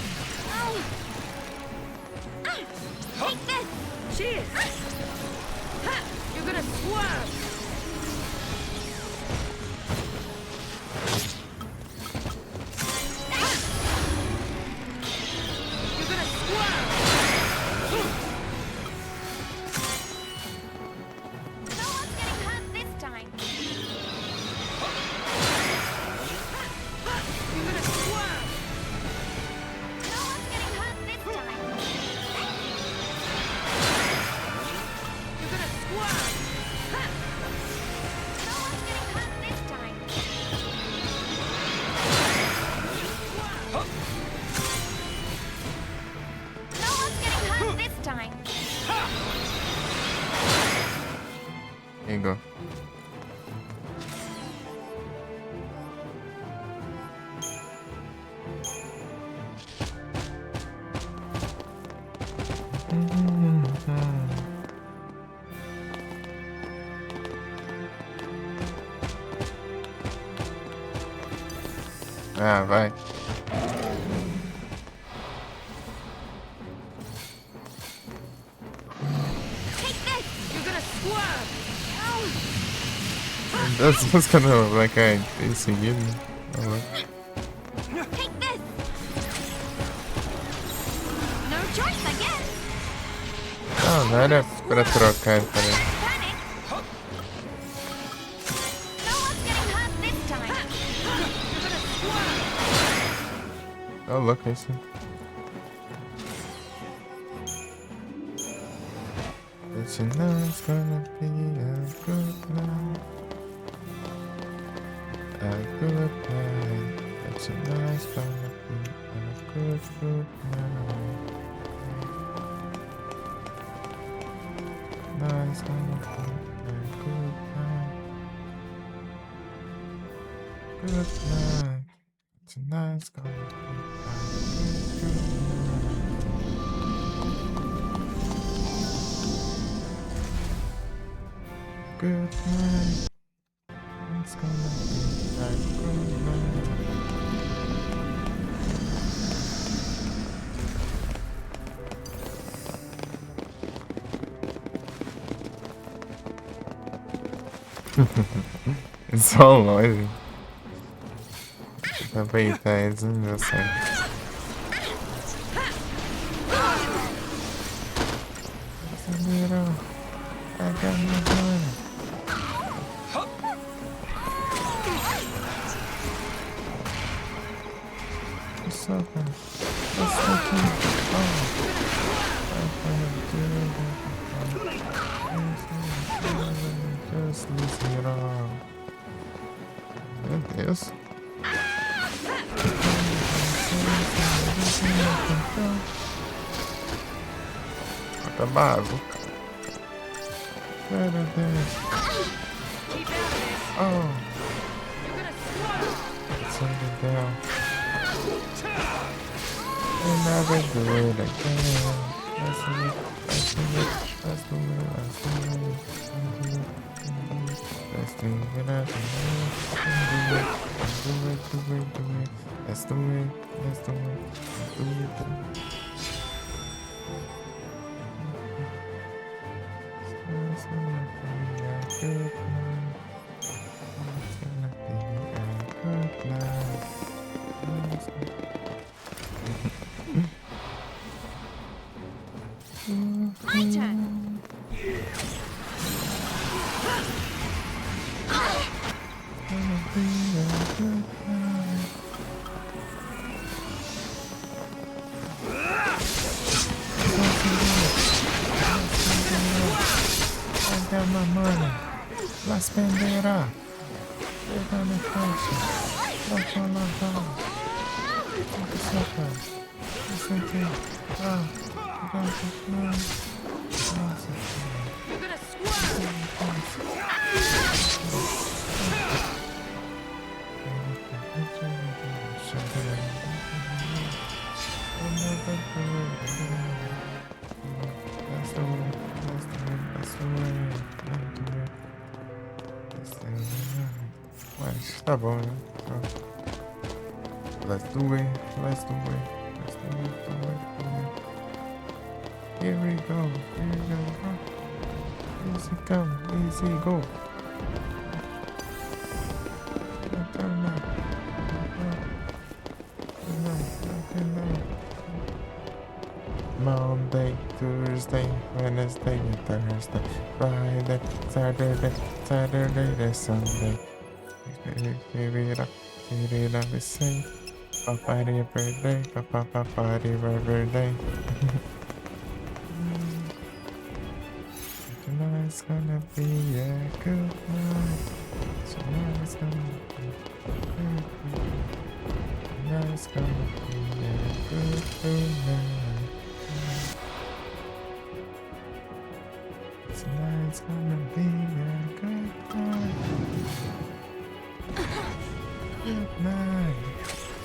Take this! Cheers. You're gonna squirm. You're gonna squirm. No one's getting hurt this time. You're gonna squirm. No one's getting hurt this time. You're gonna squirm. No one's getting hurt this time. No one's getting hurt this time. Here you go. Ah, vai. You're gonna swerve. Das músicas não vai cair em seguida. Tá louco. Take this. No choice, I guess. Não era pra trocar, peraí. Panic. No one's getting hurt this time. Tá louco isso. Tonight's gonna be a good night. A good night. Tonight's gonna be a good night. Tonight's gonna be a good night. Good night. Tonight's gonna be a good night. Good night. It's gonna be a good night. Só longe. Aproveitar eles não deu certo. Acelerou. I got my money. What's up, man? What's looking? Oh. I'm gonna do it. Just listen it all. Meu Deus. Tá bazuca. Better this. Oh. Send it down. And never do it again. Let's do it. Let's do it. Let's do it. Let's do it. Let's do it. Let's do it. Do it. Do it. Let's do it. Let's do it. Do it. It's gonna be a good night. It's gonna be a good night. My turn. Gonna be a good night. I got my money. La spendera. They're gonna catch it. Look on my phone. Look at something. Listen to it. Oh, I'm gonna get money. You're gonna swerve. That's the way. That's the way. That's the way. That's the way. Mas tá bom, né? Let's do it. Let's do it. Let's do it. Do it. Do it. Here we go. Here we go. Easy come. Easy go. Turn up. Good night. Monday, Tuesday, Wednesday, Thursday, Friday, Saturday, Sunday. Give it up, we say. Party birthday, party birthday. Tonight's gonna be a good night. Tonight's gonna be a good night. Tonight's gonna be a good night. Tonight's gonna be a good night. Good night.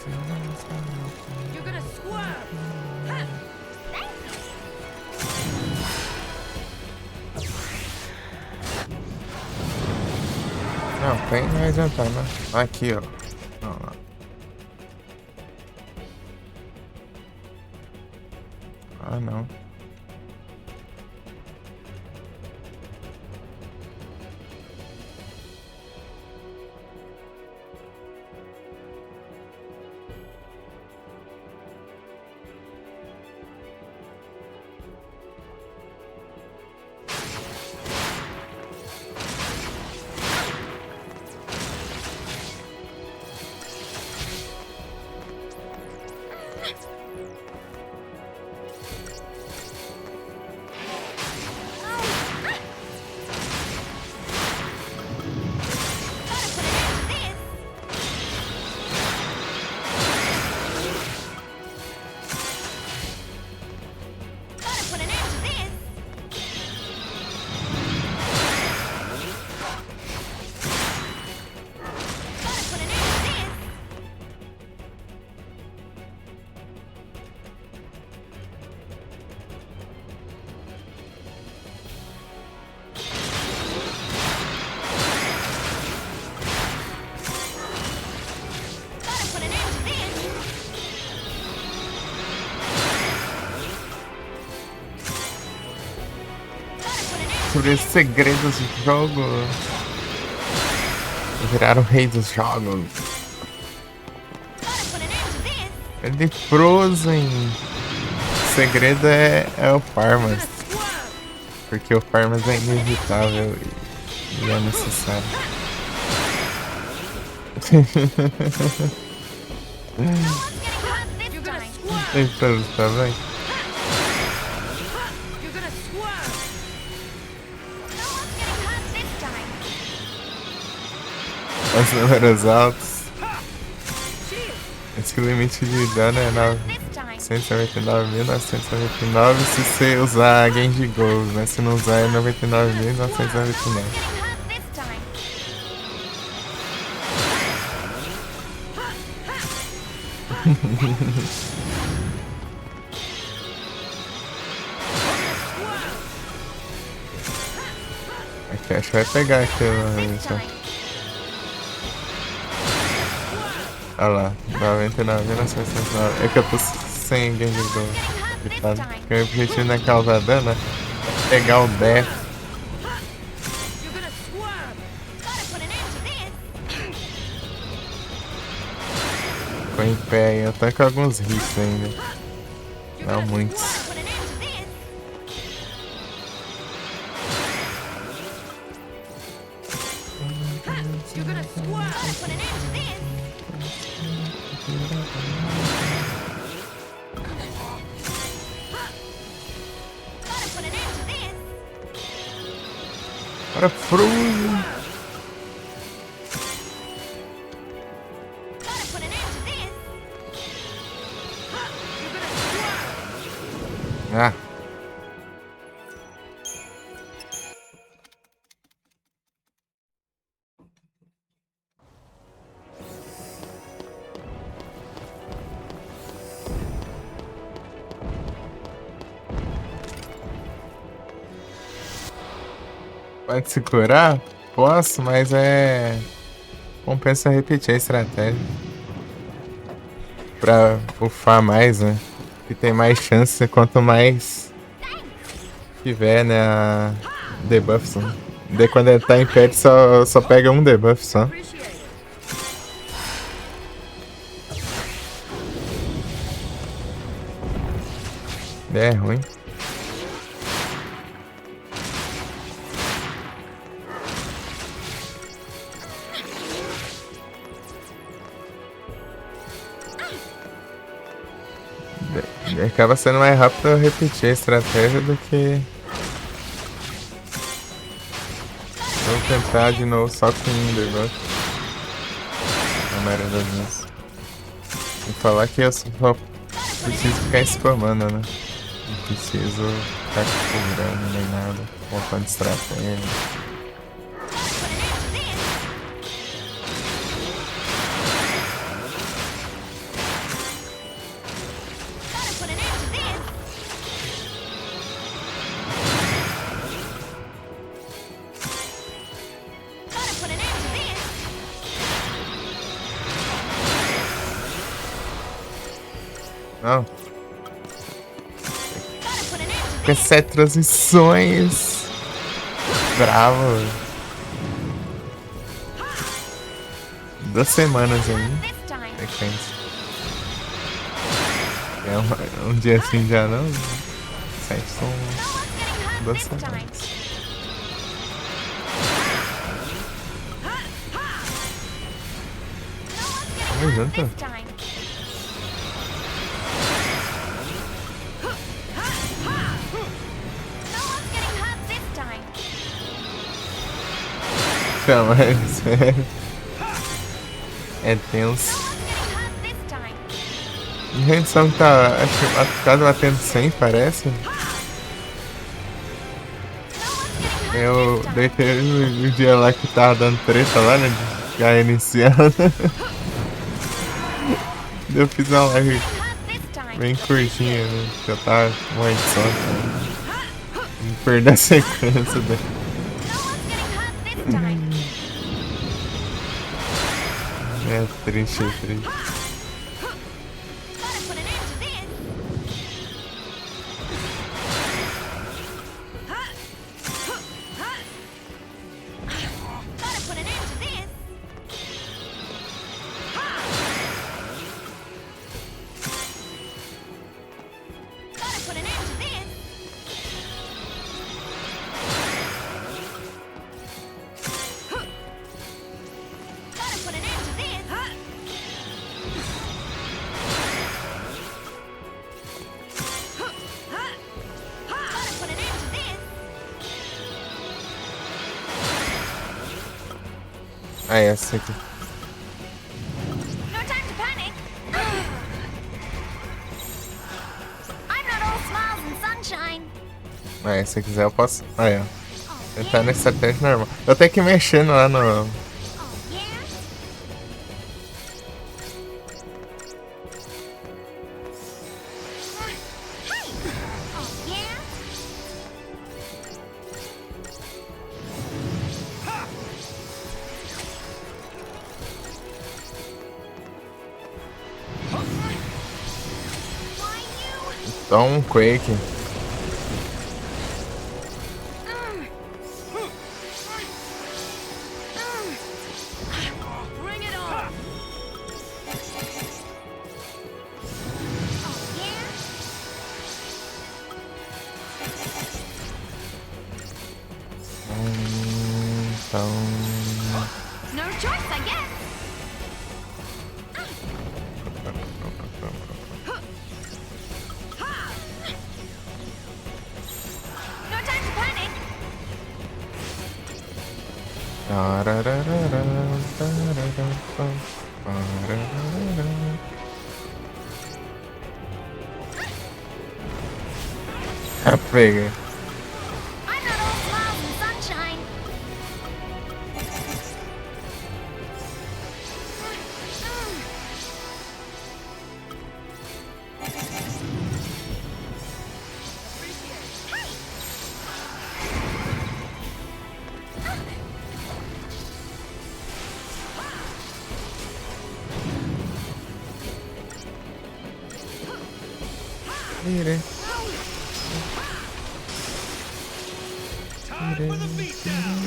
Tonight's gonna be. You're gonna swerve. Não, tem não vai adiantar, né? Aqui, ó. Vamos lá. Ah, não. Por esses segredos do jogo. Viraram o rei dos jogos. É de Frozen. O segredo é o Farmas. Porque o Farmas é inevitável e é necessário. Então, tá bem? Os números altos. Esse limite de dano é 999.999 se você usar Genji Gold, né? Se não usar é 99.999. Aqui acho que vai pegar aquilo. Olha lá, 99.999. É que eu tô sem Genji Gold. Porque o objetivo não é causar dano, é pegar o death. Ficou em pé, eu tanco alguns hits ainda. Não muitos. Para Frozen. Ah. Pode se curar? Posso, mas compensa repetir a estratégia. Pra buffar mais, né? Que tem mais chance quanto mais tiver, né? A debuff. Né? Daí quando ele tá em pé, ele só pega um debuff só. É ruim. Acaba sendo mais rápido eu repetir a estratégia do que eu tentar de novo só com um debuff. Na maioria das vezes. E falar que eu só preciso ficar spamando, né? Não preciso ficar curando nem nada, montando estratégia. Não. com essas transmissões. Bravo. 2 semanas aí. This time. Sequência. É um dia assim já não. Sete são No one's 2 getting hurt this time. semanas. Tamo junto. This time. No one's getting hurt this time. Chama, é sério. É tenso. No one's getting hurt this time. A gente só tá, acho que quase batendo 100, parece. Eu deitei no dia lá que tava dando treta lá, né? De ficar iniciando. Eu fiz uma live Hurt this time. bem curtinha, né? Que eu tava morrendo de sono. Não perder a sequência dele. No one's getting hurt this time. É triste, é triste. Gotta put an end to this. Gotta put an end to this. Gotta put an end to this. Gotta put an end to this. Gotta put an end to this. Ah, essa aqui. No time to panic. I'm not all smiles and sunshine. Ah, se quiser eu posso. Aí, ó. Oh, Ele tá na estratégia normal. Eu tenho que ir mexendo lá no. Oh, yeah? Hey! Oh, yeah? Why you? Só um Quake. Bring it on! Oh, yeah? Então. No choice, I guess. No time to panic. Pega. I'm not all smiles and sunshine. Mire. Time for the beatdown.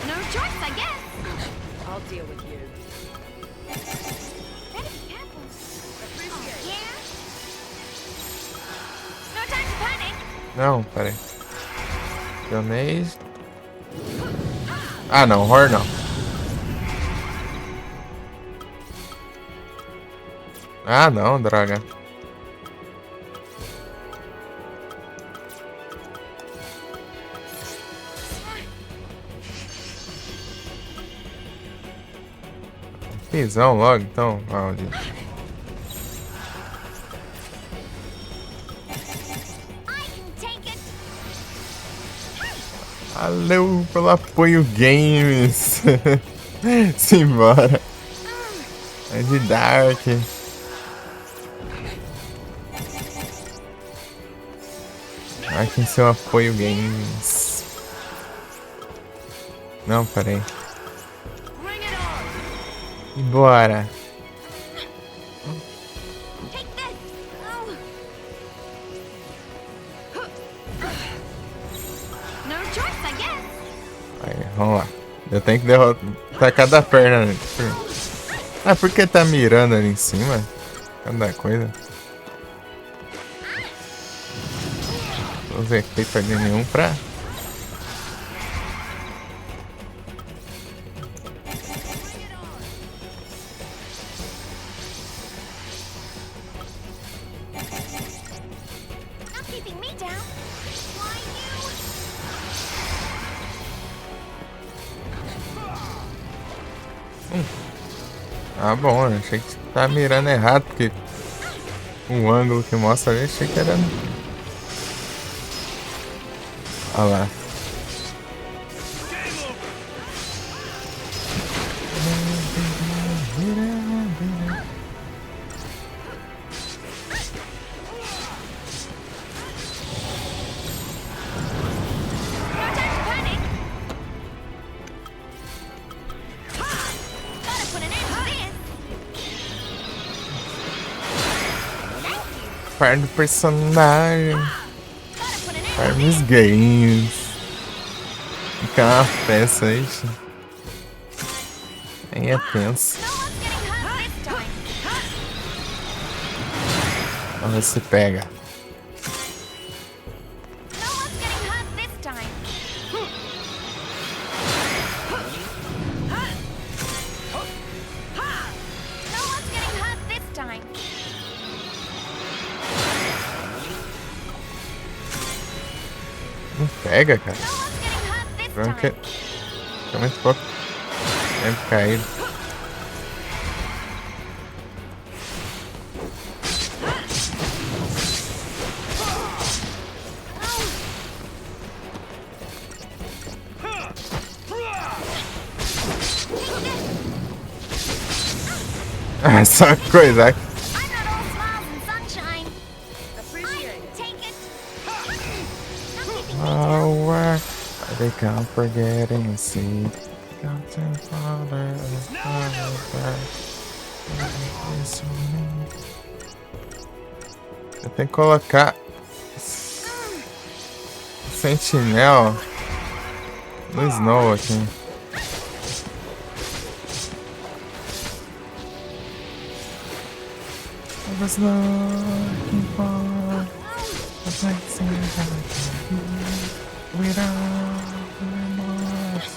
No choice, I guess. I'll deal with you. Better be careful. Appreciate Oh, yeah? No time to panic. Não, peraí. Japonês. Ah, não, horror não. Ah, não, droga. Pisão logo, então. Onde? I can take it. Valeu pelo apoio games. Simbora. É de Dark. Aqui em seu apoio games. Não, peraí. Bring it on! Bora. Take this. Oh. No choice, I guess. Aí, vamos lá. Eu tenho que derrotar cada perna. Né? Ah, por que tá mirando ali em cima? Cada coisa. Não usei efeito ali nenhum pra... Not keeping me down. Why you? Ah, bom, eu achei que tá mirando errado, porque o ângulo que mostra ali, achei que era... Olha lá. No time to panic. Gotta put an end to this. Thank you. Par do personagem. Gotta put an end Par to dos this. games. Fica uma festa aí. Nem é tenso. No one's getting hurt this time. Vamos ver se pega. No one's getting hurt this time. No one's getting hurt this time. Não pega, cara. No one's getting hurt this Pronto que time. tá muito pouco tempo caído. Ah, só coisa. I'm not all smiles and sunshine. Appreciate it. Take it. Not keeping me down. Oh, they can't forget and see. Come to Father and Father. Eu tenho que colocar sentinel no Snow aqui. I was looking for a place in without remorse.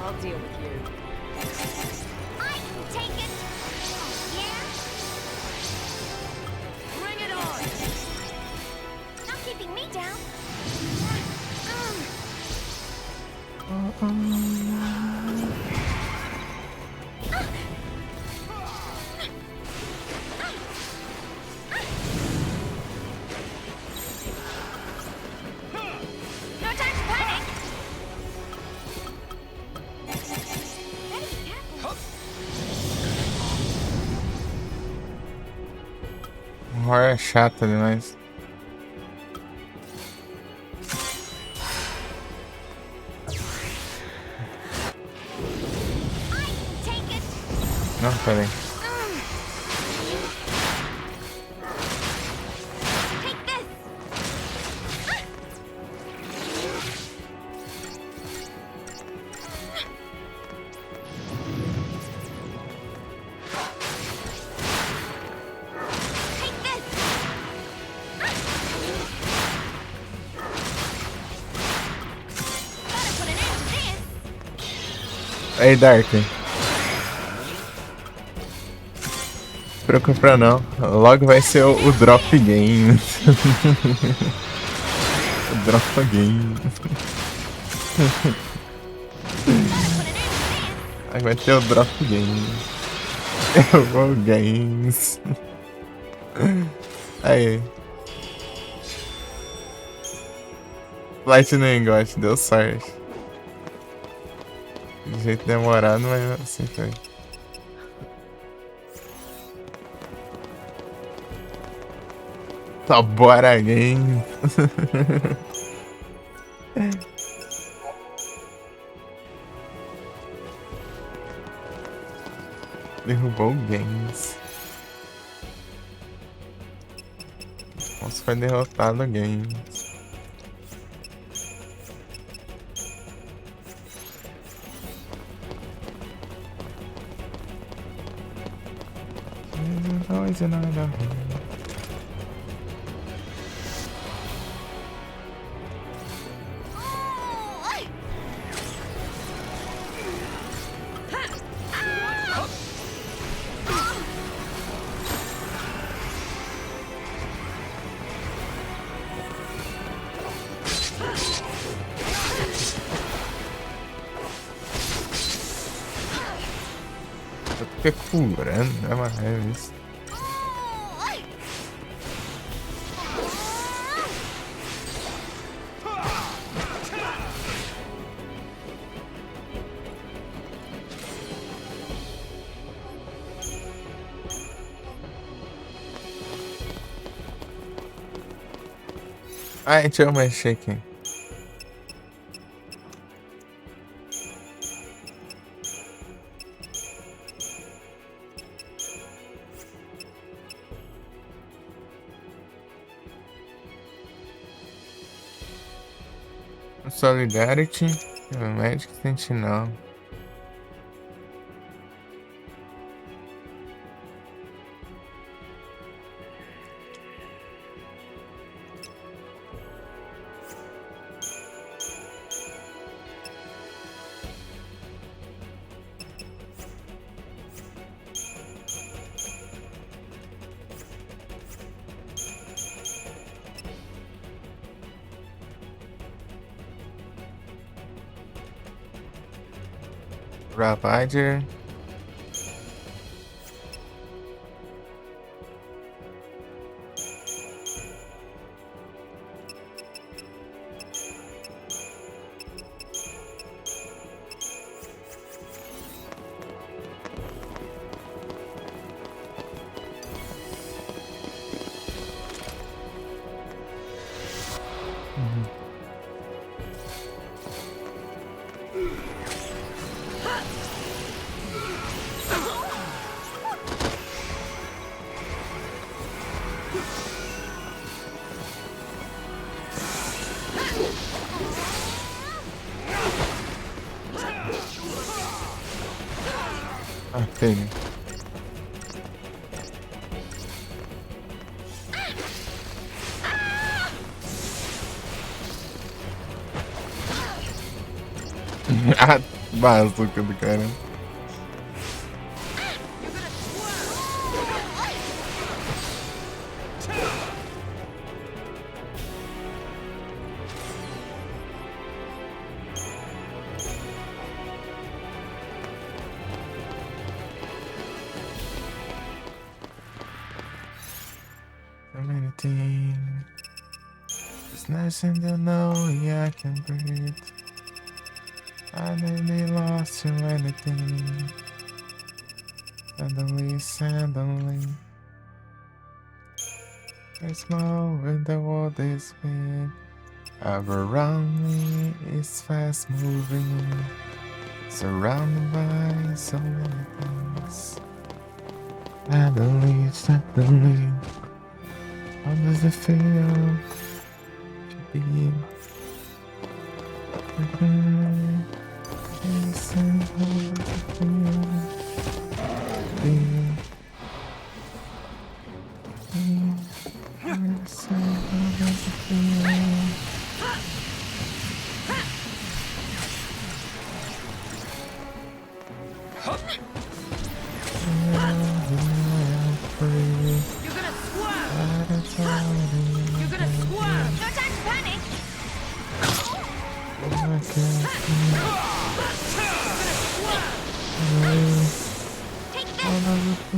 I'll deal with you. I can take it. Yeah? Bring it on! Not keeping me down. No time to panic. Better be careful. Uma hora é chata demais. I can take it. Não, peraí. Take this. Take this. Gotta put an end to this. Aí, Dark. Se preocupa não. Logo vai ser o Drop Game. O Drop Game. Gotta put an end to this. Aí vai ter o Drop Game. Derrubou games. Aí. Lightning God, deu sorte. De jeito demorado, mas assim foi. Tá, bora game. Derrubou games. Nossa, foi derrotado games. Always another. Fica curando, né, mano? É isso. Ai, deixa eu mexer aqui. Solidarity, Magic Sentinel. Ravager. Ah, tem. Ah, bazuca do cara. So many things. It's nice and to know, yeah, I can breathe. I may be lost to anything. Suddenly. It's more when the world is big. Around me is fast moving. Surrounded by so many things. Suddenly. How does it feel to be? Listen, how does it feel? Listen, how does it feel? You're gonna swerve! You're gonna swerve! No time to panic. Take this.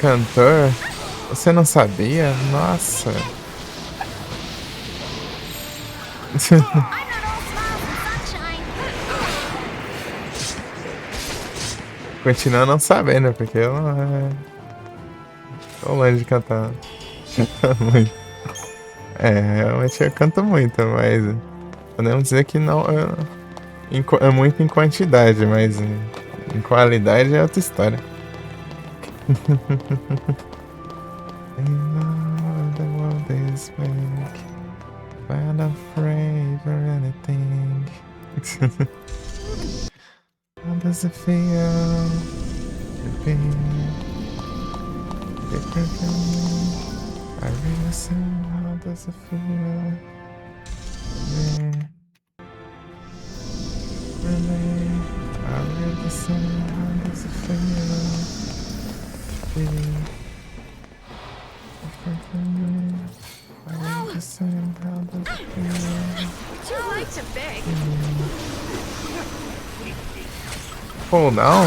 cantor? Você não sabia? Nossa. I'm not all smiles and sunshine. Continua não sabendo, porque eu não tô longe de cantar. Muito. Realmente eu canto muito, mas podemos dizer que não é muito em quantidade, mas em qualidade é outra história. The world is big, but I'm afraid for anything. How does it feel to be different from me? I really see how does it feel? Yeah. Really, I really see how does it feel to be different from me? I really see how does it feel? Too late to beg. Oh não!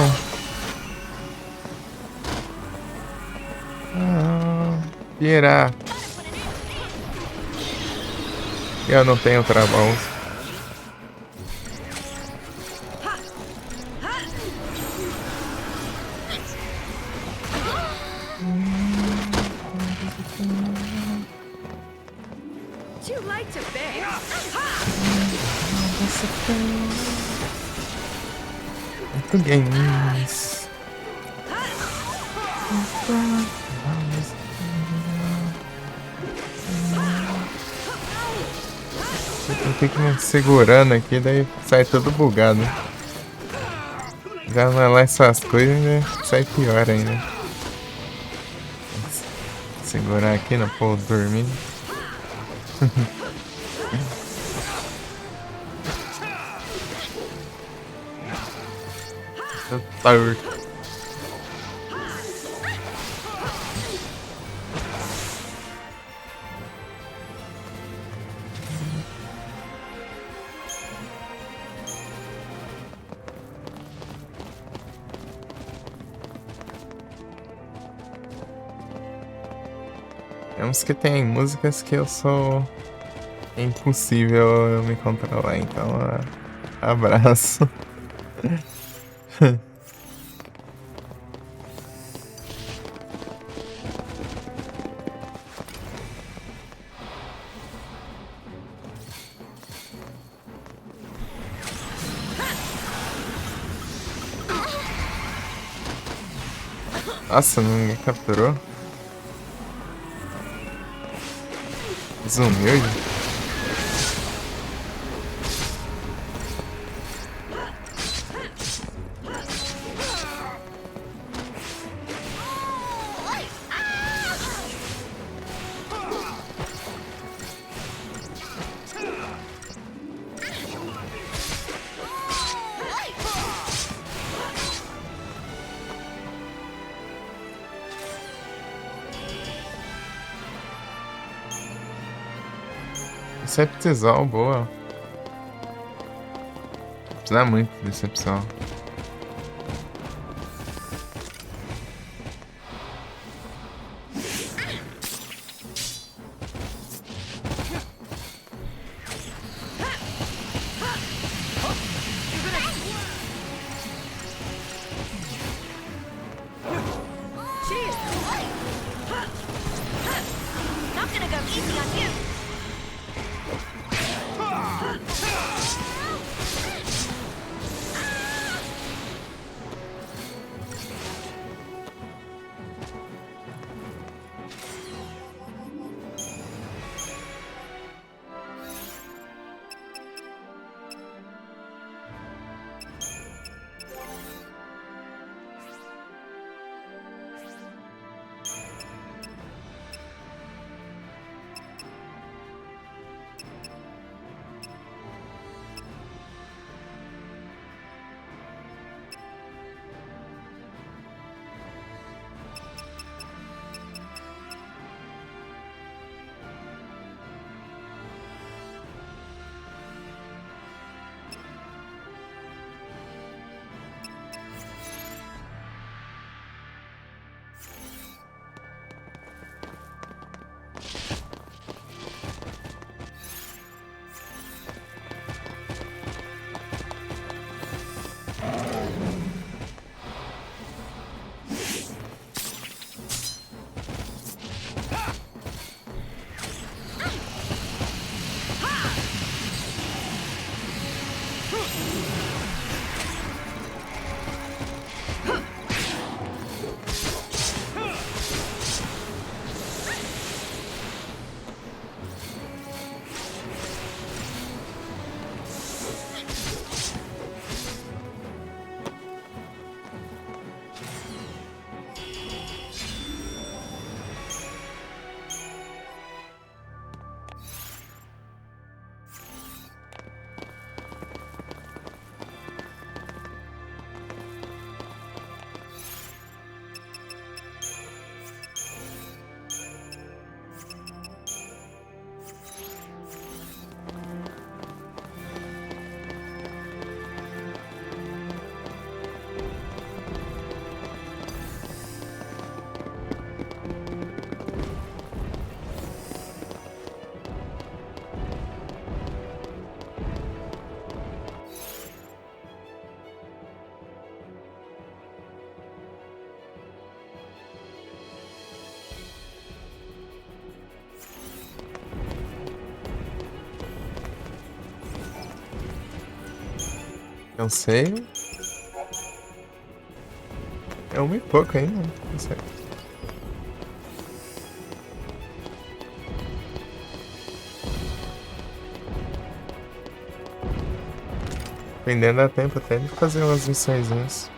Virar. Eu não tenho travões. Too late to beg. Muito games. Eu fico me segurando aqui, daí sai tudo bugado. Já não é lá essas coisas, né? Sai pior ainda. Segurar aqui no povo dormindo. Tô torto. Temos que tem músicas que eu sou impossível eu me controlar, então abraço. Nossa, ninguém capturou. Desumilde. Decepção, boa. Precisa muito de decepção. Not gonna go easy on you. Não sei. É 1 e pouco ainda. Não sei. Dependendo, dá tempo até de fazer umas missõezinhas.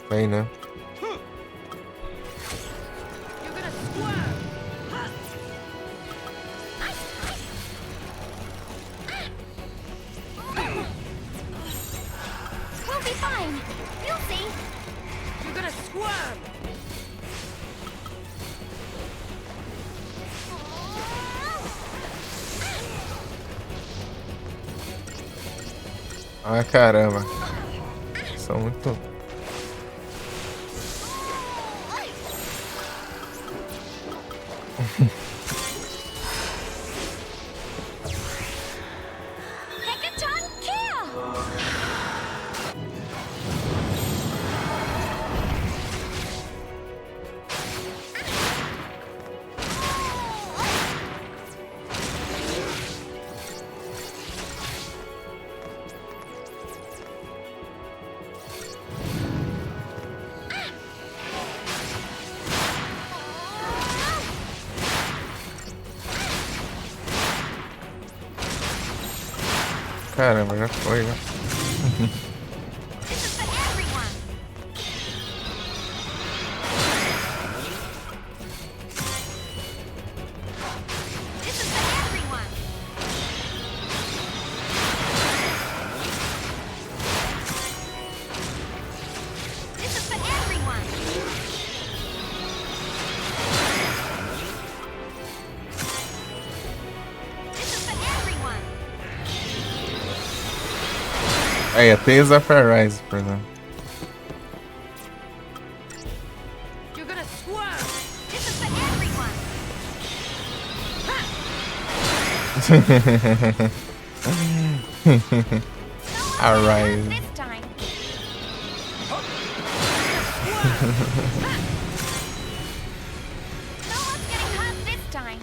Aí, né? You're gonna squirm. We'll be fine. You'll see. You're gonna squirm. Ah, caramba. São muito... Hecaton kill! Caramba, já foi, já. This is for everyone. This is for everyone. This is for everyone. This is for everyone. Aí, a Tales of Arise, por exemplo. You're gonna squirm. This is for everyone. Arise. This time. No one's getting hurt this time.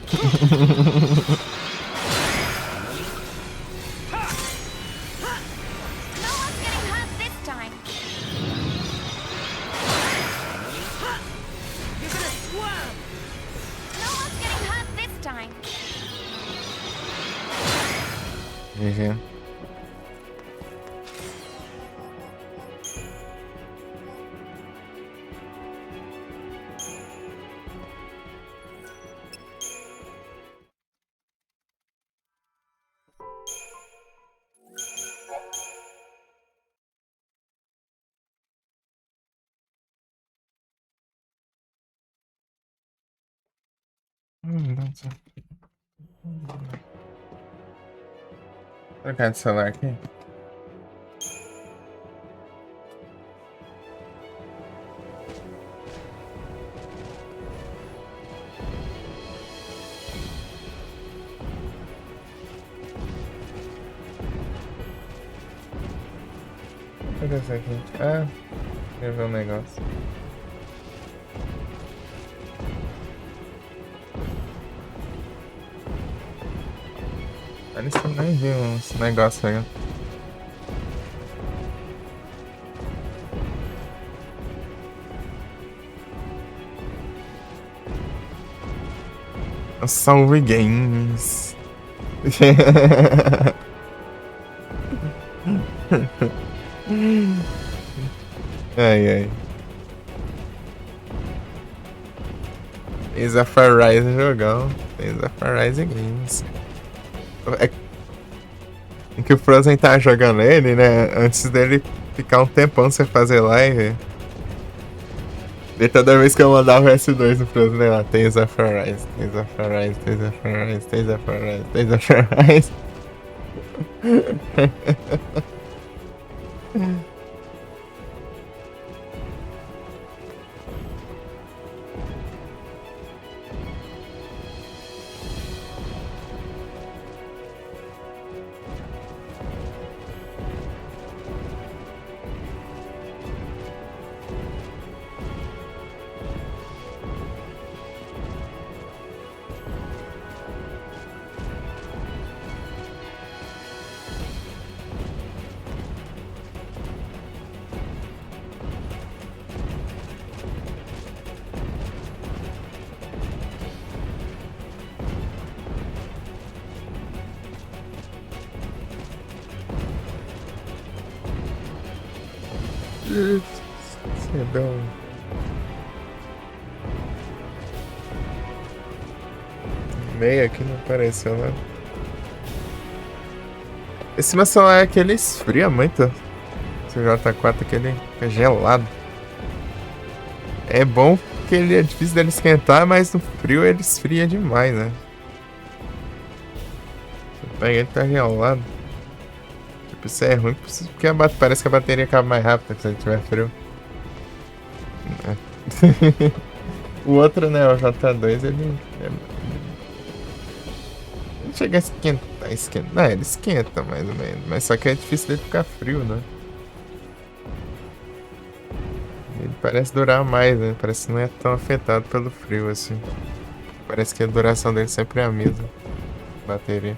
No one's getting hurt this time. You're gonna squirm. No one's getting hurt this time. GG. Não sei. Trocar de celular aqui. Cadê esse aqui? Ah, queria ver um negócio. Eles também viu uns negócios aí. Salve Games. Ai, ai. Tales of Arise jogão. Tales of Arise Games. É que o Frozen tá jogando ele, né? Antes dele ficar um tempão sem fazer live. E toda vez que eu mandava o S2 no Frozen, né? Lá, Tales of Arise, Tales of Arise, Tales of Arise, Tales of Arise, Tales of Arise. Cedão. Meio aqui não apareceu, né? Esse meu celular aqui, ele esfria muito. Esse J4 aqui, ele é gelado. É bom porque ele é difícil dele esquentar, mas no frio ele esfria demais, né? Você pega ele, tá gelado. Tipo, isso é ruim porque parece que a bateria acaba mais rápido se ele tiver frio. É. O outro, né, o J2, ele não chega a esquentar. Não, ele esquenta mais ou menos. Mas só que é difícil dele ficar frio, né? Ele parece durar mais, né? Parece que não é tão afetado pelo frio assim. Parece que a duração dele sempre é a mesma. Bateria.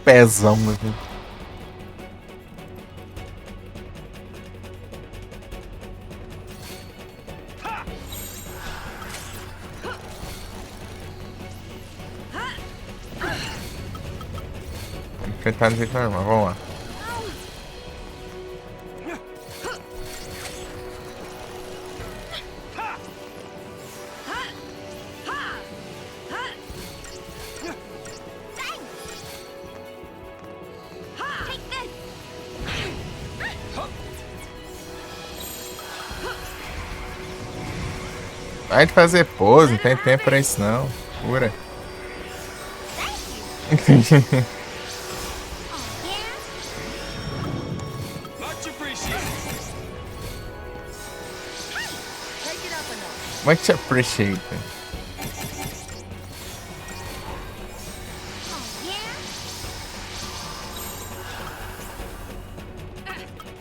Pezão aqui. Enfrentar do jeito normal, vamos lá. Vai de fazer pose, não tem tempo pra isso não. Pura. Much appreciated. Take it up a notch. Much appreciated.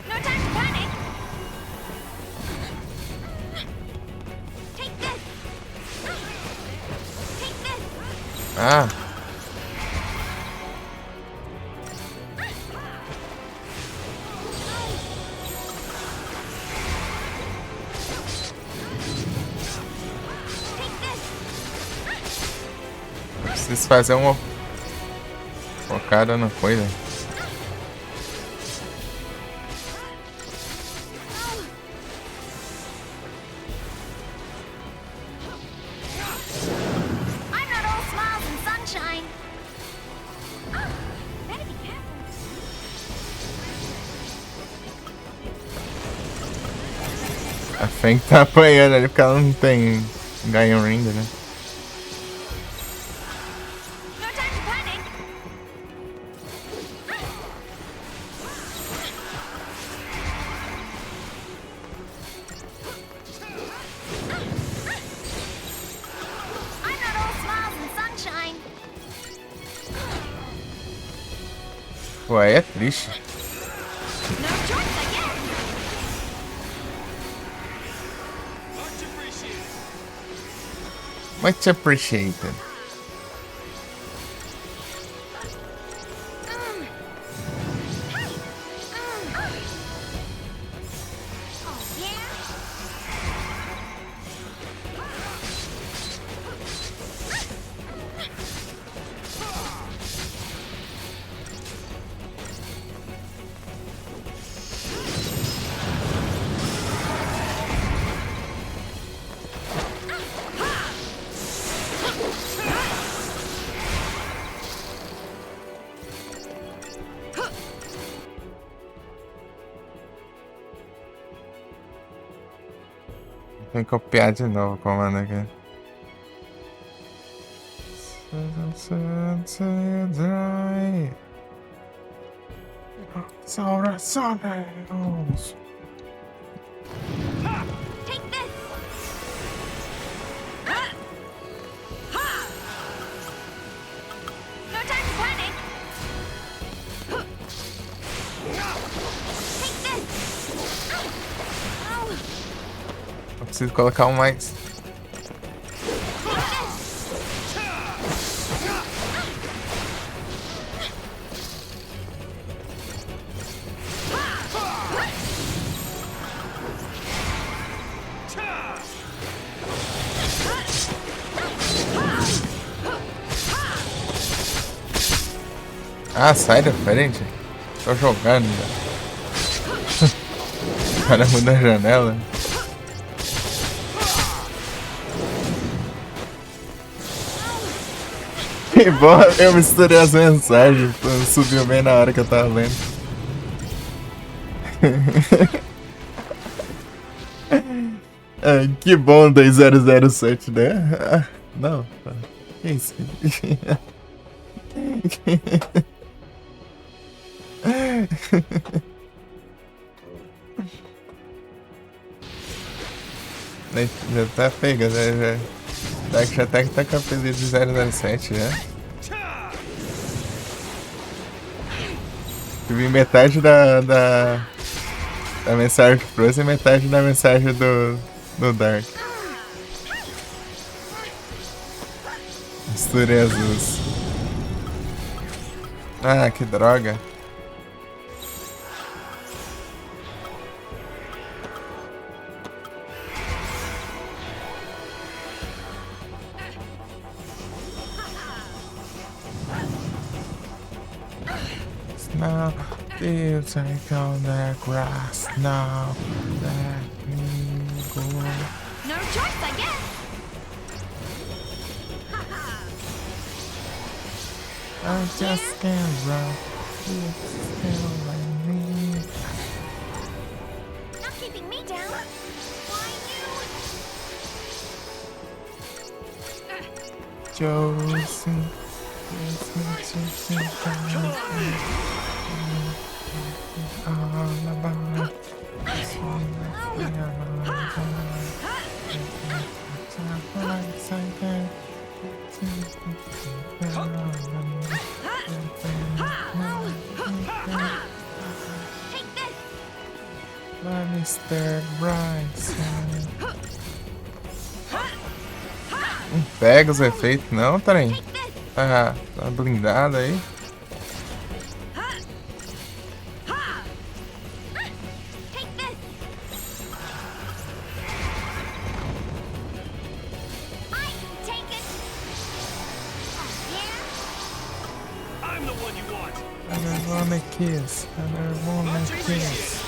No time to panic. Take this. Take this. Ah. Preciso fazer uma focada na coisa. I'm not all smiles and sunshine. Better be careful. A Feng tá apanhando ali porque ela não tem Gaia Ring, né? No time to panic. I'm not all smiles and sunshine. Pô, aí é triste. No choice, I guess. Much appreciated. Much appreciated. Oh, yeah? Tem que copiar de novo o comando aqui. Saura, Saurus. Take this. No time to panic. Take this. Oh. Eu preciso colocar um mais Ah, sai da frente. Tô jogando já. O cara muda a janela. Que bom, eu misturei as mensagens. Subiu bem na hora que eu tava lendo. Ah, que bom 2007, né? Ah, não, que isso? Já tá pega, já tá com a apelido de 007 já. Eu vi metade da mensagem do Frozen e metade da mensagem do Dark. Misturei as duas. Ah, que droga. Now, feels like on the grass. Now, let me go. No choice, I guess. I just can't run. It's still like me. Not keeping me down. Why you? Josie. All about Take this. Mr. Bryson. Pega os efeitos, não, trem? Tá blindado aí. Take this. I can take it. Yeah. I'm the one you want. I don't wanna kiss. I don't wanna kiss.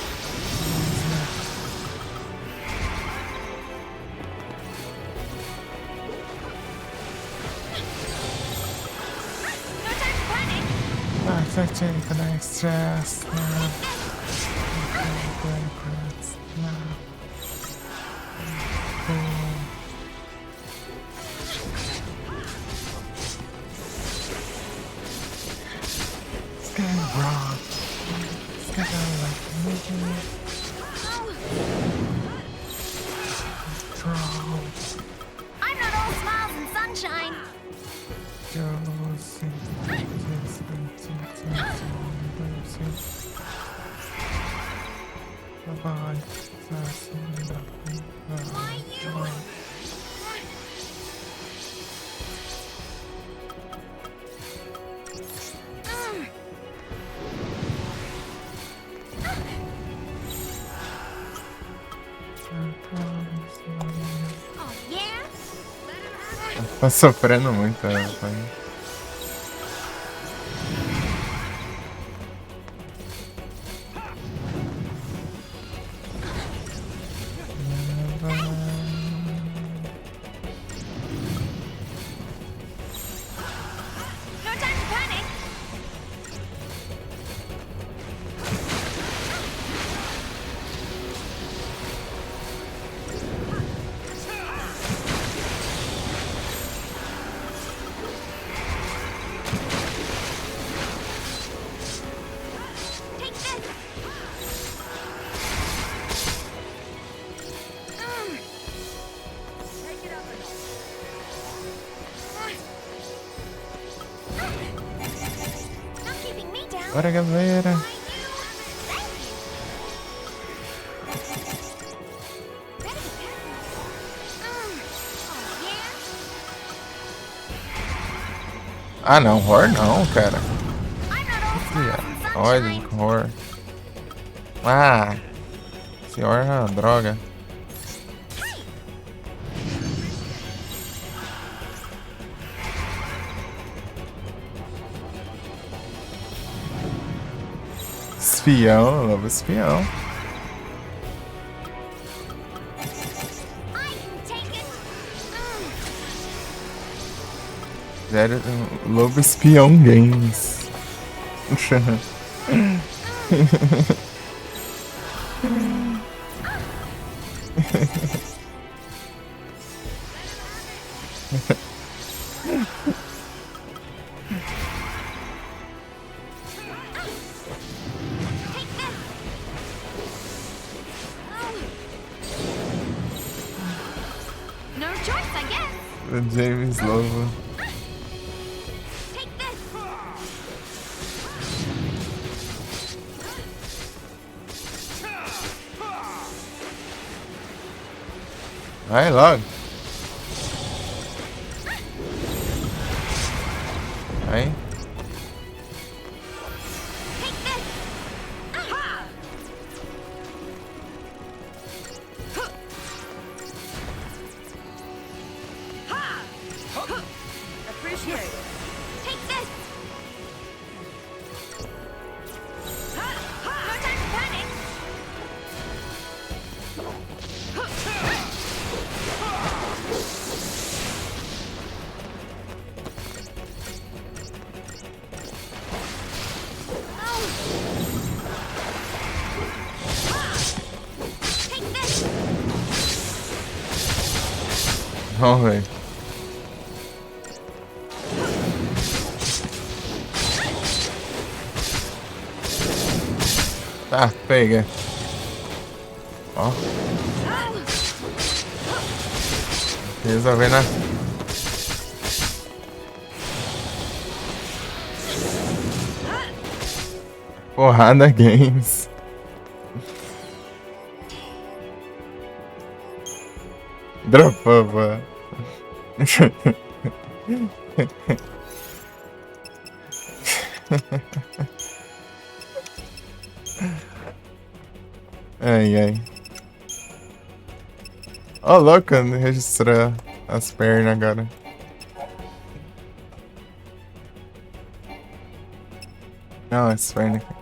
I take an extra snap. I'm not all smiles and sunshine. Bye-bye. Why you? Oh yeah? Tá sofrendo muito, pai. No time to panic. Take this. Take it up a notch. Not keeping me down. Bora, galera. Why you? Thank you. Better be careful. Oh yeah? Ah, não, horror não, cara. I'm not all smiles and Olha, sunshine. que horror. Ah, esse horror é uma droga. Espião, lobo espião. I can take it. Zero, lobo espião games. No choice, I guess. James Lobo. Take this. Vai logo. Vai. Take this. Aha! Appreciate it. Take this. No time to panic. Take this. Vamos ver. Tá, pega. Ó. Resolvendo a... Porrada Games. Dropou, pô. Ai, ai. Ó, louco, registrar as pernas agora. Não, as pernas aqui.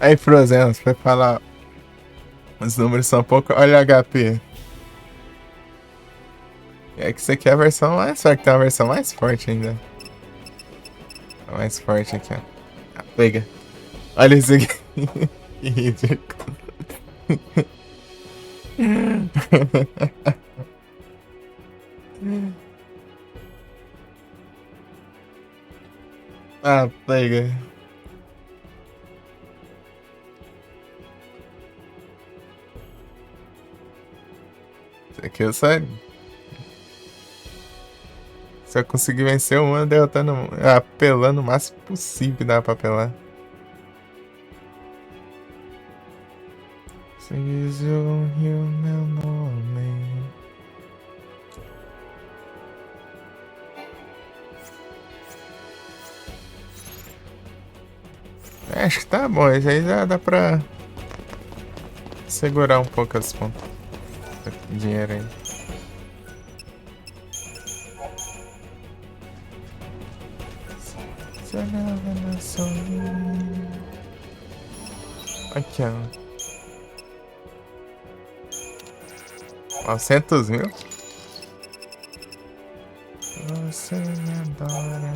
Aí, Frozen, você vai falar. Os números são pouco. Olha o HP. É que você quer a versão mais forte, tem uma versão mais forte ainda. A mais forte aqui, ó. Ah, pega. Olha isso aqui. Que ridículo. Ah, pega. Isso aqui é sério. Se eu conseguir vencer uma, derrotando, apelando o máximo possível, dá pra apelar. Se diz o meu nome. Acho que tá bom, isso aí já dá pra segurar um pouco as pontas. Dinheiro aí. Aqui, ó. 900 mil? Você me adora.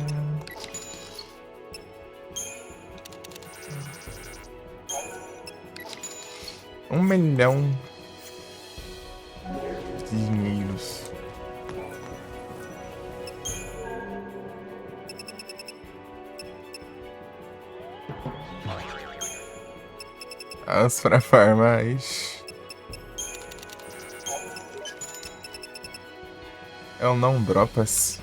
Um milhão de dinheiros. Vamos pra farmar, ixi. Eu não dropas.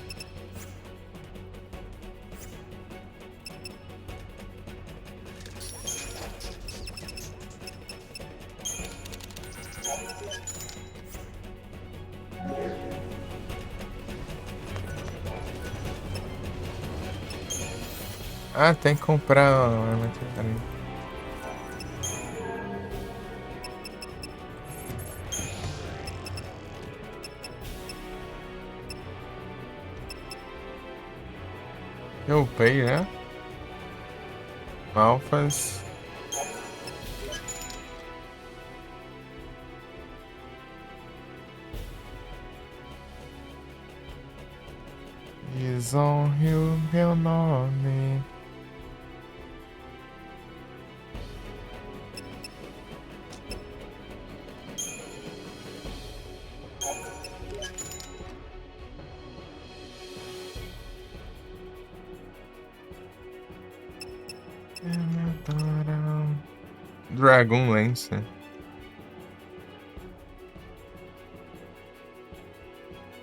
Ah, tem que comprar uma arma aqui, peraí. Eu upei, né? Alphas. Desonre meu nome. Dragon Lance.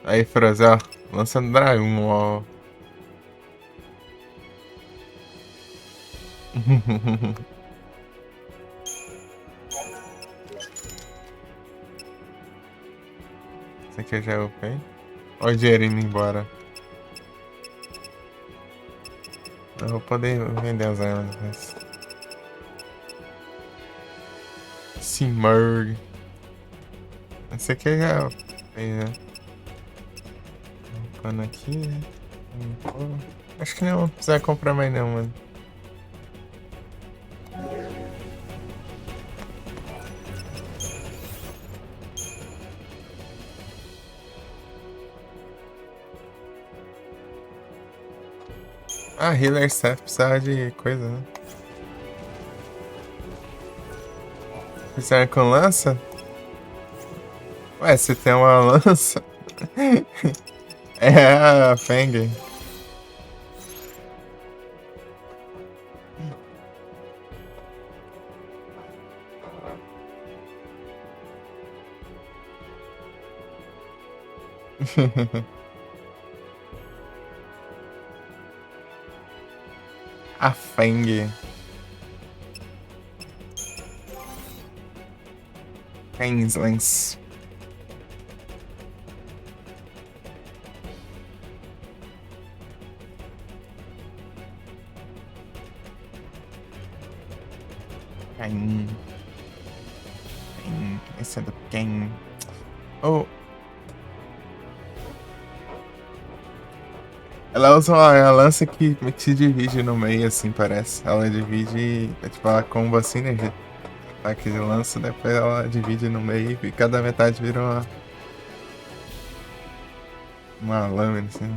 Aí, Frozen, ó. Lança dragão, ó. Esse aqui eu já upei. Olha o dinheiro indo embora. Eu vou poder vender as armas. Mas... Simurg. Esse aqui eu já upei, né? Pano aqui, né? Acho que não vou precisar comprar mais não, mano. Ah, Healer Staff precisava de coisa, né? Precisava com lança? Ué, você tem uma lança? É a Feng. A Feng. Feng's Lance. Ken. Esse é do Ken. Oh. Ela usa uma lança que se divide no meio, assim, parece. Ela divide, tipo, ela comba assim, né? Ataque de lança, depois ela divide no meio e cada metade vira uma lâmina, assim.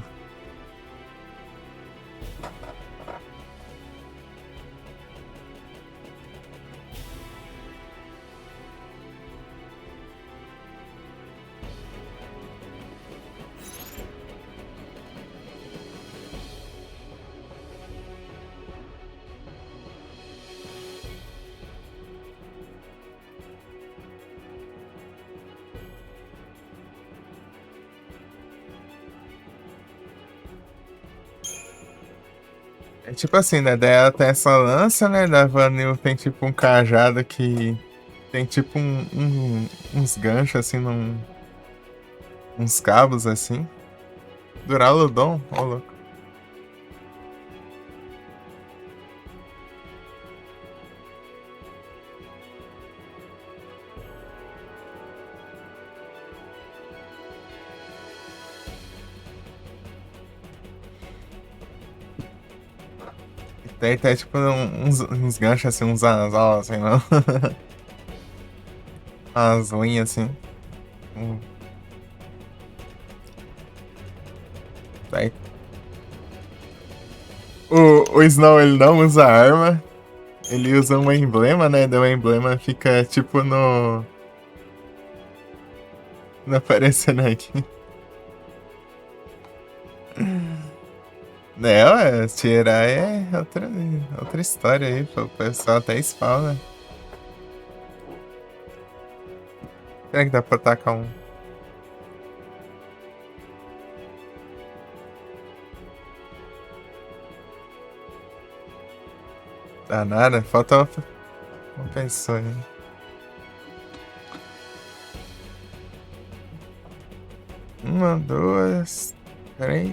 É tipo assim, né? Daí ela tem essa lança, né? Da Vanille tem tipo um cajado que tem tipo uns ganchos assim, uns cabos assim. Duraludon, ó louco. Daí tem tipo uns ganchos assim, uns anzol assim, não? As linhas assim. Hum. Daí. O Snow ele não usa arma. Ele usa um emblema, né? Daí o emblema fica tipo no. Não aparecendo aqui. Não, tirar é outra história aí, pô. O pessoal até spawna. Será que dá pra atacar um? Dá nada, falta uma pessoa aí. Uma, duas, três.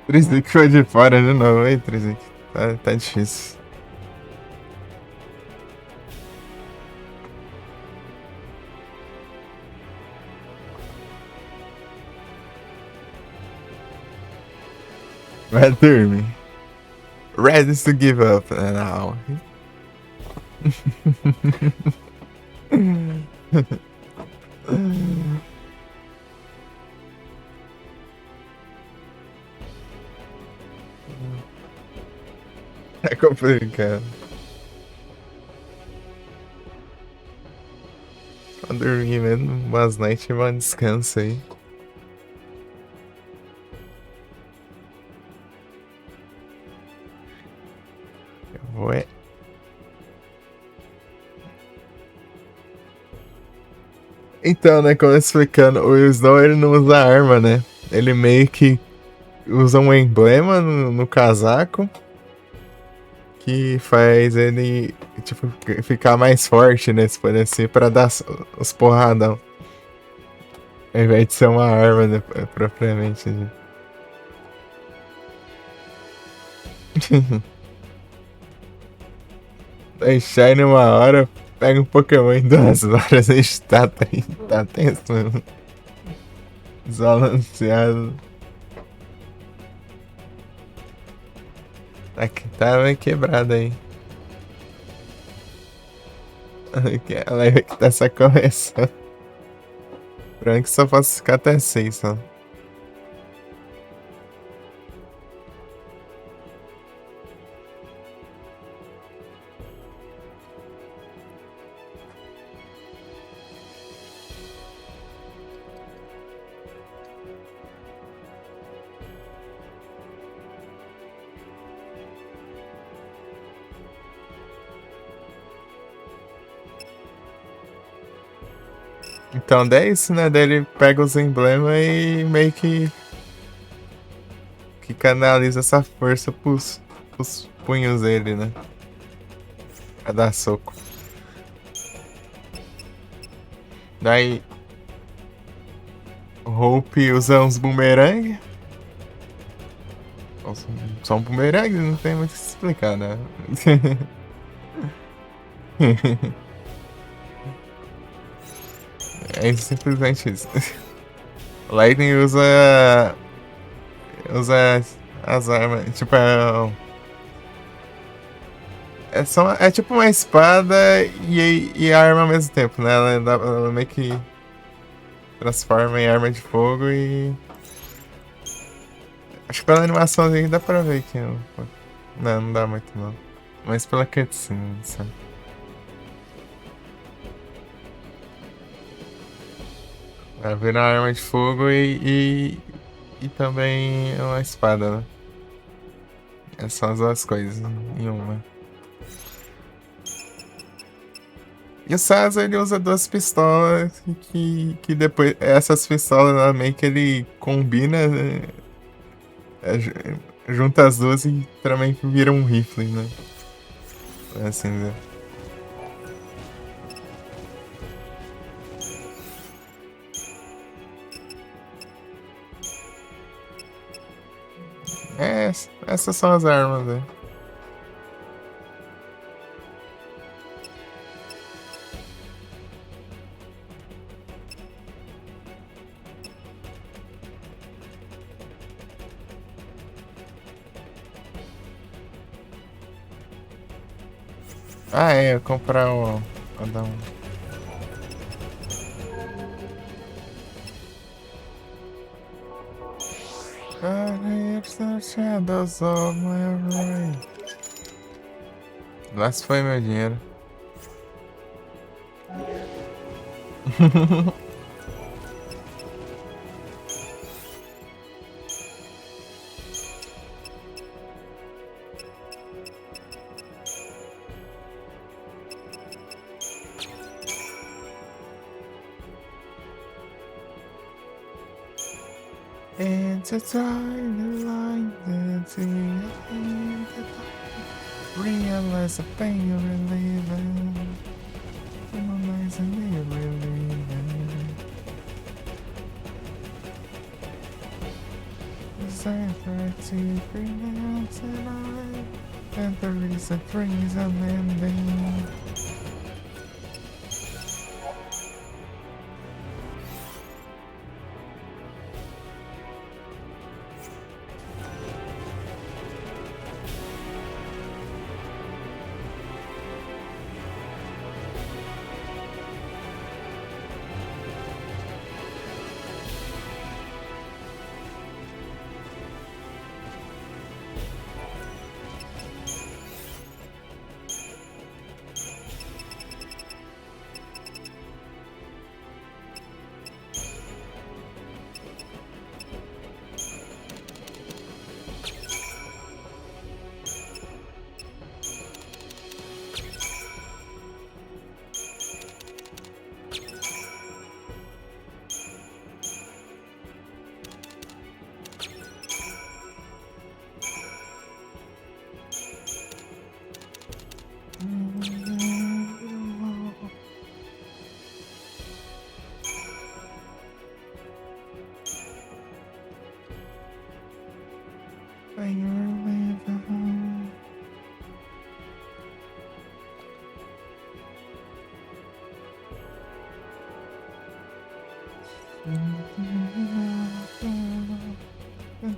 Trizic foi de fora de novo, hein, Trizic? Tá difícil. Vai dormir. Ready to give up now. É complicado. Pra dormir mesmo, umas noites e um descanso aí. Ué. Então, né, como eu explicando, o Snow ele não usa arma, né? Ele meio que usa um emblema no casaco que faz ele, tipo, ficar mais forte, né? Se pode assim, pra dar os porradão. Ao invés de ser uma arma, né, propriamente. Né? Deixar ele uma hora, pega um Pokémon em 2 horas, a gente tá tenso mesmo. Desbalanceado. Tá meio quebrado aí. Ela vai que tá essa correção. Branco só posso ficar até 6 só. Então, daí é isso, né? Daí ele pega os emblemas e meio que canaliza essa força pros punhos dele, né? Pra dar soco. Daí o Hope usa uns boomerang. Só um boomerang, não tem muito o que explicar, né? É simplesmente isso. Lightning usa as armas, tipo, é tipo uma espada e arma ao mesmo tempo, né? Ela meio que transforma em arma de fogo e... Acho que pela animaçãozinha dá pra ver que... Não dá muito não. Mas pela cutscene, sabe? Vai virar arma de fogo e também uma espada, né? É só as duas coisas em uma. E o Sazza, ele usa 2 pistolas que depois... Essas pistolas meio que ele combina, né? Junta as duas e também vira um rifle, né? Assim dizer. Essas são as armas, né? Eu comprar o... Vou dar um... The shadows of my right. Lá se foi meu dinheiro. Intertwine the line realize the pain you're relieving. Realize you're relieving. to bring tonight, and the reason brings an ending.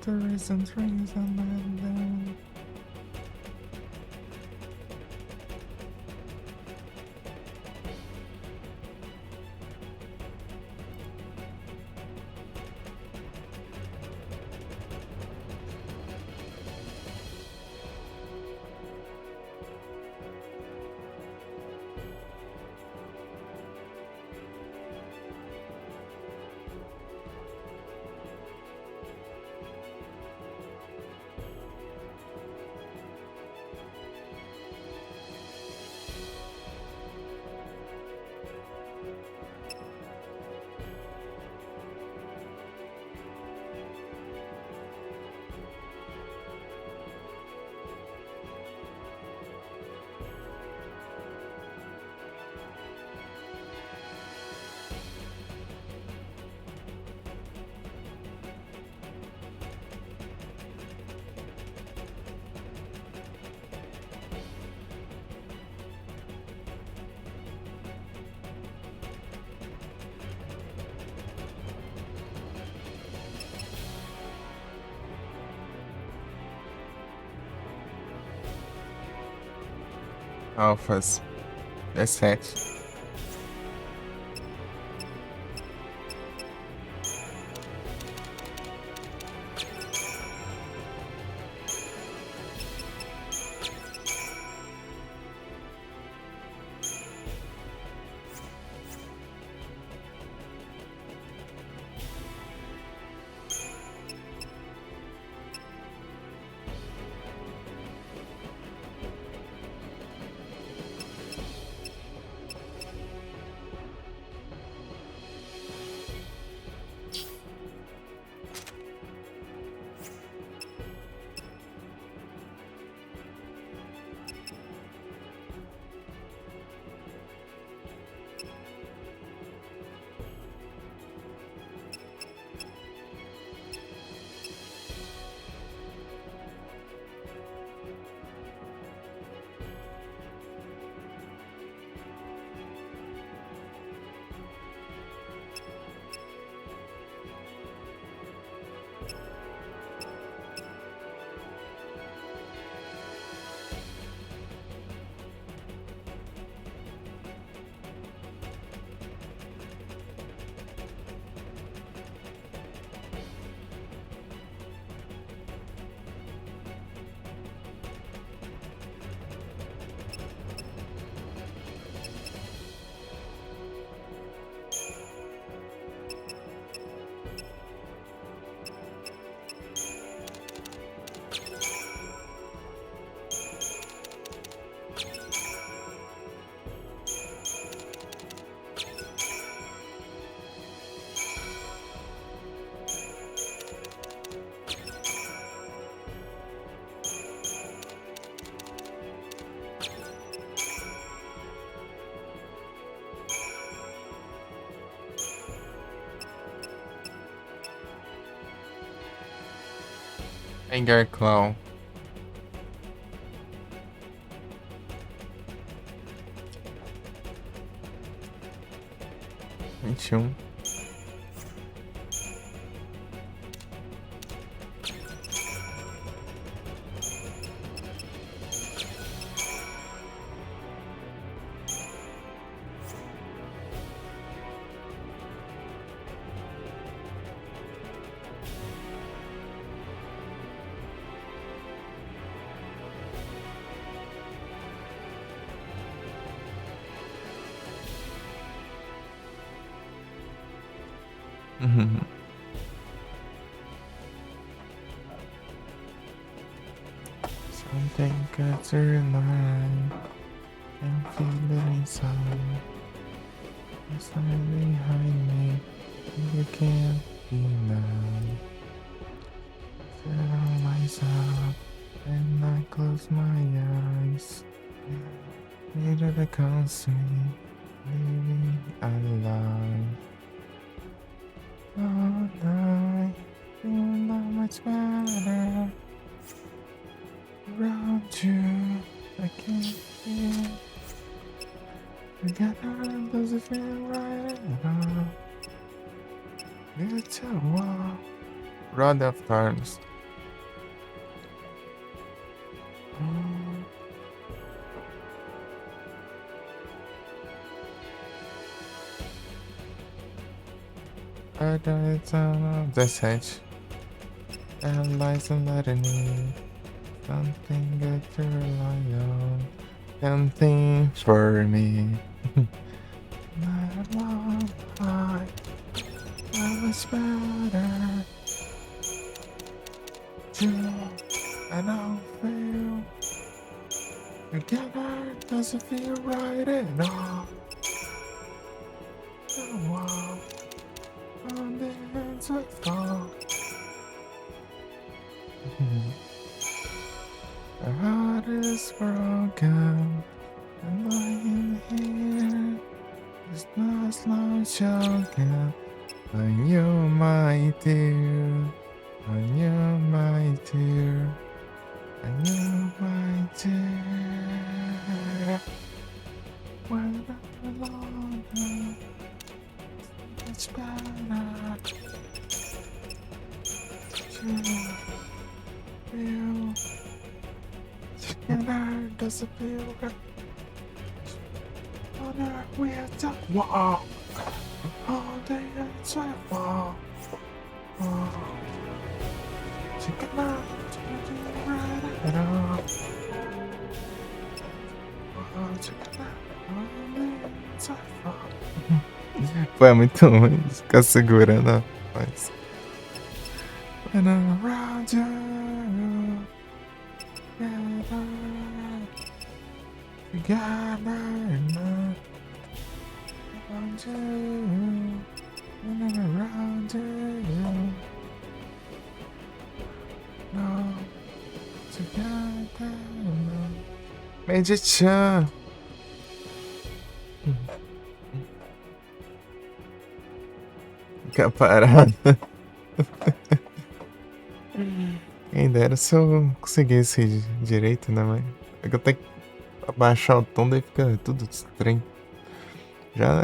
The reason brings an ending. Alphas 17. Anger Claw. Vinte e um. Uhum. Something got to remind and feel it inside. It's right behind me. You can't deny. Set on myself and I close my eyes. Neither the constant living alive. All night, feeling not much better. Around you, I can't feel. Together, does it feel right at all? It's a wall. Rod of Times. It's 17. Analyze and let it need. Something good to rely on. Something for me. Not long I was better. You, I don't feel. Together doesn't feel right at all. Oh, wow. On the ends I fall. My heart is broken. I'm lying here. It's not slow choking. On you, my dear. On you, my dear. On you, my dear. When I'm alone, it's better. Feel together doesn't feel right. On earth we have to walk all day and fall. Together doesn't feel right at all. Together all day and fall. Pô, é muito ruim ficar segurando a voz. And around you, together, around you, and around you. No, together, Major-chan. Fica parado. Quem dera se eu conseguisse direito, né, mãe? É que eu tenho que abaixar o tom, daí fica tudo estranho. Já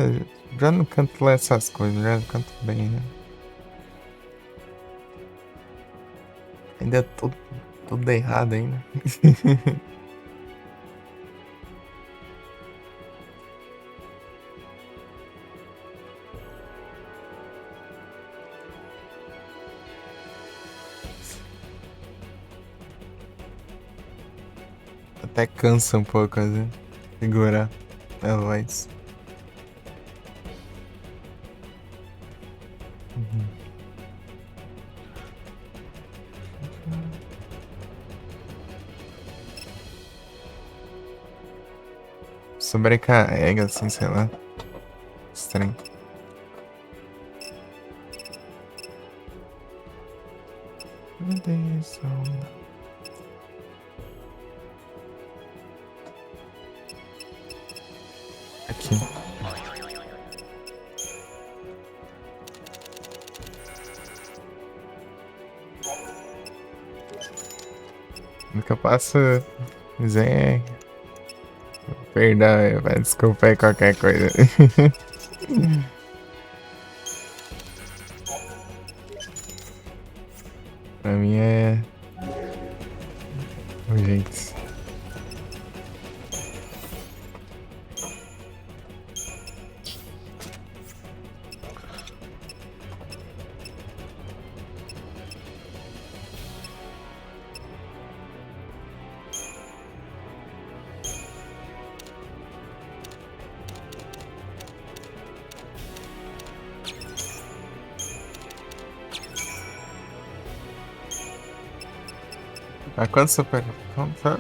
não canto lá essas coisas, já canto bem, né? Ainda é tudo errado ainda. Até cansa um pouco, assim, segurar a voz. Sobrecarrega, assim, sei lá. Estranho. Aqui. faço. Zé. Perdão, vai, desculpa aí qualquer coisa. Pra mim é. O jeito. A quanto super? Vamos, tá?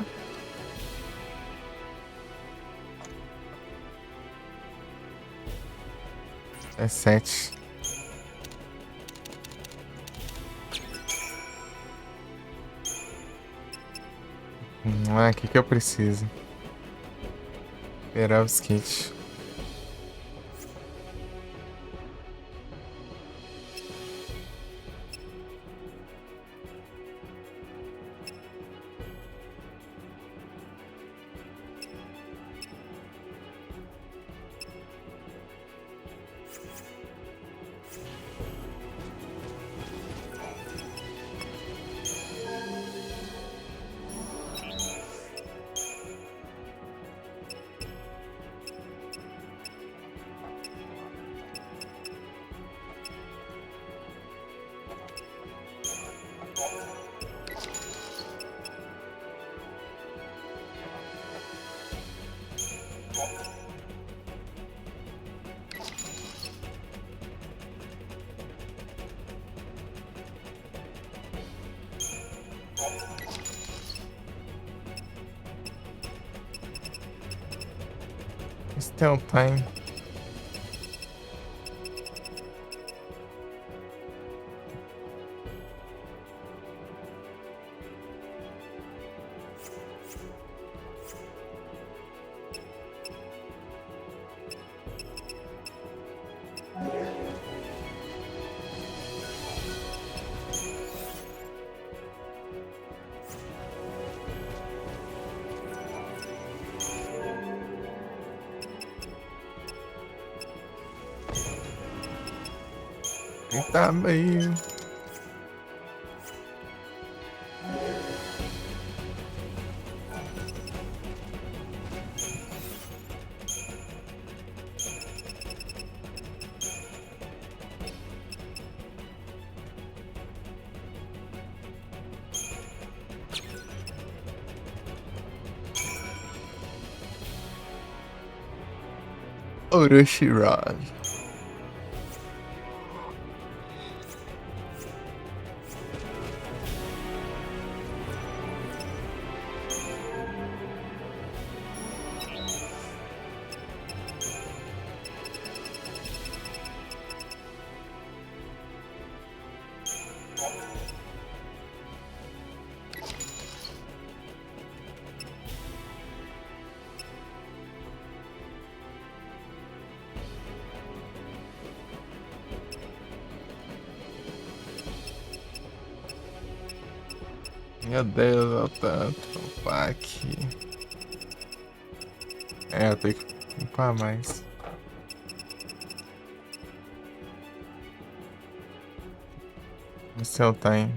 É 7. Ah, o que eu preciso? Perovskit. Still time. Tá meio. Orochimaru. Meu Deus, olha o tanto. Upar aqui. É, eu tenho que upar mais. O céu tá em.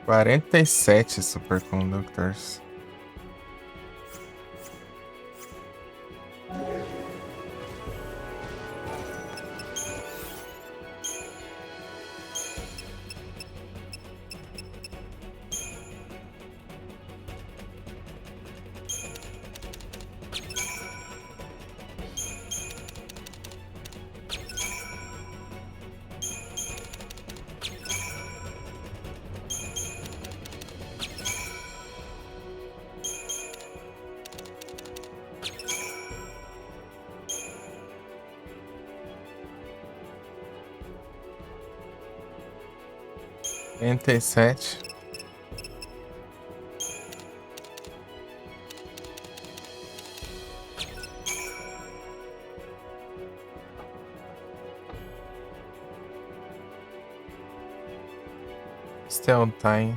Quarenta e sete superconductors. Quarenta e sete. Still time.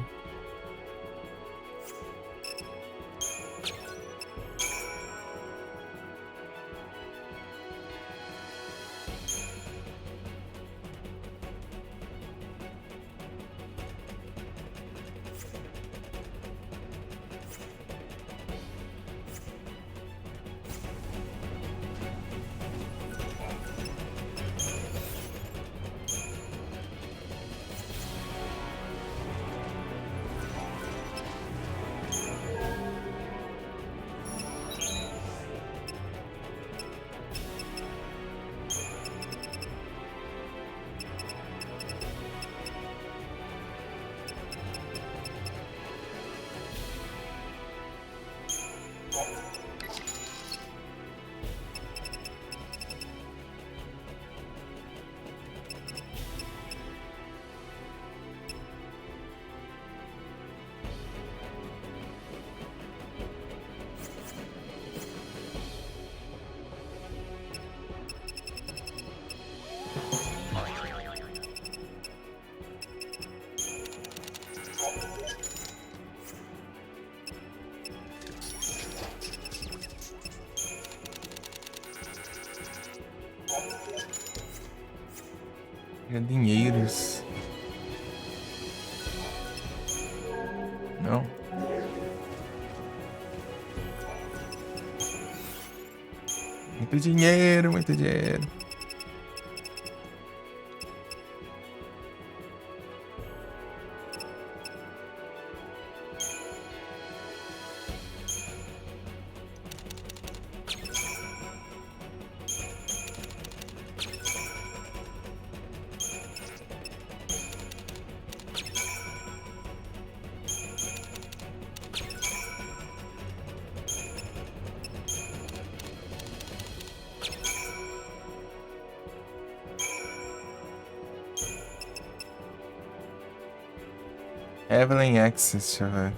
Dinheiros. Não. Muito dinheiro, muito dinheiro. Evelyn Access, deixa eu ver.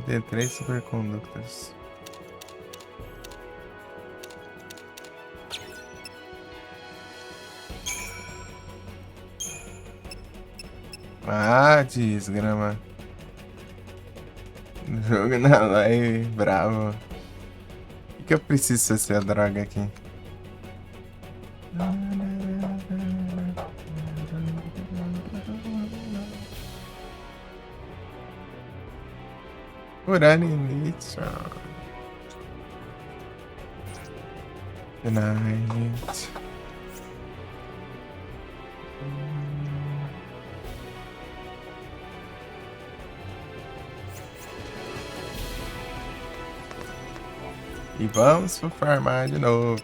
Tem 3 superconductors. Ah, desgrama. Jogo na live, bravo. O que eu preciso ser a droga aqui? Urânio Nitro. Good night. E vamos pro farmar de novo.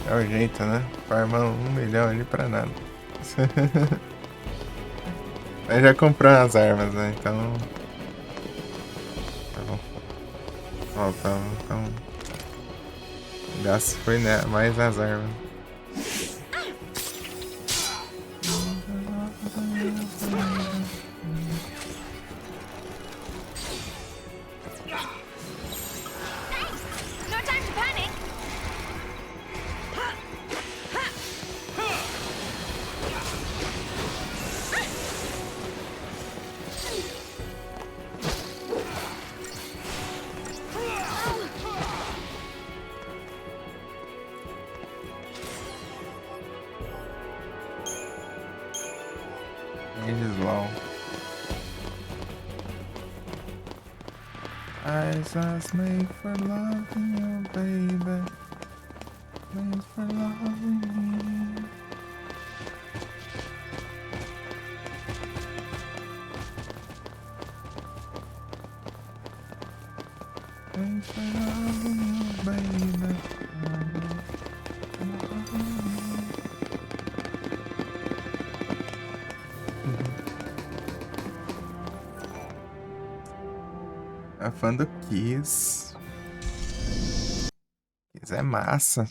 É o jeito, né? Farmar 1 milhão ali pra nada. Aí já comprou as armas, né? Então... Tá bom. Ó, então... O gasto foi mais nas armas. No time to panic. Eyes was made for loving you, baby. Made for loving you. Made for loving you, baby. A fã do Kiss. Mas é massa.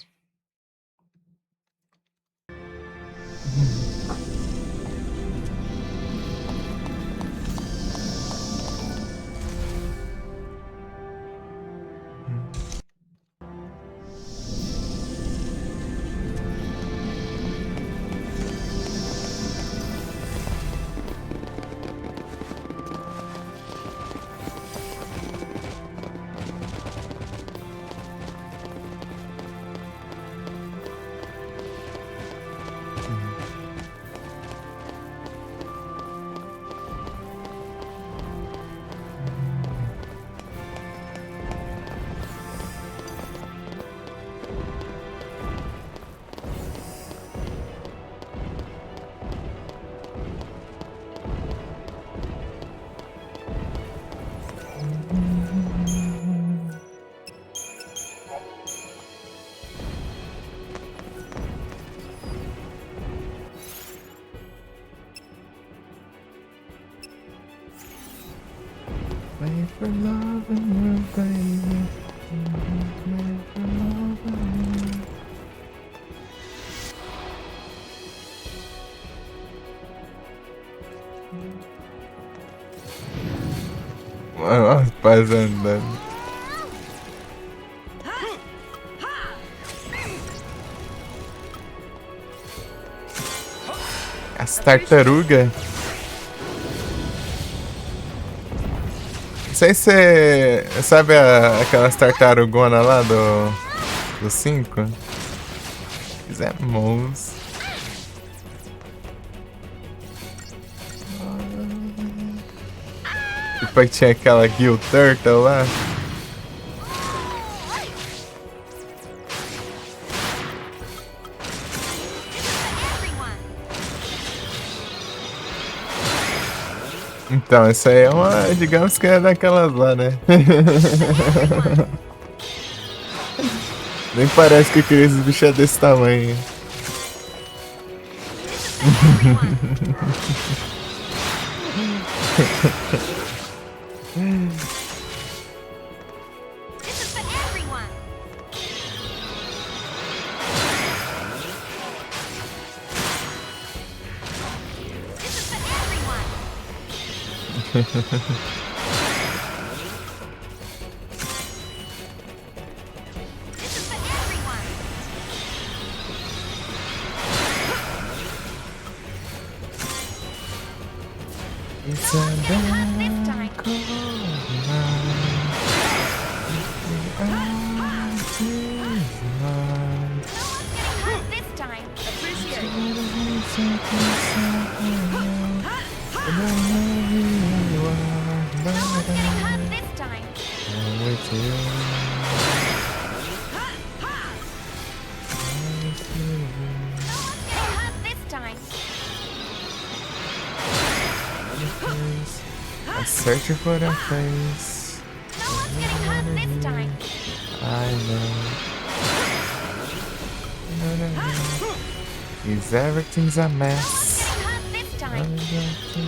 Wait for love and you, baby. Wait for love and you. Olha os pais andando. As tartarugas. Não sei se você sabe aquelas tartarugonas lá do 5? Fizemos. Depois tinha aquela Gill Turtle lá. Então, essa aí é uma, digamos que é daquelas lá, né? Nem parece que aqueles bichos é desse tamanho. It's a dark cold night. This time. Appreciate it. Not this time. I'm with you. Not this time. I'm searching for that face. No one's getting hurt this time. I know. Is everything's a mess. Not this time. I'm back to you.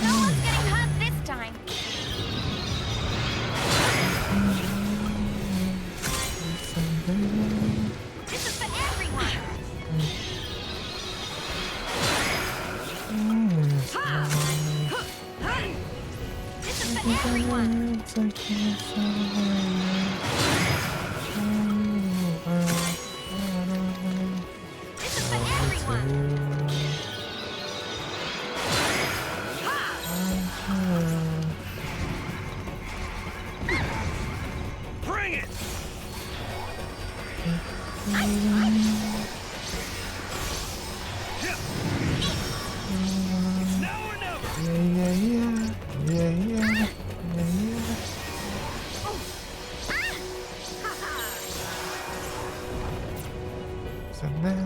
No one's getting hurt this time. This is for everyone. This is for everyone. This is for everyone. Bring it! It's now or never! Yeah. So now,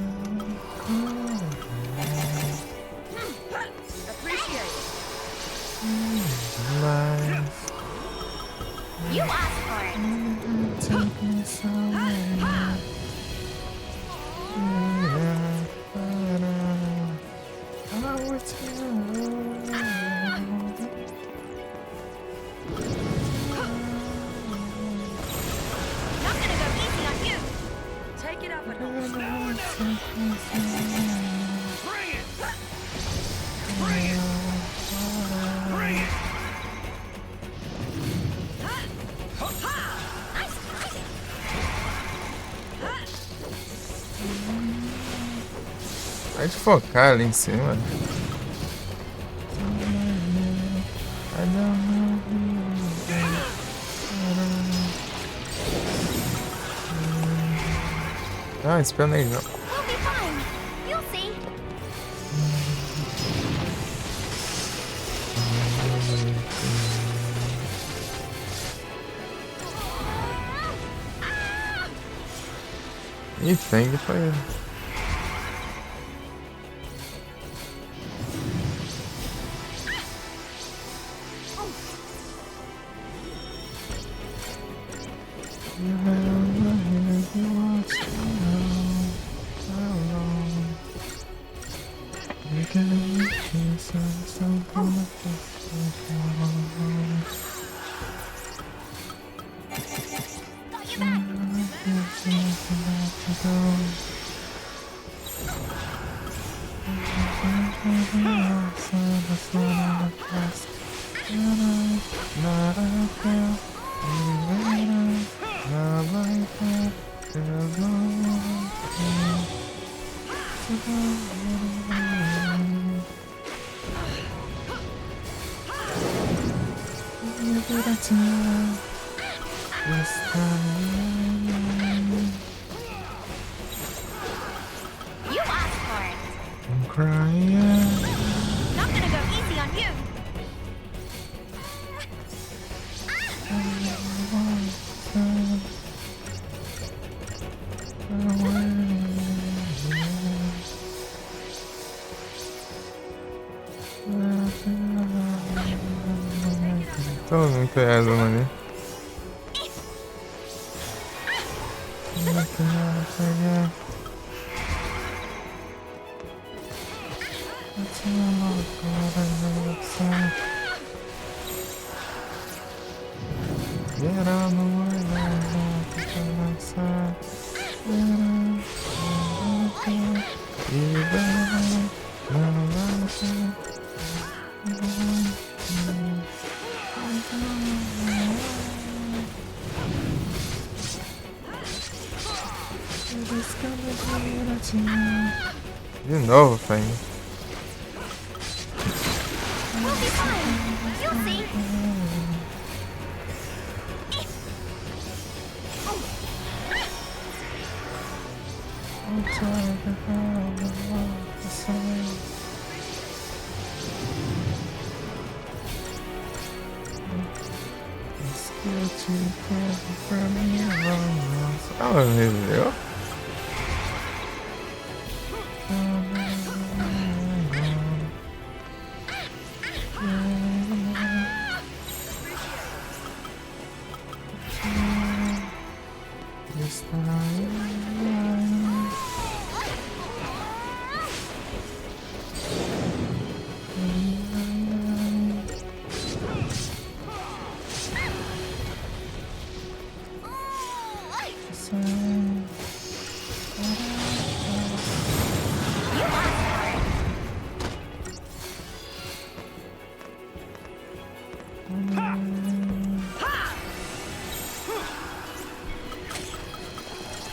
Vai te focar ali em cima. Ah, espionei não. We'll be fine. You'll see. Ih, Feng foi ele. Got your back. You asked for it. I'm crying. Not gonna go easy on you. Todo mundo pegado, mano. Get on the way, de novo, Feng. We'll be fine. You'll see. Ela reviveu?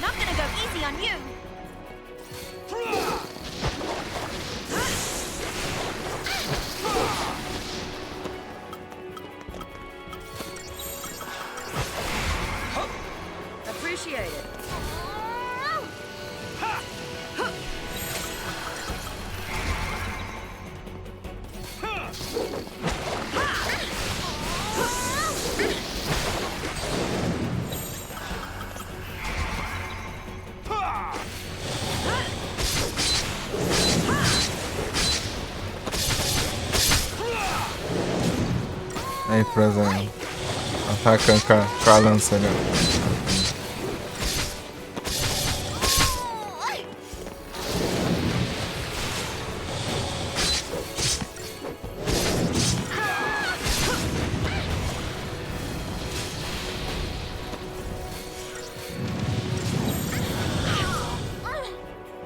Not gonna go easy on you. Appreciate it. Aí, Frozen. Atacando com a lança, né?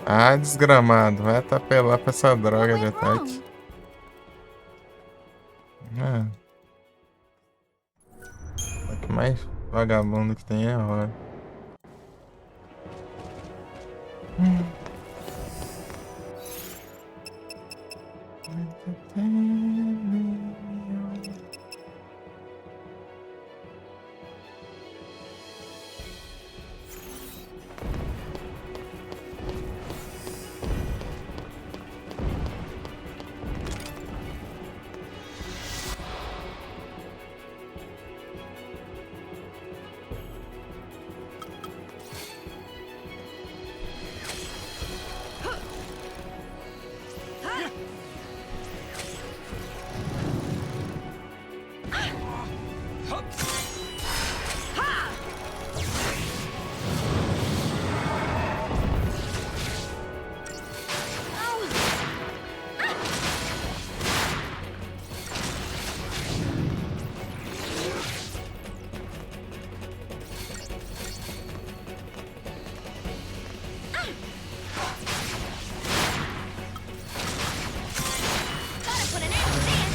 Ah, desgramado. Vai atapelar pra essa droga de ataque. Ah. O que mais vagabundo que tem é hora. Gotta put an end to this.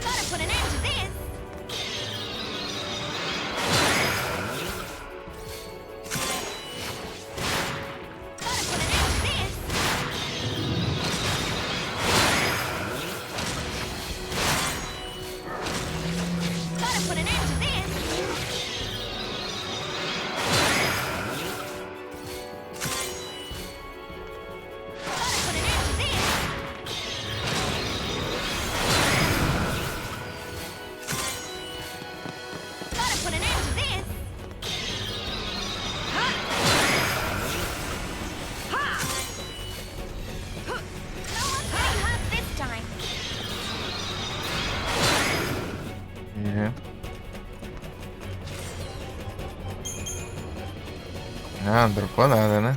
Gotta put an end to this. Gotta put an end to this. Gotta put an end to this. Gotta put an end to this. Gotta put an end to this. Ha! Ha! No one's getting hurt this time. Yeah. Ah, não dropou nada, né?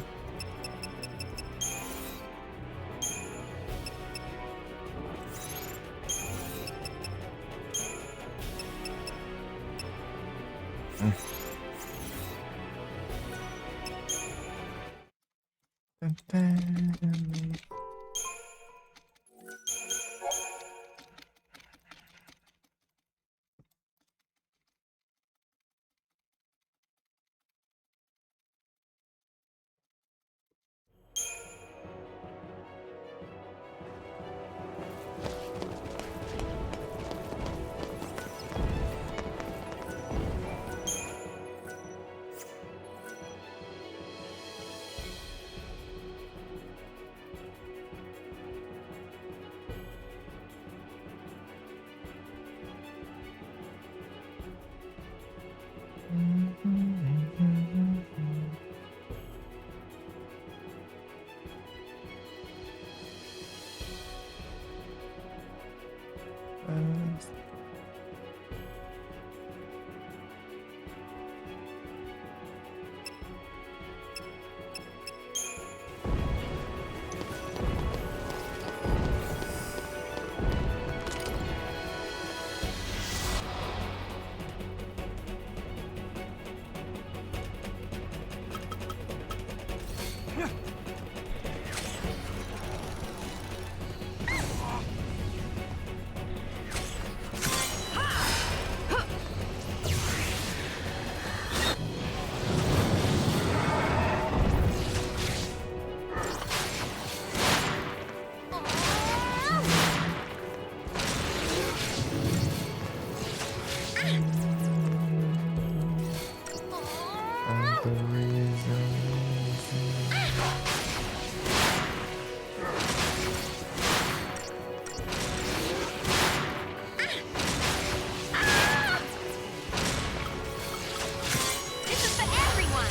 This is for everyone.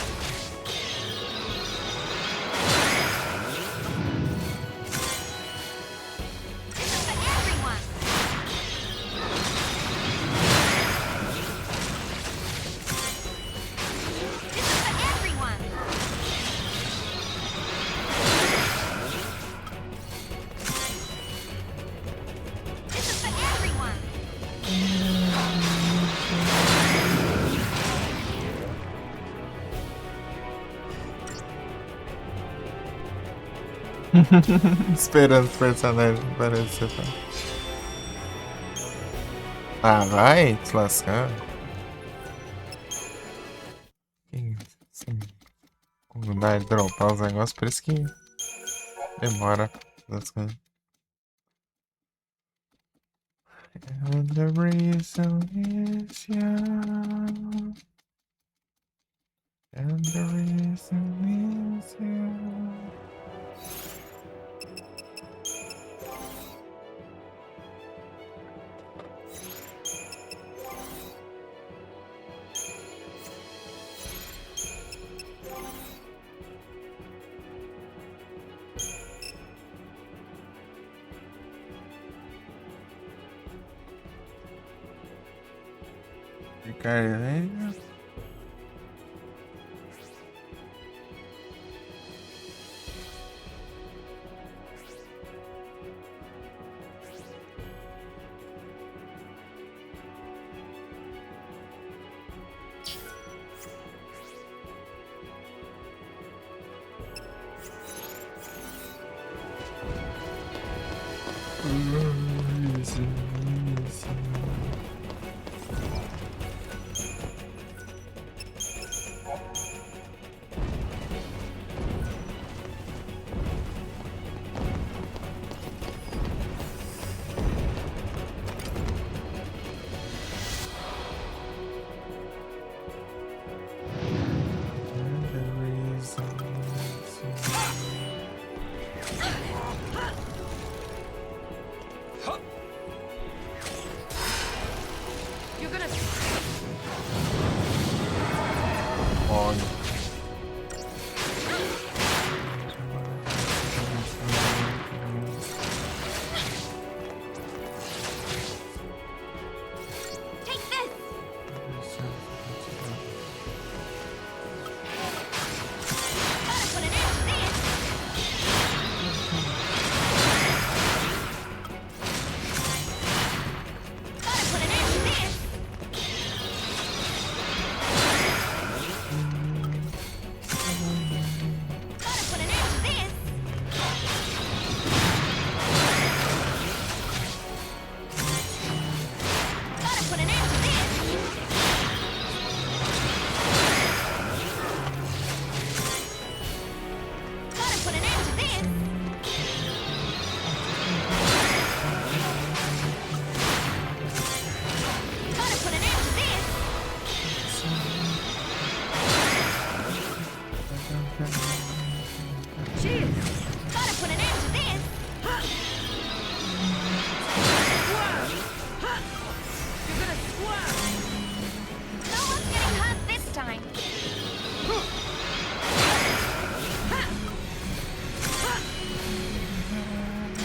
This is for everyone. This is for everyone. This is for everyone. Esperando os personagens aparecer. Tá? Ah, vai te lascar. Quem? Sim. ajudar ele a dropar os negócios, por isso que demora as coisas. And the reason is you. And the reason is you. Caralho. You're gonna. Take this! Gotta put an end to this! Gotta put an end to this! Gotta put an end to this! Gotta put an end to this! Gotta put an end to this! Gotta put an end to this! Cheers! Gotta put an end to this! You're gonna squirm! No one's getting hurt this time! No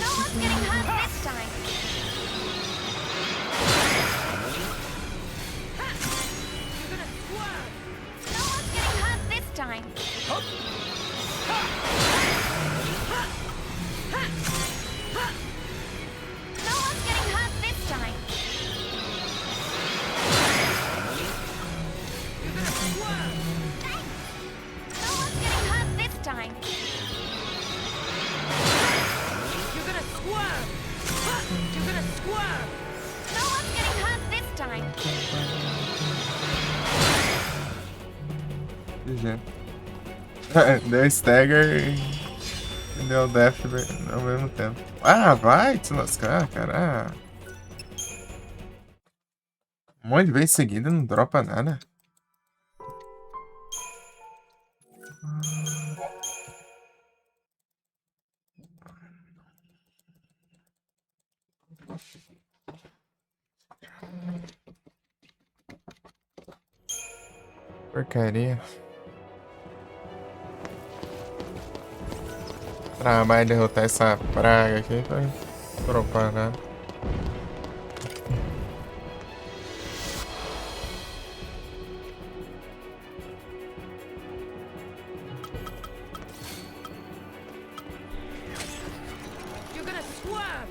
one's getting hurt this time! You're gonna squirm! No one's getting hurt this time! No one's getting hurt this time! You're gonna squirm! No one's getting hurt this time! You're gonna squirm! You're gonna squirm! No one's getting hurt this time! Deu stagger e deu death ao mesmo tempo. Ah, vai te lascar, cara. Um monte de vezes seguida não dropa nada. Porcaria. Trabalho derrotar essa praga aqui pra dropar nada. You're gonna squirm!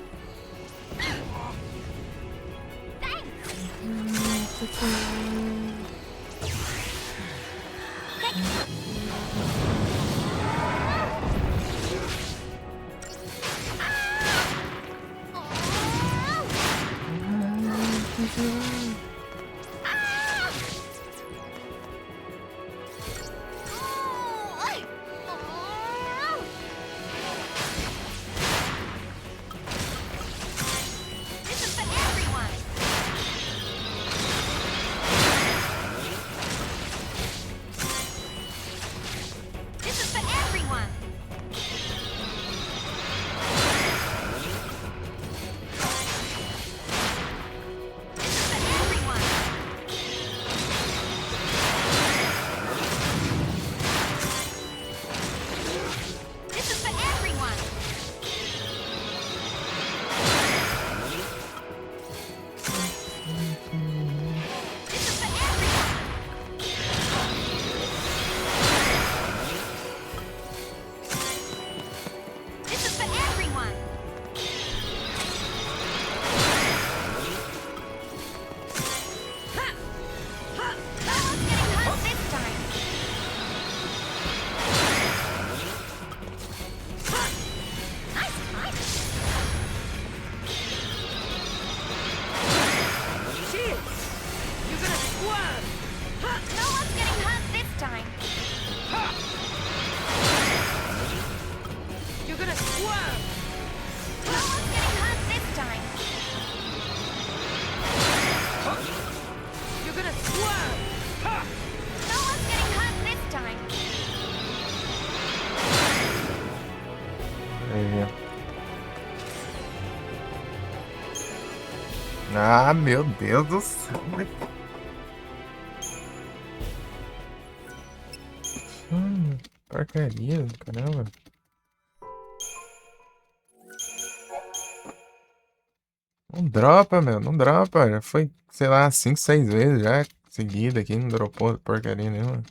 Ah, meu Deus do céu. Porcaria, caramba. Não dropa, meu, não dropa. Já foi, sei lá, 5, 6 vezes já seguida aqui, não dropou porcaria nenhuma.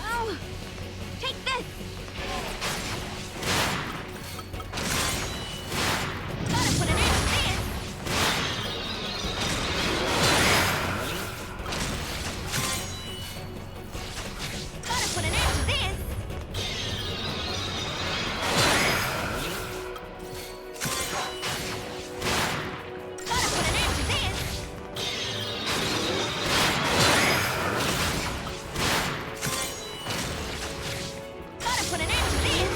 Oh, take this. Gotta put an end to this. Gotta put an end to this. Gotta put an end to this. Gotta put an end to this.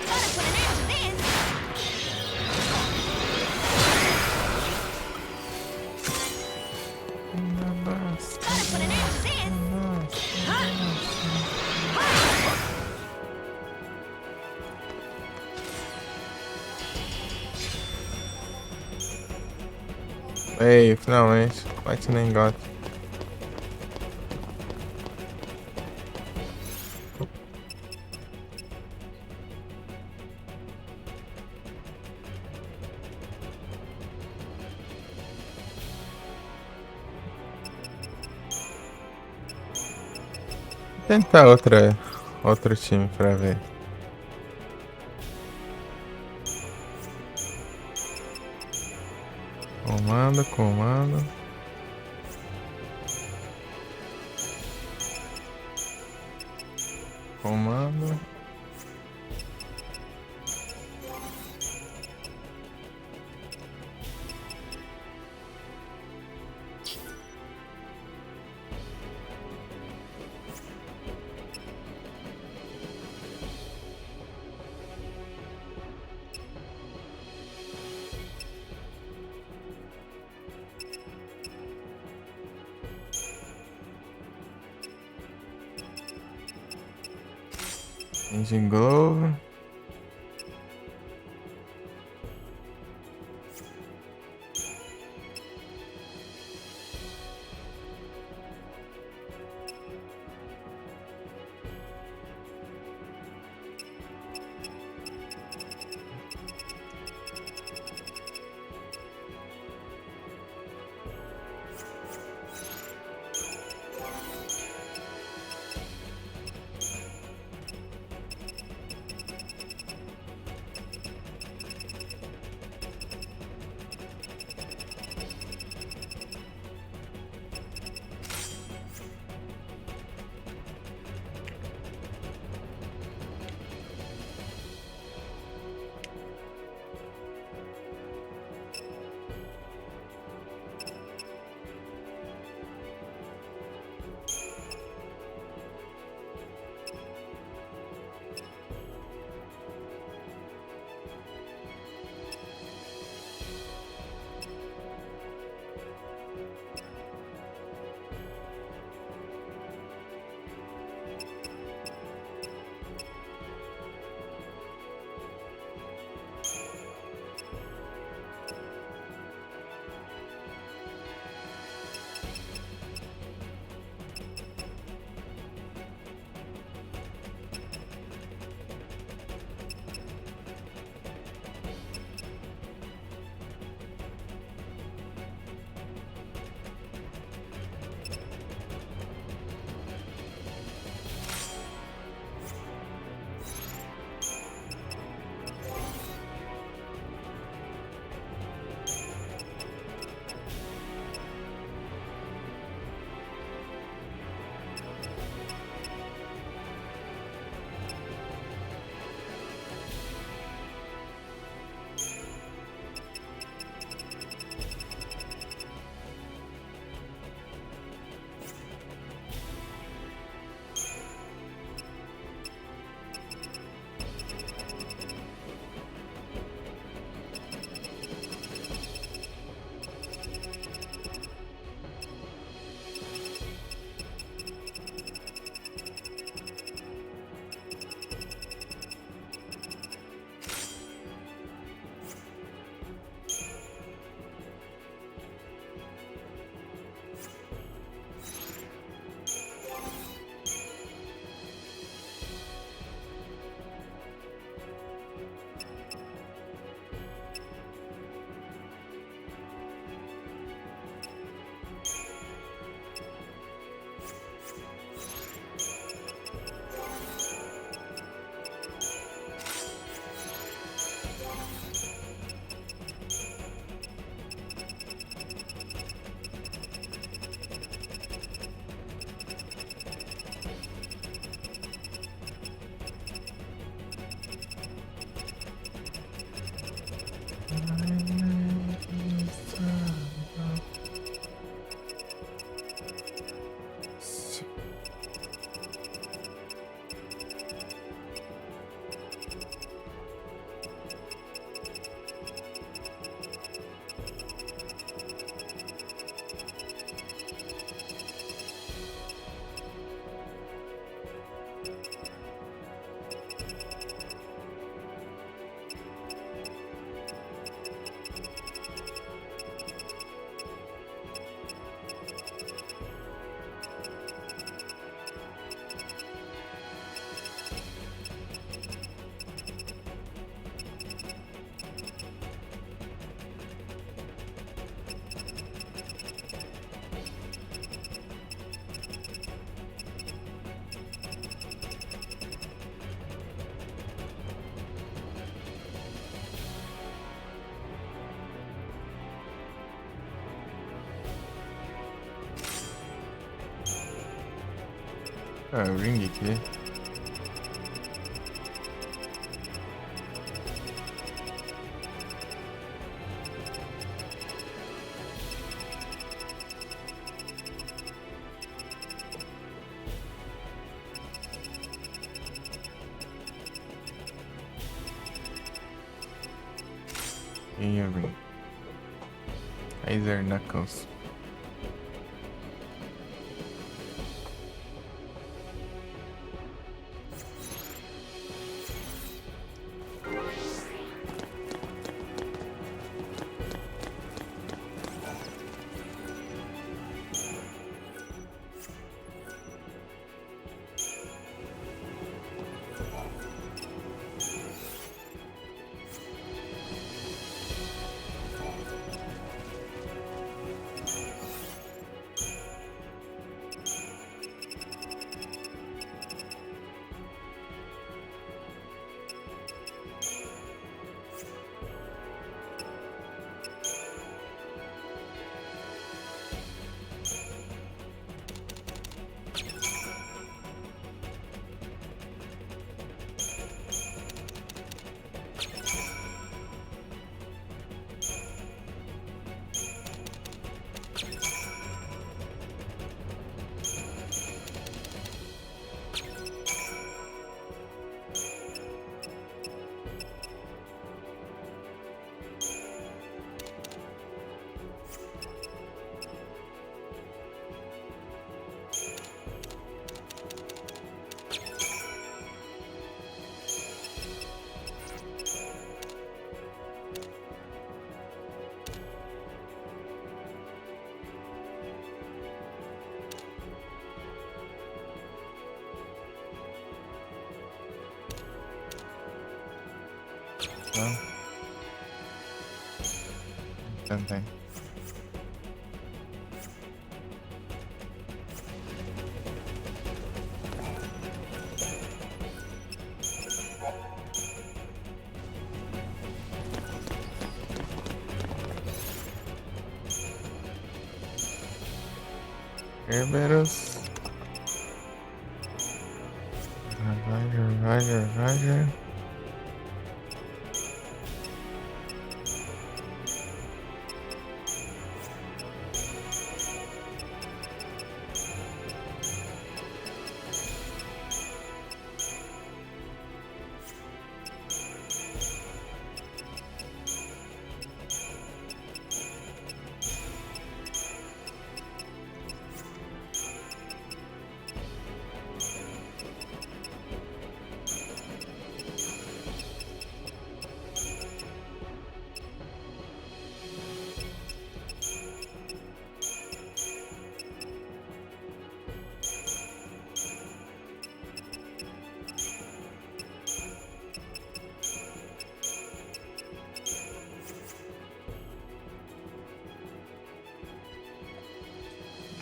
Gotta put an end to this. Gotta put an end to this. Ei, finalmente. Lightning God. Vou tentar outro time pra ver. Comando, comando. Comando. Engine Glove. Ah, o Ring aqui. Ring. Kaiser Knuckles. Não. Também. Kerberos. Roger.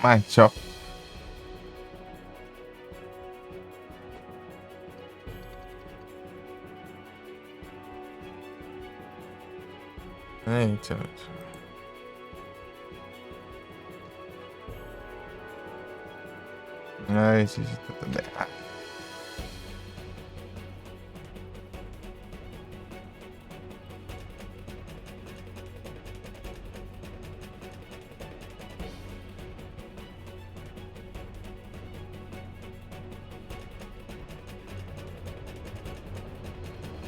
Macho. Ay, chaval. Ay, sí, está pendeja.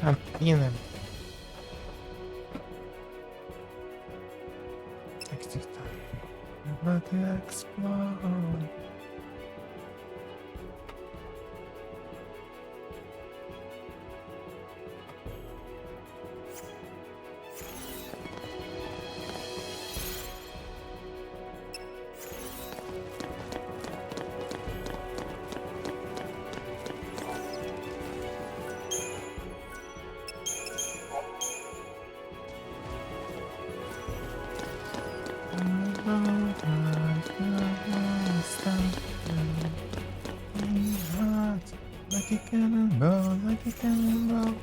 Argentina. Aqui está. Let it explode. Like a cannonball, like a cannonball.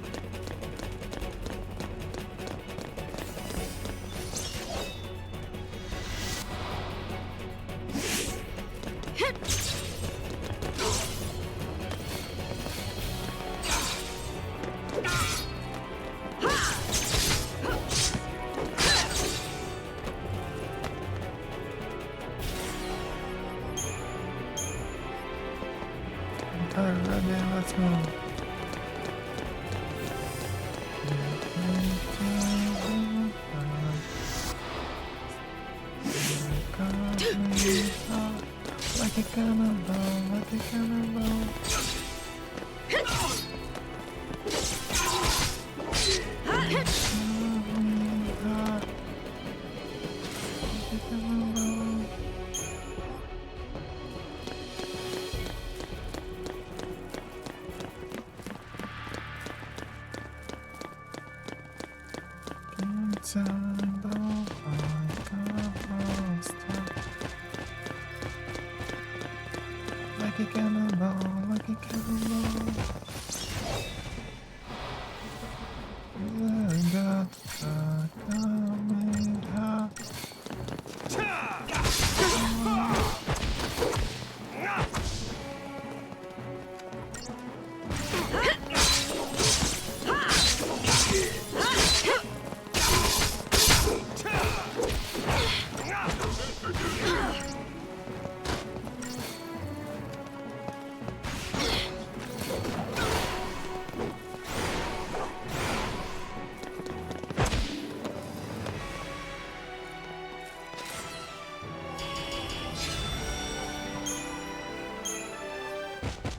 Yeah, let's move. Like a cannonball, like a cannonball. Like a cannonball, like a cannonball.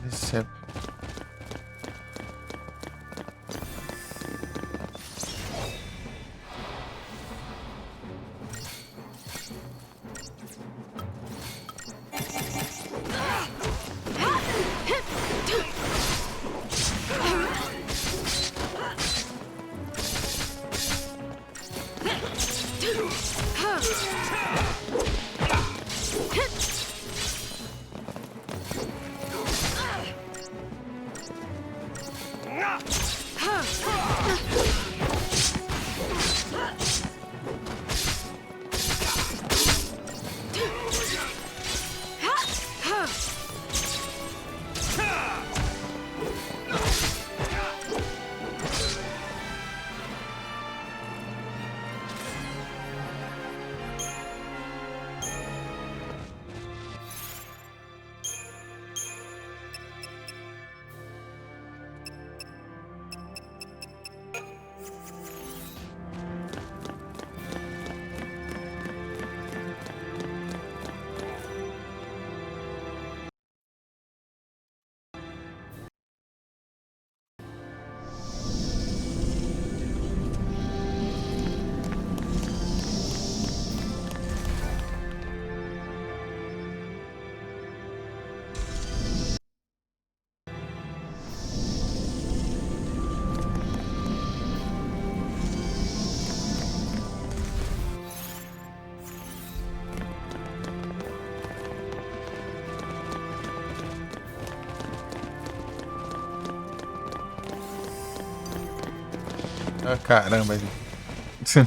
This ship. Ah, caramba, gente.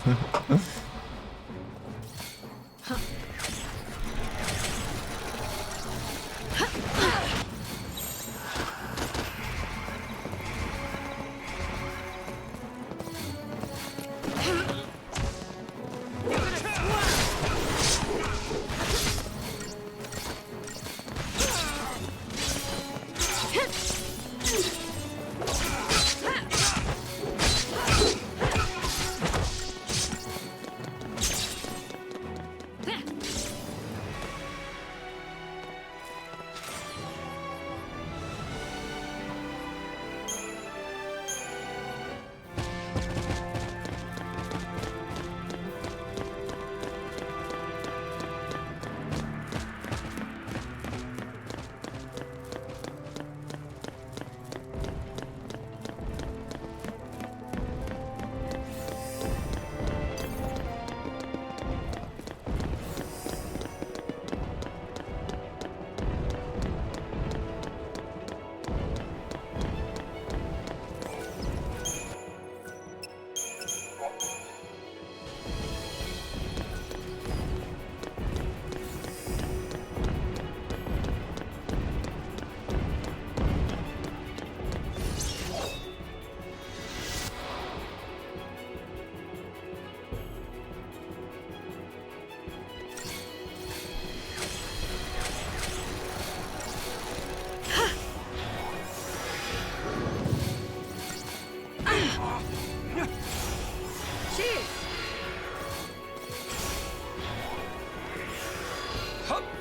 Cheers!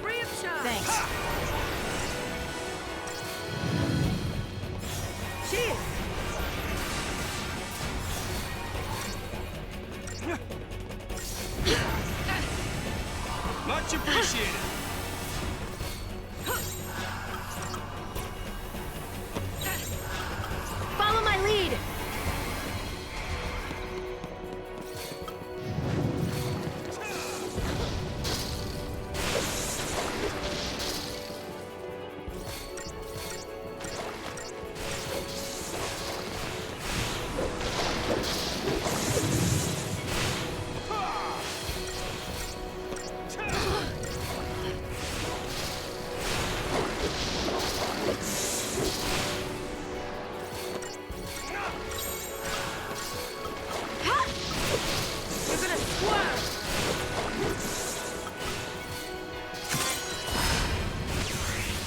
Free of charge! Thanks. Cheers! Much appreciated. Follow my lead. You're gonna swerve!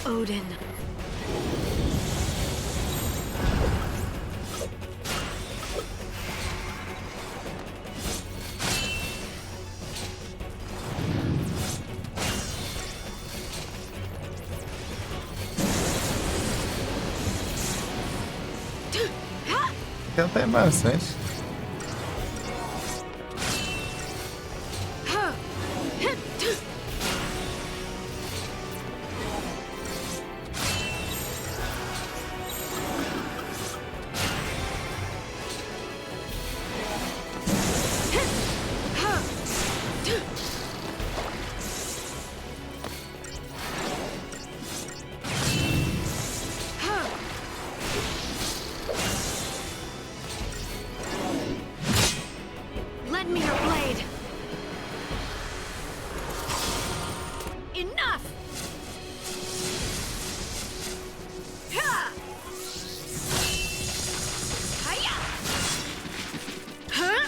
Odin. Ela tem bastante. Lend me your blade. Enough! Ha! Hiya! Huh?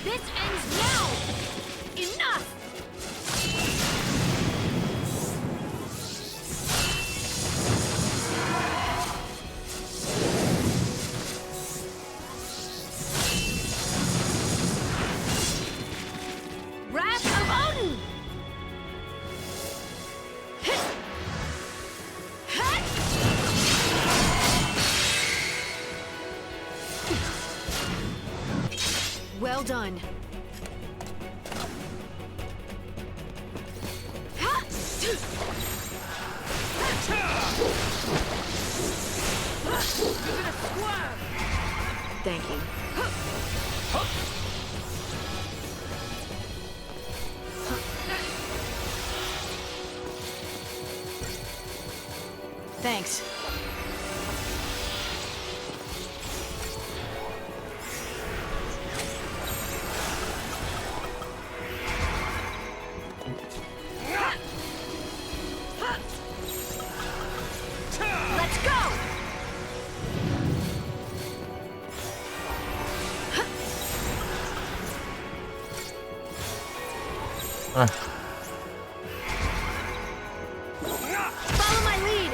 This ends now! Enough! Wrath of Odin! Well done. Thank you. Thanks. Let's go! Ah, Follow my lead!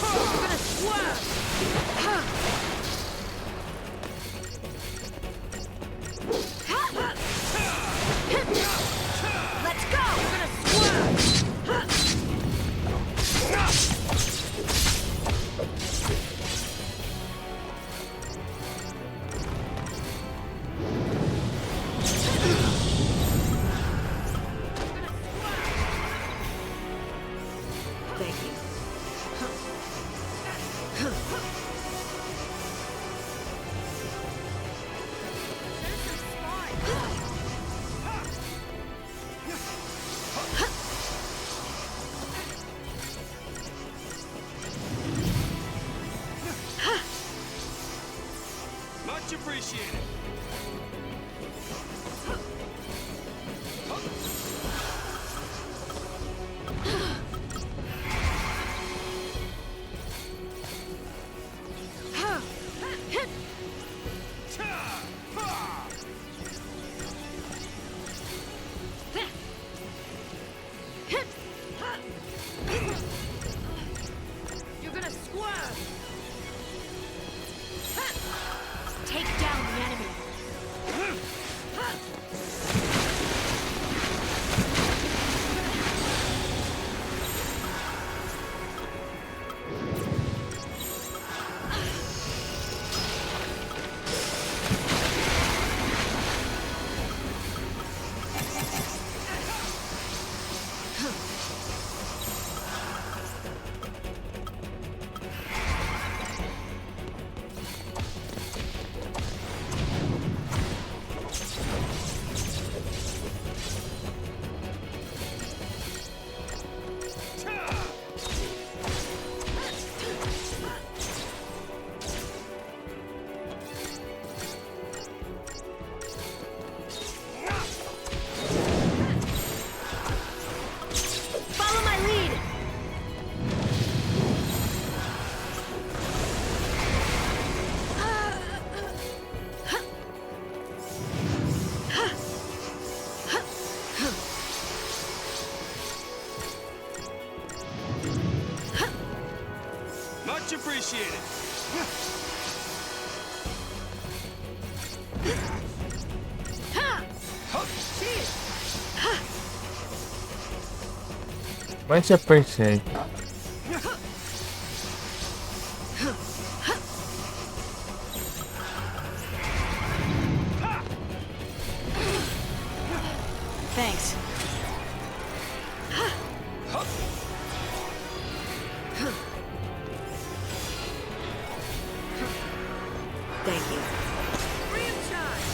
You're gonna swerve! Let's go! You're gonna swerve! Thank you. There's some sparring! Much appreciated. You're swerve! Take down the enemy. Follow my lead. Much appreciated. Much appreciate. Thanks. Thank you. Free of charge!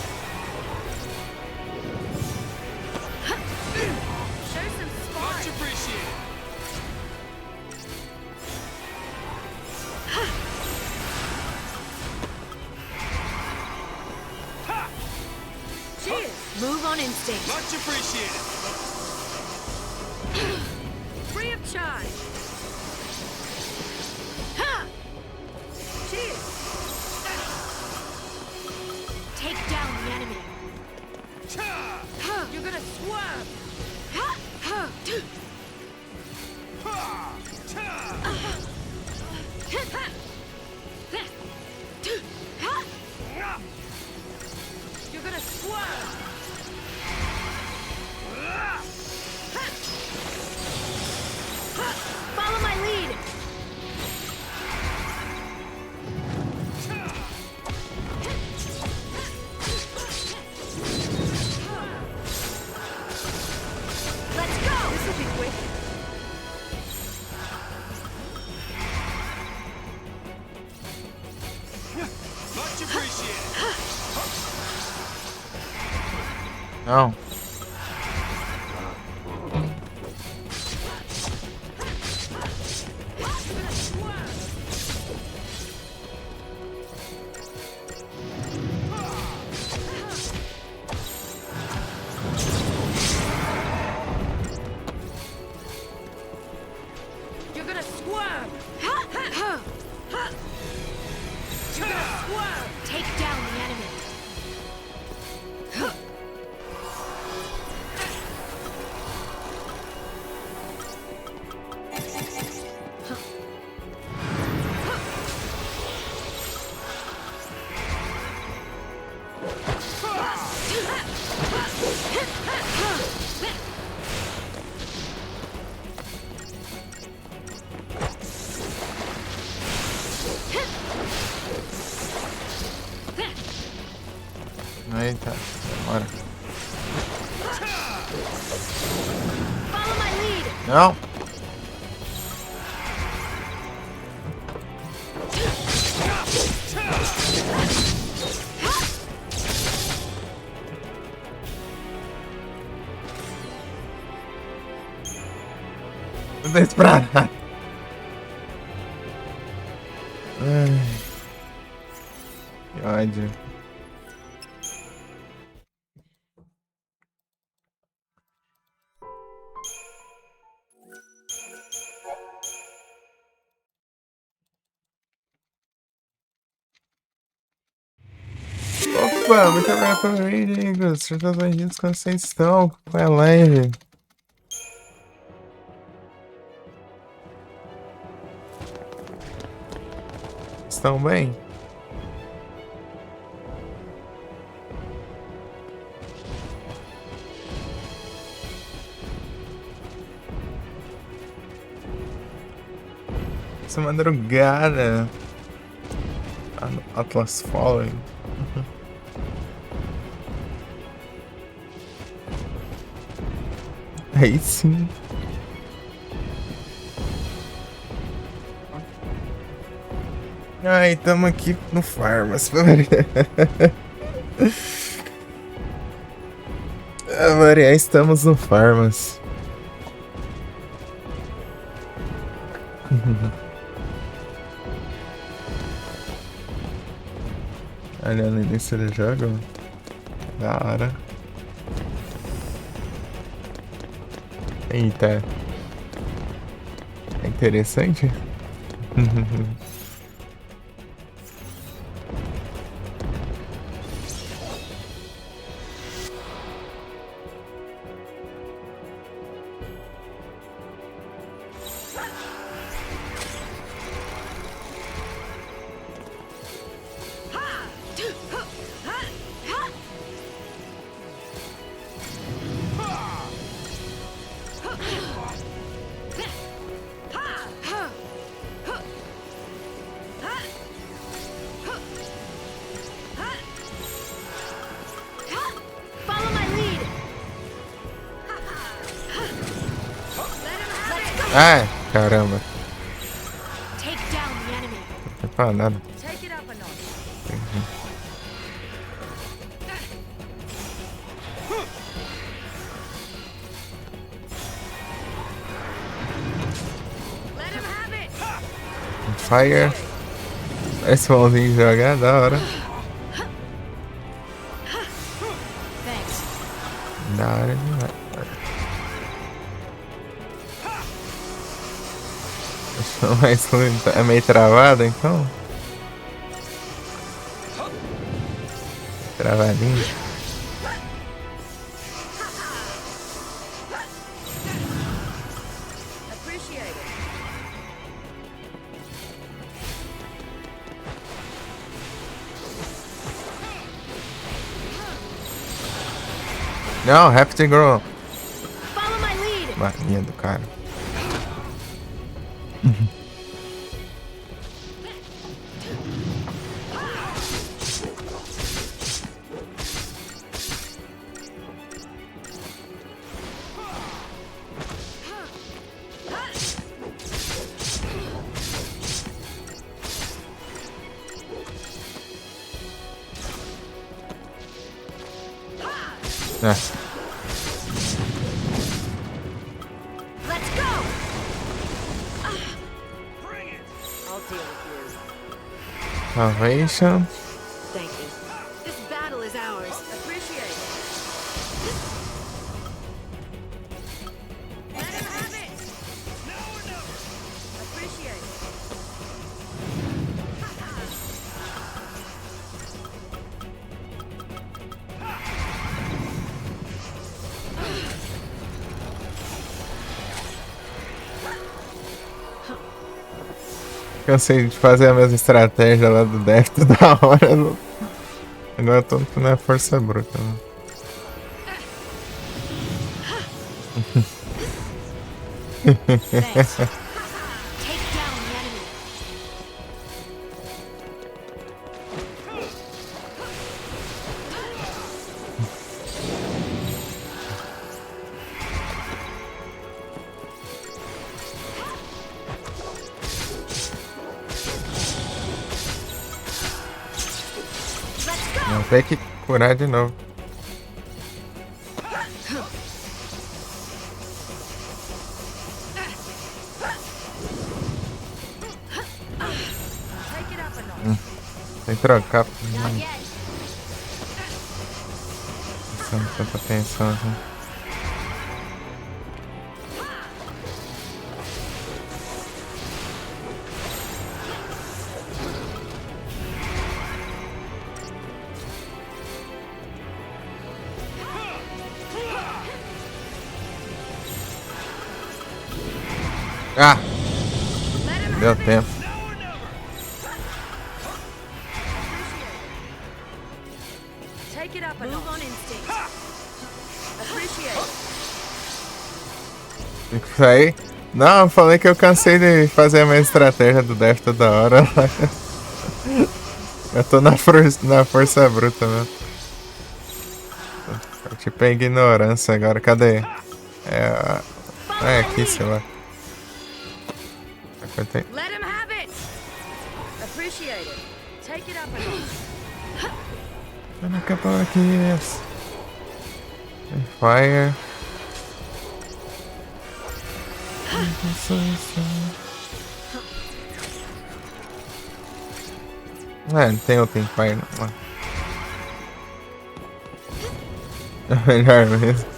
Show some Much spark! appreciated. Cheers! Move on instinct. Much appreciated. Free of charge! Ha! Cheers! Take down the enemy. You're gonna swerve! You're gonna swerve! Follow my lead. Let's go. This will be quick. Much appreciated. No. You're gonna swerve! You're gonna swerve! Take down the enemy. Eita, bora. Follow my lead. Não. Não tem pra nada. Ai. Que ódio. Opa, muito obrigado pelo raid, Igor. Sejam todos bem-vindos quando vocês estão. Qual é a live? Estão bem? Essa madrugada. Atlas Fallen. Aí sim. Ai, tamo aqui no Farmas. Maria, estamos no Farmas. Olha no início do jogo. Da hora. Eita. É interessante. Follow my lead. Ai, caramba. Take down the enemy. Não fala nada. Take it up a notch. Let him have it. Fire. Esse mãozinho de jogar, da hora. Thanks. Da hora demais. Mas é meio travado então? Travadinho. Appreciate it. Não, have to grow. Follow my lead. Marinha do cara. É. Let's go. Bring it! I'll deal with you. Salvation. Thank you. This battle is ours. Appreciate it. Let him have it. Now or never! Appreciate it. Cansei de fazer a mesma estratégia lá do deck toda hora. Agora eu tô na força bruta. Né? Thanks. Take down the enemy. Let's go. Vou ter que curar de novo. Take it up a notch. Tem que trocar. Not yet. Prestando tanta atenção. Assim. Ah! Let him Deu have it. tempo. Now or never! Isso aí. Não, eu falei que eu cansei de fazer a minha estratégia do Death toda hora. Eu tô na força bruta mesmo. Tipo, é ignorância agora. Cadê? É aqui, sei lá. Let him have it. Appreciate it. Take it up a notch. Não acabou aqui, yes. Fire. Não tem outro Fire não. É melhor mesmo.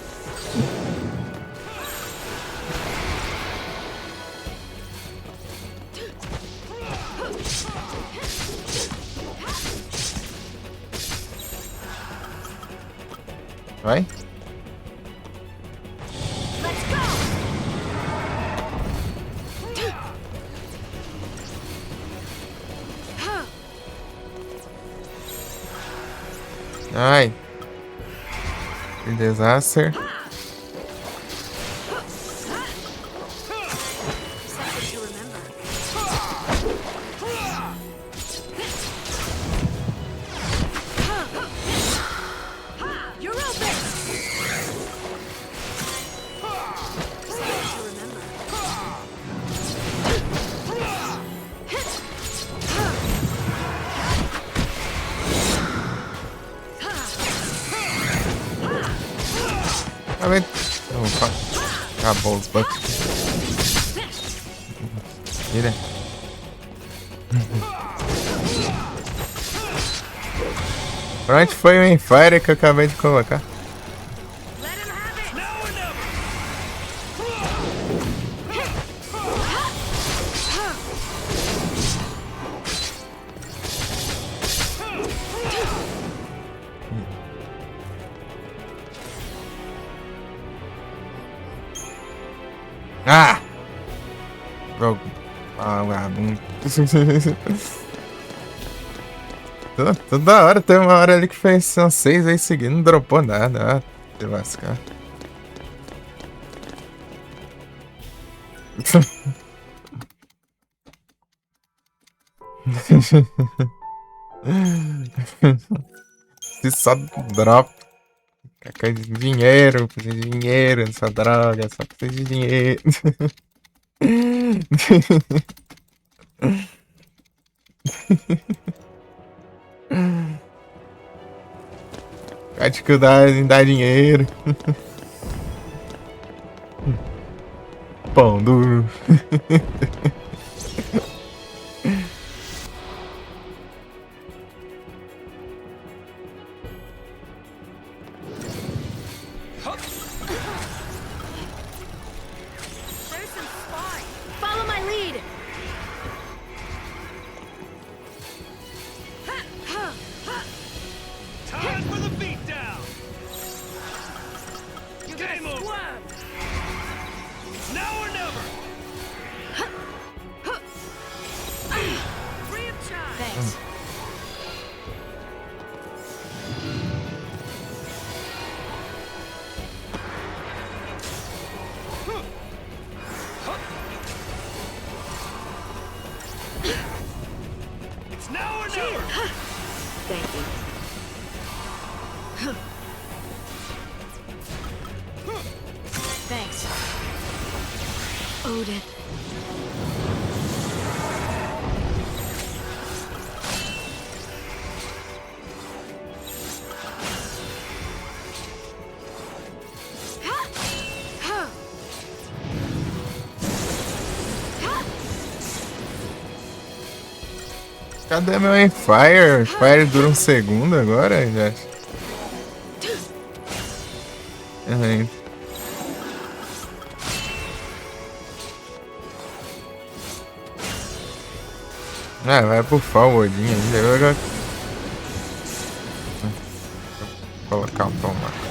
Vai? Let's go. Ai. Que desastre. Something to remember. You're open. Something to remember. Tá vendo? Opa. Acabou os bucks. Tira. Pra onde foi o Fire que eu acabei de colocar? Let him have it. Now or never. Ah! Jogo. Vagabundo. Toda hora, tem uma hora ali que fez são 6 aí seguindo, não dropou nada. Ah, se lascar. Se só drop. Quer dinheiro, precisa de dinheiro nessa droga, só precisa de dinheiro. A dificuldade em dar dinheiro. Pão duro. There's some spine. Follow my lead. Time for the beatdown. You're Game gonna over. squirm. Now or never. Free of charge. Thanks. It's now or never. Thank you. Thanks. Odin. Cadê meu Fire? Fire dura um segundo agora, gente. Ah, vai bufar o Odin ainda. Eu vou colocar um tomate.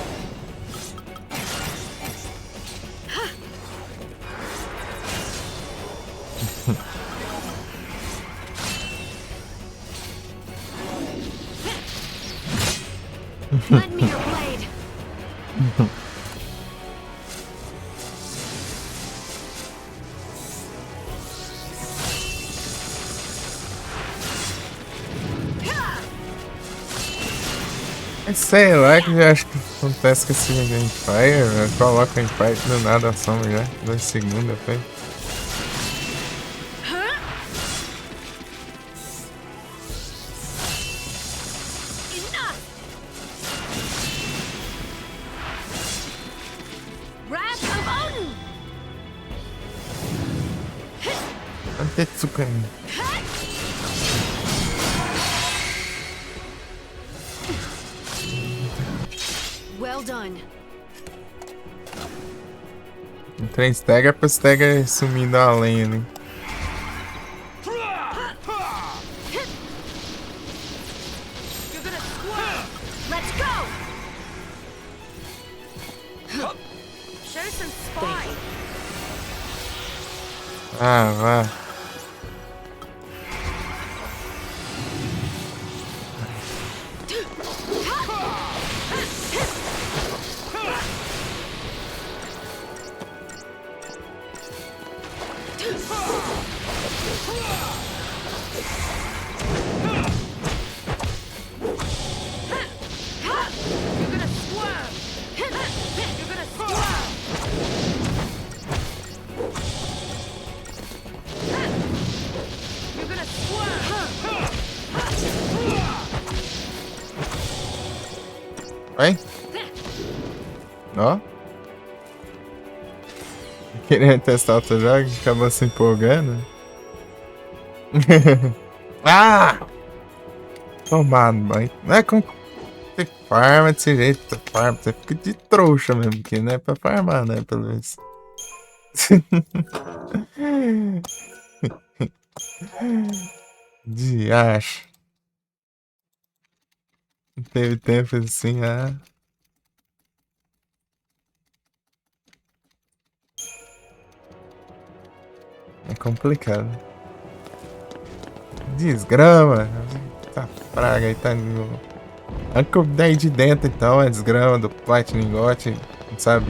Lend me your blade. Sei lá, que eu acho que acontece com esse Vampire. Eu coloco o Vampire do nada a sombra já. 2 segundos depois. Enough! Wrath of Odin! Antetsukan. Well done. Um trem stagger pro stagger sumindo a lenha, né? You're gonna squirm. Let's go! Show some spine. Ah, vá. You're gonna squirm. You're gonna squirm. You're gonna squirm. Vai. Ó. Querendo testar outro jogo, acabou se empolgando. Ah! Tomado, banho. Não é com. Você farma desse jeito, você farma. Você fica de trouxa mesmo, porque não é pra farmar, né? Pelo menos. De acho. Não teve tempo assim, ah. É complicado. Desgrama. Essa praga aí tá no. Olha que eu dei de dentro então, a desgrama do Platinum Got, sabe?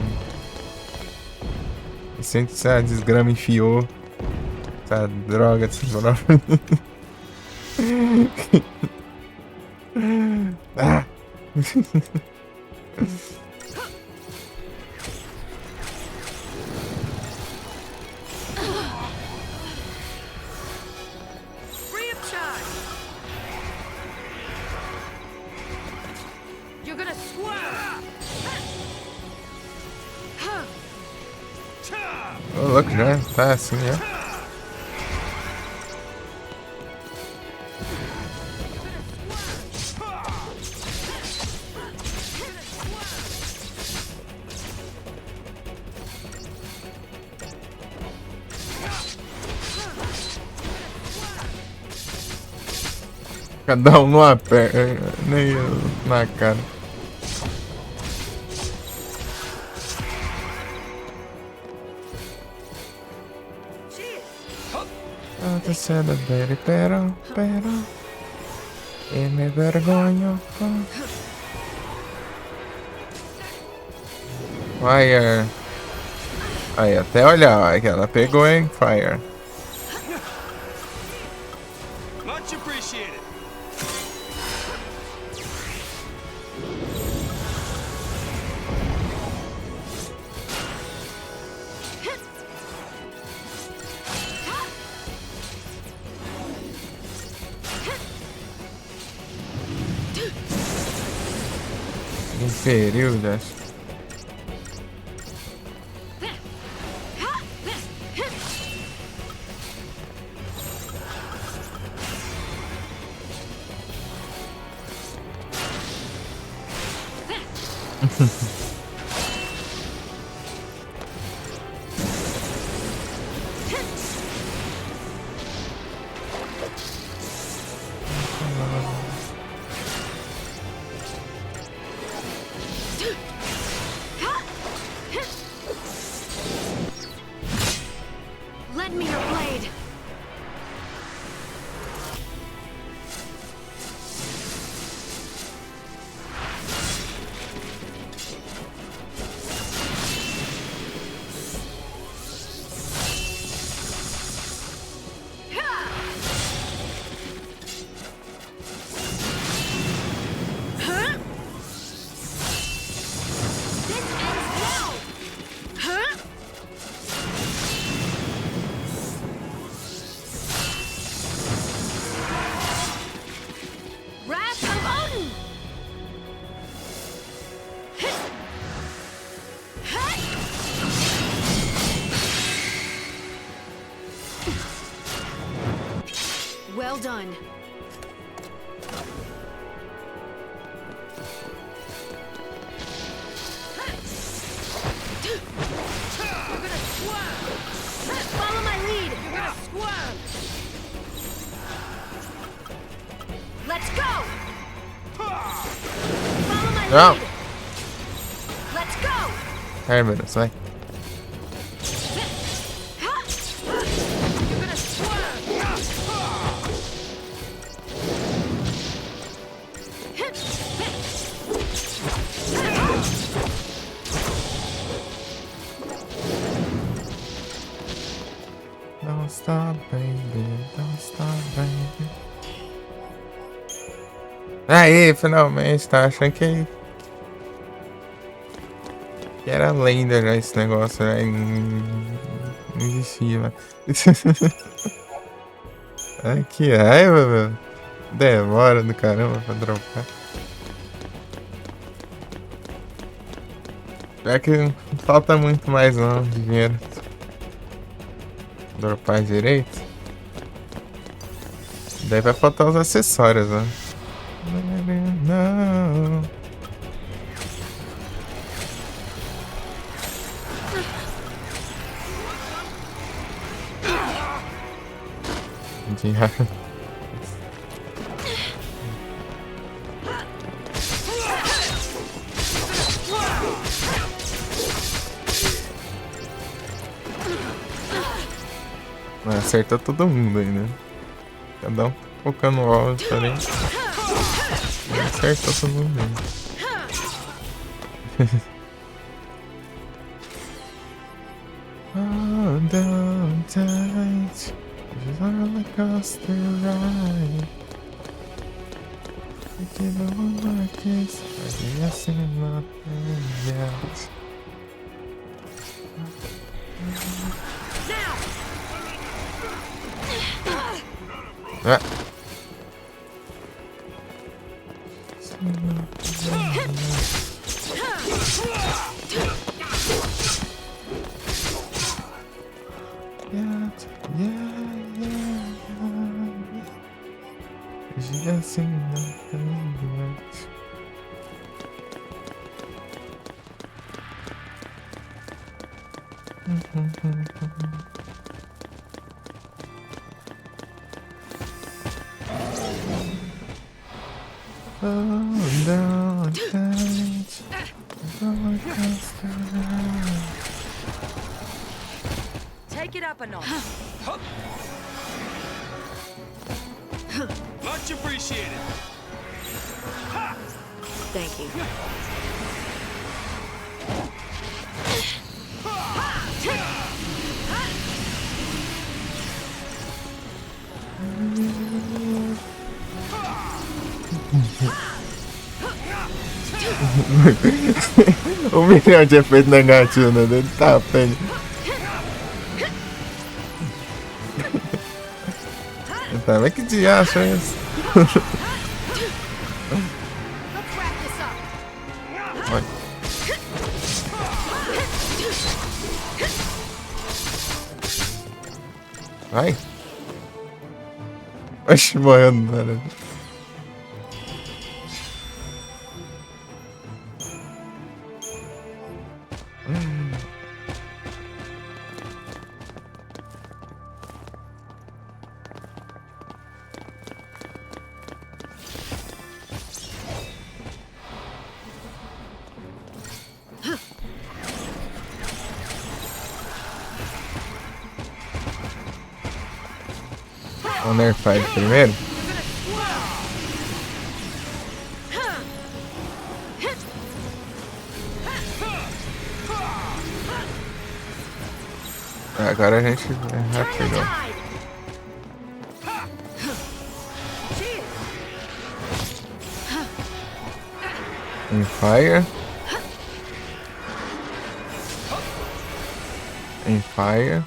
Eu sinto que essa desgrama enfiou. Essa droga dessa droga. Ah! Free of charge. You're gonna squirm. Ô, louco, já tá assim já. Cada um numa perna, nem eu na cara. Tô sendo bem, pero, e me vergonho. Fire. Aí, até olhar, olha que ela pegou, hein? Fire. Much appreciated. Um período, acho. Lend me your blade. Well done. You're gonna squirm! Follow my lead. You're gonna squirm! Let's go. Follow my Não. lead. Let's go. Ai, meu Deus, vai. You're gonna squirm! Don't stop, baby. Don't stop, baby. Aí, finalmente, tá achando que era lenda já esse negócio, né? Não existia, mas... Ai, que raiva, meu. Demora do caramba pra dropar. É que não falta muito mais não, de dinheiro. Dropar direito. Daí vai faltar os acessórios, né? Não. Diabo. Mas acertou todo mundo aí, né? Cada um focando o alvo diferente. Acertou todo mundo aí. Oh, don't touch. This roller coaster ride. I give a one kiss. I guess nothing else. Ah. Take it up a notch. Much appreciated. Thank you. Um milhão de efeito negativo, né? Dele tá pena. Tá, mas que diacho é isso? Let's wrap this up. Vai. Vai. Oxe, morrendo, velho. Vamos nerfar ele primeiro? Agora a gente é rápido. Em fire. Em fire.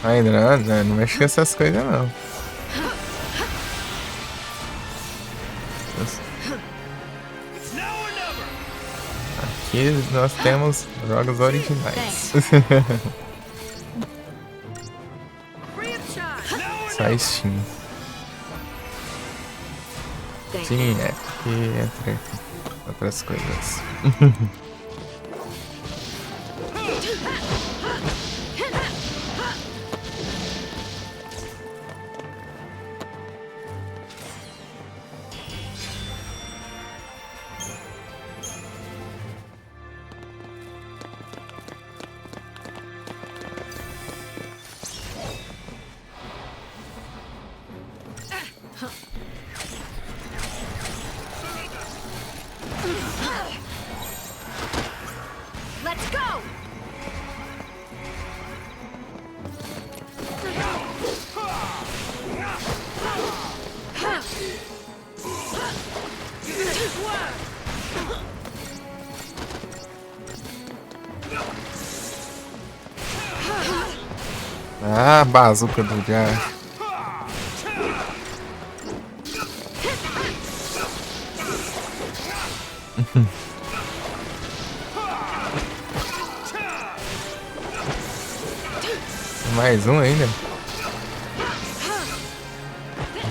Ainda não mexe com essas coisas não. Aqui nós temos jogos originais. Só Steam. Sim, é porque entra outras coisas. Let's go! Ah, bazuca do diabo. Mais um ainda.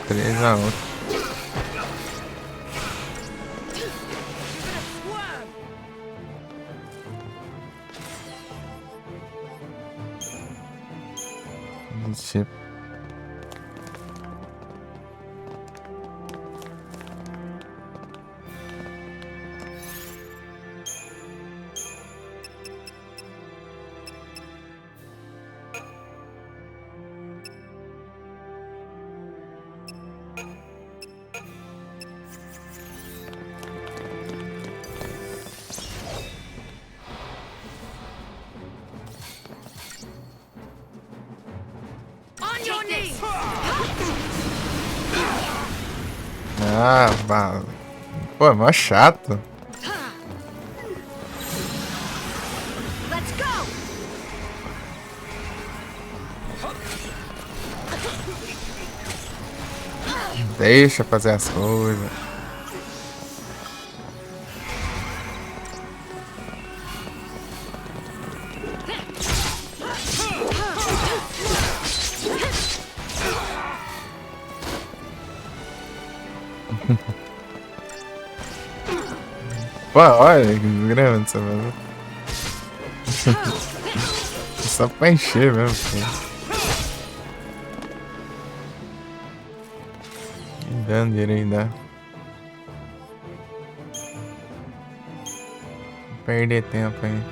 3-1. Tipo. On your knees! Ah, pô, é mó chato. Let's go! Deixa fazer as coisas. Pô, olha que grande essa mano. Só pra encher mesmo, filho. Dando direito, dá. Perder tempo aí.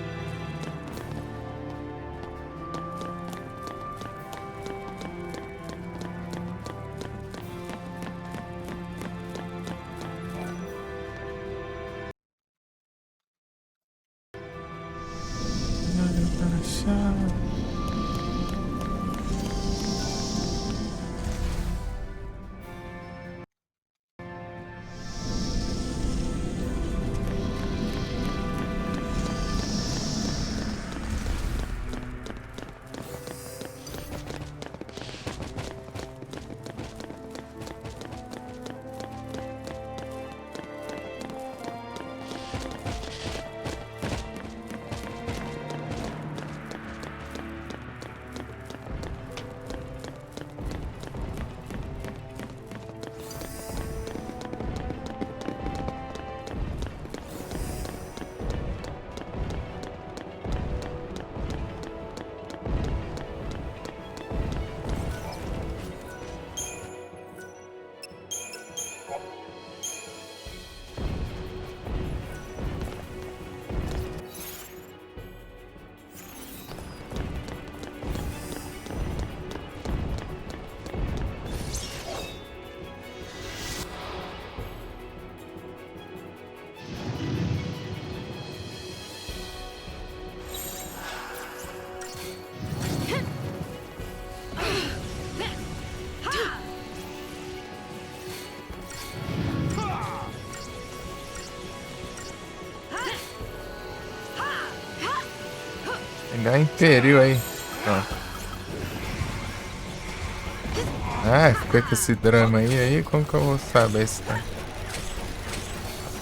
Pegar imperial aí. Ó. Ah, fica com esse drama aí, como que eu vou saber se tá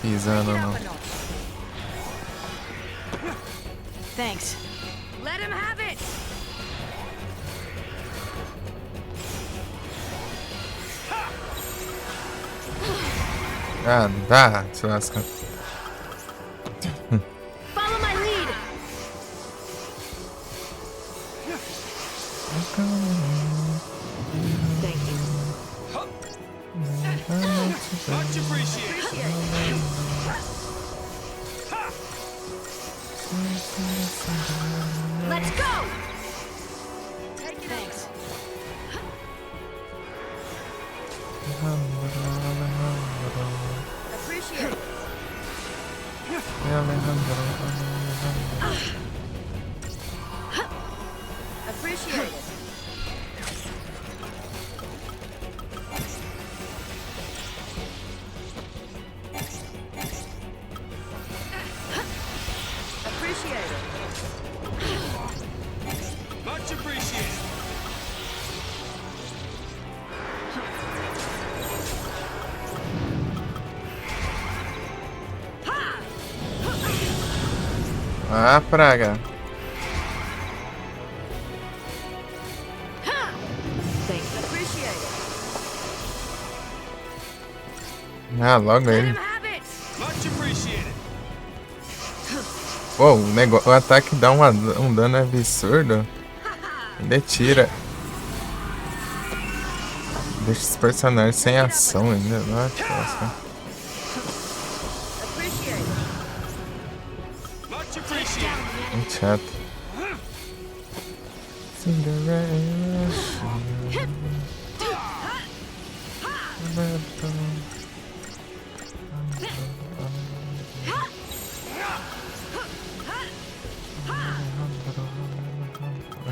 pisando ou não? Thanks. Let him have it! Ah, não dá, se lasca. Follow my lead. Thank you. Much appreciated. Let's go. Thanks. Appreciate it. Appreciate it. Appreciate it. Much appreciated. Ah, praga. Thanks. Appreciate it. Ah, logo Let ele. him have it. Much appreciated. Pô, o ataque dá um dano absurdo. Ele tira. Deixa os personagens sem ação ainda. Nossa. Appreciate it. Much appreciated. Muito chato. Cinderella.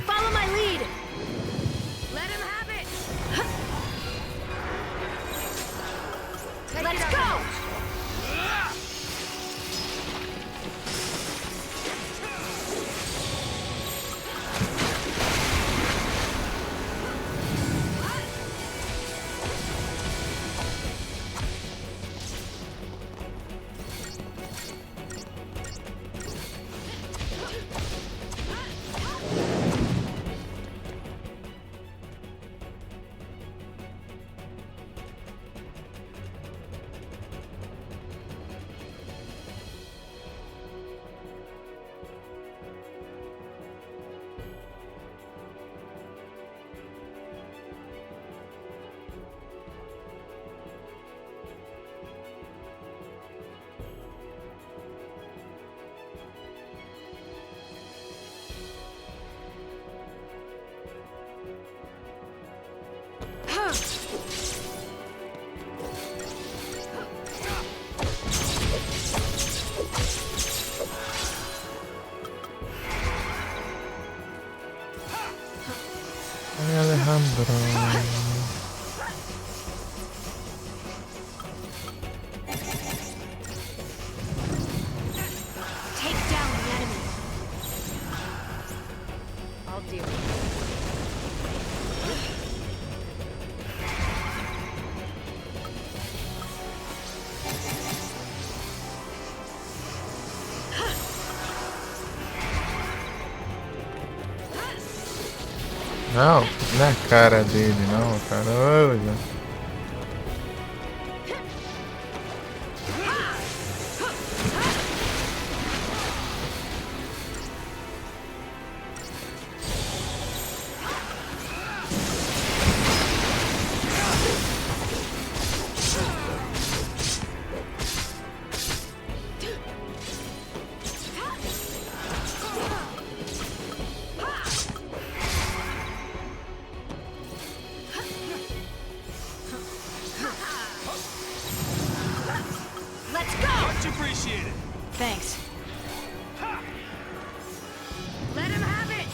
Follow my lead. Let him have it. Take Let's it up go. a notch. Alejandro. Take down the enemy. I'll deal with it. Não, na cara dele, não, cara. Olha. Let's go. Much appreciated. Thanks. Let him have it.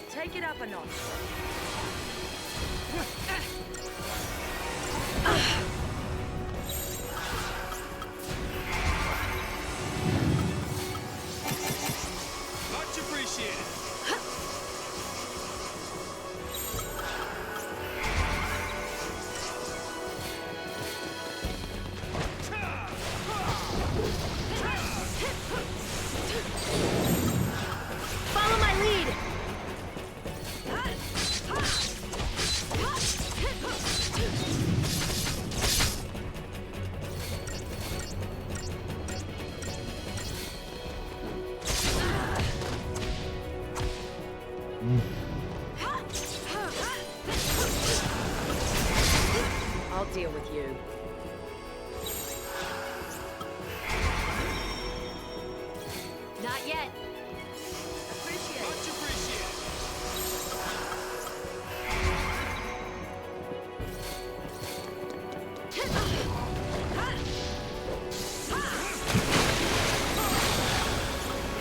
Take it up a notch. Much appreciated. Follow my lead. I'll deal with you. Not yet. Appreciate it. Much appreciated.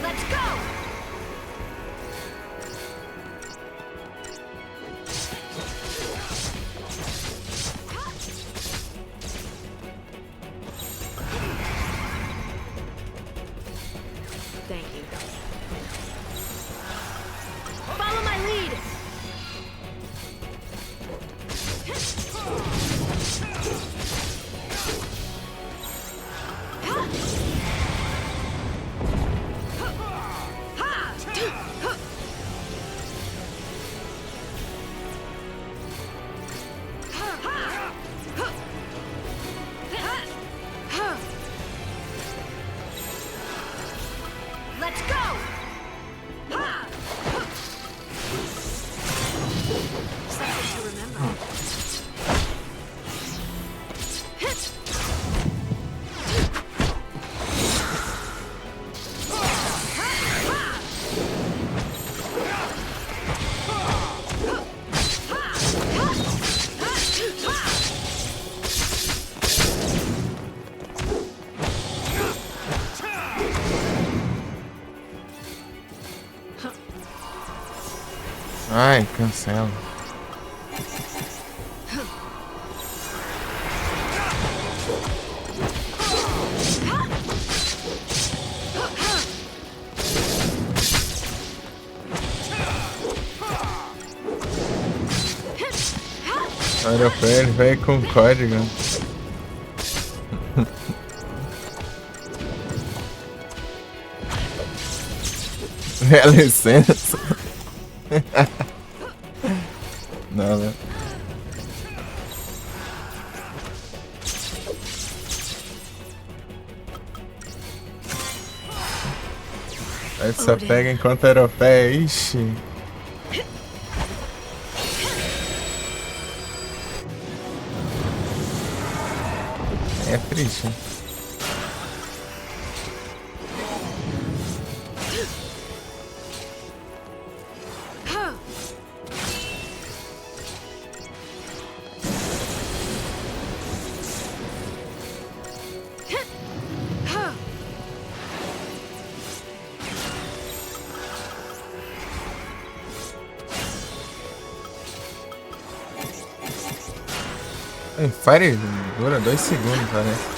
Let's go! Thank you. Follow my lead! Let's go! Something to remember. Ai, cancela. Olha pra ele, vem com código. É licença. Não, né? Aí só pega enquanto europeia, ixi. É triste. Fire dura 2 segundos, parece.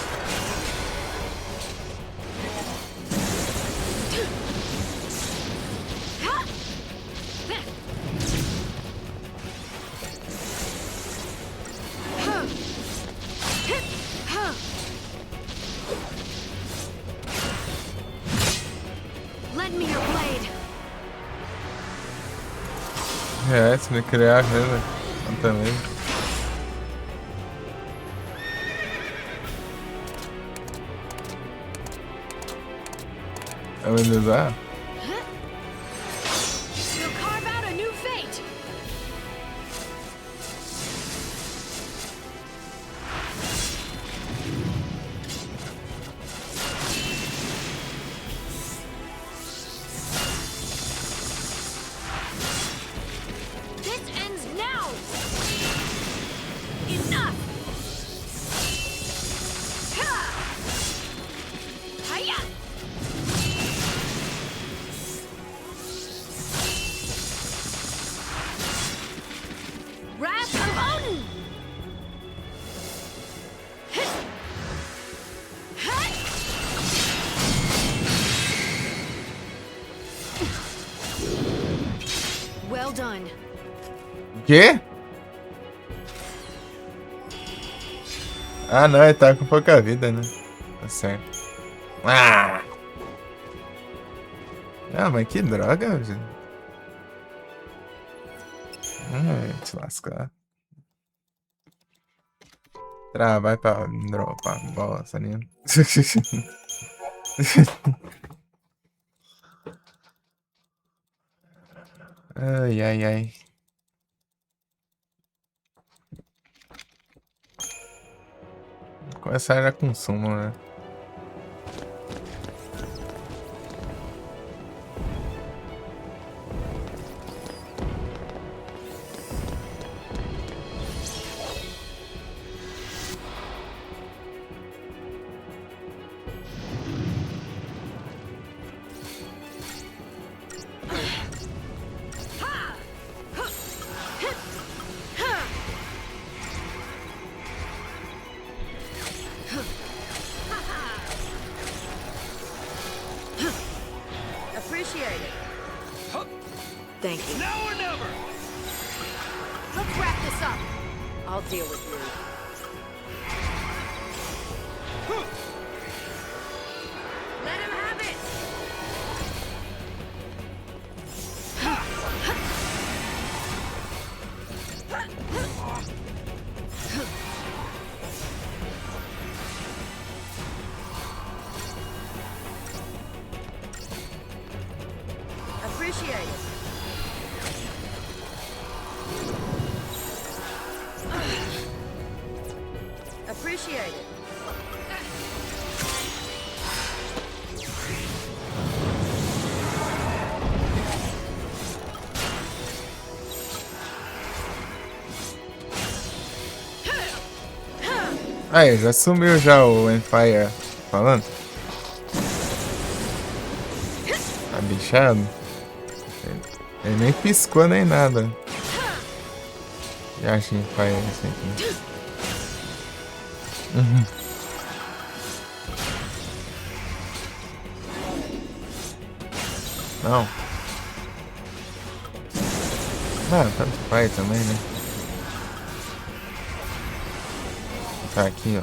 Lend me your blade. É, se me criar, né? Também. Amenizar? We'll carve out a new fate. This ends now. Enough. Ha! Hiya! Wrath of Odin! Well done. Quê? Ah, não, ele tá com pouca vida, né? Tá certo. Ah! Ah, mas que droga, gente. Te lascar. Vai pra dropar bosta, né? Ai, ai, ai. Começar era consumo, né? Appreciate it. Thank you. Now or never! Let's wrap this up. I'll deal with you. Let him have it! Appreciate it. Appreciate it. Aí, já sumiu já o Empire. Falando? Tá bichado? Ele nem piscou nem nada. Já achei Empire esse aqui. Não. Ah, tanto faz também, né? Tá aqui, ó.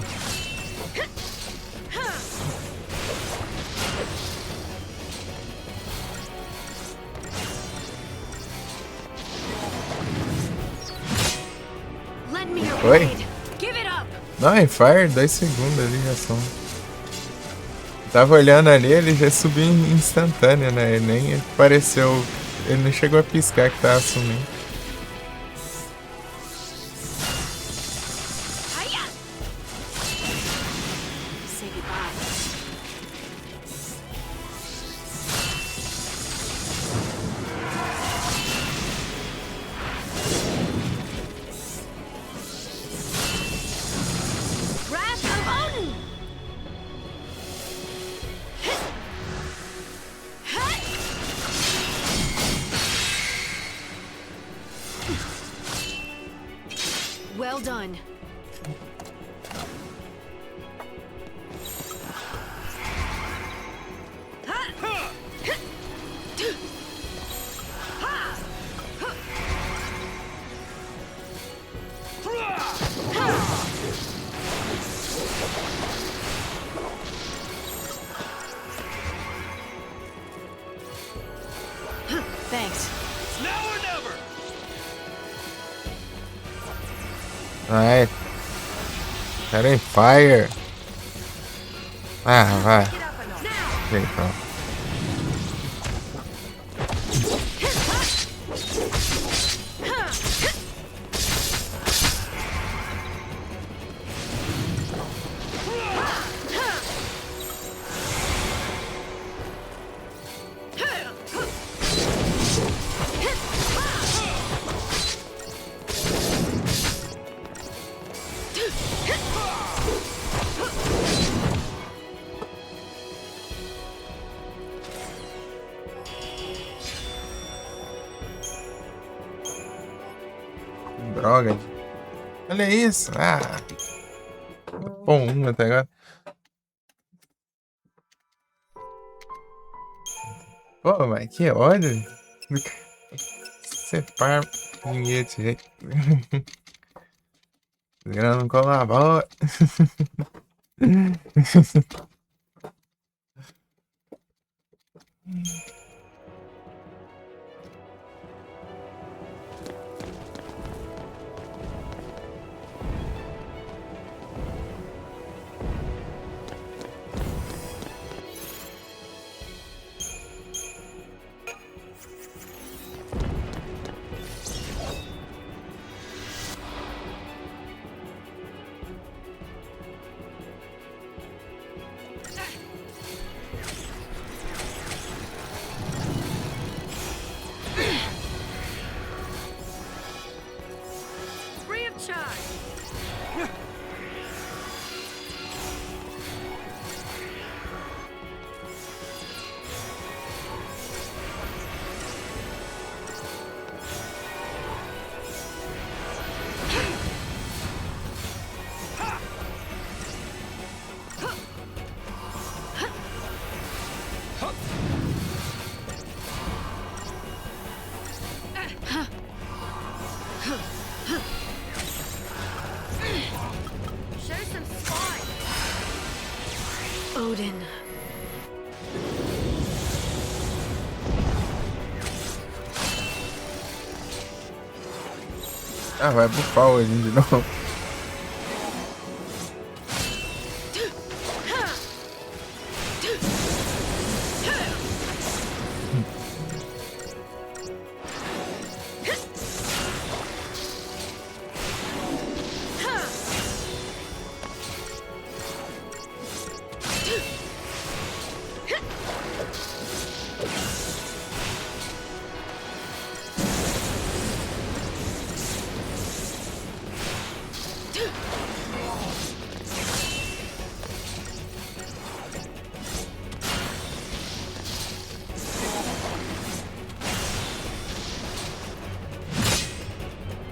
Lend me your Oi? blade. Give it up. Não, Empire, 2 segundos ali já são. Tava olhando ali, ele já subiu instantâneo, né? Ele nem apareceu. Ele não chegou a piscar que tava sumindo. Hiya. Say goodbye. Wrath of Odin. Well done. Thanks. Now or never! Vai. Quero Empire. Ah, vai. Get up a notch. Ok, pronto. Droga. Olha isso. Ah. Bom, até agora. Pô, mas que ódio. Separ ninguém desse jeito. Não colabora. Show some spine. Odin. Ah, vai bufar o Odin de novo.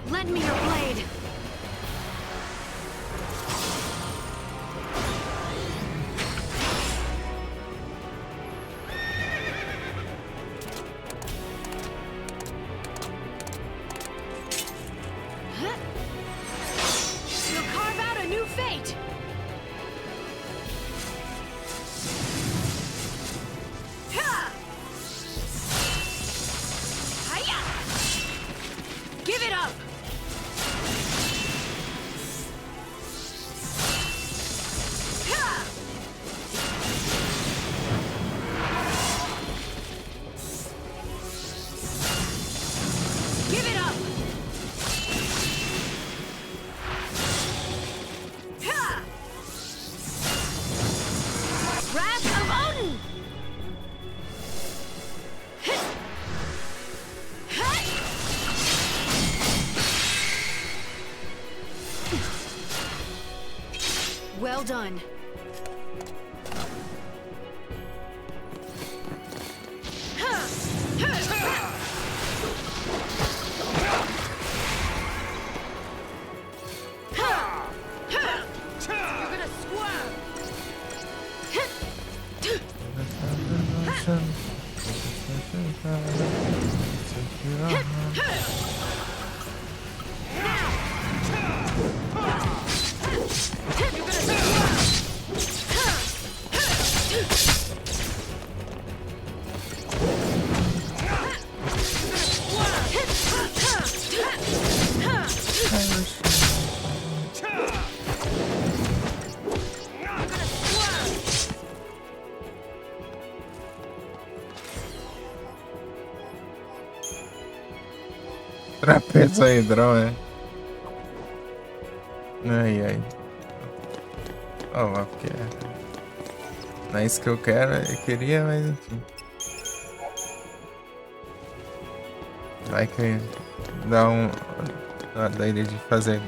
Lend me your blade. You'll carve out a new fate. Ha! Hiya! Give it up. Ha! Give it up. Ha! Wrath of Odin. Well done. You're gonna squirm. You're gonna Trapezoidrão, é. Ai, ai. Ó lá, porque não é isso que eu quero, eu queria, mas enfim. Vai que dá dá ideia de fazer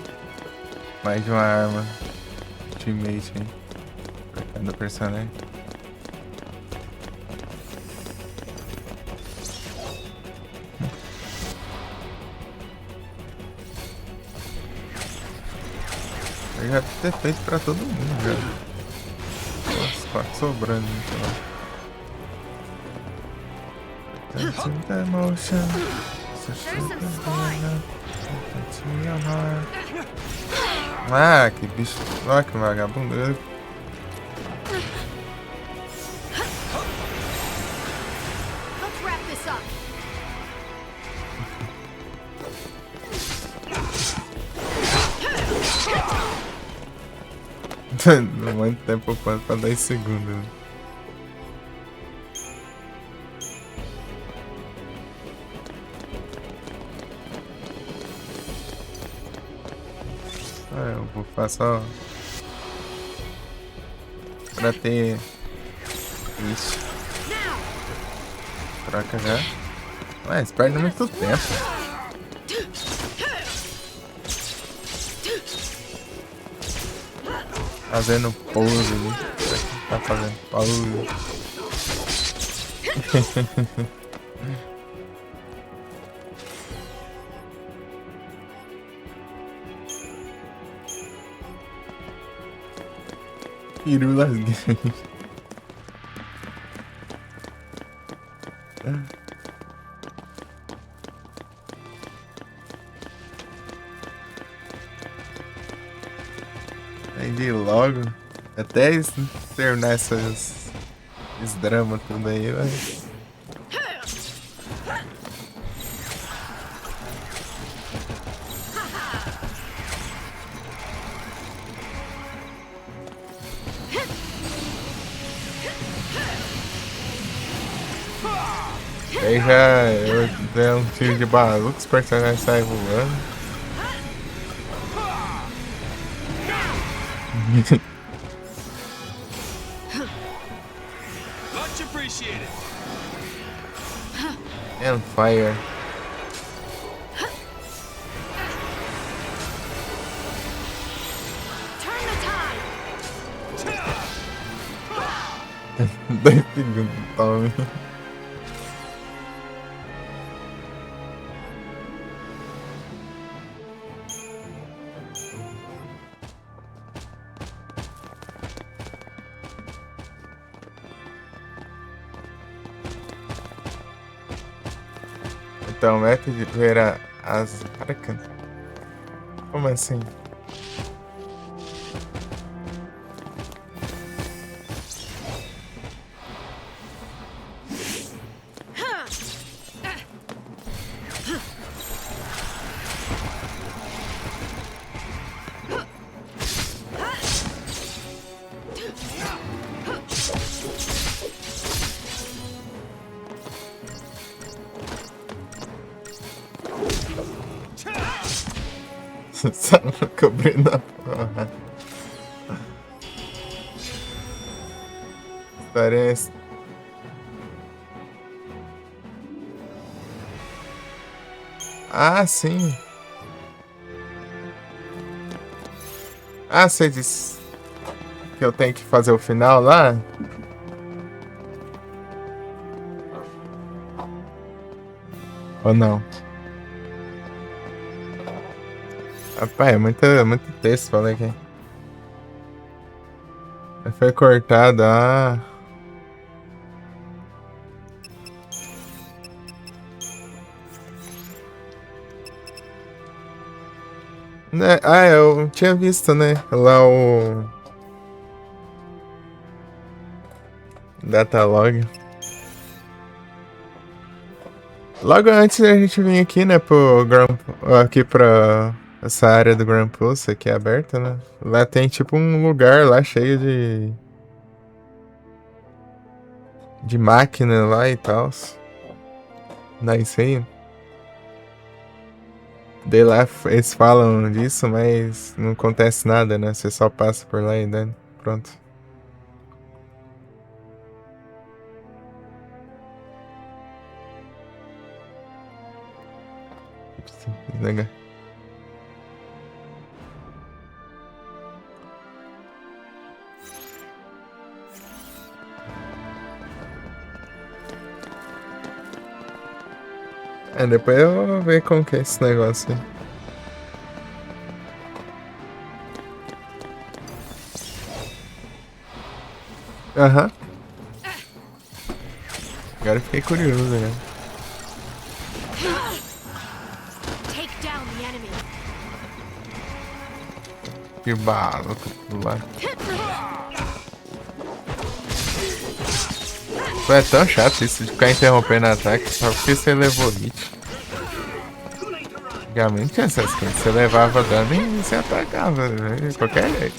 mais de uma arma ultimate aí pra cada personagem. Eu já ter feito pra todo mundo já. Nossa, 4 sobrando, então. Emotion. Ah, que bicho. Olha que vagabundo. Let's wrap this up. Não muito tempo quanto pra 10 segundos. Né? Ah, eu vou passar pra ter isso. Troca já. Mas perde muito tempo. Fazendo pose ali. Tá fazendo pose. Pirulas games. Aí logo. Até terminar esse drama tudo aí, vai. Aí já eu der um tiro de bazuca, os personagens saem voando. Much appreciated. And fire. Turn the tide. 10 segundos, tome. Então, meta de ver as arcas? Como assim? Só cobrindo a porra. Parece. Ah, sim. Ah, você disse que eu tenho que fazer o final lá? Ou não? Rapaz, é muito texto, falei aqui. Foi cortado, ah. Né? Ah, eu tinha visto, né? Lá o Datalog. Logo antes da gente vir aqui, né, aqui pra essa área do Grand Pulse aqui aberta, né? Lá tem tipo um lugar lá cheio de máquina lá e tal. Nice aí. Daí lá eles falam disso, mas não acontece nada, né? Você só passa por lá e daí pronto. Legal. É, depois eu vou ver como que é esse negócio aí. Aham. Agora eu fiquei curioso, né? Take down the enemy. Que maluco do lado. Pô, é tão chato isso de ficar interrompendo ataque só porque você levou hit. Antigamente tinha essas coisas, você levava dano e você atacava, né? De qualquer jeito.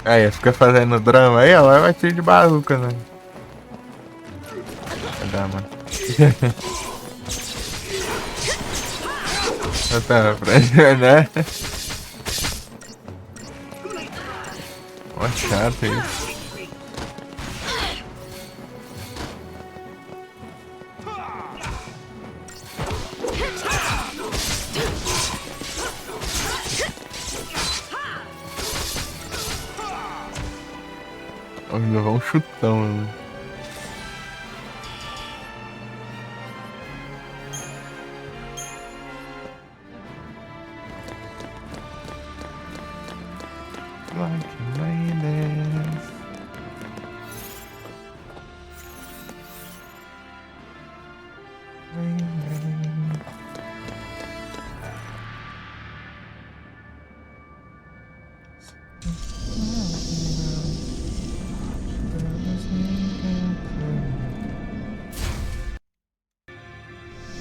Aí, fica fazendo drama aí, ela vai bater de bazuca, né? Vai dar, mano. Tá, pra né? Ó, chato isso. Levou um chutão, mano. Like ladies.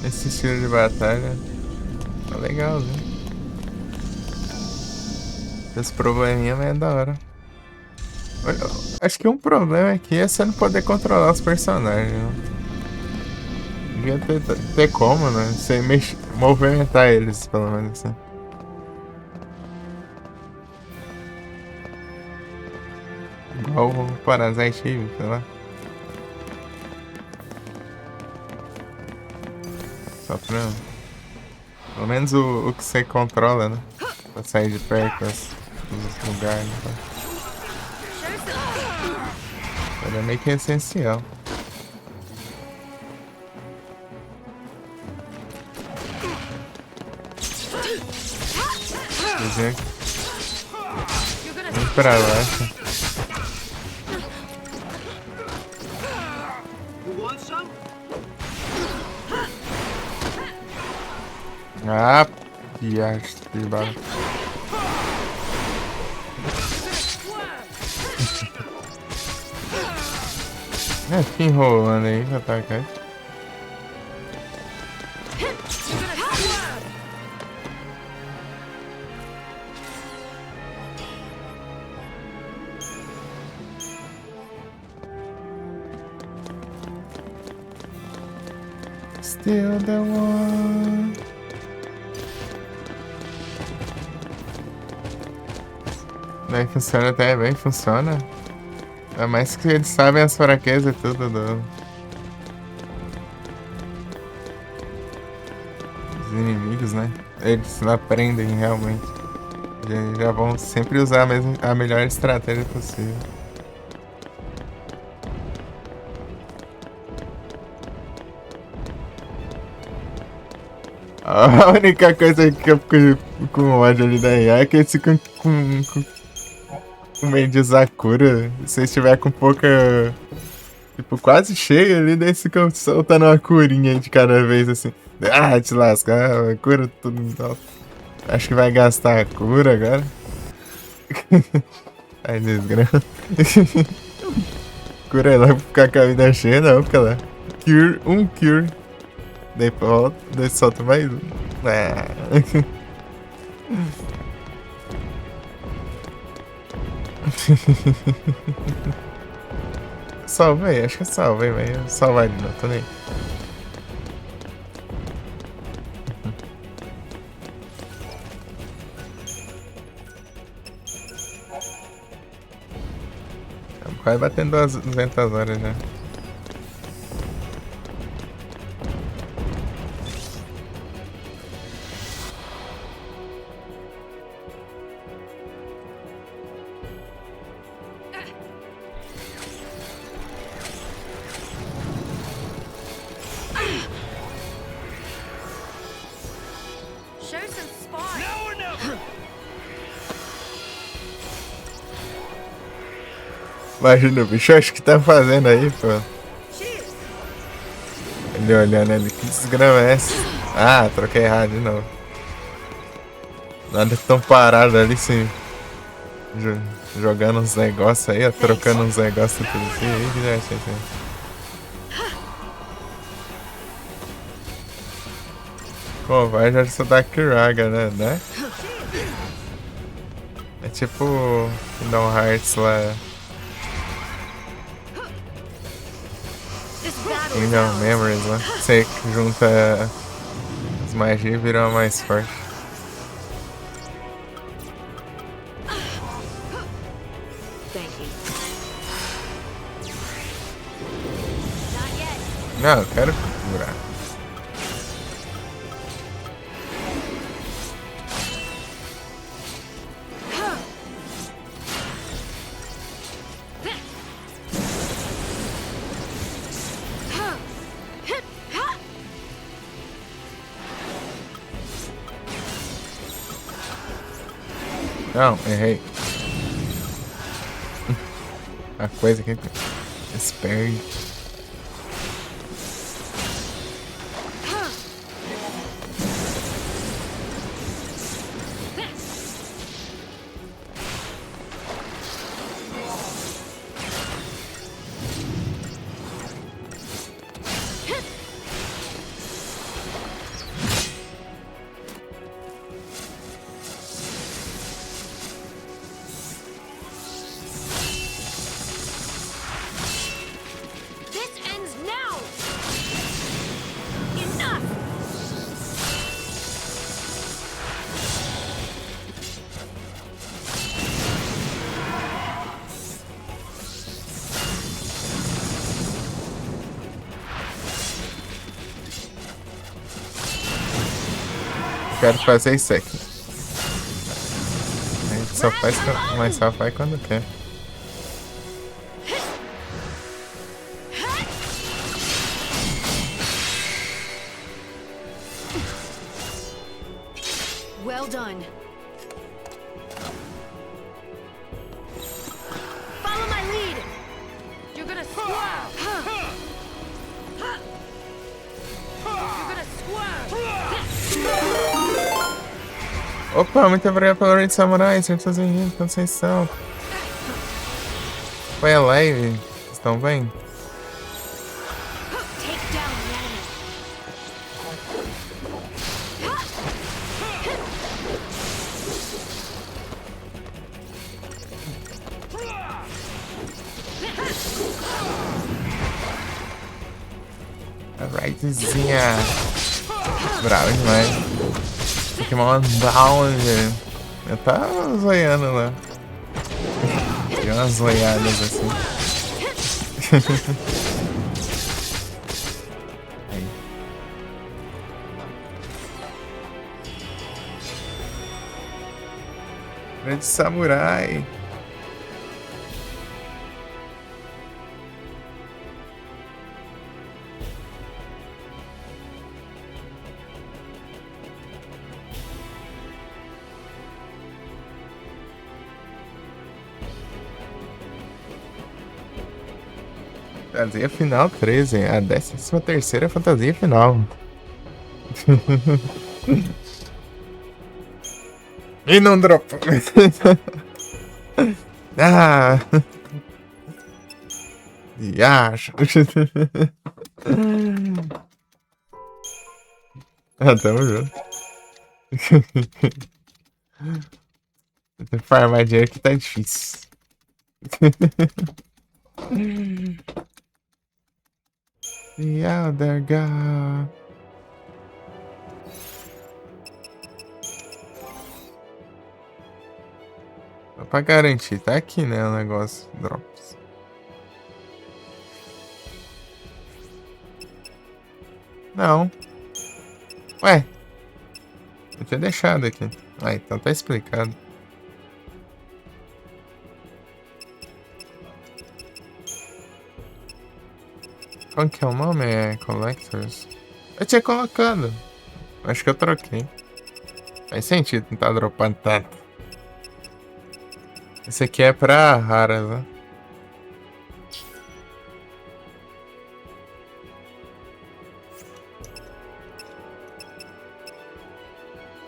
Esse estilo de batalha tá legal, né? Esse probleminha é da hora. Acho que um problema aqui é você não poder controlar os personagens, né? Devia ter como, né? Você movimentar eles, pelo menos assim. Igual o Parasite Eve, sei lá. Só pra... Pelo menos o que você controla, né? Pra sair de perto dos lugares, né? É meio que essencial. Vamos pra baixo. You want some? Ah, piaste de bala. É, fica enrolando aí pra atacar. Still the one. Daí funciona até bem, funciona. É mais que eles sabem as fraquezas e tudo dos inimigos, né? Eles aprendem realmente. Já vão sempre usar a melhor estratégia possível. A única coisa que eu fico com ódio ali da IA é que eles ficam com meio de usar cura. Se estiver com pouca. Tipo, quase cheio ali, daí eles ficam soltando uma curinha aí de cada vez assim. Ah, te lascar, cura tudo e tal. Acho que vai gastar a cura agora. Ai, desgrama. Cura lá pra ficar com a vida cheia, não, fica lá. Cure, um cure. Daí volta, daí solta mais um. Ah. Salvei, acho que eu salvei, velho. Salvar ele não, tô nem. Vai batendo as 200 horas já. Show some spine. Now or never! Imagina o bicho, acho que tá fazendo aí, pô. Cheers. Ele olhando ali, que desgrama é essa? Ah, troquei errado de novo. Nada tão parado ali, sim. Jogando uns negócios aí, ó, trocando uns negócios tudo assim, aí que já achei assim. Pô, vai já só dar Kiraga, né? É tipo Kingdom Hearts lá. This battle is Kingdom ours. Memories lá. Você junta as magias e vira uma mais forte. Thank you. Not yet. Não, eu quero curar. Não, errei. A coisa que espere. This ends now! Enough! Quero fazer isso aqui. A gente só faz, mas só faz quando quer. Well done. Follow my lead! You're gonna swerve. You're gonna swerve. Opa, muito obrigado pelo Raid Samurai, certos bem-vindos, quando vocês são. Foi a live, estão bem? Take down the enemy. A Raidzinha. Bravo demais. Pokémon down, velho. Eu tava zoiando lá. Deu umas zoiadas assim. Aí. Grande samurai. Fantasia final 13, a 13ª fantasia final. E não dropa. Ah! Acho. Ah, tamo junto. Farmar dinheiro que tá difícil. The other guy. Pra garantir, tá aqui, né, o negócio. Drops. Não. Ué. Eu tinha deixado aqui. Ah, então tá explicado. Qual que é o nome? É Collectors? Eu tinha colocado. Acho que eu troquei. Faz sentido não tá dropando tanto. Esse aqui é pra raras, né?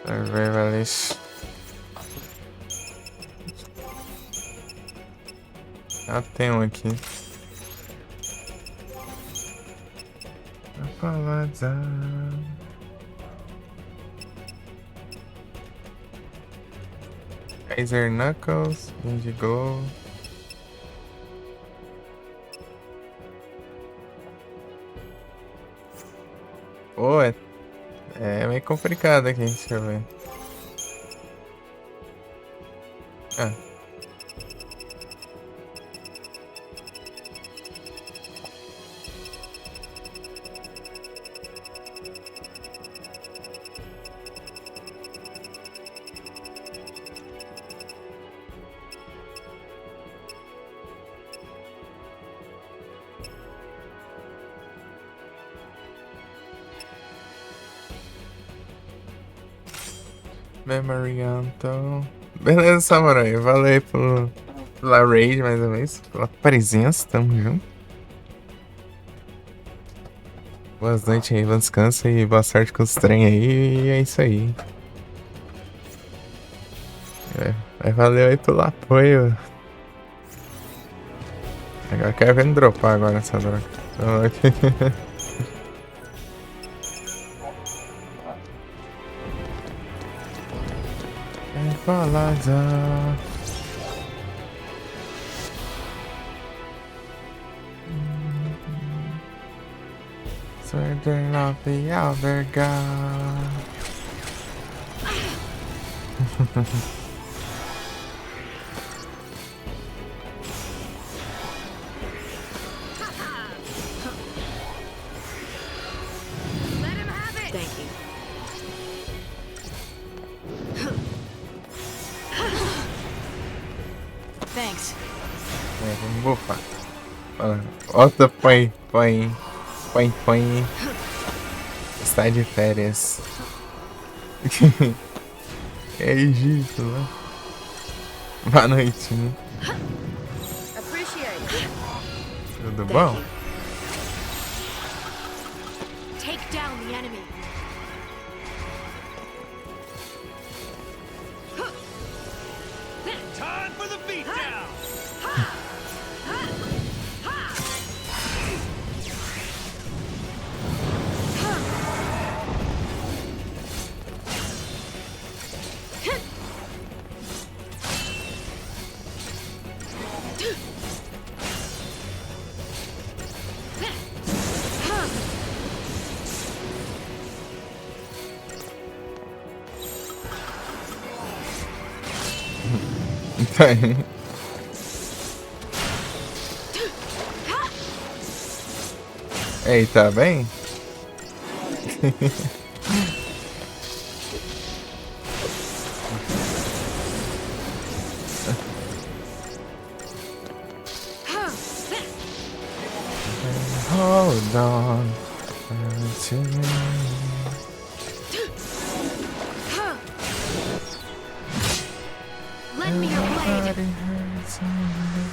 Valeu. Ah, tem um aqui. Palazar. Kaiser Knuckles, Indigo. Pô, é meio complicado aqui, deixa eu ver. Ah. Memory Anto. Beleza, Samurai. Valeu aí pela raid, mais ou menos. Pela presença, tamo junto. Boas noites aí, bom descanso e boa sorte com os trem aí. E é isso aí. Valeu aí pelo apoio. Agora quero ver me dropar agora essa droga. É falada. Surgeon of the Alberga. Let him have it. Thank you. Thanks. Vamos bufar. Outra põe. Está de férias. É Egito, né? Boa noite, né? Appreciate. Tudo bom? Take down the enemy. Time for the beatdown. Ei, tá bem? Hold on to me. Lend me your blade. Everybody hurts someday.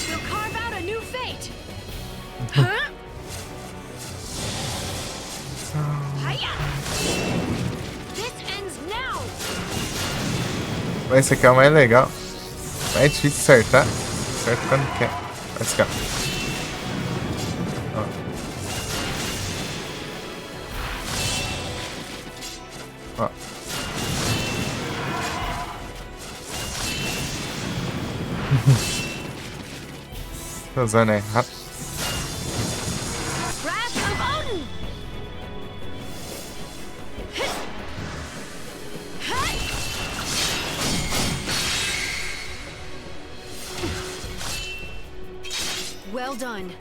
We'll carve out a new fate. Huh? Hiya! This ends now. Esse aqui é o mais legal. É difícil acertar. Acerta quando quer. Let's go. Ó. Tô usando errado. Wrath of Odin. Well done.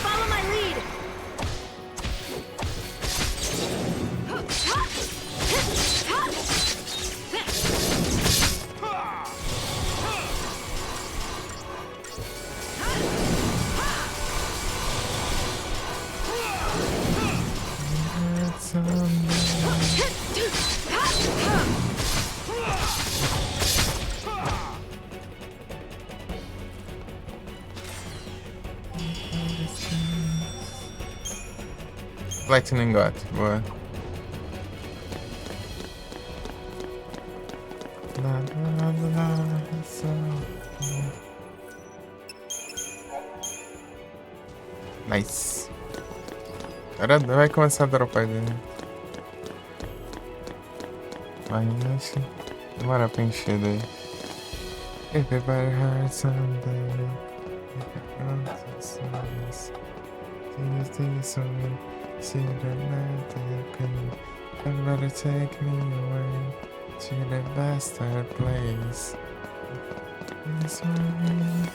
Follow my lead. Lightning God, boa. Nice. Agora vai começar a dropar dele. Vai, acho. Demora pra encher daí. Everybody hurts someday. See the night that you can. Everybody take me away. to the bastard place. It's only-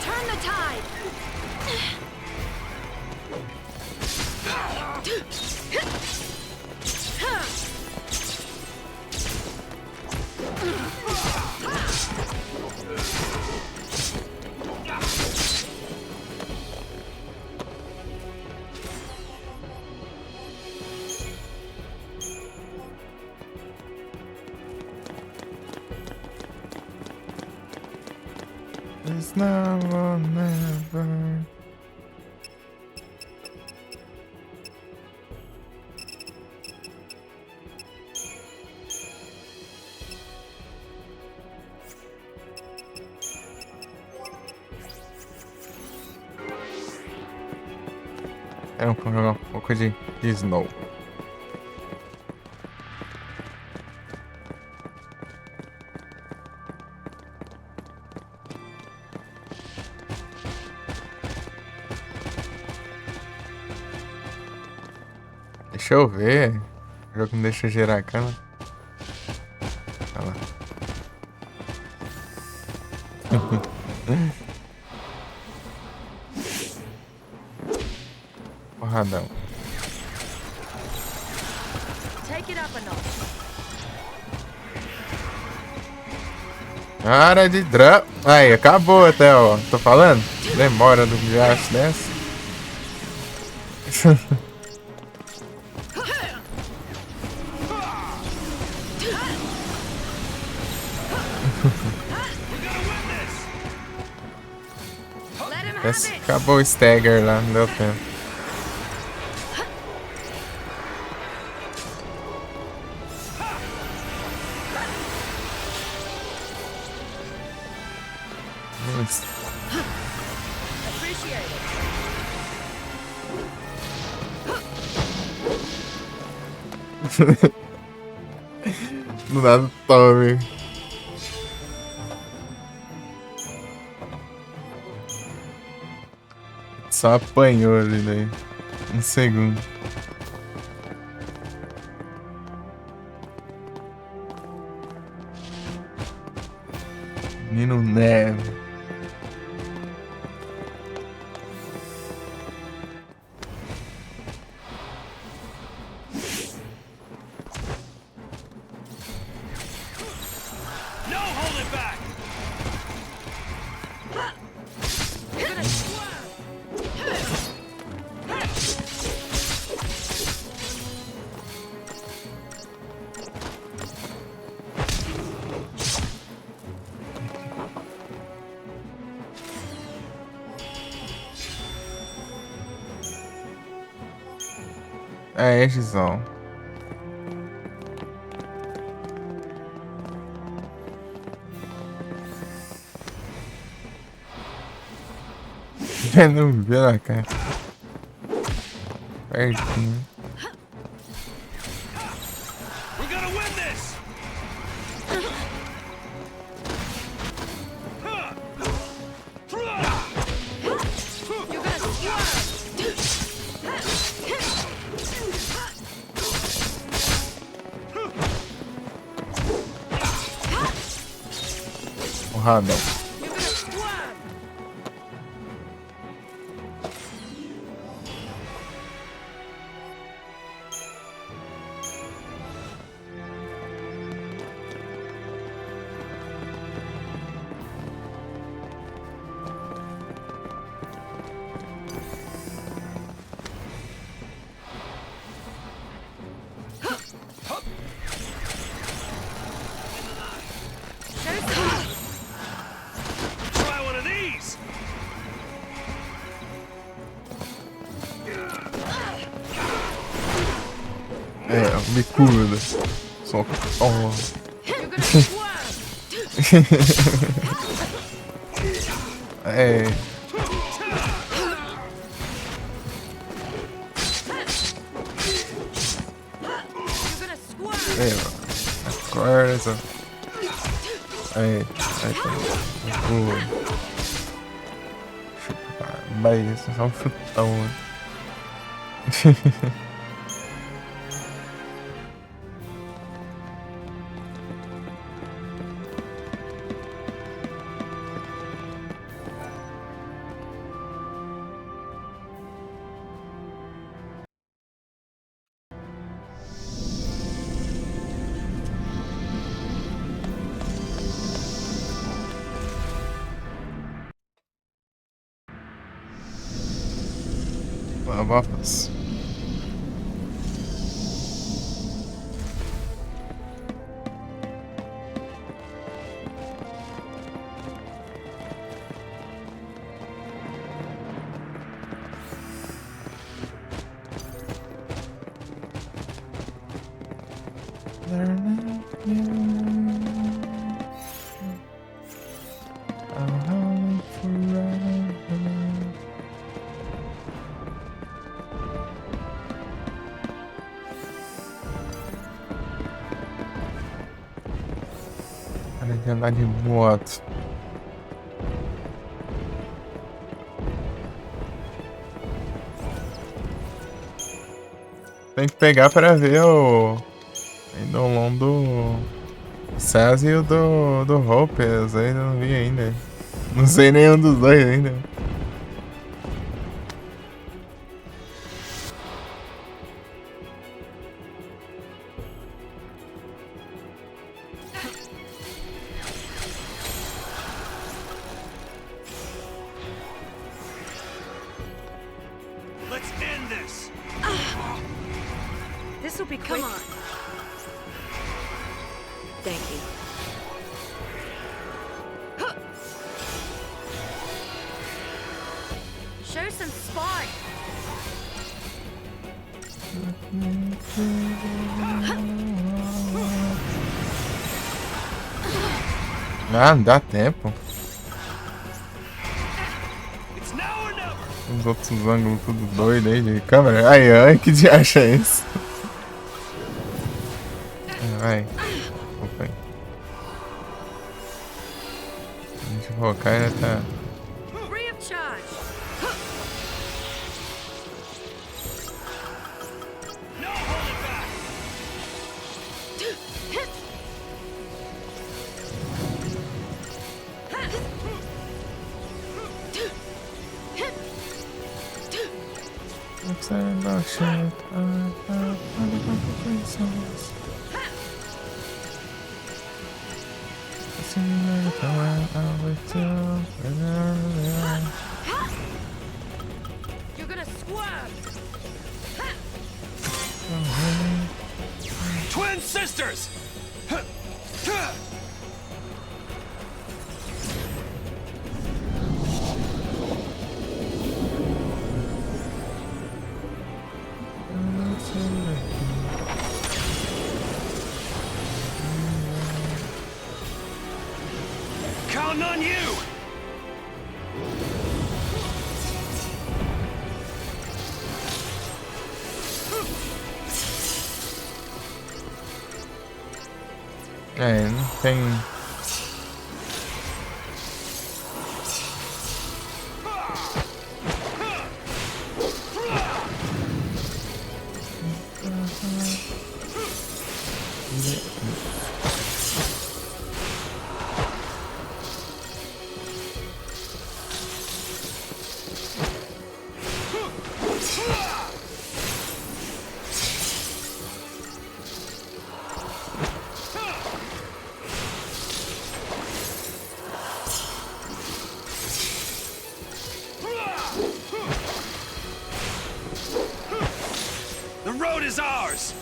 Turn the tide. It's now or never. Vamos jogar um pouco de Snow. Deixa eu ver. O jogo não deixa eu gerar a cama. Olha lá. Porradão. Take it up a notch. Cara de drama. Aí, acabou até, ó. Tô falando? Demora do gasto dessa. Let him have Esse- it. Acabou o stagger lá, não deu tempo. Nossa. Appreciate it. Do nada tome. Só apanhou ali daí. Um segundo. Menino neve. No holding back. É, Gizão. Não viu na cara. Pertinho. We're gonna win this. You're gonna Porradão. You're gonna squirm. Bicuda. Só. Oh. You're gonna swerve. É. You're gonna swerve. É, acorda só. Aí tá. Boa. Mas isso é só um chutão, né? Abafas. Para de andar de moto. Tem que pegar para ver o Eidolon do Saz e o do Hope. Eu ainda não vi ainda. Não sei nenhum dos dois ainda. Let's end this. This'll be quick. Come on. Thank you. Show some spine. Ah, não dá tempo. It's now or never. Os outros ângulos tudo doido aí de câmera. Ai, ai, que de acha isso? Vai. Opa aí. A gente focar ainda tá. Free of charge. No holding back. What's that about shit? You're gonna swerve. Twin sisters. Counting on you. É, não tem. The road is ours.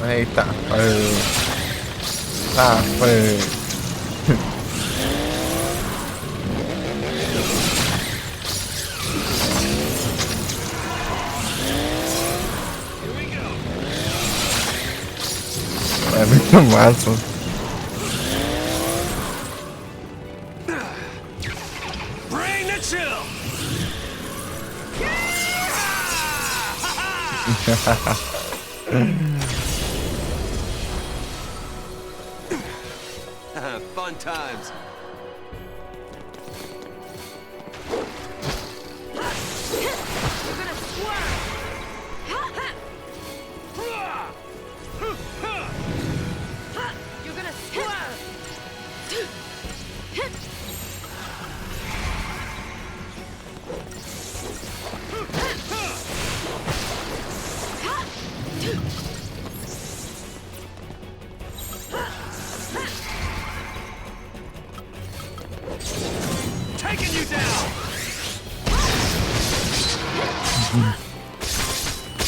Eita, tá, foi. Here we go. É muito massa. Bring the chill. Fun times. You're gonna swerve! You're gonna swerve! Taking you down.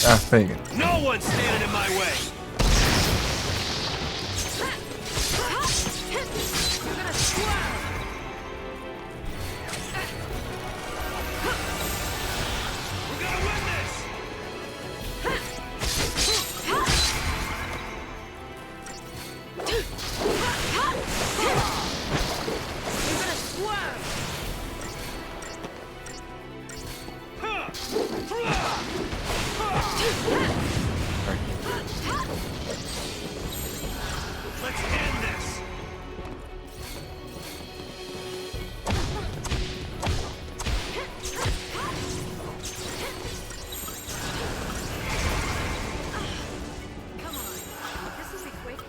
Ah, pega. No one's standing in my way. You're gonna swerve! We're gonna win this. You're gonna swerve! Let's end this. Come on. This'll be quick.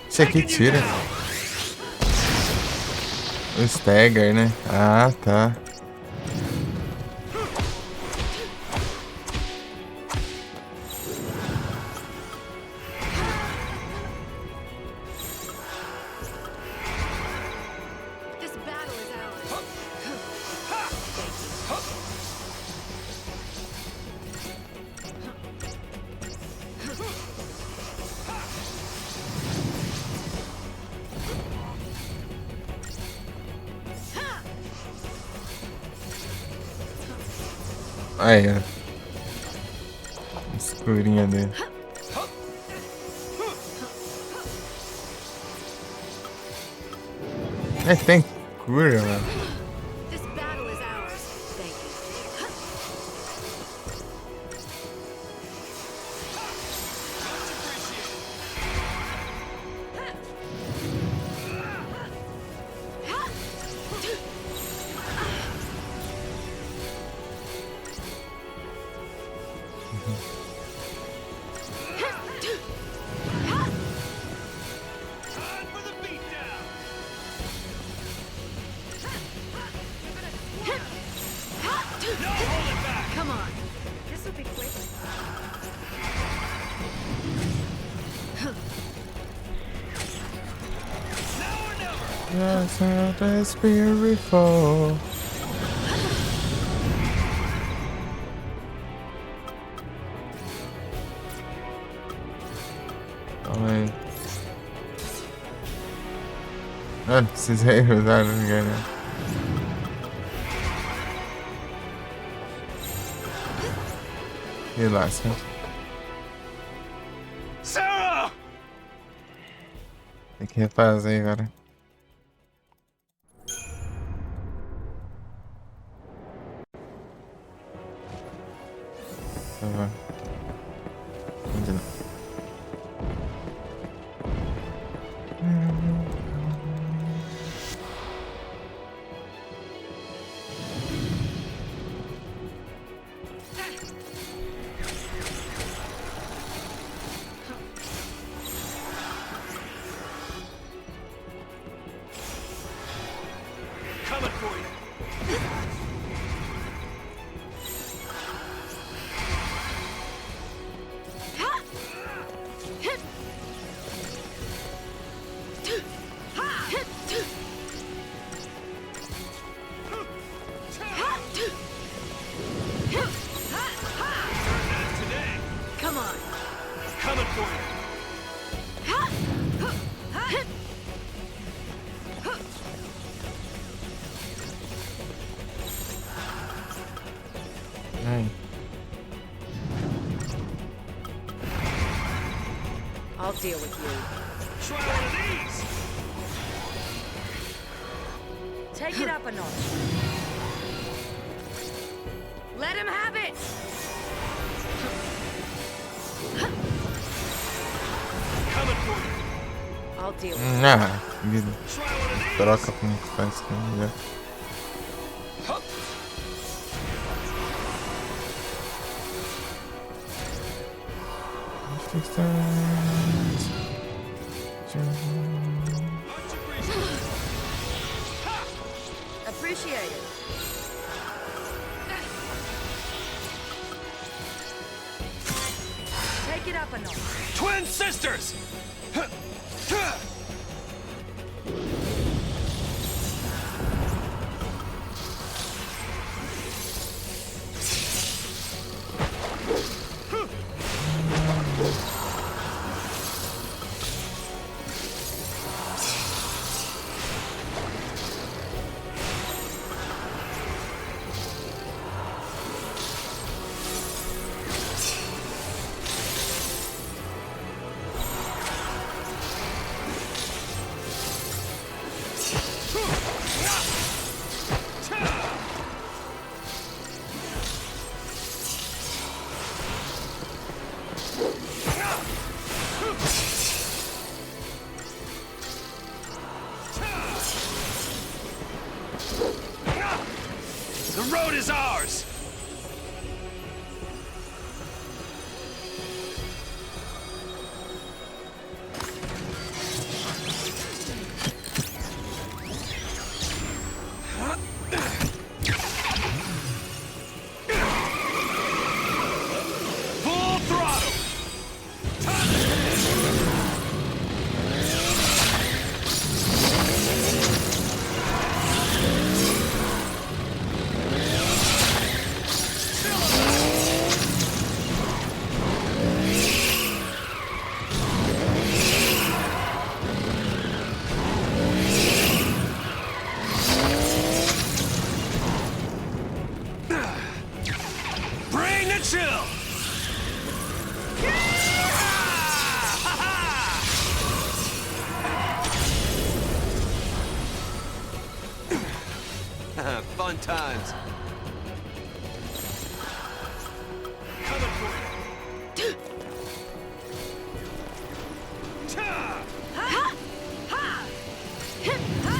Isso aqui tira. O stagger, né? Ah, tá. This battle is ours. Aí, ó. Escurinha dele. É, tem cura, mano. This battle is ours. Thank you. Time for the beatdown. No holding back. Come on. This'll be quick. Now or never. Yes, that is beautiful. Calma aí. Ah, não precisei usar ninguém, né? Relaxa. Sarah! Tem que refazer agora. Tá bom. Onde não? Coming for you. deal with you. Try one of these. Take it up a notch. Let him have it! Coming for you. I'll deal with Ah, vida. Try one of these. Troca como que faz com a mulher. Hup. Much appreciated. Ha! Appreciate it. Take it up a notch. Twin sisters! Huh. Huh. The road is ours! Full throttle! Bring the chill! Fun times. Coming for you. Ta! Ha! Ha! Ha! Ha!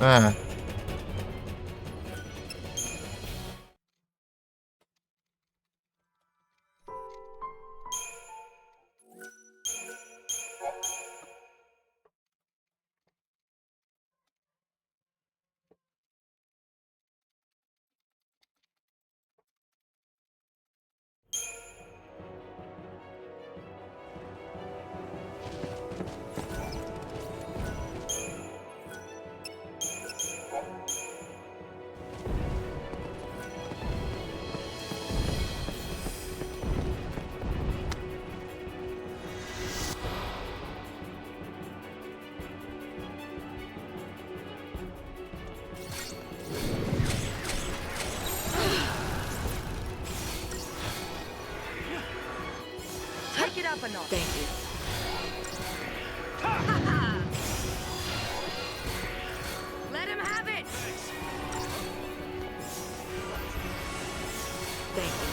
Ah. Take it up a notch. Thank you. Let him have it. Thank you.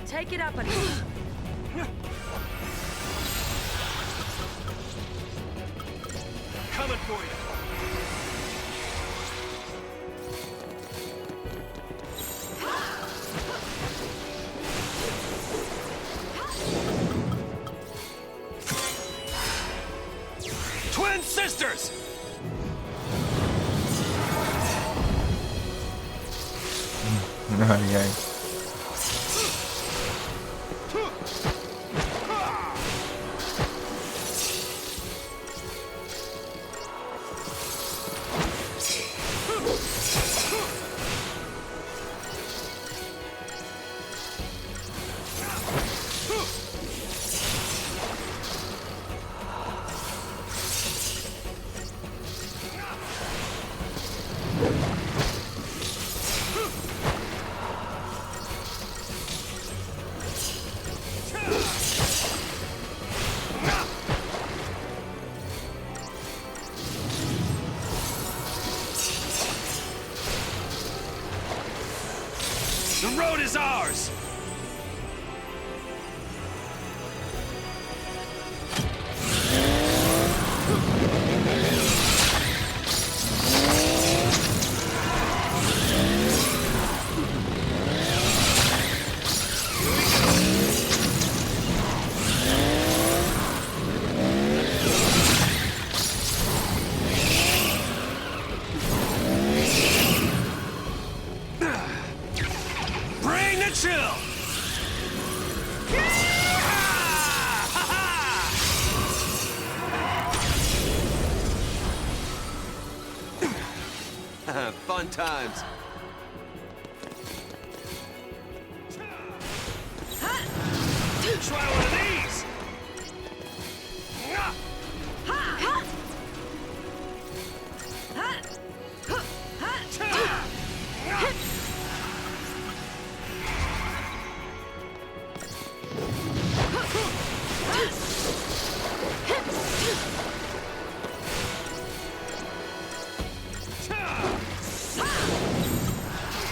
Take it up a notch. for you. Twin sisters! Ai, ai. The road is ours! Bring the chill! Fun times. Try one of these!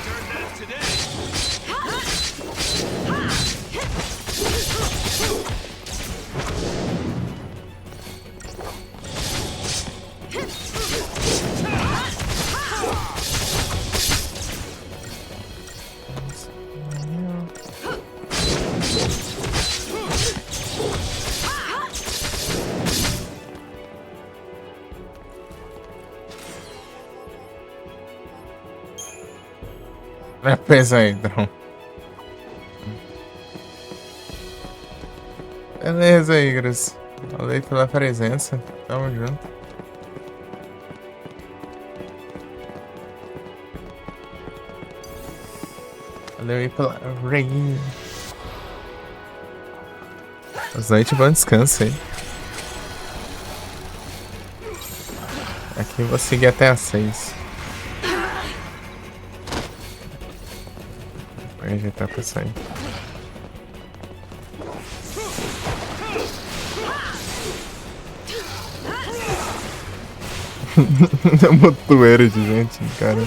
Turn that today! Pensa aí, então. Beleza, Igras. Valeu pela presença. Tamo junto. Valeu aí pela rain. As noites bom descanso aí. Aqui eu vou seguir até às 6. Vai ajeitar pra sair. É uma motoeira de gente, cara.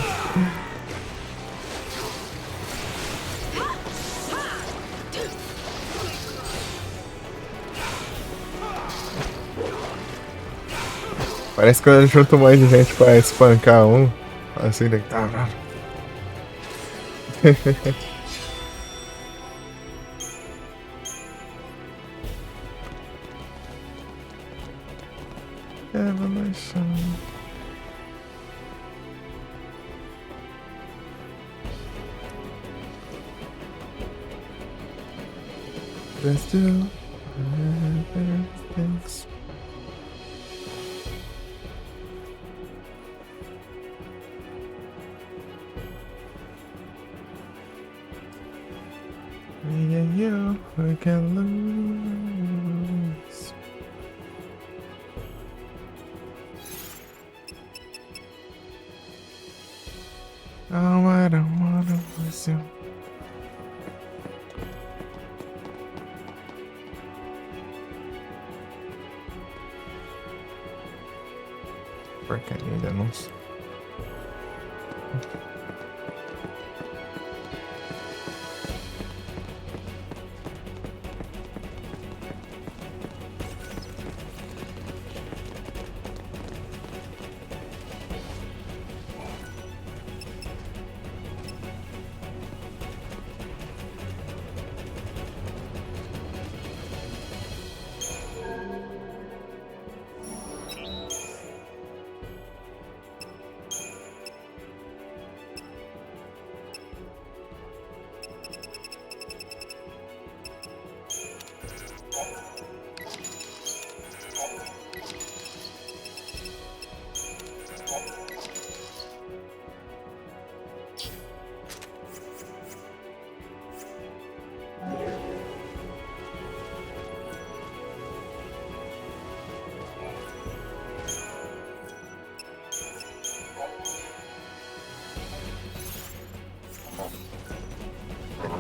Parece que quando junto mais de gente pra espancar um, assim, daqui tá. Evolution. Let's do things. Me and you, we can lose. Oh, I don't wanna lose you. Porcaria de anúncio.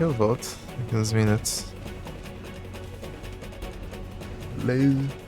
Eu volto daqui uns minutos. Beleza.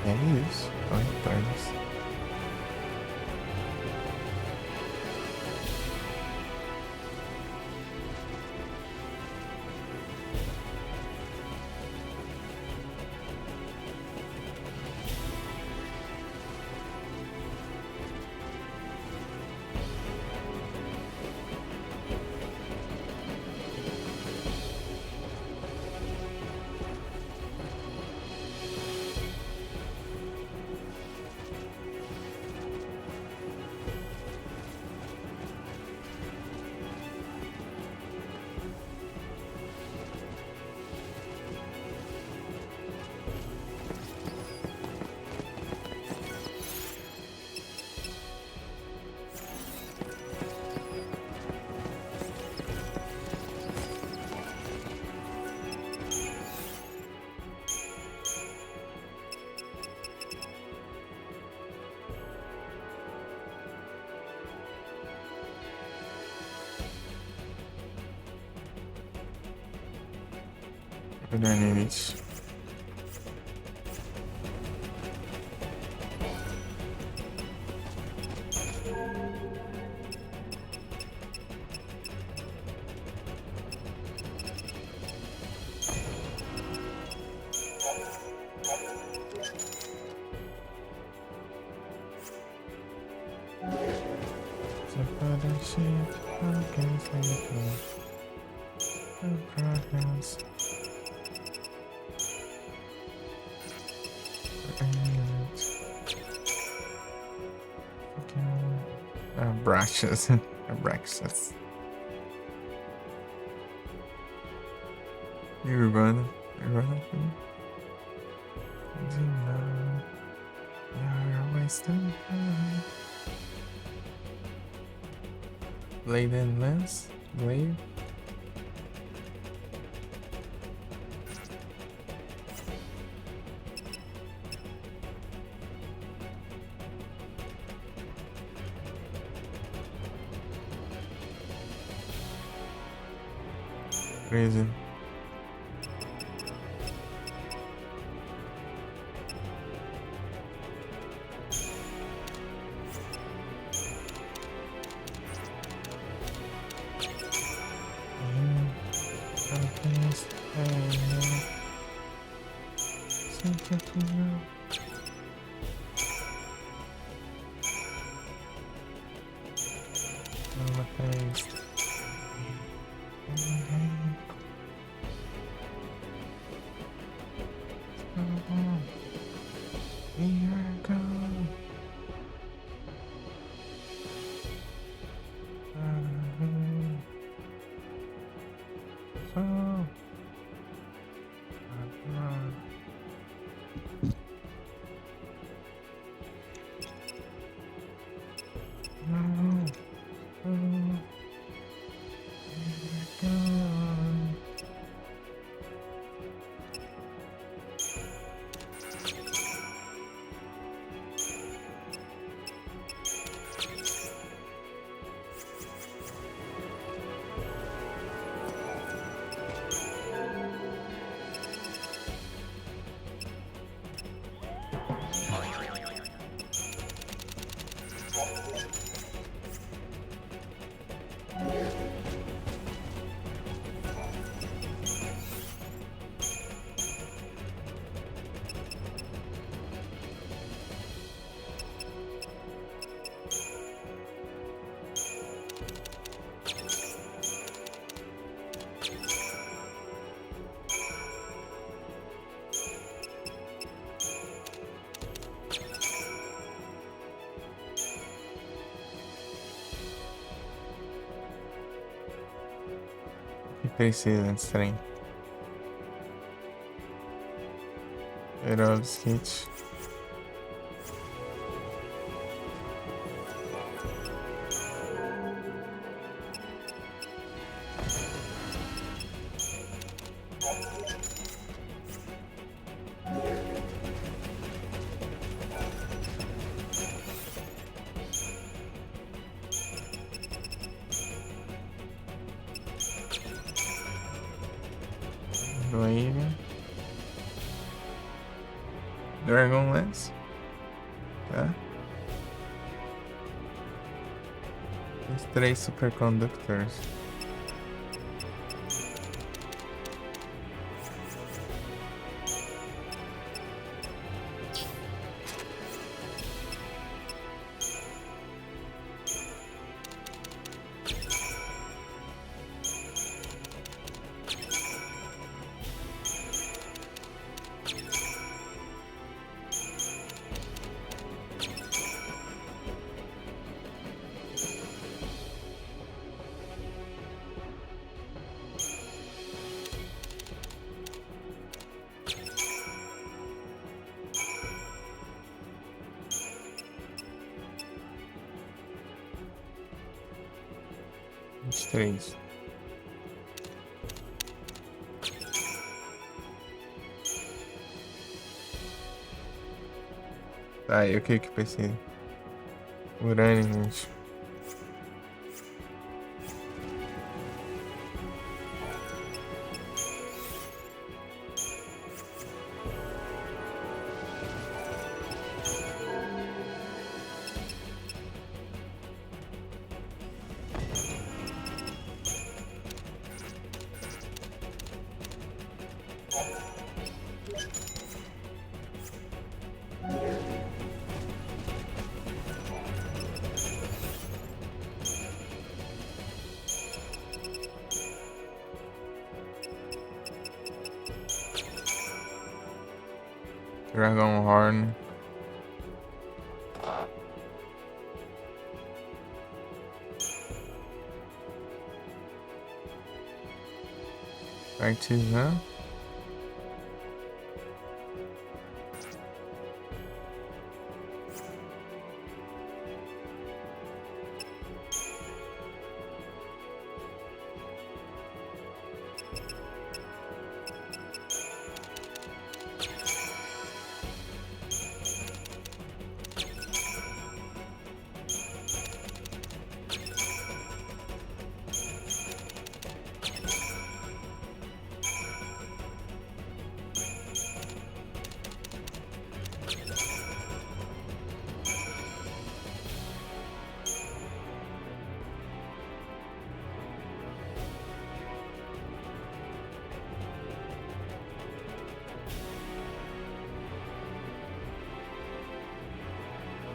É isso. Olha, Tardes. Dynamics. Abraxas. Abraxas. Urbana. Urbana. You're wasting time. Blade and lance. Blade. Crazy. Que precisa desse trem. Herói do skate. Dragonlance. Tá? Os 3 superconductors. Os 3. Tá, e o que que precisa? Urânio, gente. Dragon Horn. Artesã.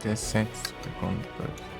T7 supercondutores.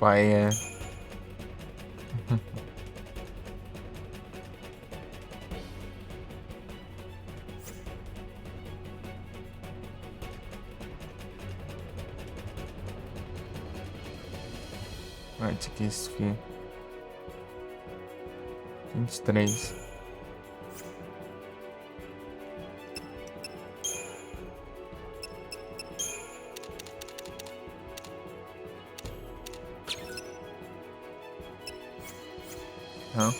Pai é. Vai ter que esfriar. 23. Não.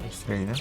Mostrei, né?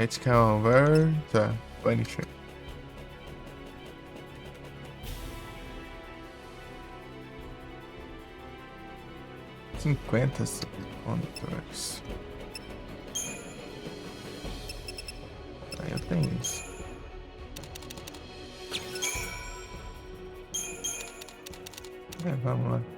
Kinetic over. Tá, Punisher. $50 subcontracts. Aí eu tenho isso. Vamos lá.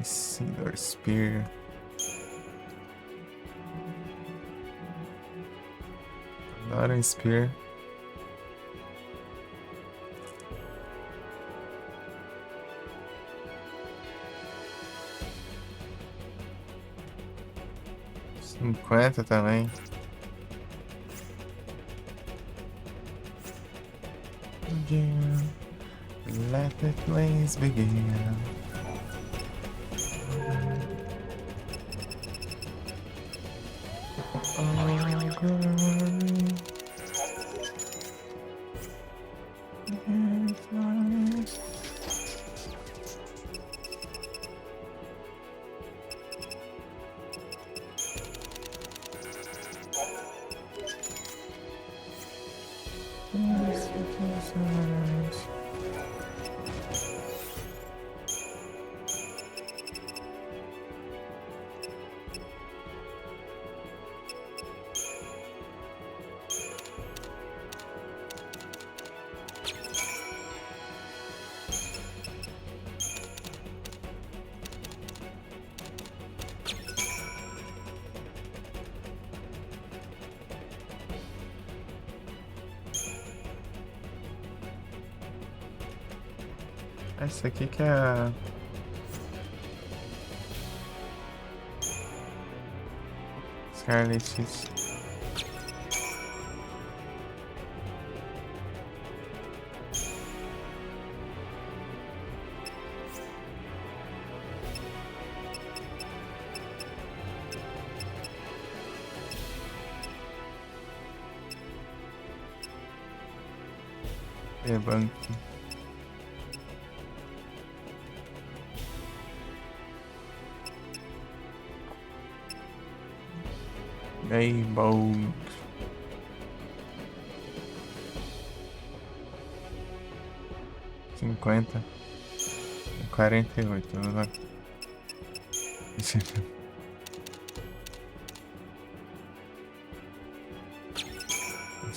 Singular Spear. Adoro um Spear. $50 também. Let the flames begin. Essa aqui que é a... Scarlet. É banco. Aí, bom. 50. 48, vamos lá. Deixa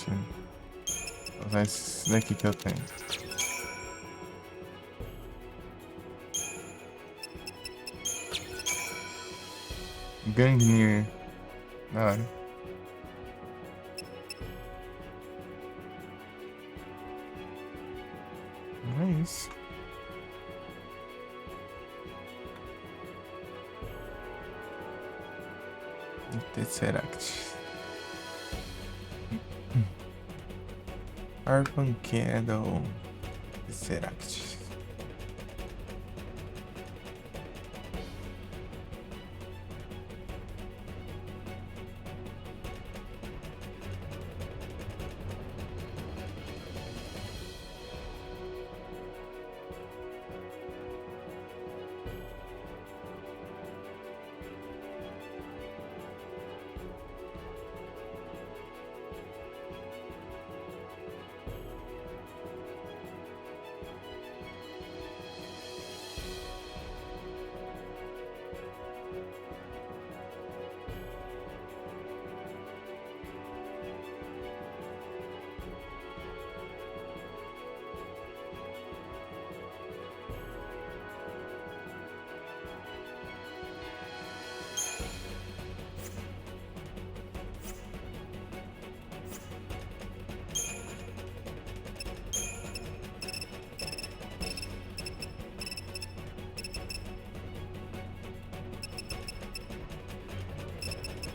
eu usar esse daqui que eu tenho. Gangnir. Da hora. Não é isso. Tesseract. Arpan Candle. Tesseract.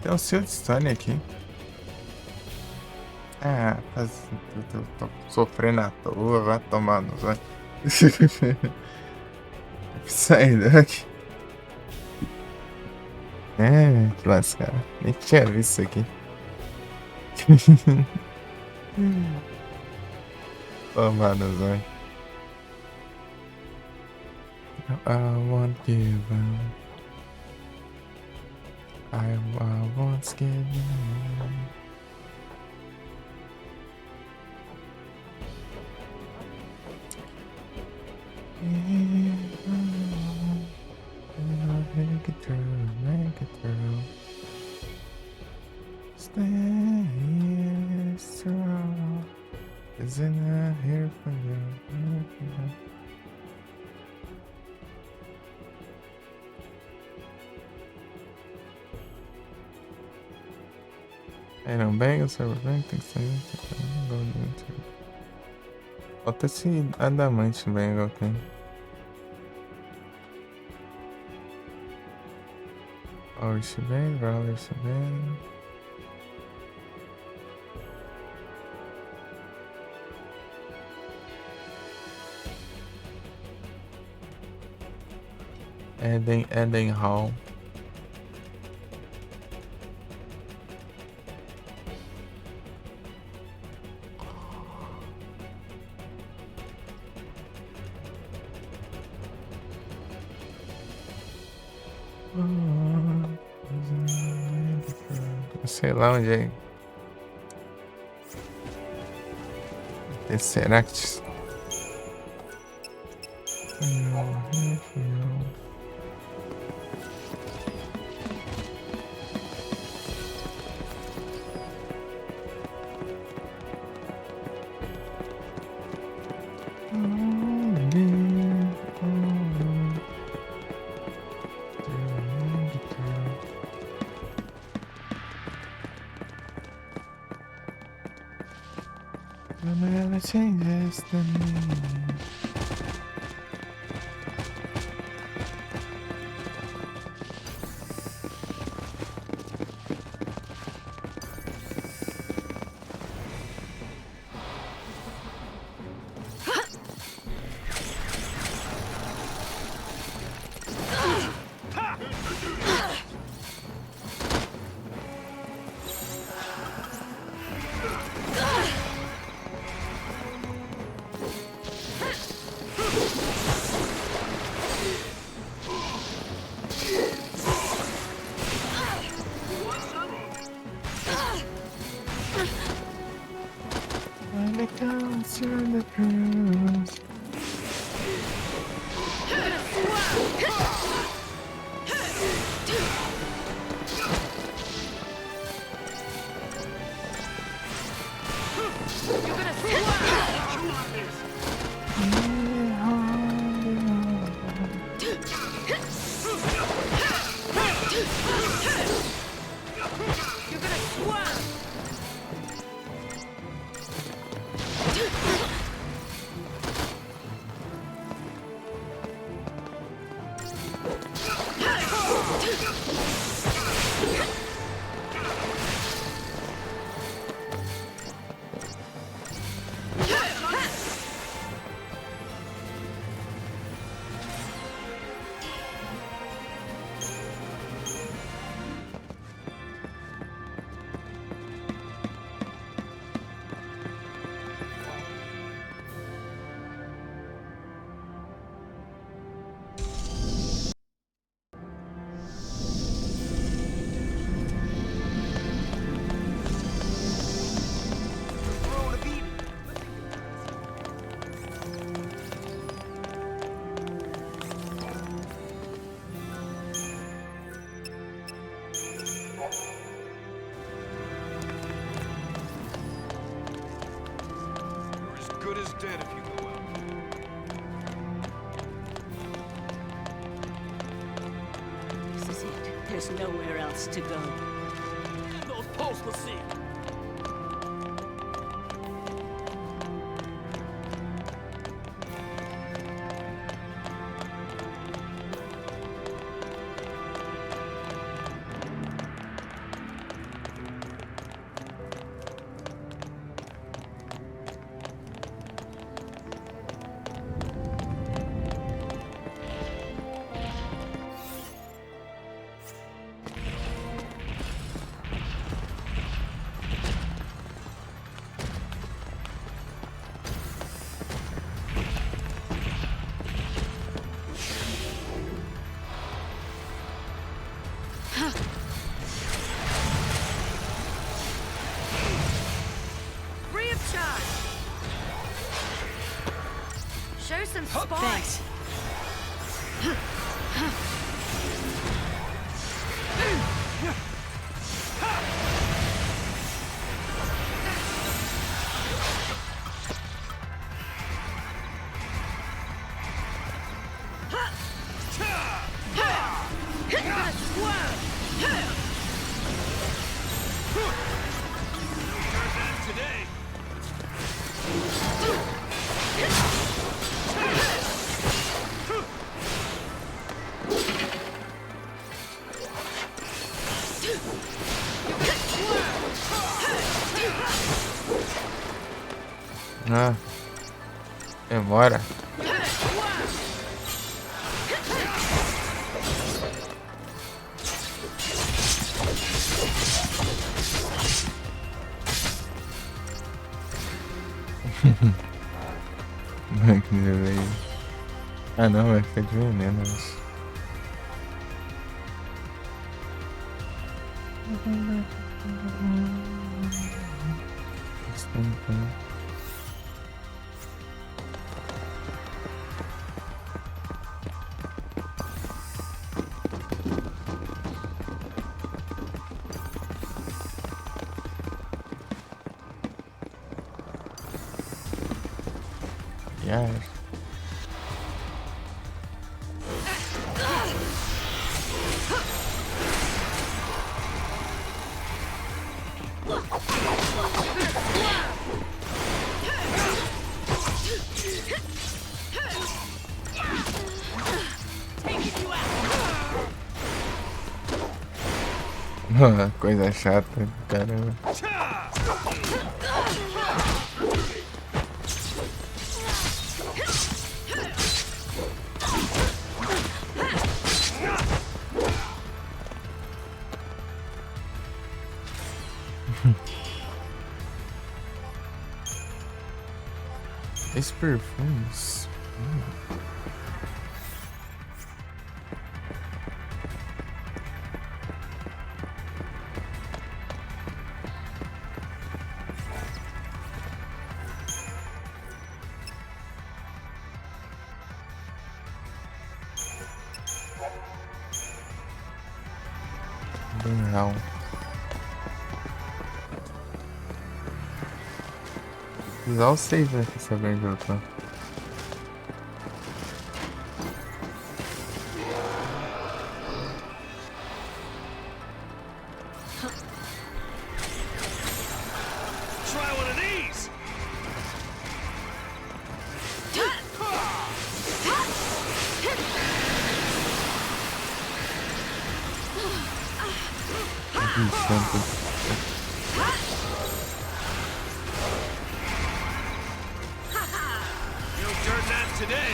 Tem um Seal de Stun aqui. Ah, tô sofrendo à toa, vai tomar no zóio. Sair daqui. É, que lascar. Nem tinha visto isso aqui. Tomar no zóio. I won't give up. I won't give up. Make it through, make it through. Stay strong. Isn't I here for you? Aí não bem, o server bem, tem que sair. Falta esse adamante bem igual tem. Orch bem, Brawler bem. Eden Hall. Sei lá onde é. Tesseract. Never changes to me. the coast, you're on the coast. You're as good as dead if you go out. This is it. There's nowhere else to go. Those posts will see. Free of charge. Show some spine. Thanks. Today. Ah. Demora. Que delay. Ah não, vai ficar de veneno isso. Yes. Coisa chata, caramba. Esse perfumes. Real. Usar o save, né? Pra saber onde eu tô. Try one of these! Santo. No dirt nap today.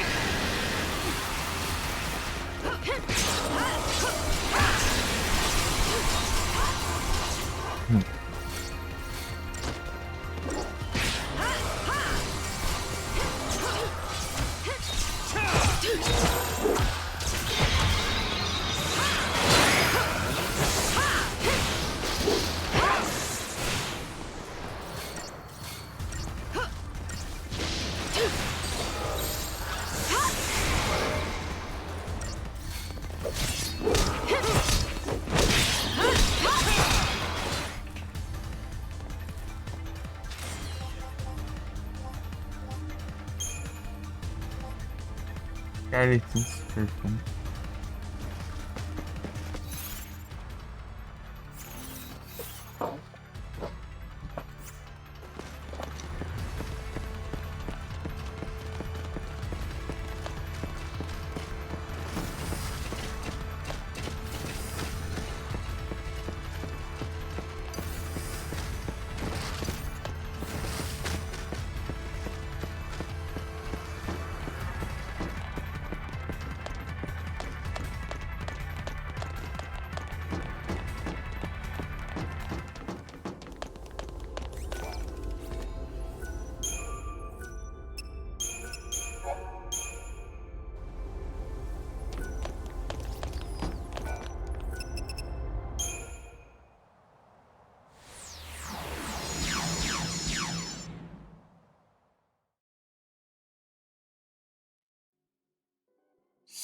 Carletis, perfume.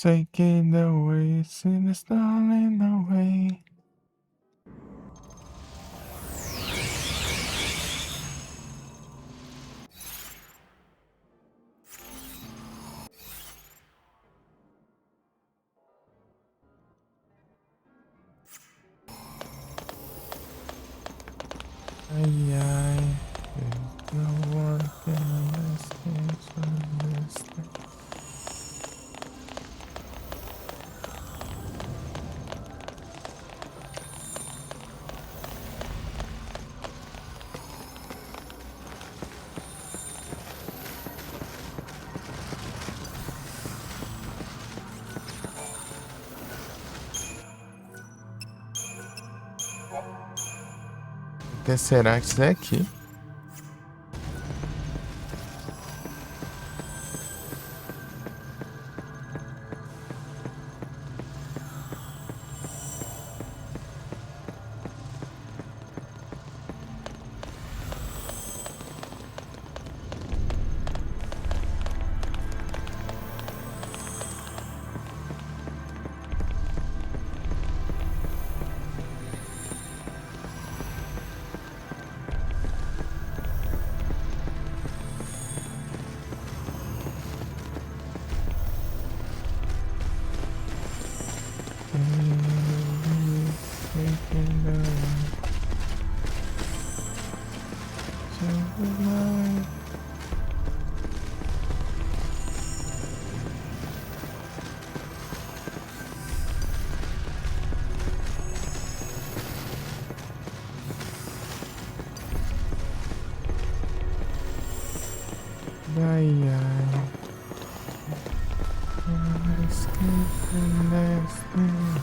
Taking the way, sin is darling the way. Ay, ay, there's no one can understand. Tesseract é aqui. Ai, ai. Escape destiny.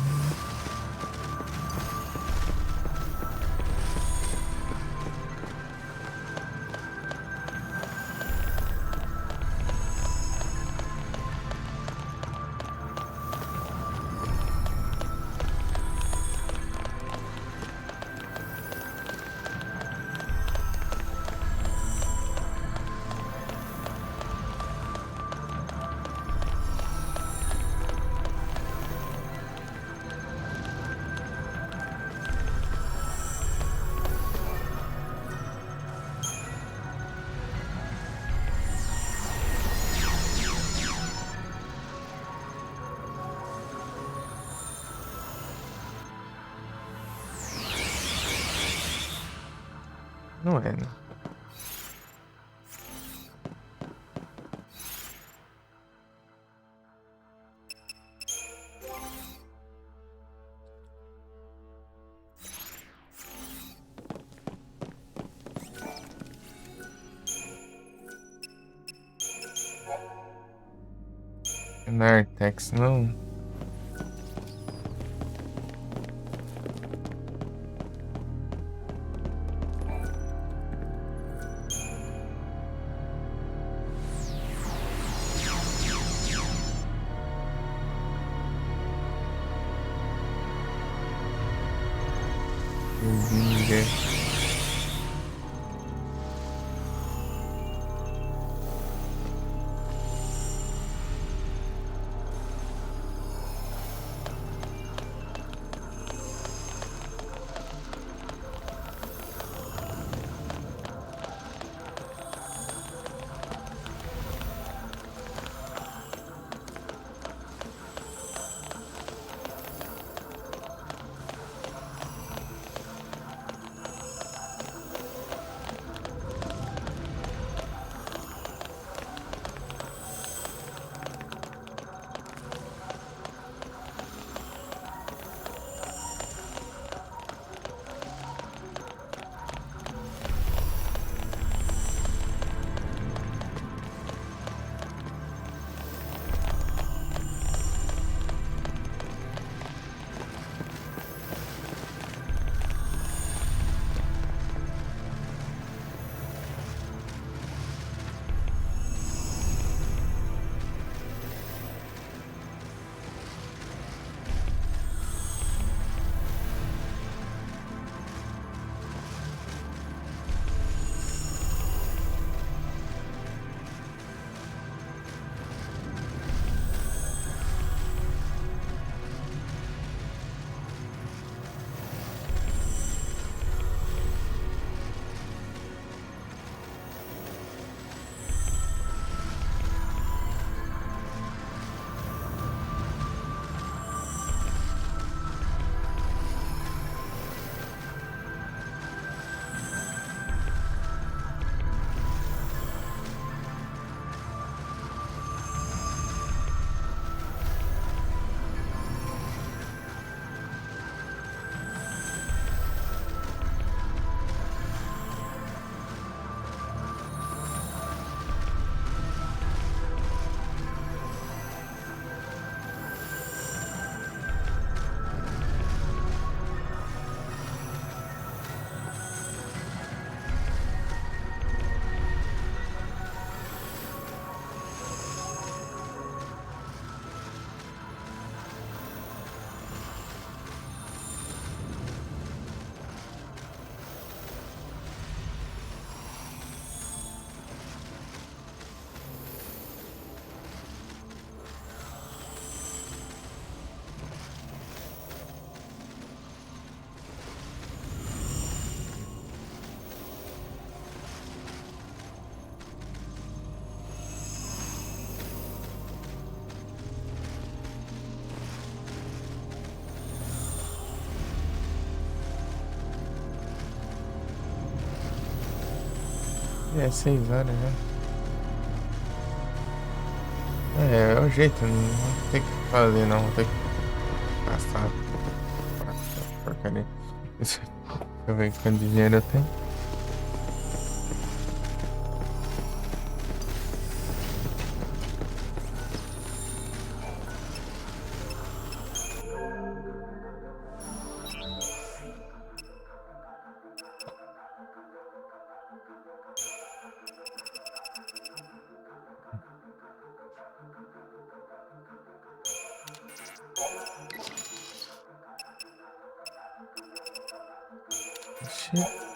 Nartex não. Eu vi ninguém. É 6 horas já. É o jeito, não tem que fazer não, tem que passar essa porcaria. Deixa eu ver quanto dinheiro eu tenho. Ixi.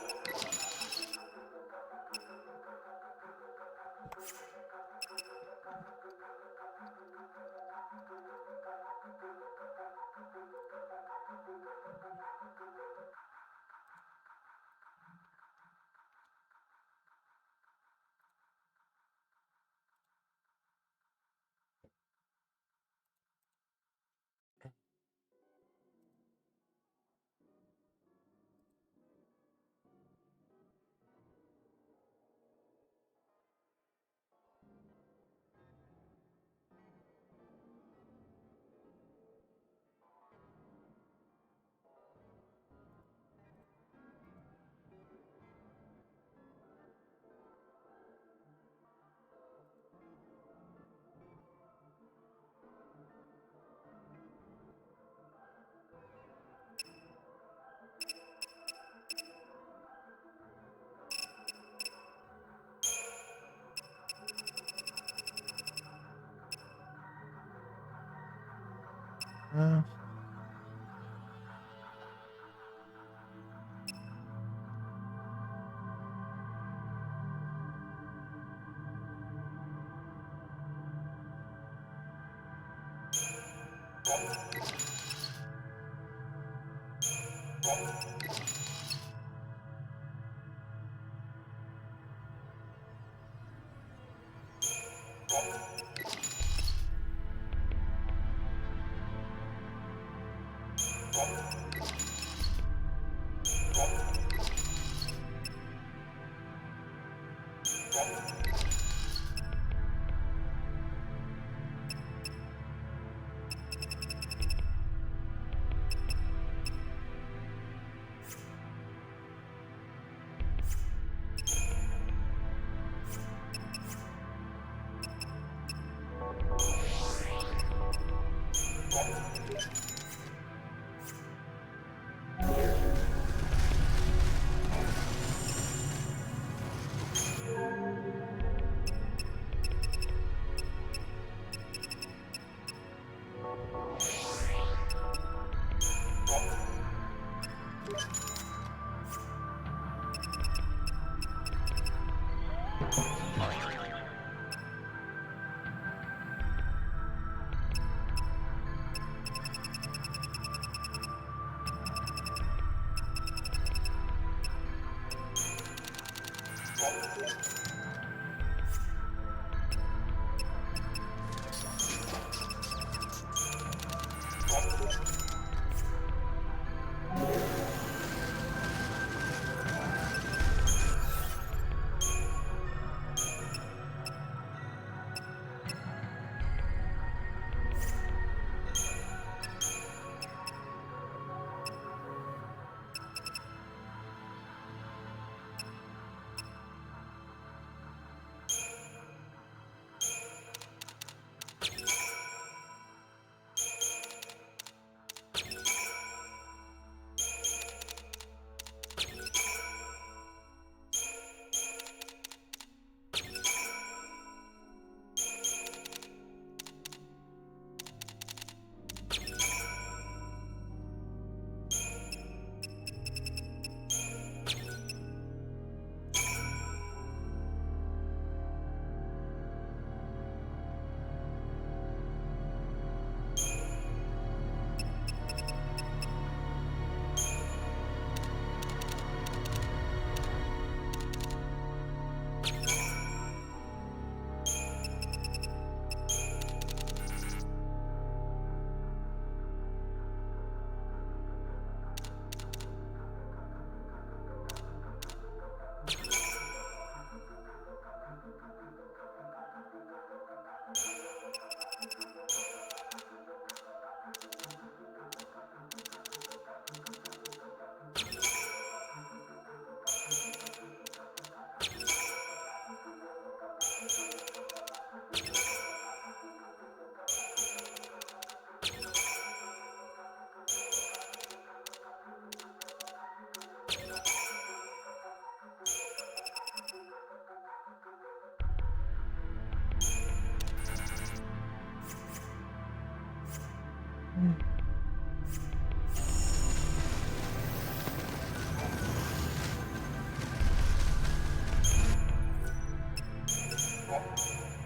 Ah.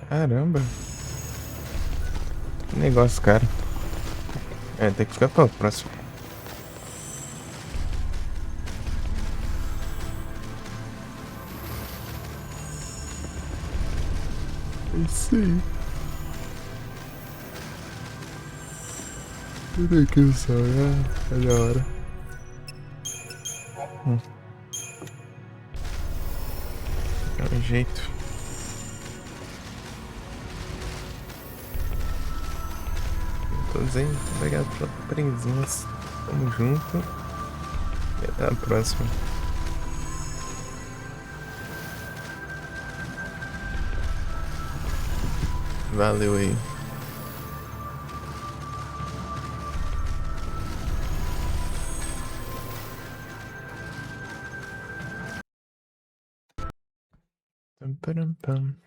Caramba. Que negócio, cara. É, tem que ficar pra próximo. Isso aí. Tudo aqui só, é da hora. É um jeito. Todos aí, obrigado pela presença. Tamo junto. E até a próxima. Valeu aí. Pam, pam, pam.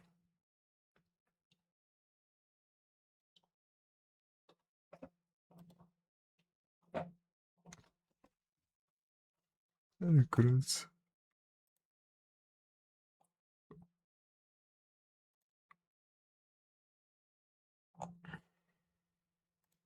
Cruz.